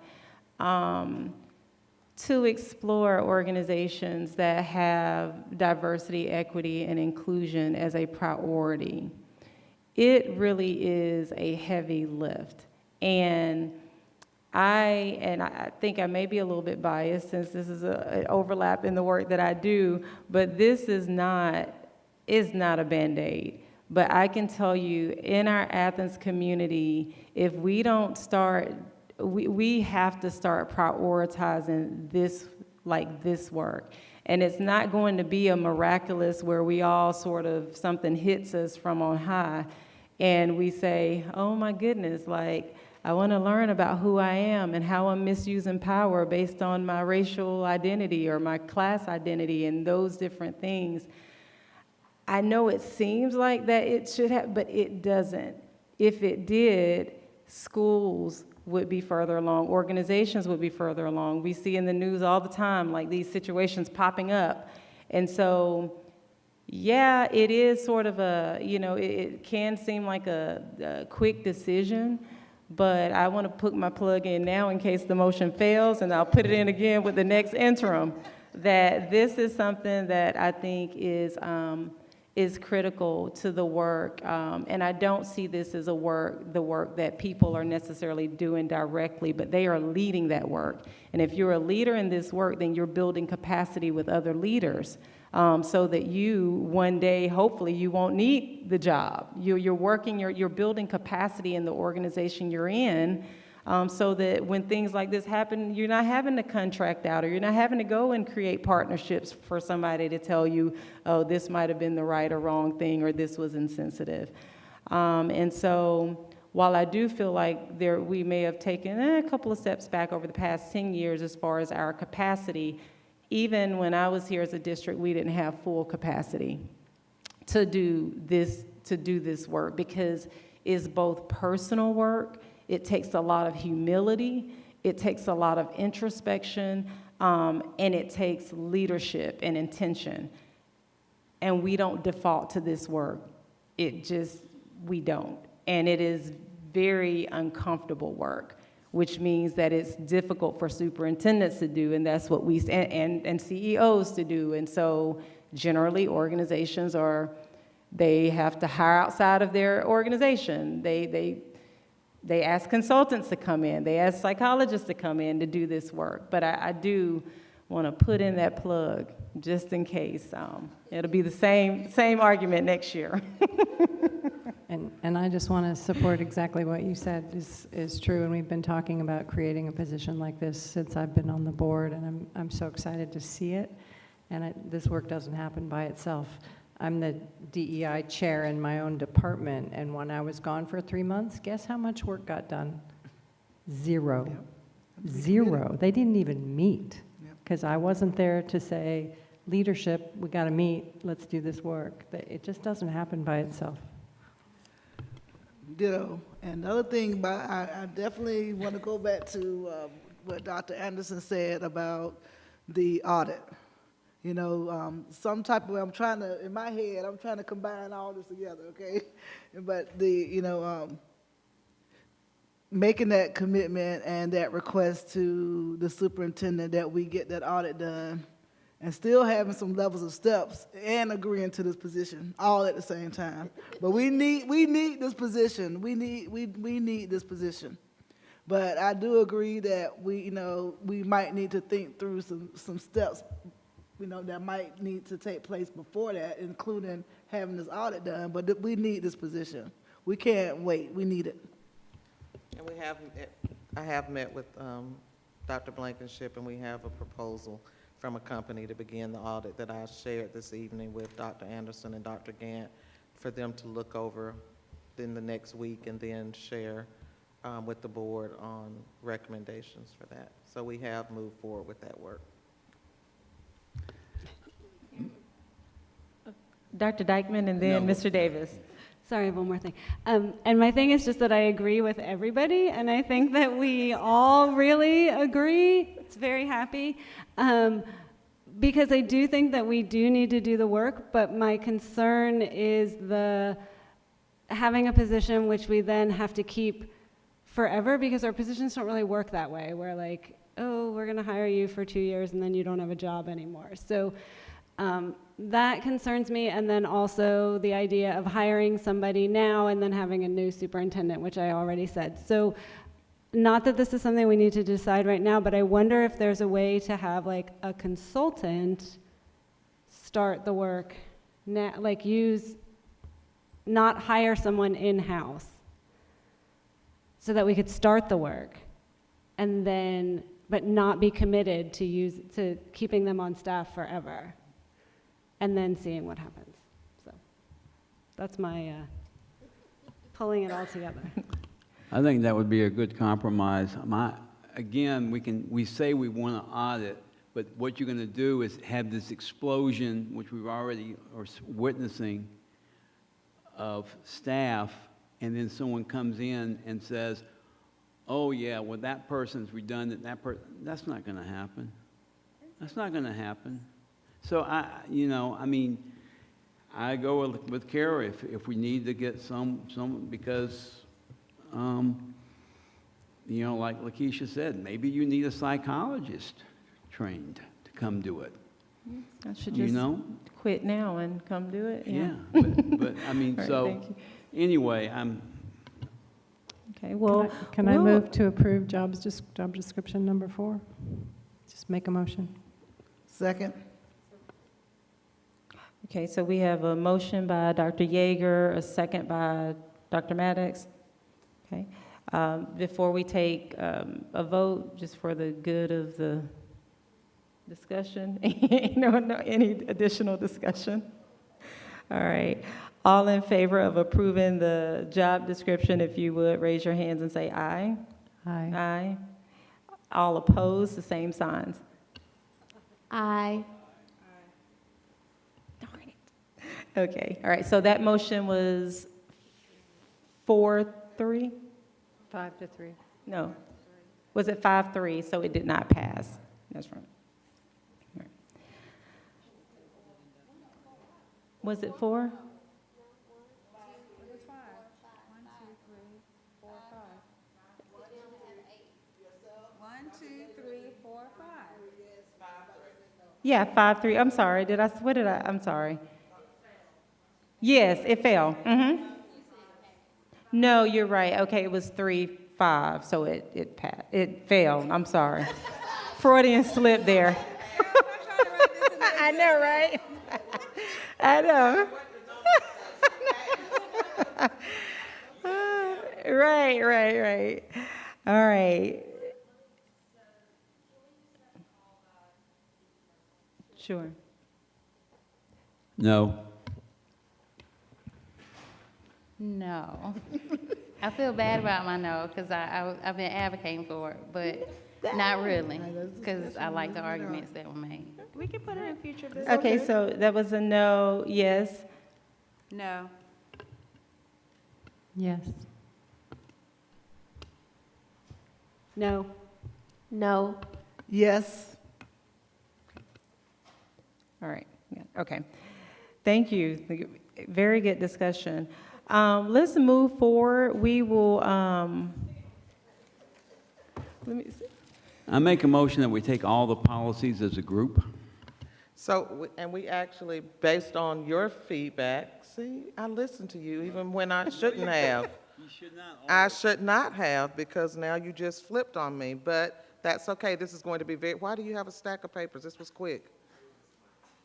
to explore organizations that have diversity, equity, and inclusion as a priority. It really is a heavy lift. And I think I may be a little bit biased since this is an overlap in the work that I do, but this is not a Band-Aid. But I can tell you, in our Athens community, if we don't start, we have to start prioritizing this work. And it's not going to be a miraculous where we all sort of, something hits us from on high, and we say, oh my goodness, I want to learn about who I am and how I'm misusing power based on my racial identity or my class identity and those different things. I know it seems like that it should have, but it doesn't. If it did, schools would be further along, organizations would be further along. We see in the news all the time, these situations popping up. And so, yeah, it is sort of it can seem like a quick decision, but I want to put my plug in now in case the motion fails, and I'll put it in again with the next interim, that this is something that I think is critical to the work, and I don't see this as the work that people are necessarily doing directly, but they are leading that work. And if you're a leader in this work, then you're building capacity with other leaders, so that you, one day, hopefully, you won't need the job. You're building capacity in the organization you're in, so that when things like this happen, you're not having to contract out, or you're not having to go and create partnerships for somebody to tell you, oh, this might have been the right or wrong thing, or this was insensitive. And so while I do feel like we may have taken a couple of steps back over the past 10 years as far as our capacity, even when I was here as a district, we didn't have full capacity to do this work, because it's both personal work, it takes a lot of humility, it takes a lot of introspection, and it takes leadership and intention. And we don't default to this work. We don't. And it is very uncomfortable work, which means that it's difficult for superintendents to do, and that's what and CEOs to do. And so generally organizations they have to hire outside of their organization. They ask consultants to come in. They ask psychologists to come in to do this work. But I do want to put in that plug just in case. It'll be the same argument next year. And I just want to support exactly what you said is true. And we've been talking about creating a position like this since I've been on the board, and I'm so excited to see it. And this work doesn't happen by itself. I'm the DEI chair in my own department, and when I was gone for 3 months, guess how much work got done? Zero. Yep. Zero. They didn't even meet, because I wasn't there to say, leadership, we got to meet, let's do this work. It just doesn't happen by itself. Ditto. And the other thing, I definitely want to go back to what Dr. Anderson said about the audit. Some type of way, in my head, I'm trying to combine all this together, okay? But making that commitment and that request to the superintendent that we get that audit done, and still having some levels of steps and agreeing to this position all at the same time. But we need this position. We need this position. But I do agree that we might need to think through some steps, that might need to take place before that, including having this audit done. But we need this position. We can't wait. We need it. And I have met with Dr. Blankenship, and we have a proposal from a company to begin the audit that I shared this evening with Dr. Anderson and Dr. Gant for them to look over in the next week and then share with the board on recommendations for that. So we have moved forward with that work. Dr. Dykeman and then No. Mr. Davis. Sorry, one more thing. And my thing is just that I agree with everybody, and I think that we all really agree. It's very happy. Because I do think that we do need to do the work, but my concern is having a position which we then have to keep forever, because our positions don't really work that way. We're like, oh, we're gonna hire you for 2 years and then you don't have a job anymore. So that concerns me, and then also the idea of hiring somebody now and then having a new superintendent, which I already said. So not that this is something we need to decide right now, but I wonder if there's a way to have like a consultant start the work now, like not hire someone in-house, so that we could start the work and then, but not be committed to keeping them on staff forever and then seeing what happens. So that's my pulling it all together. I think that would be a good compromise. Again, we say we want to audit, but what you're going to do is have this explosion, which we've already are witnessing, of staff, and then someone comes in and says, oh yeah, well that person's redundant, that's not going to happen. That's not going to happen. So I go with Kara if we need to get some because, like Lakeisha said, maybe you need a psychologist trained to come do it. I should just quit now and come do it. Yeah, but I mean, All right, so thank you. anyway, Okay, well. Can I move to approve job description number 4? Just make a motion. Second. Okay, so we have a motion by Dr. Yeager, a second by Dr. Maddox. Okay. Before we take a vote, just for the good of the discussion, no, any additional discussion? All right. All in favor of approving the job description, if you would, raise your hands and say aye. Aye. Aye. All opposed, the same signs. Aye. Darn it. Okay, all right, so that motion was 4-3? 5-3. No. Was it 5-3? So it did not pass. That's right. All right. Was it 4? Yeah, 5-3. I'm sorry. I'm sorry. Yes, it fell. Mm-hmm. No, you're right. Okay, it was 3-5, so it passed. It failed. I'm sorry. Freudian slip there. I know, right? I know. Right. All right. Sure. No. No. I feel bad about my no, because I've been advocating for it, but not really, because I like the arguments that were made. We can put it in future business. Okay, so that was a no, yes. No. Yes. No. No. Yes. All right, yeah, okay. Thank you. Very good discussion. Let's move forward. We will, let me see. I make a motion that we take all the policies as a group. So, and we actually, based on your feedback, see, I listened to you even when I shouldn't have. I should not have, because now you just flipped on me, but that's okay. This is going to be very, why do you have a stack of papers? This was quick.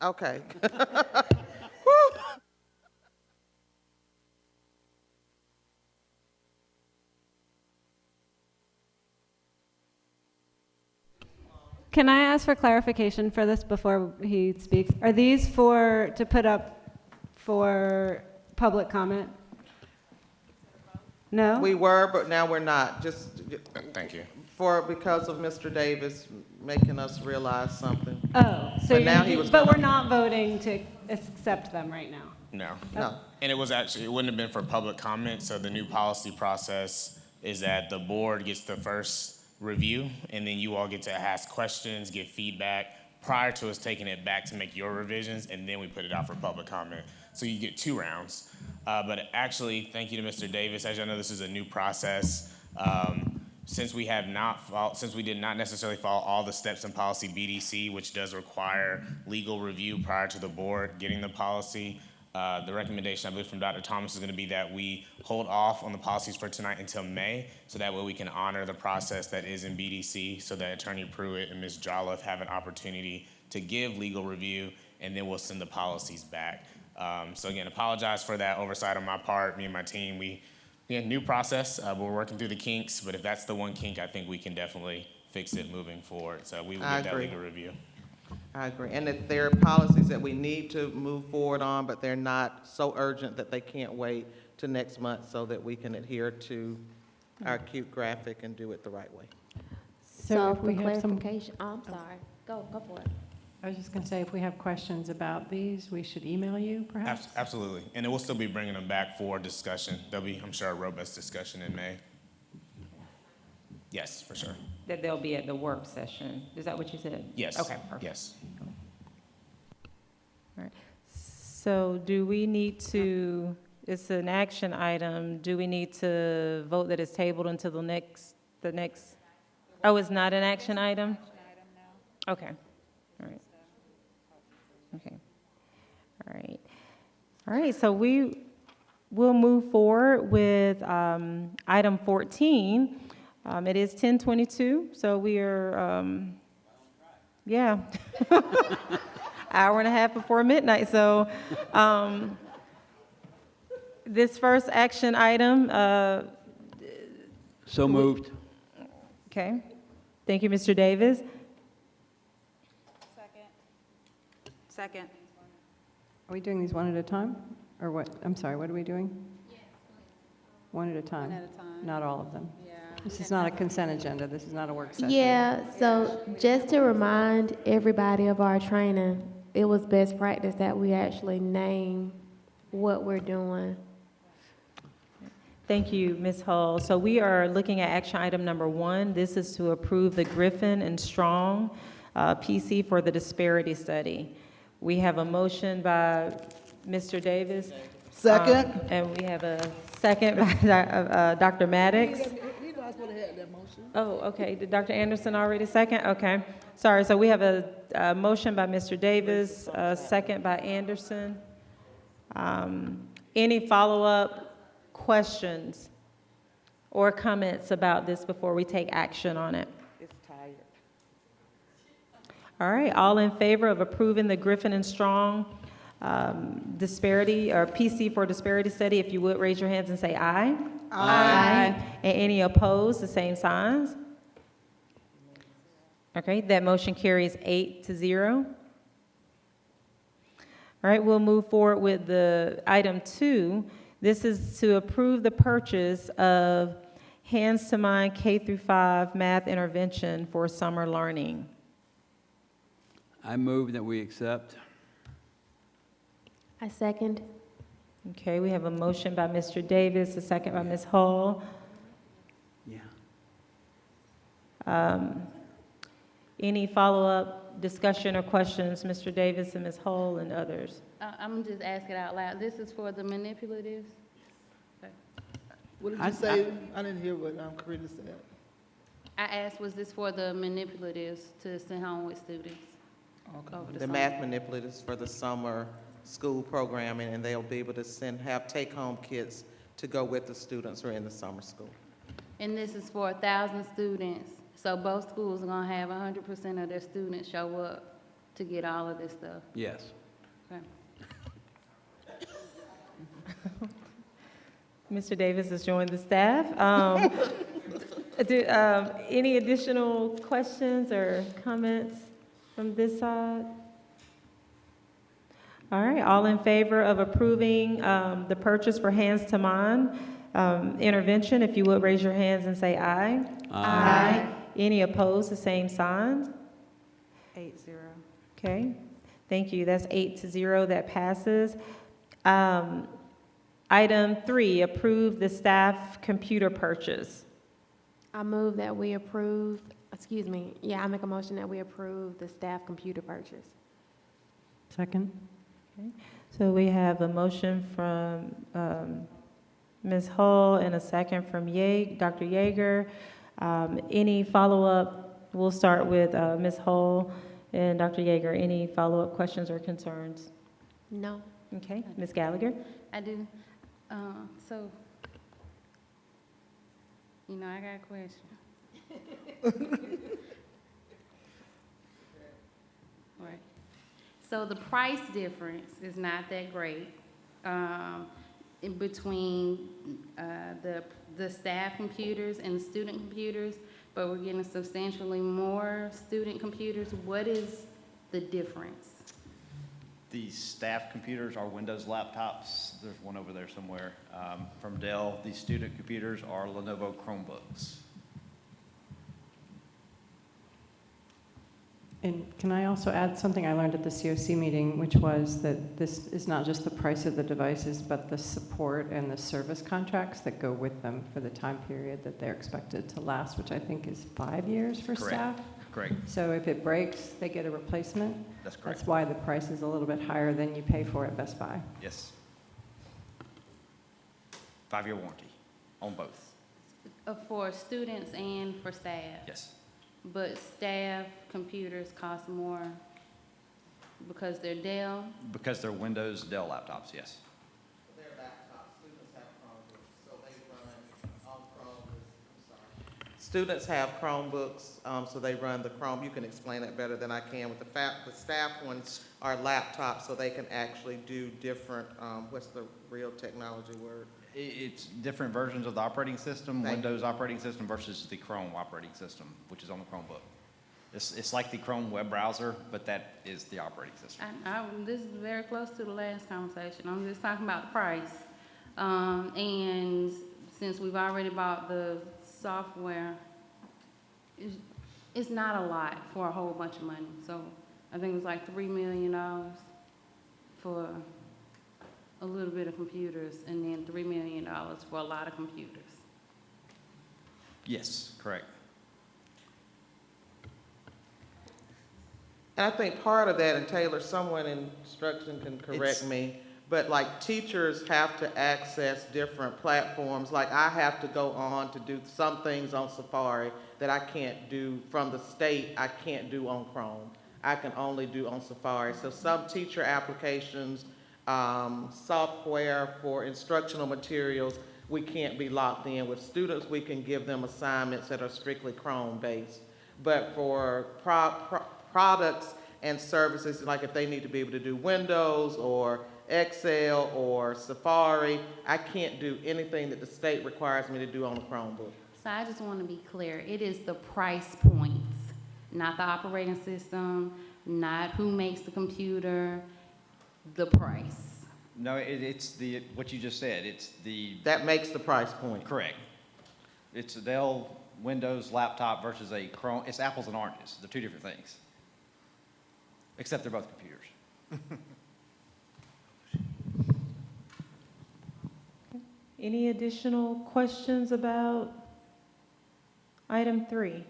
Okay. Whew. Can I ask for clarification for this before he speaks? Are these to put up for public comment? No? We were, but now we're not, just Thank you. because of Mr. Davis making us realize something. Oh, so But now he was but gonna- we're not voting to accept them right now? No. No. And it wouldn't have been for public comment, so the new policy process is that the board gets the first review, and then you all get to ask questions, get feedback prior to us taking it back to make your revisions, and then we put it out for public comment. So you get 2 rounds. But actually, thank you to Mr. Davis. As y'all know, this is a new process. Since we did not necessarily follow all the steps in policy BDC, which does require legal review prior to the board getting the policy, the recommendation, I believe, from Dr. Thomas is going to be that we hold off on the policies for tonight until May, so that way we can honor the process that is in BDC, so that Attorney Pruitt and Ms. Jolliffe have an opportunity to give legal review, and then we'll send the policies back. So again, apologize for that oversight on my part. Me and my team, we new process, but we're working through the kinks, but if that's the one kink, I think we can definitely fix it moving forward. So we will get that legal review. I agree. And if there are policies that we need to move forward on, but they're not so urgent that they can't wait to next month, so that we can adhere to our cute graphic and do it the right way. So if for we have some, clarification, I'm sorry. Go for it. I was just going to say, if we have questions about these, we should email you, perhaps? Absolutely. And then we'll still be bringing them back for discussion. There'll be, I'm sure, a robust discussion in May. Yes, for sure. That they'll be at the work session. Is that what you said? Yes. Okay, perfect. Yes. All right. So do we need to, it's an action item, do we need to vote that it's tabled until the next, oh, it's not an action item? Okay, all right. Okay, all right. All right, so we will move forward with item 14. It is 10:22, so we are, yeah. Hour and a half before midnight, so this first action item. So moved. Okay, thank you, Mr. Davis. Second. Are we doing these one at a time? Or what? I'm sorry, what are we doing? One at a time? One at a time. Not all of them? Yeah. This is not a consent agenda. This is not a work session. Yeah, so just to remind everybody of our training, it was best practice that we actually name what we're doing. Thank you, Ms. Hull. So we are looking at action item number 1. This is to approve the Griffin and Strong PC for the disparity study. We have a motion by Mr. Davis. Second. And we have a second by Dr. Maddox. Oh, okay. Did Dr. Anderson already second? Okay. Sorry. So we have a motion by Mr. Davis, a second by Anderson. Any follow-up questions or comments about this before we take action on it? It's tired. All right. All in favor of approving the Griffin and Strong disparity or PC for disparity study, if you would raise your hands and say aye. Aye. And any opposed, the same signs. Okay, that motion carries 8-0. All right, we'll move forward with the item 2. This is to approve the purchase of Hands to Mind K-5 math intervention for summer learning. I move that we accept. I second. Okay, we have a motion by Mr. Davis, a second by Ms. Hull. Yeah. Any follow-up discussion or questions, Mr. Davis and Ms. Hull and others? I'm just asking out loud. This is for the manipulatives? What did you say? I didn't hear what Karina said. I asked, was this for the manipulatives to send home with students? Over The summer? math manipulatives for the summer school programming, and they'll be able to have take-home kits to go with the students who are in the summer school. And this is for 1,000 students, so both schools are gonna have 100% of their students show up to get all of this stuff. Yes. Okay. Mr. Davis has joined the staff. Any additional questions or comments from this side? All right, all in favor of approving the purchase for Hands to Mind intervention, if you would raise your hands and say aye. Aye. Any opposed, the same signs? 8-0. Okay, thank you. That's 8-0, that passes. Item 3, approve the staff computer purchase. I move that we approve, I make a motion that we approve the staff computer purchase. Second? Okay. So we have a motion from Ms. Hull and a second from Dr. Yeager. Any follow-up? We'll start with Ms. Hull and Dr. Yeager. Any follow-up questions or concerns? No. Okay, Ms. Gallagher? I do. So, I got a question. Right. So the price difference is not that great in between the staff computers and the student computers, but we're getting substantially more student computers. What is the difference? The staff computers are Windows laptops. There's one over there somewhere from Dell. The student computers are Lenovo Chromebooks. And can I also add something I learned at the COC meeting, which was that this is not just the price of the devices, but the support and the service contracts that go with them for the time period that they're expected to last, which I think is 5 years for Correct. staff. Correct. So if it breaks, they get a replacement. That's correct. That's why the price is a little bit higher than you pay for at Best Buy. Yes. 5-year warranty on both. For students and for staff? Yes. But staff computers cost more because they're Dell? Because they're Windows Dell laptops, yes. Their laptops, students have Chromebooks, so they run on Chrome. Students have Chromebooks, so they run the Chrome. You can explain that better than I can. With the staff ones are laptops, so they can actually do different, what's the real technology word? It's different versions of the operating system, Thank Windows operating system versus the Chrome operating system, which is on the Chromebook. It's like the Chrome web browser, but that is the operating system. This is very close to the last conversation. I'm just talking about the price. And since we've already bought the software, it's not a lot for a whole bunch of money. So I think it was like $3 million for a little bit of computers, and then $3 million for a lot of computers. Yes, correct. And I think part of that, and Taylor, someone in instruction can correct me, but like teachers have to access different platforms. Like I have to go on to do some things on Safari that I can't do from the state, I can't do on Chrome. I can only do on Safari. So some teacher applications, software for instructional materials, we can't be locked in. With students, we can give them assignments that are strictly Chrome-based. But for products and services, like if they need to be able to do Windows or Excel or Safari, I can't do anything that the state requires me to do on a Chromebook. So I just want to be clear. It is the price points, not the operating system, not who makes the computer, the price. No, it's what you just said. It's that makes the price point. Correct. It's a Dell Windows laptop versus a Chrome. It's apples and oranges. They're two different things. Except they're both computers. Any additional questions about item 3?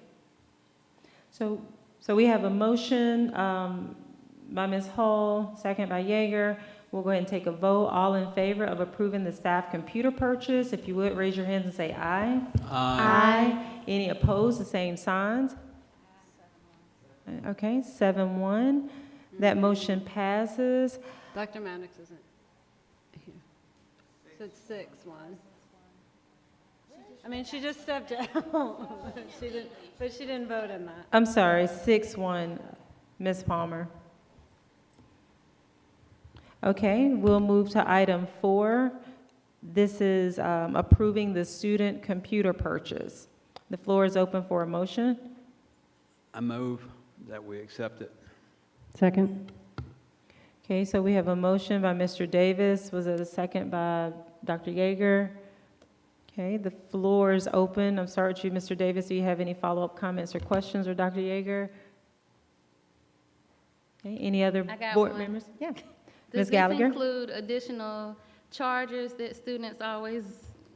So we have a motion by Ms. Hull, second by Yeager. We'll go ahead and take a vote. All in favor of approving the staff computer purchase, if you would, raise your hands and say aye. Aye. Any opposed, the same signs? Okay, 7-1. That motion passes. Dr. Maddox isn't here. So it's 6-1. I mean, she just stepped out. But she didn't vote in that. I'm sorry, 6-1, Ms. Palmer. Okay, we'll move to item 4. This is approving the student computer purchase. The floor is open for a motion. I move that we accept it. Second. Okay, so we have a motion by Mr. Davis. Was it a second by Dr. Yeager? Okay, the floor is open. I'm sorry to you, Mr. Davis. Do you have any follow-up comments or questions, or Dr. Yeager? Okay, any other I got board one. members? Yeah. Does Ms. this Gallagher? include additional charges that students always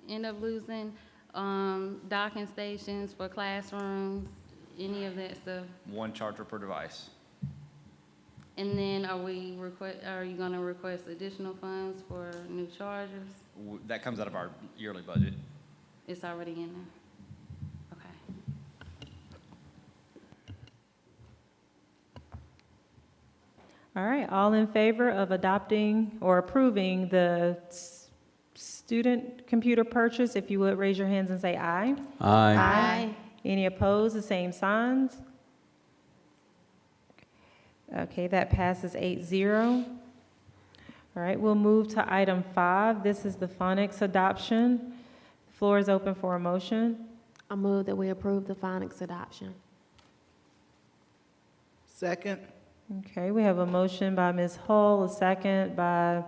end up losing, docking stations for classrooms, any of that stuff? One charger per device. And then are you gonna request additional funds for new chargers? That comes out of our yearly budget. It's already in there? Okay. All right, all in favor of adopting or approving the student computer purchase, if you would raise your hands and say aye. Aye. Aye. Any opposed, the same signs? Okay, that passes 8-0. All right, we'll move to item 5. This is the phonics adoption. The floor is open for a motion. I move that we approve the phonics adoption. Second. Okay, we have a motion by Ms. Hull, a second by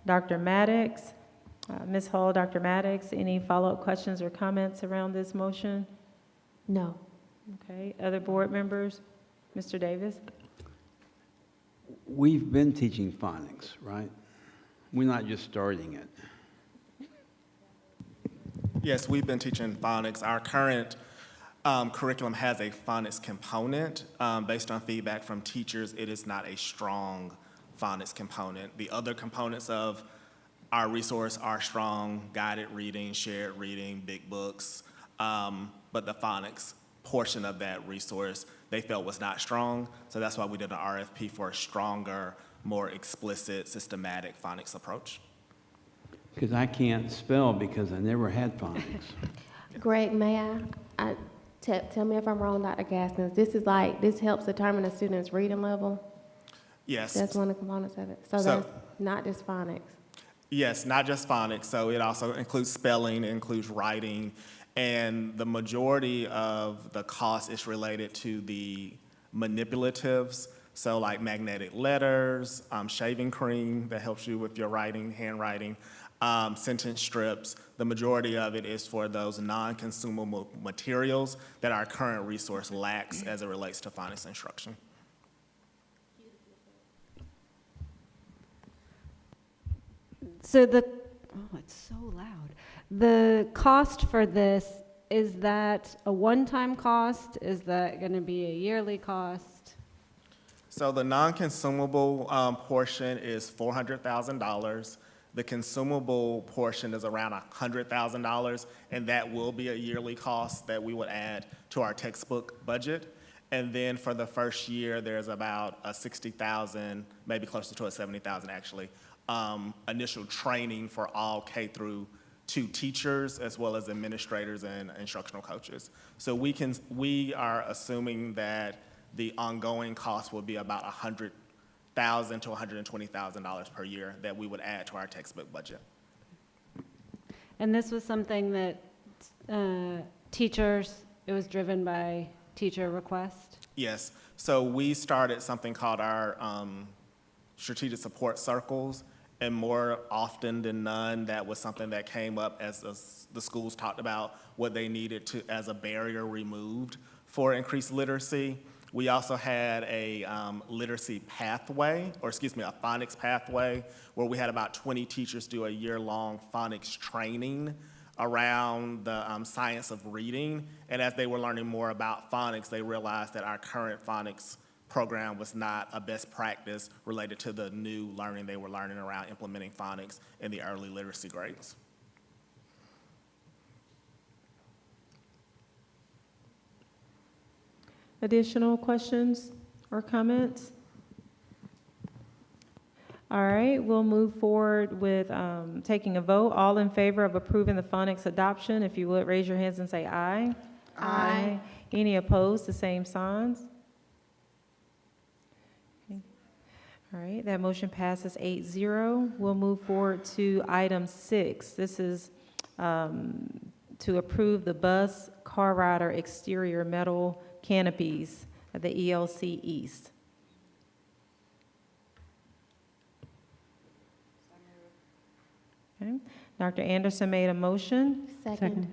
Dr. Maddox. Ms. Hull, Dr. Maddox, any follow-up questions or comments around this motion? No. Okay, other board members? Mr. Davis? We've been teaching phonics, right? We're not just starting it. Yes, we've been teaching phonics. Our current curriculum has a phonics component. Based on feedback from teachers, it is not a strong phonics component. The other components of our resource are strong: guided reading, shared reading, big books. But the phonics portion of that resource they felt was not strong, so that's why we did an RFP for a stronger, more explicit, systematic phonics approach. Because I can't spell because I never had phonics. Greg, may I tell me if I'm wrong, Dr. Gaskins, this helps determine a student's reading level? Yes. That's one of the components of it. So that's not just phonics? Yes, not just phonics. So it also includes spelling, it includes writing, and the majority of the cost is related to the manipulatives. So like magnetic letters, shaving cream that helps you with your writing, handwriting, sentence strips. The majority of it is for those non-consumable materials that our current resource lacks as it relates to phonics instruction. So it's so loud. The cost for this, is that a one-time cost? Is that going to be a yearly cost? So the non-consumable portion is $400,000. The consumable portion is around $100,000, and that will be a yearly cost that we would add to our textbook budget. And then for the first year, there's about a $60,000, maybe closer to a $70,000 actually, initial training for all K through 2 teachers as well as administrators and instructional coaches. So we are assuming that the ongoing cost will be about $100,000 to $120,000 per year that we would add to our textbook budget. And this was something that it was driven by teacher request? Yes, so we started something called our strategic support circles, and more often than none, that was something that came up as the schools talked about what they needed to as a barrier removed for increased literacy. We also had a literacy pathway, a phonics pathway, where we had about 20 teachers do a year-long phonics training around the science of reading. And as they were learning more about phonics, they realized that our current phonics program was not a best practice related to the new learning they were learning around implementing phonics in the early literacy grades. Additional questions or comments? All right, we'll move forward with taking a vote. All in favor of approving the phonics adoption, if you would, raise your hands and say aye. Aye. Any opposed, the same signs? Okay. All right, that motion passes 8-0. We'll move forward to item 6. This is to approve the bus car rider exterior metal canopies at the ELC East. Okay. Dr. Anderson made a motion. Second.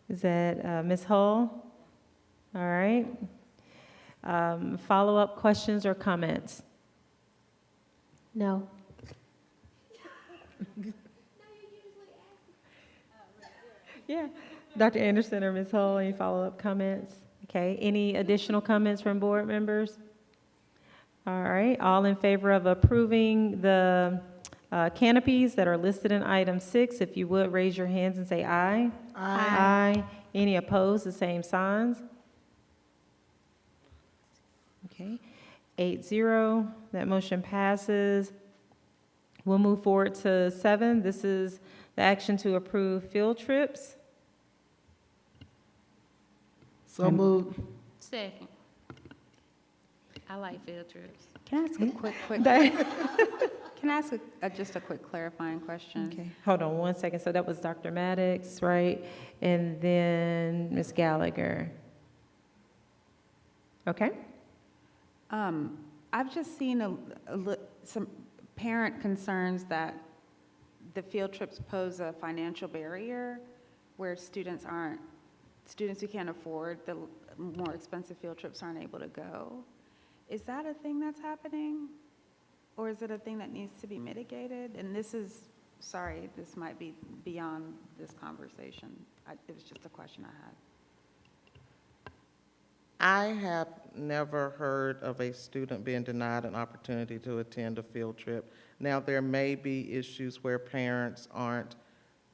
Is that Ms. Hull? All right. Follow-up questions or comments? No. Yeah. Dr. Anderson or Ms. Hull, any follow-up comments? Okay. Any additional comments from board members? All right. All in favor of approving the canopies that are listed in item 6, if you would, raise your hands and say aye. Aye. Any opposed, the same signs? Okay. 8-0, that motion passes. We'll move forward to 7. This is the action to approve field trips. So moved. Second. I like field trips. Can I ask a quick Can I ask just a quick clarifying question? Okay, hold on one second. So that was Dr. Maddox, right? And then Ms. Gallagher. Okay. I've just seen some parent concerns that the field trips pose a financial barrier where students who can't afford the more expensive field trips aren't able to go. Is that a thing that's happening? Or is it a thing that needs to be mitigated? And this might be beyond this conversation. It was just a question I had. I have never heard of a student being denied an opportunity to attend a field trip. Now, there may be issues where parents aren't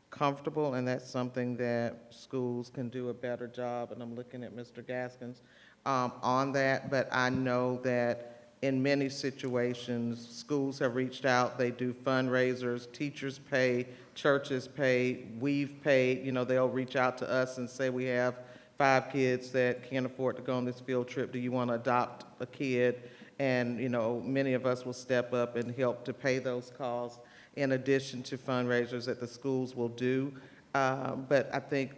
comfortable, and that's something that schools can do a better job, and I'm looking at Mr. Gaskins on that, but I know that in many situations, schools have reached out, they do fundraisers, teachers pay, churches pay, we've paid, they'll reach out to us and say, we have 5 kids that can't afford to go on this field trip, do you want to adopt a kid? And, many of us will step up and help to pay those costs in addition to fundraisers that the schools will do. But I think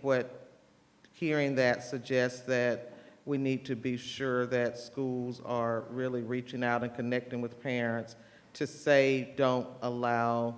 hearing that suggests that we need to be sure that schools are really reaching out and connecting with parents to say, don't allow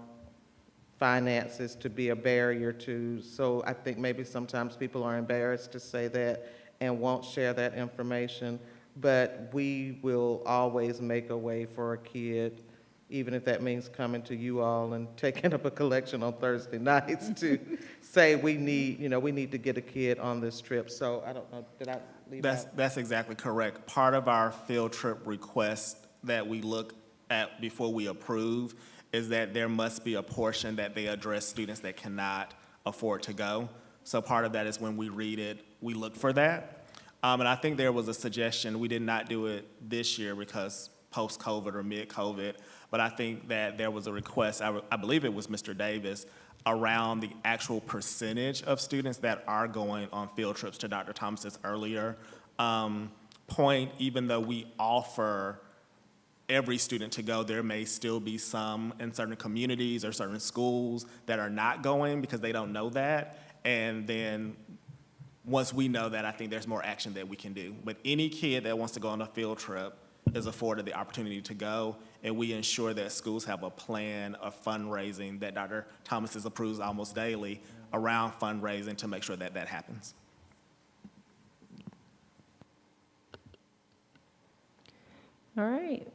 finances to be a barrier to, so I think maybe sometimes people are embarrassed to say that and won't share that information, but we will always make a way for a kid, even if that means coming to you all and taking up a collection on Thursday nights to say we need to get a kid on this trip. So I don't know, did I leave out? That's exactly correct. Part of our field trip request that we look at before we approve is that there must be a portion that they address students that cannot afford to go. So part of that is when we read it, we look for that. And I think there was a suggestion, we did not do it this year because post-COVID or mid-COVID, but I think that there was a request, I believe it was Mr. Davis, around the actual percentage of students that are going on field trips, to Dr. Thomas's earlier point. Even though we offer every student to go, there may still be some in certain communities or certain schools that are not going because they don't know that. And then once we know that, I think there's more action that we can do. But any kid that wants to go on a field trip is afforded the opportunity to go, and we ensure that schools have a plan of fundraising that Dr. Thomas approves almost daily around fundraising to make sure that that happens. All right.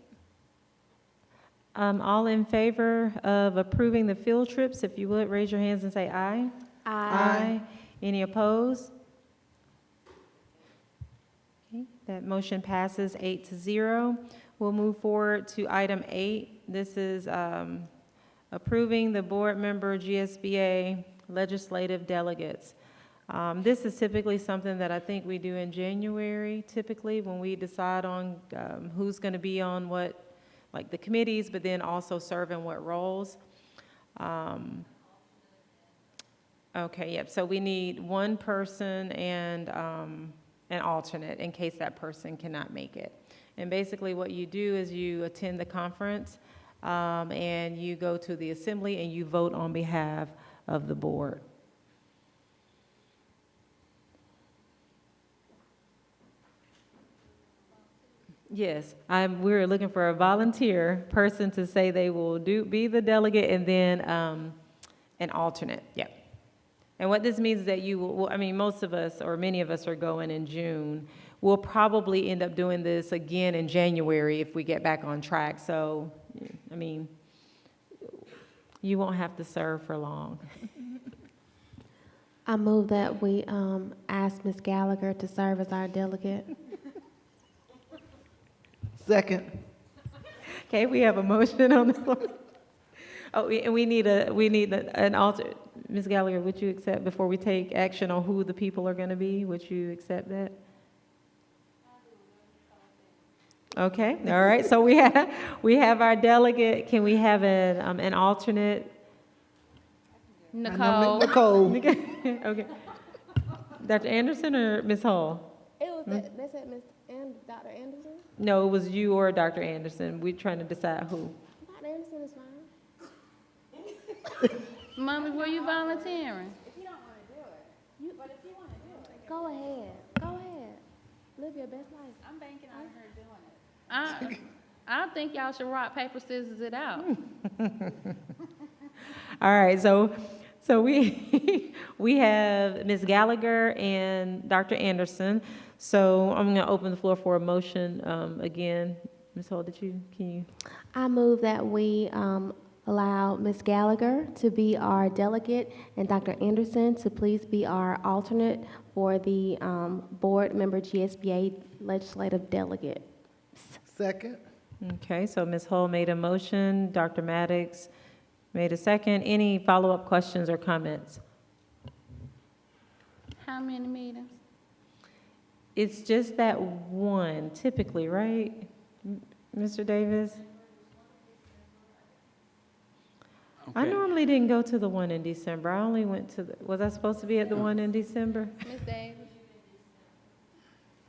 All in favor of approving the field trips, if you would, raise your hands and say aye. Aye. Any opposed? Okay, that motion passes 8-0. We'll move forward to item 8. This is approving the board member GSBA legislative delegates. This is typically something that I think we do in January, typically, when we decide on who's going to be on what like the committees, but then also serve in what roles. Okay, yep, so we need one person and an alternate in case that person cannot make it. And basically what you do is you attend the conference and you go to the assembly and you vote on behalf of the board. Yes, we're looking for a volunteer person to say they will be the delegate and then an alternate, yep. And what this means is that you will, I mean, most of us, or many of us are going in June. We'll probably end up doing this again in January if we get back on track. So, I mean, you won't have to serve for long. I move that we ask Ms. Gallagher to serve as our delegate. Second. Okay, we have a motion on the floor. Oh, and we need an alternate. Ms. Gallagher, would you accept, before we take action on who the people are going to be, would you accept that? Okay, all right, so we have our delegate. Can we have an alternate? Nicole. Nicole. Okay. Dr. Anderson or Ms. Hall? It was they said Ms. Dr. Anderson. No, it was you or Dr. Anderson. We're trying to decide who. Dr. Anderson is fine. Mommy, were you volunteering? If you don't want to do it. But if you want to do it. Go ahead. Go ahead. Live your best life. I'm banking on her doing it. I think y'all should rock, paper, scissors it out. All right, so we we have Ms. Gallagher and Dr. Anderson. So I'm going to open the floor for a motion again. Ms. Hall, can you? I move that we allow Ms. Gallagher to be our delegate and Dr. Anderson to please be our alternate for the board member GSBA legislative delegate. Second. Okay, so Ms. Hull made a motion, Dr. Maddox made a second. Any follow-up questions or comments? How many meetings? It's just that one, typically, right, Mr. Davis? I Okay. normally didn't go to the one in December. I only went to was I supposed to be at the one in December? Ms. Davis?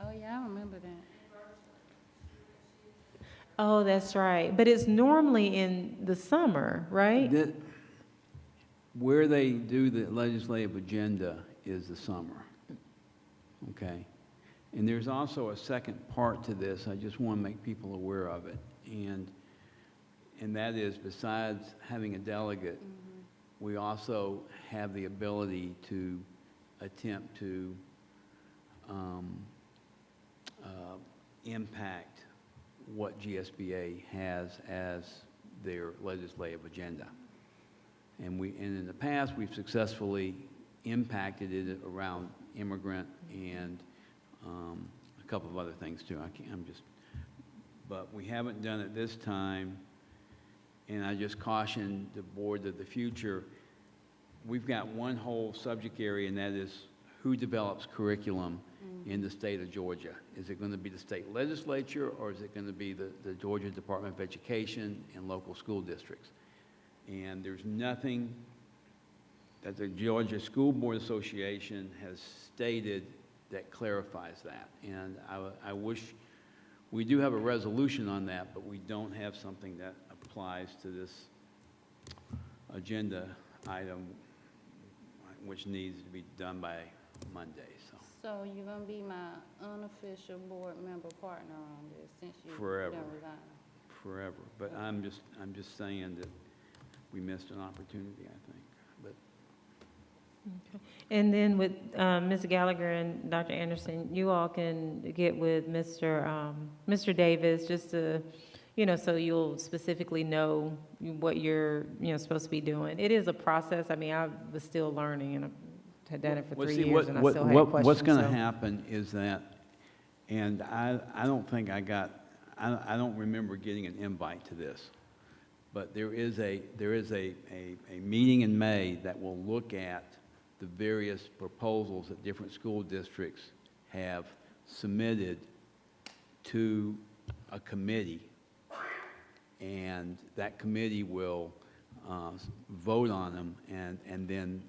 Oh, yeah, I remember that. Oh, that's right. But it's normally in the summer, right? Where they do the legislative agenda is the summer, okay? And there's also a second part to this. I just want to make people aware of it. And that is, besides having a delegate, we also have the ability to attempt to impact what GSBA has as their legislative agenda. And in the past, we've successfully impacted it around immigrant and a couple of other things too. But we haven't done it this time. And I just caution the board that the future, we've got one whole subject area, and that is who develops curriculum in the state of Georgia. Is it going to be the state legislature, or is it going to be the Georgia Department of Education and local school districts? And there's nothing that the Georgia School Board Association has stated that clarifies that. And I wish, we do have a resolution on that, but we don't have something that applies to this agenda item, which needs to be done by Monday, so. So you're gonna be my unofficial board member partner on this since you Forever. done resigned? Forever, but I'm just saying that we missed an opportunity, I think, but. Okay. And then with Ms. Gallagher and Dr. Anderson, you all can get with Mr. Davis just to, so you'll specifically know what you're, supposed to be doing. It is a process. I mean, I was still learning and I had done it for 3 years and I still had questions. What's going to happen is that, and I don't think I don't remember getting an invite to this, but there is a meeting in May that will look at the various proposals that different school districts have submitted to a committee. and that committee will vote on them, and then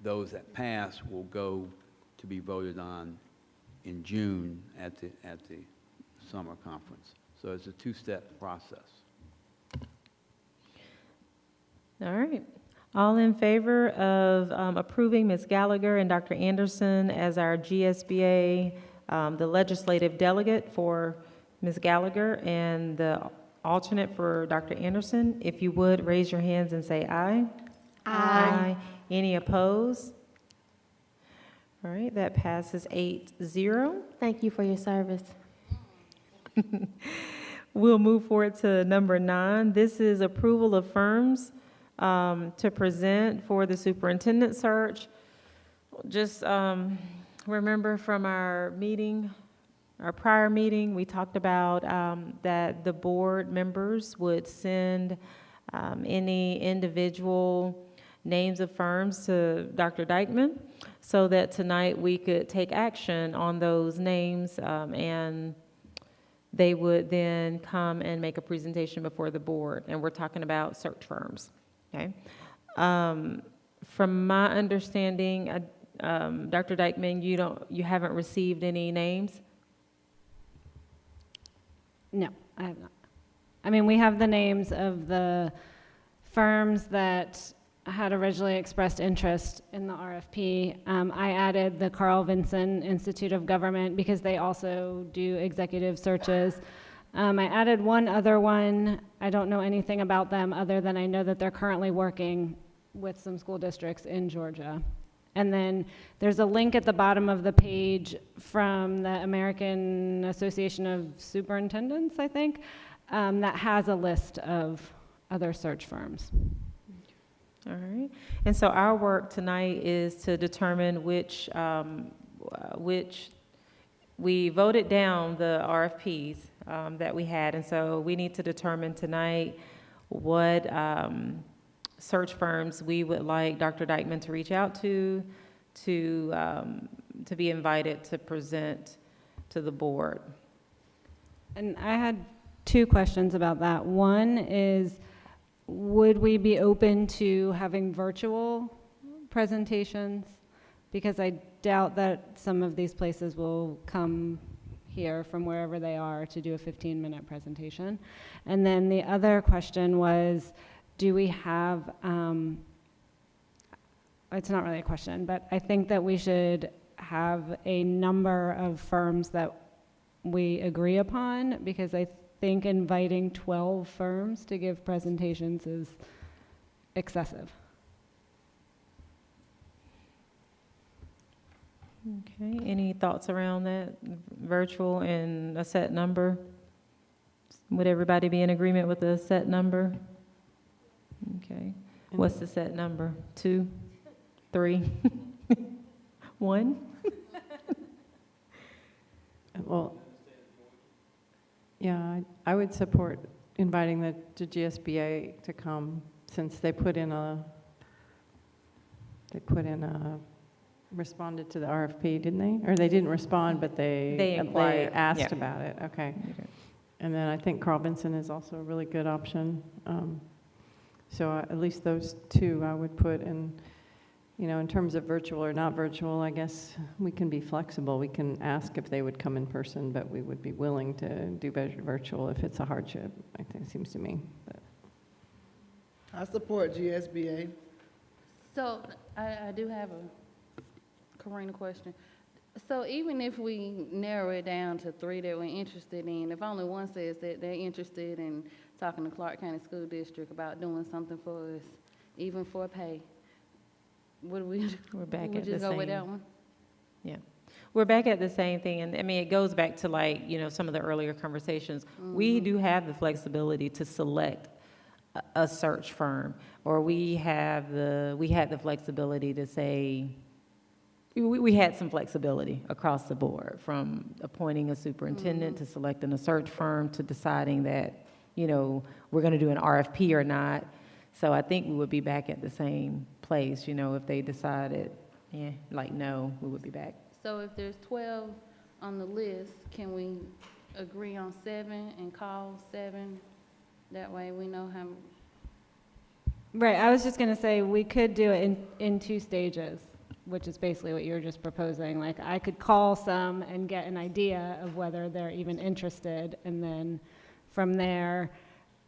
those that pass will go to be voted on in June at the summer conference. So it's a two-step process. All right. All in favor of approving Ms. Gallagher and Dr. Anderson as our GSBA, the legislative delegate for Ms. Gallagher and the alternate for Dr. Anderson? If you would, raise your hands and say aye. Aye. Any opposed? All right, that passes 8-0. Thank you for your service. We'll move forward to number 9. This is approval of firms to present for the superintendent search. Just remember from our meeting, our prior meeting, we talked about that the board members would send any individual names of firms to Dr. Dykeman so that tonight we could take action on those names and they would then come and make a presentation before the board. And we're talking about search firms, okay? From my understanding, Dr. Dykeman, you haven't received any names? No, I have not. I mean, we have the names of the firms that had originally expressed interest in the RFP. I added the Carl Vinson Institute of Government because they also do executive searches. I added one other one. I don't know anything about them other than I know that they're currently working with some school districts in Georgia. And then there's a link at the bottom of the page from the American Association of Superintendents, I think, that has a list of other search firms. All right. And so our work tonight is to determine which we voted down the RFPs that we had. And so we need to determine tonight what search firms we would like Dr. Dykeman to reach out to be invited to present to the board. And I had 2 questions about that. One is, would we be open to having virtual presentations? Because I doubt that some of these places will come here from wherever they are to do a 15-minute presentation. And then the other question was, do we have, it's not really a question, but I think that we should have a number of firms that we agree upon, because I think inviting 12 firms to give presentations is excessive. Okay, any thoughts around that, virtual and a set number? Would everybody be in agreement with a set number? Okay, what's the set number? 2, 3, 1? Well, yeah, I would support inviting the GSBA to come, since they responded to the RFP, didn't they? Or they didn't respond, but they inquired. asked Yeah. about it. Okay. And then I think Carl Vinson is also a really good option. So at least those 2 I would put in. You know, in terms of virtual or not virtual, I guess we can be flexible. We can ask if they would come in person, but we would be willing to do virtual if it's a hardship, I think, it seems to me. But I support GSBA. So I do have a Karina question. So even if we narrow it down to 3 that we're interested in, if only one says that they're interested in talking to Clark County School District about doing something for us, even for pay, we're back we at the just go with same. that one? Yeah, we're back at the same thing, and I mean, it goes back to, like, you know, some of the earlier conversations. We do have the flexibility to select a search firm, or we had the flexibility to say, we had some flexibility across the board, from appointing a superintendent to selecting a search firm to deciding that, you know, we're going to do an RFP or not. So I think we would be back at the same place, you know, if they decided, no, we would be back. So if there's 12 on the list, can we agree on 7 and call 7 That way we know how, Right, I was just gonna say, we could do it in 2 stages, which is basically what you're just proposing. Like, I could call some and get an idea of whether they're even interested, and then from there,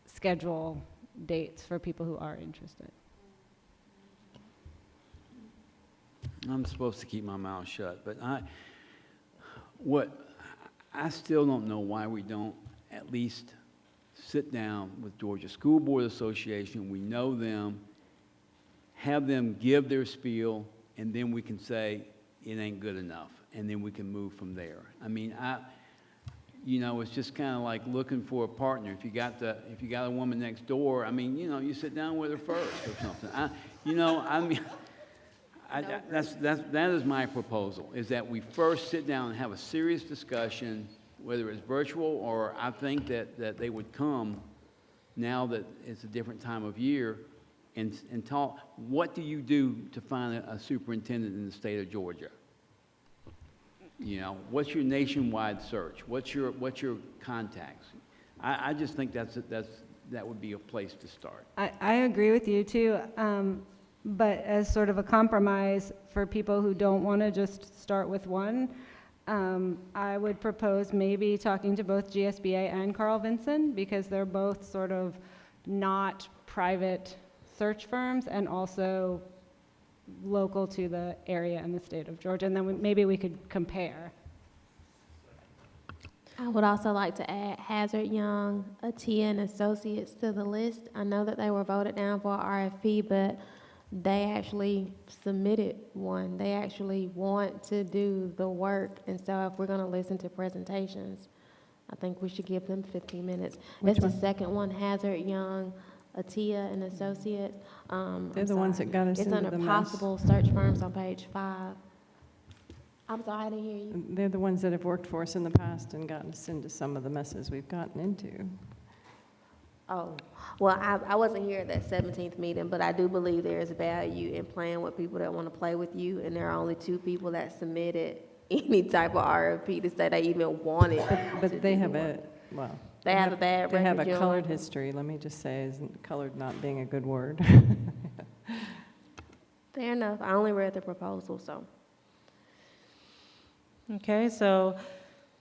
schedule dates for people who are interested. I'm supposed to keep my mouth shut, but I still don't know why we don't at least sit down with Georgia School Board Association, we know them, have them give their spiel, and then we can say, it ain't good enough, and then we can move from there. I mean, it's just kind of like looking for a partner. If you got a woman next door, I mean, you sit down with her first or something. That is my proposal, is that we first sit down and have a serious discussion, whether it's virtual, or I think that they would come now that it's a different time of year and talk. What do you do to find a superintendent in the state of Georgia? What's your nationwide search? What's your contacts? I just think that would be a place to start. I agree with you too, but as sort of a compromise for people who don't want to just start with one, I would propose maybe talking to both GSBA and Carl Vinson, because they're both sort of not private search firms and also local to the area and the state of Georgia, and then maybe we could compare. I would also like to add Hazard Young, Atia and Associates to the list. I know that they were voted down for RFP, but they actually submitted one. They actually want to do the work, and so if we're going to listen to presentations, I think we should give them 15 minutes. Which It's one? the second one, Hazard Young, Atia and Associates. They're the ones that got us It's into under the mess. possible search firms on page 5. I'm sorry, I didn't hear you. They're the ones that have worked for us in the past and gotten us into some of the messes we've gotten into. Oh, well, I wasn't here at that 17th meeting, but I do believe there is value in playing with people that want to play with you, and there are only 2 people that submitted any type of RFP to say they even wanted. But they have a bad record. They have a Jill. colored history, let me just say, isn't colored not being a good word? Fair enough. I only read the proposal, so. Okay, so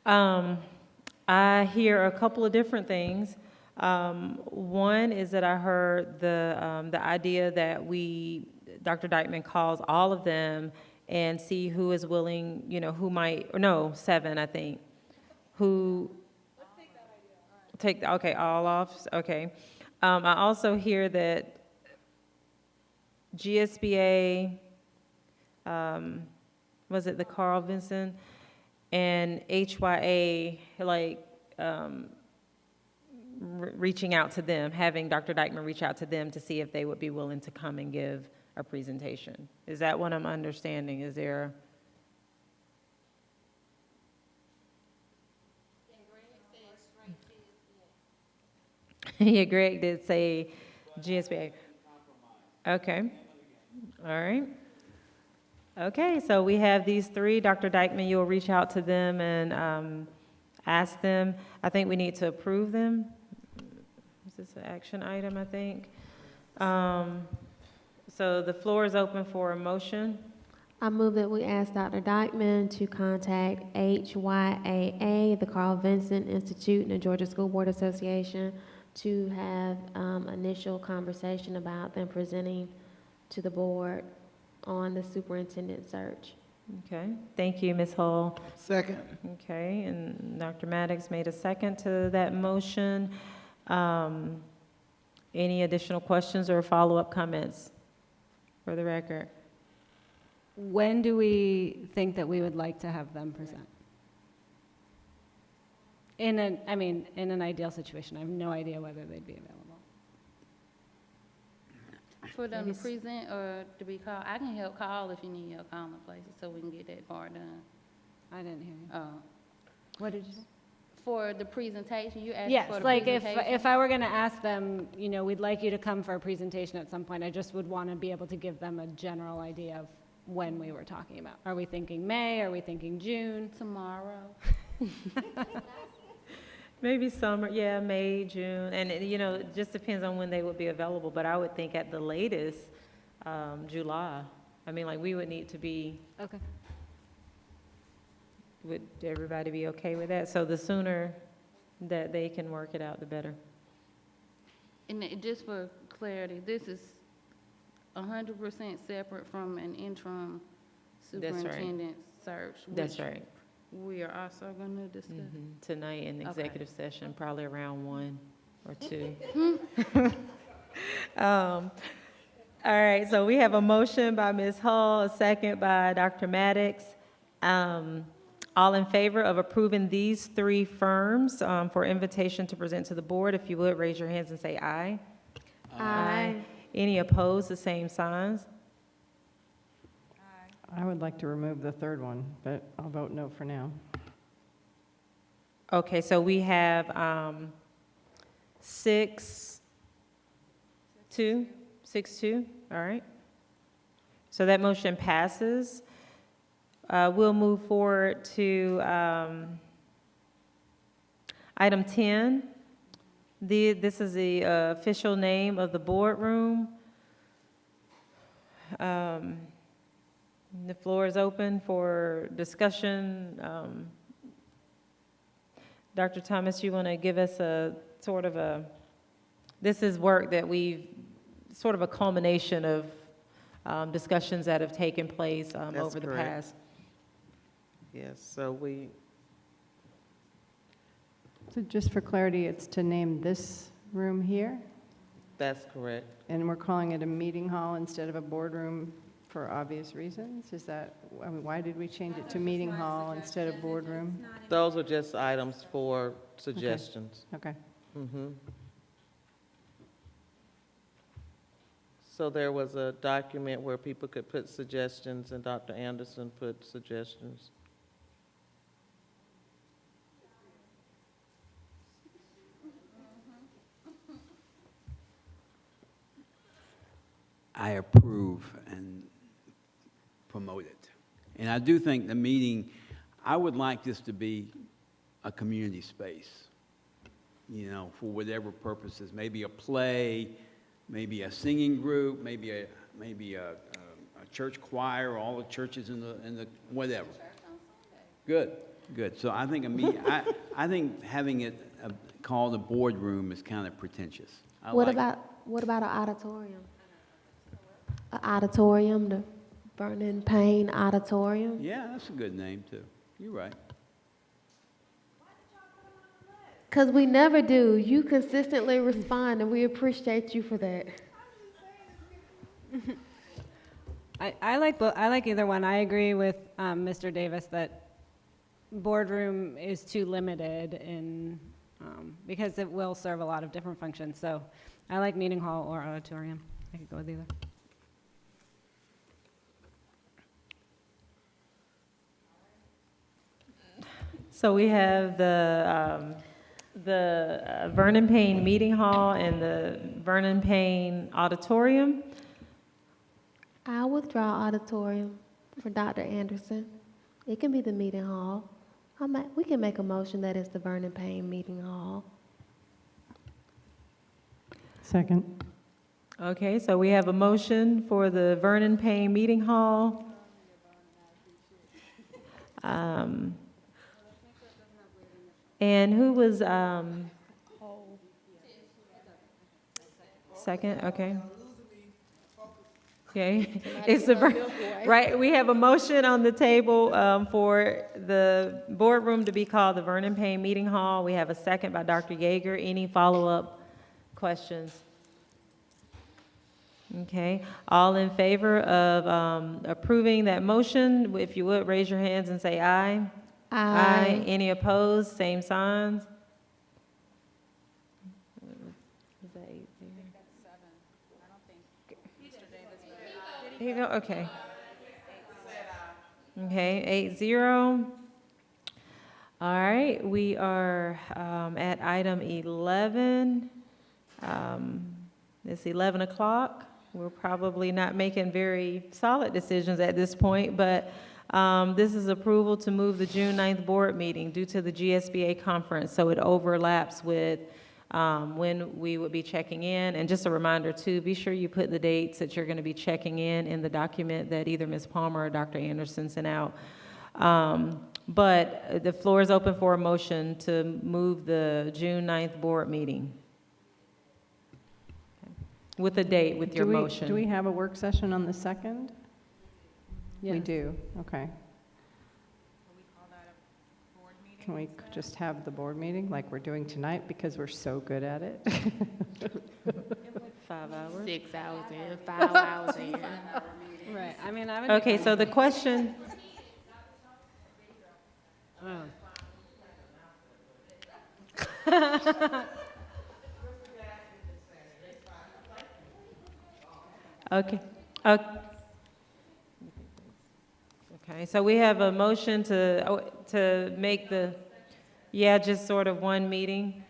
I hear a couple of different things. One is that I heard the idea that Dr. Dykeman calls all of them and see who is willing, who might, or no, 7, I think, who. Let's take that idea. Okay, all off, okay. I also hear that GSBA, was it the Carl Vinson, and HYA, reaching out to them, having Dr. Dykeman reach out to them to see if they would be willing to come and give a presentation. Is that what I'm understanding? Is there? Yeah, Greg did say GSBA. Okay, all right. Okay, so we have these 3. Dr. Dykeman, you'll reach out to them and ask them. I think we need to approve them. Is this an action item, I think? So the floor is open for a motion. I move that we ask Dr. Dykeman to contact HYAA, the Carl Vinson Institute, and the Georgia School Board Association to have initial conversation about them presenting to the board on the superintendent search. Okay, thank you, Ms. Hull. Second. Okay, and Dr. Maddox made a second to that motion. Any additional questions or follow-up comments for the record? When do we think that we would like to have them present? In an ideal situation, I have no idea whether they'd be available. For them to present or to be called, I can help call if you need help calling places so we can get that part done. I didn't hear you. Oh. What did you say? For the presentation, you asked Yes, for the like presentation? if I were going to ask them, we'd like you to come for a presentation at some point, I just would want to be able to give them a general idea of when we were talking about. Are we thinking May? Are we thinking June? Tomorrow. Maybe summer, yeah, May, June, and, it just depends on when they would be available, but I would think at the latest, July. I mean, like, we would need to be, Okay. would everybody be okay with that? So the sooner that they can work it out, the better. And just for clarity, this is 100% separate from an interim That's right. superintendent search. That's which right. We are also going to discuss. Tonight in Okay. executive session, probably around 1 or 2. All right, so we have a motion by Ms. Hull, a second by Dr. Maddox. All in favor of approving these 3 firms for invitation to present to the board, if you would, raise your hands and say aye. Aye. Any opposed, the same signs? I would like to remove the third one, but I'll vote no for now. Okay, so we have 6-2, all right. So that motion passes. We'll move forward to item 10. This is the official name of the boardroom. The floor is open for discussion. Dr. Thomas, you want to give us a sort of this is work that sort of a culmination of discussions that have taken place over the correct. past. Yes, so So just for clarity, it's to name this room here, that's correct. and we're calling it a meeting hall instead of a boardroom for obvious reasons? Is that, I mean, why did we change it to meeting hall instead of boardroom? Those are just items for suggestions. Okay. Mhm. So there was a document where people could put suggestions, and Dr. Anderson put suggestions. I approve and promote it. And I do think the meeting, I would like this to be a community space, you know, for whatever purposes, maybe a play, maybe a singing group, maybe a church choir, all the churches in the whatever. Good, good. So I think I think having it called a boardroom is kind of pretentious. What about an auditorium? An auditorium, the Vernon Payne Auditorium? Yeah, that's a good name too. You're right. Because we never do. You consistently respond, and we appreciate you for that. I like either one. I agree with Mr. Davis that boardroom is too limited in, because it will serve a lot of different functions. So I like meeting hall or auditorium. I could go with either. So we have the Vernon Payne Meeting Hall and the Vernon Payne Auditorium. I withdraw auditorium for Dr. Anderson. It can be the meeting hall. We can make a motion that it's the Vernon Payne Meeting Hall. Second. Okay, so we have a motion for the Vernon Payne Meeting Hall. And who was, second, okay. Okay, it's right, we have a motion on the table for the boardroom to be called the Vernon Payne Meeting Hall. We have a second by Dr. Yeager. Any follow-up questions? Okay, all in favor of approving that motion, if you would, raise your hands and say aye. Aye. Any opposed? Same signs? Is that 8-0? Here you go, okay. Okay, 8-0. All right, we are at item 11. It's 11 o'clock. We're probably not making very solid decisions at this point, but This is approval to move the June 9th board meeting due to the GSBA conference, so it overlaps with when we would be checking in. And just a reminder too, be sure you put the dates that you're going to be checking in the document that either Ms. Palmer or Dr. Anderson sent out. But the floor is open for a motion to move the June 9th board meeting. With a date, with your motion. Do we have a work session on the 2nd? We Yes. do, okay. Can we just have the board meeting like we're doing tonight because we're so good at it? 5 hours. 6 hours in, 5 hours in. Right, I mean, I would. Okay, so the question. Okay. Okay, so we have a motion to make just sort of one meeting,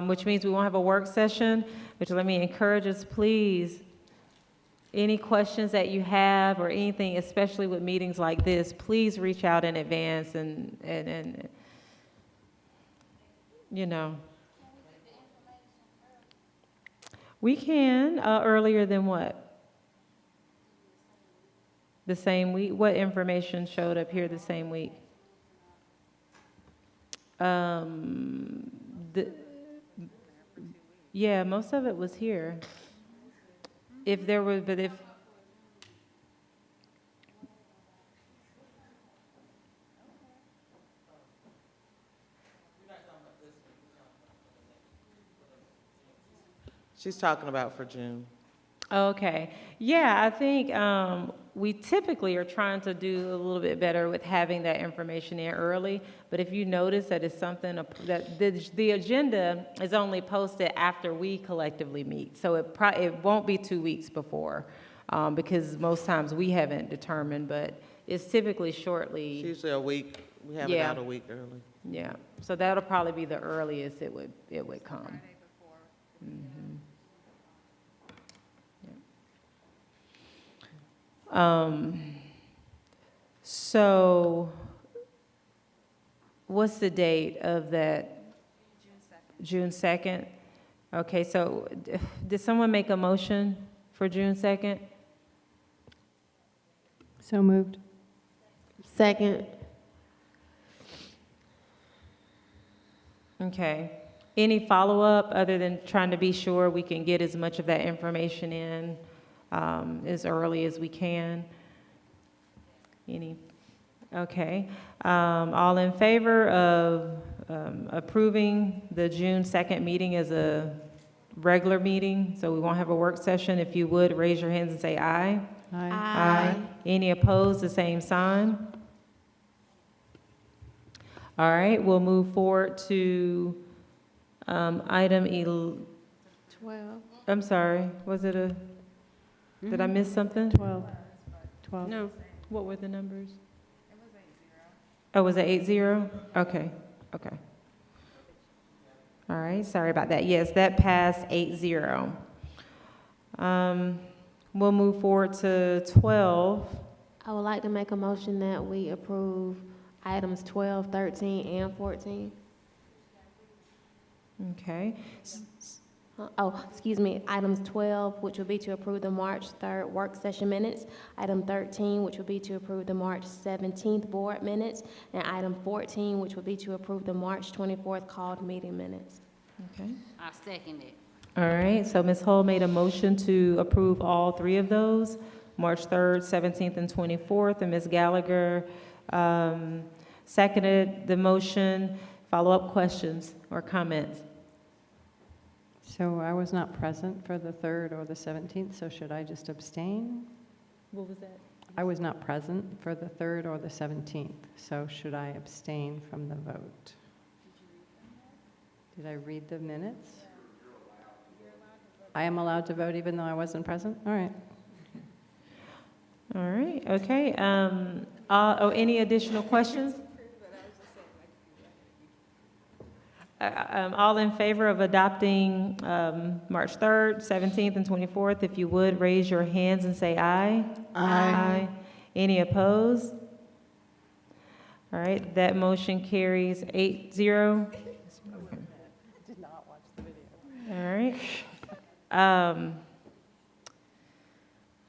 which means we won't have a work session, which let me encourage us, please, any questions that you have or anything, especially with meetings like this, please reach out in advance and you know. We can, earlier than what? The same week? What information showed up here the same week? Yeah, most of it was here. If there was, but if. She's talking about for June. Okay. Yeah, I think we typically are trying to do a little bit better with having that information in early. But if you notice that it's something that the agenda is only posted after we collectively meet. So it won't be 2 weeks before because most times we haven't determined, but it's typically shortly. It's usually a week. We have it out a week early. Yeah. So that'll probably be the earliest it would come. Mm-hmm. So what's the date of that? June 2nd? Okay, so did someone make a motion for June 2nd? So moved. Second. Okay. Any follow-up other than trying to be sure we can get as much of that information in as early as we can? Any? Okay. All in favor of approving the June 2nd meeting as a regular meeting, so we won't have a work session? If you would, raise your hands and say aye. Aye. Aye. Any opposed, the same sign. All right, we'll move forward to item 12. I'm sorry, was it a, did I miss something? 12. No. What were the numbers? It was 8-0. Oh, was it 8-0? Okay, okay. All right, sorry about that. Yes, that passed 8-0. We'll move forward to 12. I would like to make a motion that we approve items 12, 13, and 14. Okay. Oh, excuse me, items 12, which will be to approve the March 3rd work session minutes. Item 13, which will be to approve the March 17th board minutes. And item 14, which will be to approve the March 24th called meeting minutes. Okay. I second it. All right, so Ms. Hull made a motion to approve all three of those, March 3rd, 17th, and 24th, and Ms. Gallagher seconded the motion. Follow-up questions or comments? So I was not present for the 3rd or the 17th, so should I just abstain? What was that? I was not present for the 3rd or the 17th, so should I abstain from the vote? Did I read the minutes? I am allowed to vote even though I wasn't present? All right. All right, okay. Any additional questions? All in favor of adopting March 3rd, 17th, and 24th, if you would, raise your hands and say aye. Aye. Any opposed? All right, that motion carries 8-0. Did not watch the video. All right.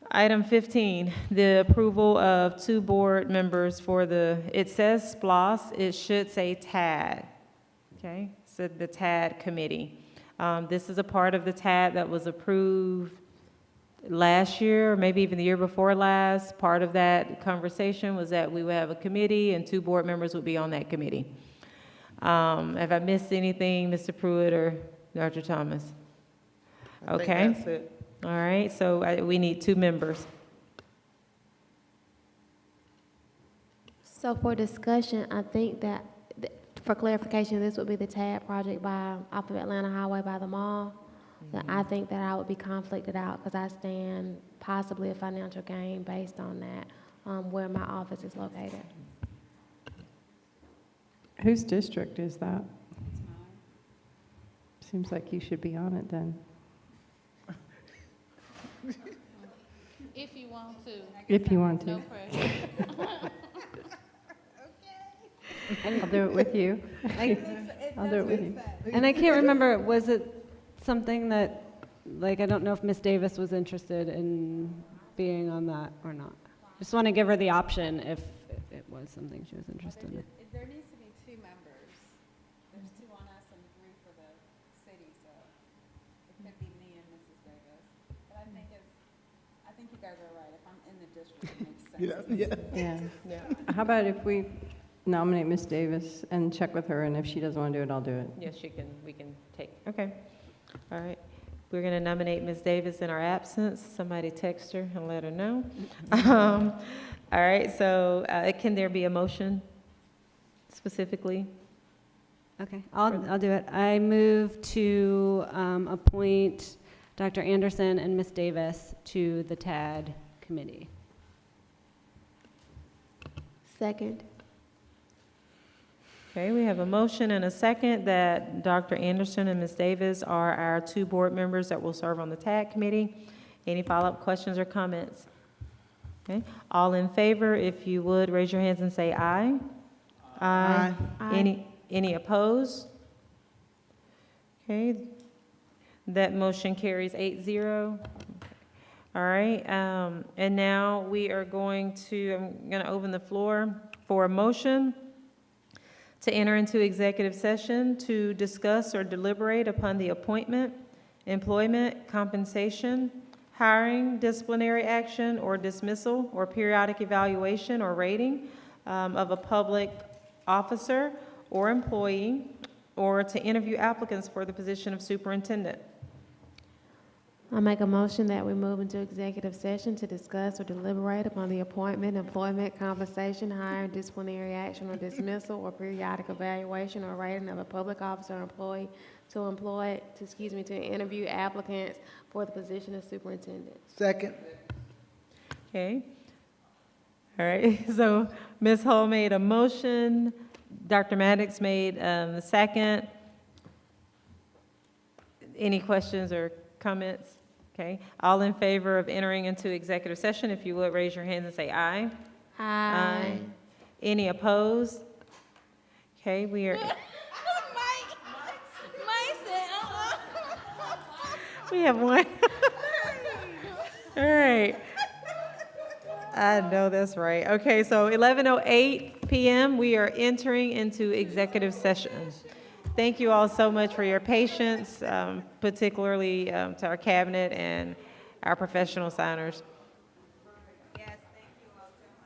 Item 15, the approval of 2 board members for it says SPLOS, it should say TAD, okay? So the TAD committee. This is a part of the TAD that was approved last year, or maybe even the year before last. Part of that conversation was that we would have a committee and 2 board members would be on that committee. Have I missed anything, Mr. Pruitt or Dr. Thomas? I think Okay. that's it. All right, so we need 2 members. So for discussion, I think that, for clarification, this would be the TAD project off of Atlanta Highway by the mall. Then I think that I would be conflicted out because I stand possibly a financial gain based on that, where my office is located. Whose district is that? Seems like you should be on it then. If you want to. If you want to. No pressure. I'll do it with you. I'll do it with you. And I can't remember, was it something that, like, I don't know if Miss Davis was interested in being on that or not. Just want to give her the option if it was something she was interested in. There needs to be 2 members. There's 2 on us and 3 for the city, so it could be me and Mrs. Davis. But I think you guys are right. If I'm in the district, it makes sense. Yeah. How about if we nominate Miss Davis and check with her, and if she doesn't want to do it, I'll do it. Yes, we can take, okay. All right, we're gonna nominate Ms. Davis in our absence. Somebody text her and let her know. All right, so can there be a motion specifically? Okay, I'll do it. I move to appoint Dr. Anderson and Miss Davis to the TAD committee. Second. Okay, we have a motion and a second that Dr. Anderson and Ms. Davis are our 2 board members that will serve on the TAG committee. Any follow-up questions or comments? Okay, all in favor, if you would, raise your hands and say aye. Aye. Any opposed? Okay, that motion carries 8-0. All right, and now we are I'm going to open the floor for a motion to enter into executive session to discuss or deliberate upon the appointment, employment, compensation, hiring, disciplinary action, or dismissal, or periodic evaluation or rating of a public officer or employee, or to interview applicants for the position of superintendent. I make a motion that we move into executive session to discuss or deliberate upon the appointment, employment, compensation, hiring, disciplinary action, or dismissal, or periodic evaluation or rating of a public officer or employee to interview applicants for the position of superintendent. Second. Okay. All right, so Ms. Hull made a motion, Dr. Maddox made the second. Any questions or comments? Okay, all in favor of entering into executive session, if you would raise your hands and say aye. Aye. Any opposed? Okay, we are. We have one. All right. I know that's right. Okay, so 11:08 p.m., we are entering into executive session. Thank you all so much for your patience, particularly to our cabinet and our professional signers.